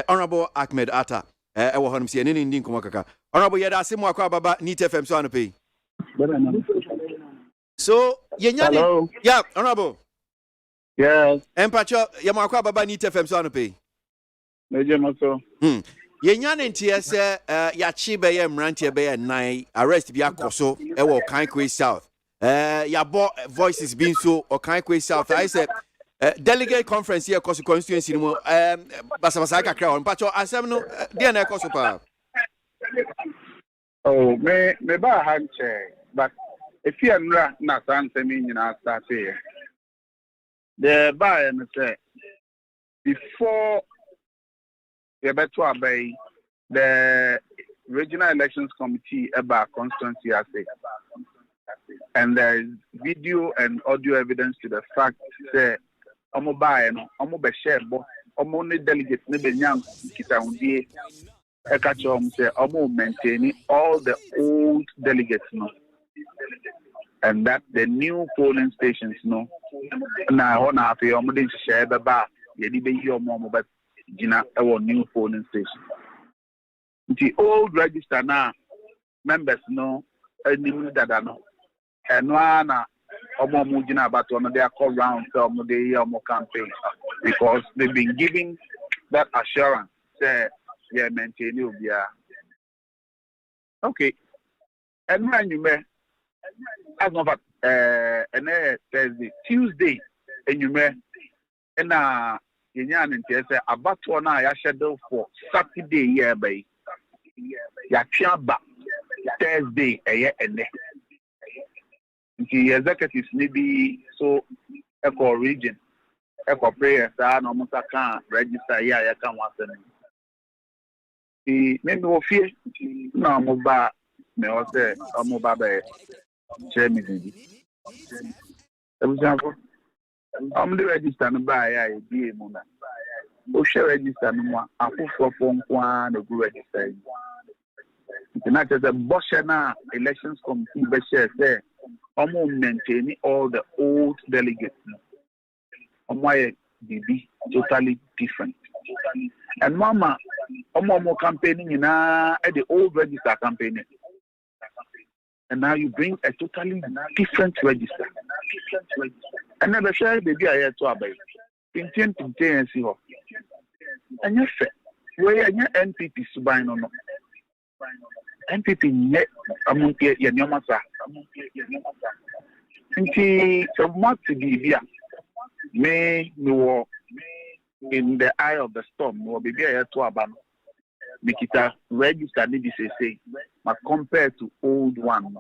honorable Ahmed Atta ewo honum say ni ndi komo kaka Honorable Yeda Simu Akwa Baba Neat FM so pay. So Hello. Yeah, Honorable. Yes. Empacho Yamakwa Baba Neat FM so pay. Major Maso. Yenyane ntia se yachi be ye mrantie be ye nine arrest bi akoso e wo Kankwe South. Yabo voices being so or Kankwe South. I said delegate conference here cause constituency no basa kakra on pacho asem no dey na ekoso pa. Oh, me ba hanche, but if you are not answering in our start here, the buyer say before you better obey the regional elections committee about constituency assay, and there is video and audio evidence to the fact that omo buyer no omo be share bo omo ne delegate ne be nyam kita undie ekachom say omo maintaining all the old delegates no, and that the new polling stations no na hona afi omo de share be ba ye di be yi omo but gina our new polling station. The old register now members no any dada no and one omo mujina about one they call round so omo dey omo campaign because they've been giving that assurance say yeah maintain you be okay. And when you may as of and Thursday, Tuesday and you may and Yenyan and say about one I schedule for Saturday yeah by Yachaba Thursday a year and the executives maybe so echo region echo prayers are no more can register yeah you can want the maybe we fear no more me o say omo ba be share me example I'm the register no ba ya e bi mu na o share register no mo afofo fonkwa na go register it's not just a boshana elections committee be share say omo maintain all the old delegates omo be totally different and mama omo campaigning na at the old register campaigning. And now you bring a totally different register. And then the share baby I to abay. Pintin and see her. And yes, where your NPP subine or no. NPP net among your Yamasa. Pinti from what to be here. May no in the eye of the storm, no baby I to abam. Mikita register need to say, but compared to old one,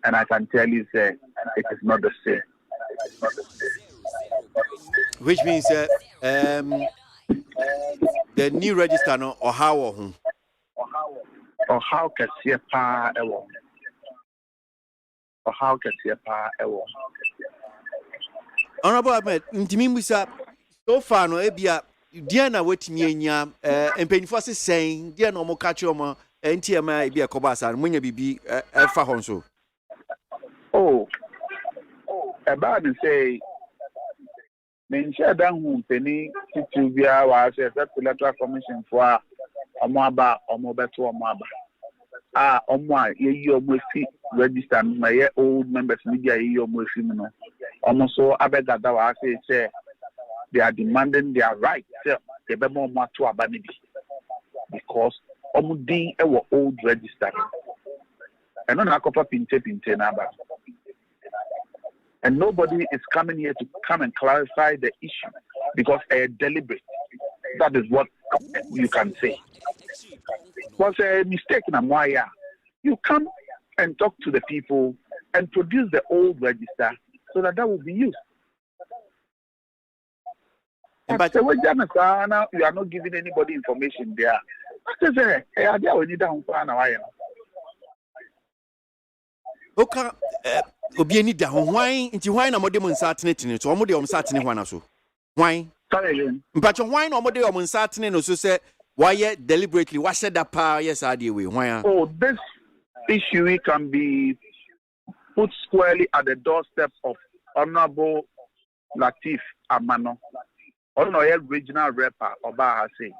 and I can tell you that it is not the same. Which means the new register no or how or how can see a pa or how can see a pa Honorable Ahmed, Ntimimusa so far no ebia dia na wetimi anya empenifo se sen dia na omo kache omo NTMA ebia kobasa munya bibi efa hon so about to say men share down who penny to be our electoral commission for omo beto omo omo ye omo fi register my old members media ye omo fi no omo so abega da wa say they are demanding their right. They be more to abandon because omudi ewo old register. And no akopa pinte na ba. And nobody is coming here to come and clarify the issue because deliberate. That is what you can say. Was a mistake na moya. You come and talk to the people and produce the old register so that will be used. But you are not giving anybody information there. Okay, obi ani da ho hwan nti hwan na modem nsa atene so omode om sa atene hwana so hwan mpacho hwan na omode om nsa atene no so say why deliberately what said that power yes ade we hwan this issue can be put squarely at the doorstep of Honorable Latif Amano. Ono ye regional rapper Oba say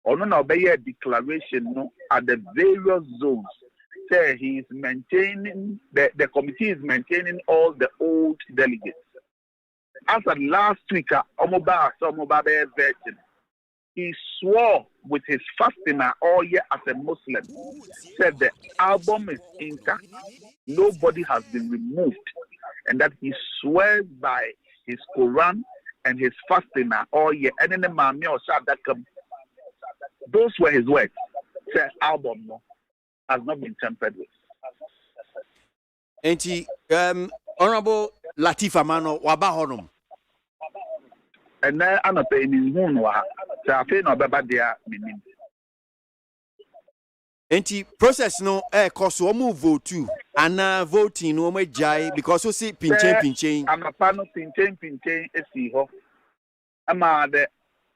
Ono na obey a declaration no at the various zones. Say he is maintaining the committee is maintaining all the old delegates. As of last week, Omoba virgin, he swore with his fasting all year as a Muslim. Said the album is intact, nobody has been removed, and that he swears by his Quran and his fasting all year. And then the Mami or Sadakam, those were his words. Said album no has not been tampered with. Enti Honorable Latif Amano waba honum. And then I'm not paying in Hunwa. So I feel no baba there. Enti process no cause omu vote too. Ana voting no me jai because we see pinchen. I'm a fan of pinchen esi ho. I'm the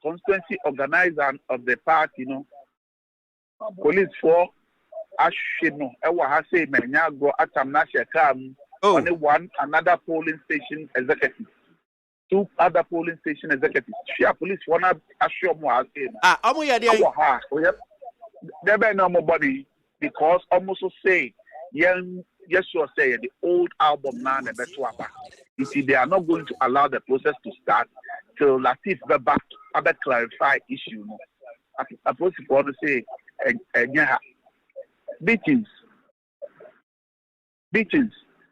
constituency organizer of the party, you know. Police for Ashino, Ewa Hase, Menyago, Atamnasha Kam, only one another polling station executive, 2 other polling station executives. Share police one assure more. There be no more body because almost say, yes, you say the old album now the best one. You see, they are not going to allow the process to start till Latif be back. Other clarify issue. I suppose if you want to say, beatings.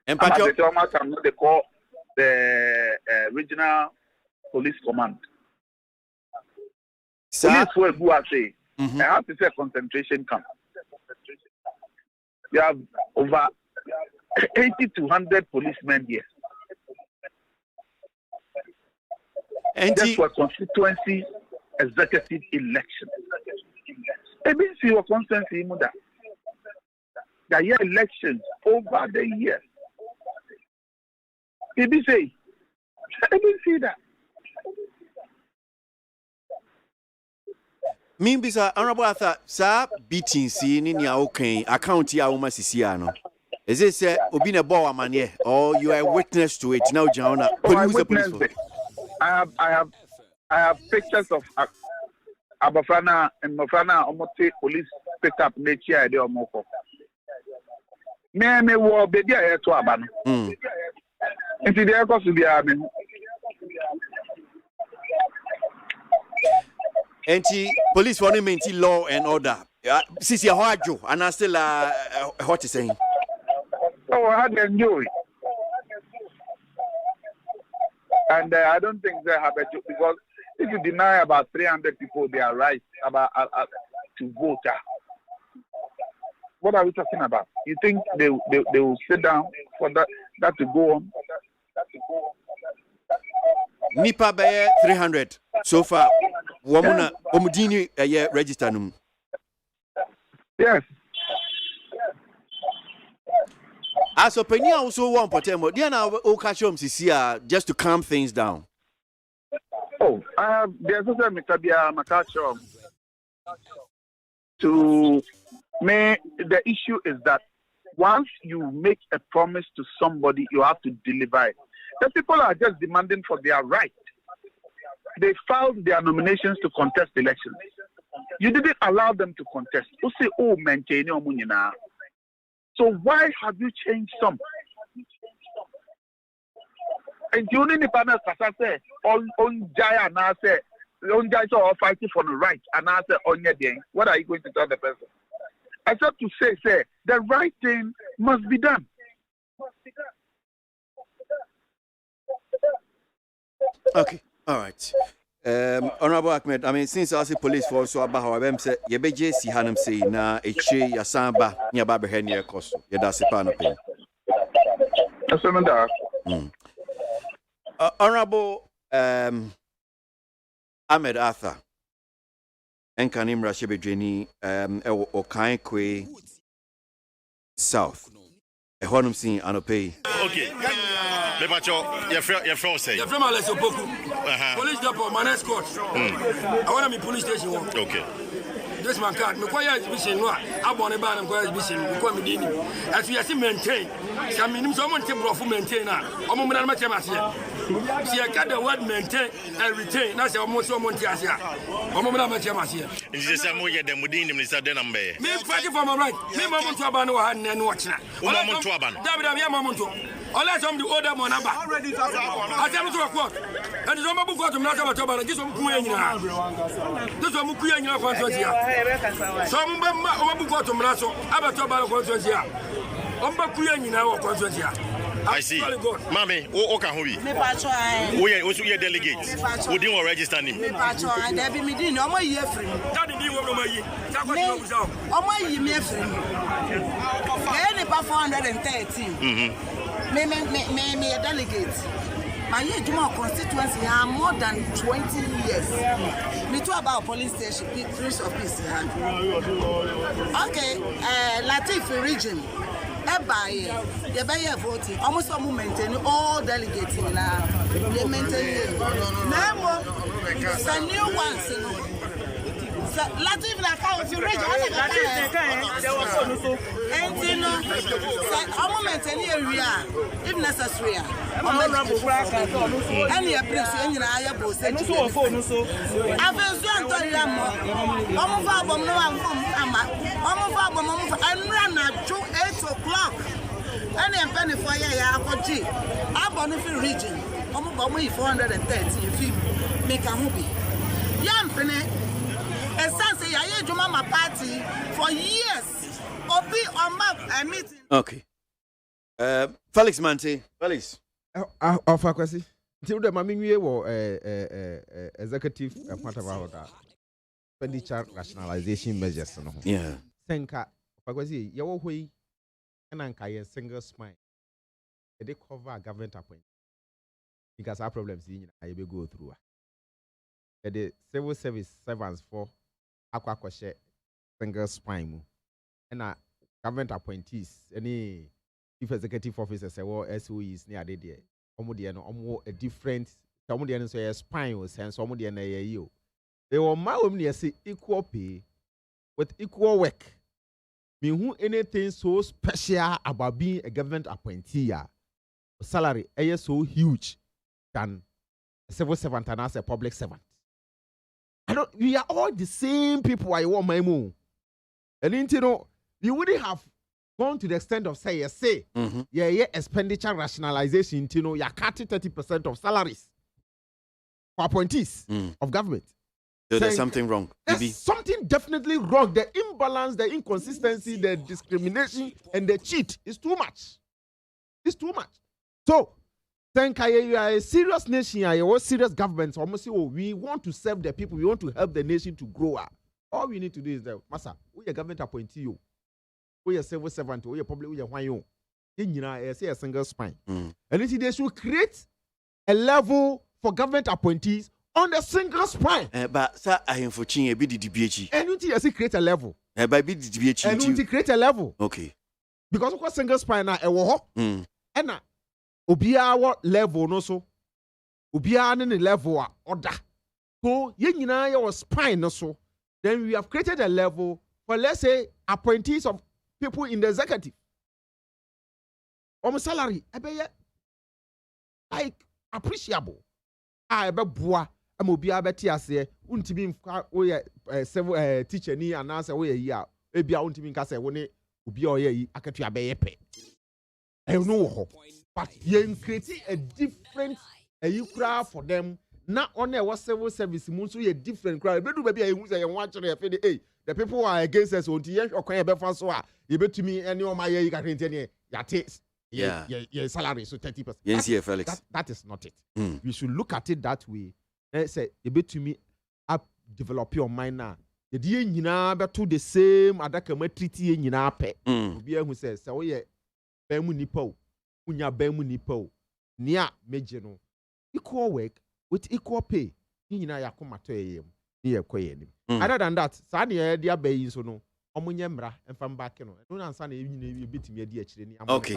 And they call the regional police command. Police who are saying, I have to say concentration camp. You have over 80 to 100 policemen here. And that's for constituency executive election. Even see your constituency, the year elections over the years. Maybe say, I didn't see that. Mimbisa Honorable Arthur, sir, beating see ni okay account ya uma sisiano. Is it say obina bowa manye or you are a witness to it now, John? I have pictures of Abafana and Mafana Omote police picked up nature idea of Moko. Me war baby here to Aban. Into the course to be Aben. Anti police for maintain law and order. Sisi Hoajo and I still what is saying. Oh, I had enjoy. And I don't think they have a job because if you deny about 300 people their right about to vote, what are we talking about? You think they will sit down for that to go on? Nipa Bayer 300 so far. Womuna Omudini register num. Yes. As a penny also one potemo, Diana Okachom Sisia just to calm things down. Oh, there's also Mitabia Makachom. To me, the issue is that once you make a promise to somebody, you have to deliver it. The people are just demanding for their right. They filed their nominations to contest elections. You didn't allow them to contest. You say, oh, maintain your money now. So why have you changed some? And you only need to say, on Jaya and I say, on Jaya are fighting for the right, and I say, on your day. What are you going to tell the person? Except to say, the right thing must be done. Okay, all right. Honorable Ahmed, I mean, since I see police force so about how I'm say, you be JC Hanum say na eche ya samba ni ababe heni ya koso. Ya da sepa na pen. Honorable Ahmed Arthur. Enkanim Rashebe Jeni Okai Kwe South. A honum sing anope. Okay. Your friend say. Your friend Alex Opoku. Police depot, my next court. I want to be police station. Okay. replacement card. Me kwa exhibition no abone ba na kwa exhibition me kwa me di ni. Afi yesi maintain. Sa minim so mo nte brofo maintain na. Omo mo na ma chema se. Si I got the word maintain and retain. That's how much someone tells you. I'm not much of here. Is this a more than within the Mr. Denham Bay? Me fighting for my right. Me, Mamma to Abano and watching. Mamma to Aban. David, unless I'm the older one number. I tell you to a quote. And the Zomba got to Nasa, this one Kuya. This one Kuya in your consortia. Some Mabu got to Mraso, Abatoba consortia. Kuya in our consortia. I see. Mommy, what can we? We also your delegate. We didn't register him. There be me no more year free. Daddy, you want my year. Oh, my year free. Any 413. Me a delegate. My year Juma constituency are more than 20 years. Me too about police station, Prince of Peace. Okay, Latif region. You buy voting. Almost all maintain all delegates now. They maintain. Now, the new ones. Latin like how if you reach and you know, I'm maintaining area if necessary. Any place in your eye, both and so on. I've been so Antonio. I'm and run at 8 o'clock. And I'm penny for ya, I'm on the region. I'm about 430 if you make a movie. Young penny. And son say I do mama party for years. Obi on my meeting. Okay. Felix Montie. Felix. Offer Kwasi. Until the mammy we were executive part of our expenditure rationalization measures. Yeah. Senka Kwasi, your way and Anka single spine. They cover government appointment. Because our problems in I will go through. The civil service servants for Aquaquashe single spine and government appointees, any chief executive officers, or SOEs near the day, almost a different, somebody say a spine was and somebody and a you. They were my near say equal pay with equal work. Mean who anything so special about being a government appointee, salary is so huge than a civil servant and as a public servant. We are all the same people. I want my move. And you know, you wouldn't have gone to the extent of say, expenditure rationalization, you know, you're cutting 30% of salaries for appointees of government. So there's something wrong. There's something definitely wrong. The imbalance, the inconsistency, the discrimination, and the cheat is too much. It's too much. So, think you are a serious nation, you are a serious government. So almost say, we want to serve the people, we want to help the nation to grow up. All we need to do is that, Massa, we are government appointee you. We are civil servant, we are public, we are one you. I say a single spine. And they should create a level for government appointees on the single spine. But sir, I am for Chin a bit DBH. And you see create a level. By bit DBH. And you create a level. Okay. Because of course single spine now a war. And Obiawa level no so. Obiara ne level order. So yenina your spine no so. Then we have created a level for, let's say, appointees of people in the executive. Salary like appreciable. Boa. Obiara beti ase untimi several teacher ni anasa we ya ebia untimi nka se wo ne obiara oye akatua be yepe. No, but you create a different crowd for them. Not only a civil service, a different crowd. But baby, I say the people who are against us. Until you okay, you bet to me any of my year you can your salary so 30%. Yes, Felix. That is not it. We should look at it that way. Say you bet to me up develop your mind now. The day you know to the same adaka treaty you know pe. Be who says so yeah. Bemu nipo, unya bemu nipo, nia mejeno. Equal work with equal pay. Yina ya komato yem. Niye koye nim. Other than that, sani ya dia be so no. Omunye mra enfam back no. No answer na yina bitimi adi akire ni. Okay.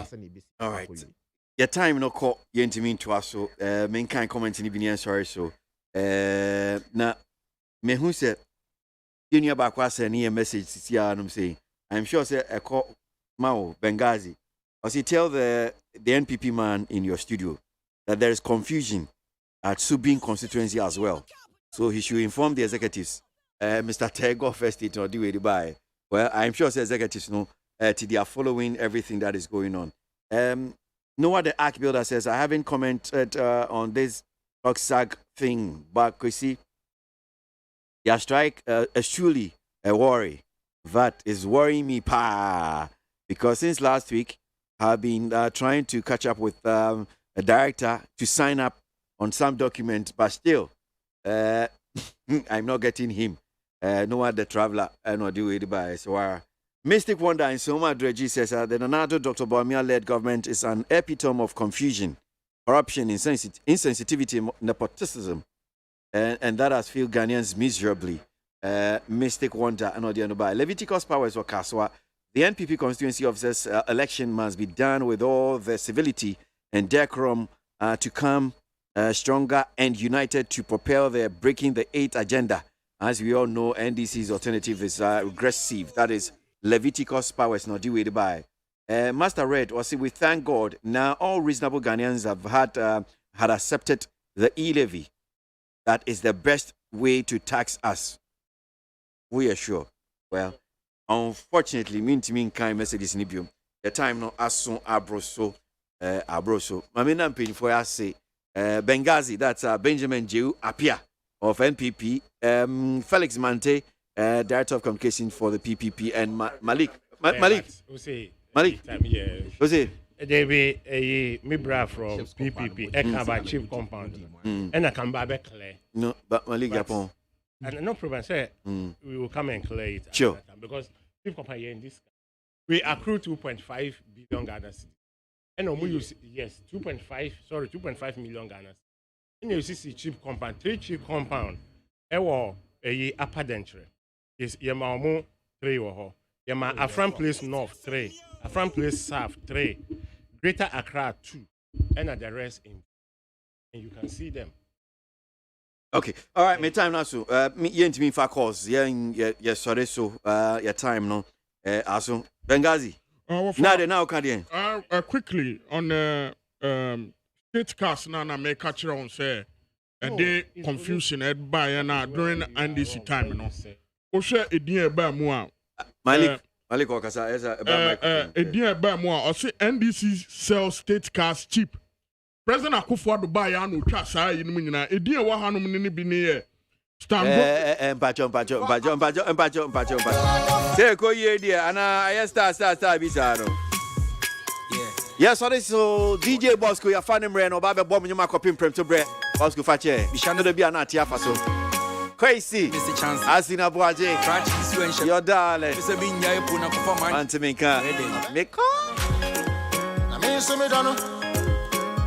All right. Your time no call yentimi to us so main kind comment ni bini sorry so na me hu se Junior Bakwa sent a message to see I'm saying. I'm sure say a call Mao Benghazi. Or say tell the NPP man in your studio that there is confusion at Subin constituency as well. So he should inform the executives. Mr. Tego first it or do it by. Well, I'm sure the executives know they are following everything that is going on. Noah the Ark Builder says, I haven't commented on this Oxag thing, but Kwasi, your strike is truly a worry. That is worrying me, because since last week, I've been trying to catch up with a director to sign up on some document, but still, I'm not getting him. Noah the Traveler, I know do it by so. Mystic Wonder in Soma Dreji says the Nanato Dr. Bawumia-led government is an epitome of confusion, corruption, insensitivity, nepotism, and that has failed Ghanaians miserably. Mystic Wonder and Odianubai. Leviticus powers or Kaswa. The NPP constituency officers election must be done with all the civility and decorum to come stronger and united to propel the breaking the 8th agenda. As we all know, NDC's alternative is regressive. That is Leviticus powers not due by. Master Red, or see, we thank God now all reasonable Ghanaians have had accepted the e-levy. That is the best way to tax us. We are sure. Well, unfortunately, mean kind messages nibium. The time no as soon abroso. Mamina paying for us say Benghazi, that's Benjamin Jew Apia of NPP, Felix Montie, Director of Communication for the PPP, and Malik. Malik. Who's David, me bra from PPP, Ekaba Chief Compound, and I come back clear. No, but Malik Japon. And no problem, sir. We will come and clear it. Sure. Because Chief Compound in this, we accrue 2.5 billion Ghana cedis. And we use, yes, 2.5 million Ghana cedis. And you see Chief Compound, 3 Chief Compound, a upper denture. Yes, Yamamu 3 or Yama Afram Place North 3, Afram Place South 3, Greater Accra 2, and the rest in. And you can see them. Okay, all right, my time now. So, me me for calls. Yeah, sorry. So, your time no. Also, Benghazi. Now, Canadian. Quickly on the state cast now, make catch on say, and they confusion at by during NDC time, no. Osha Edia Bamwa. Malik Okasa is a Edia Bamwa, or say NDC sell state cars cheap. President Akufo-Addo buy anu twa saa yi num nyina Edia wa hanom ne bi ne ye. Mpacho. Say ko ye dia ana I star bi saro. Yes, so DJ Bosco ya fan mre no ba be bom nyuma kopim prem to bre. Bosco fa che. Bi shano da bi ana atia fa so. Kwasi, Asina Aboagye, your darling. Montie Minka.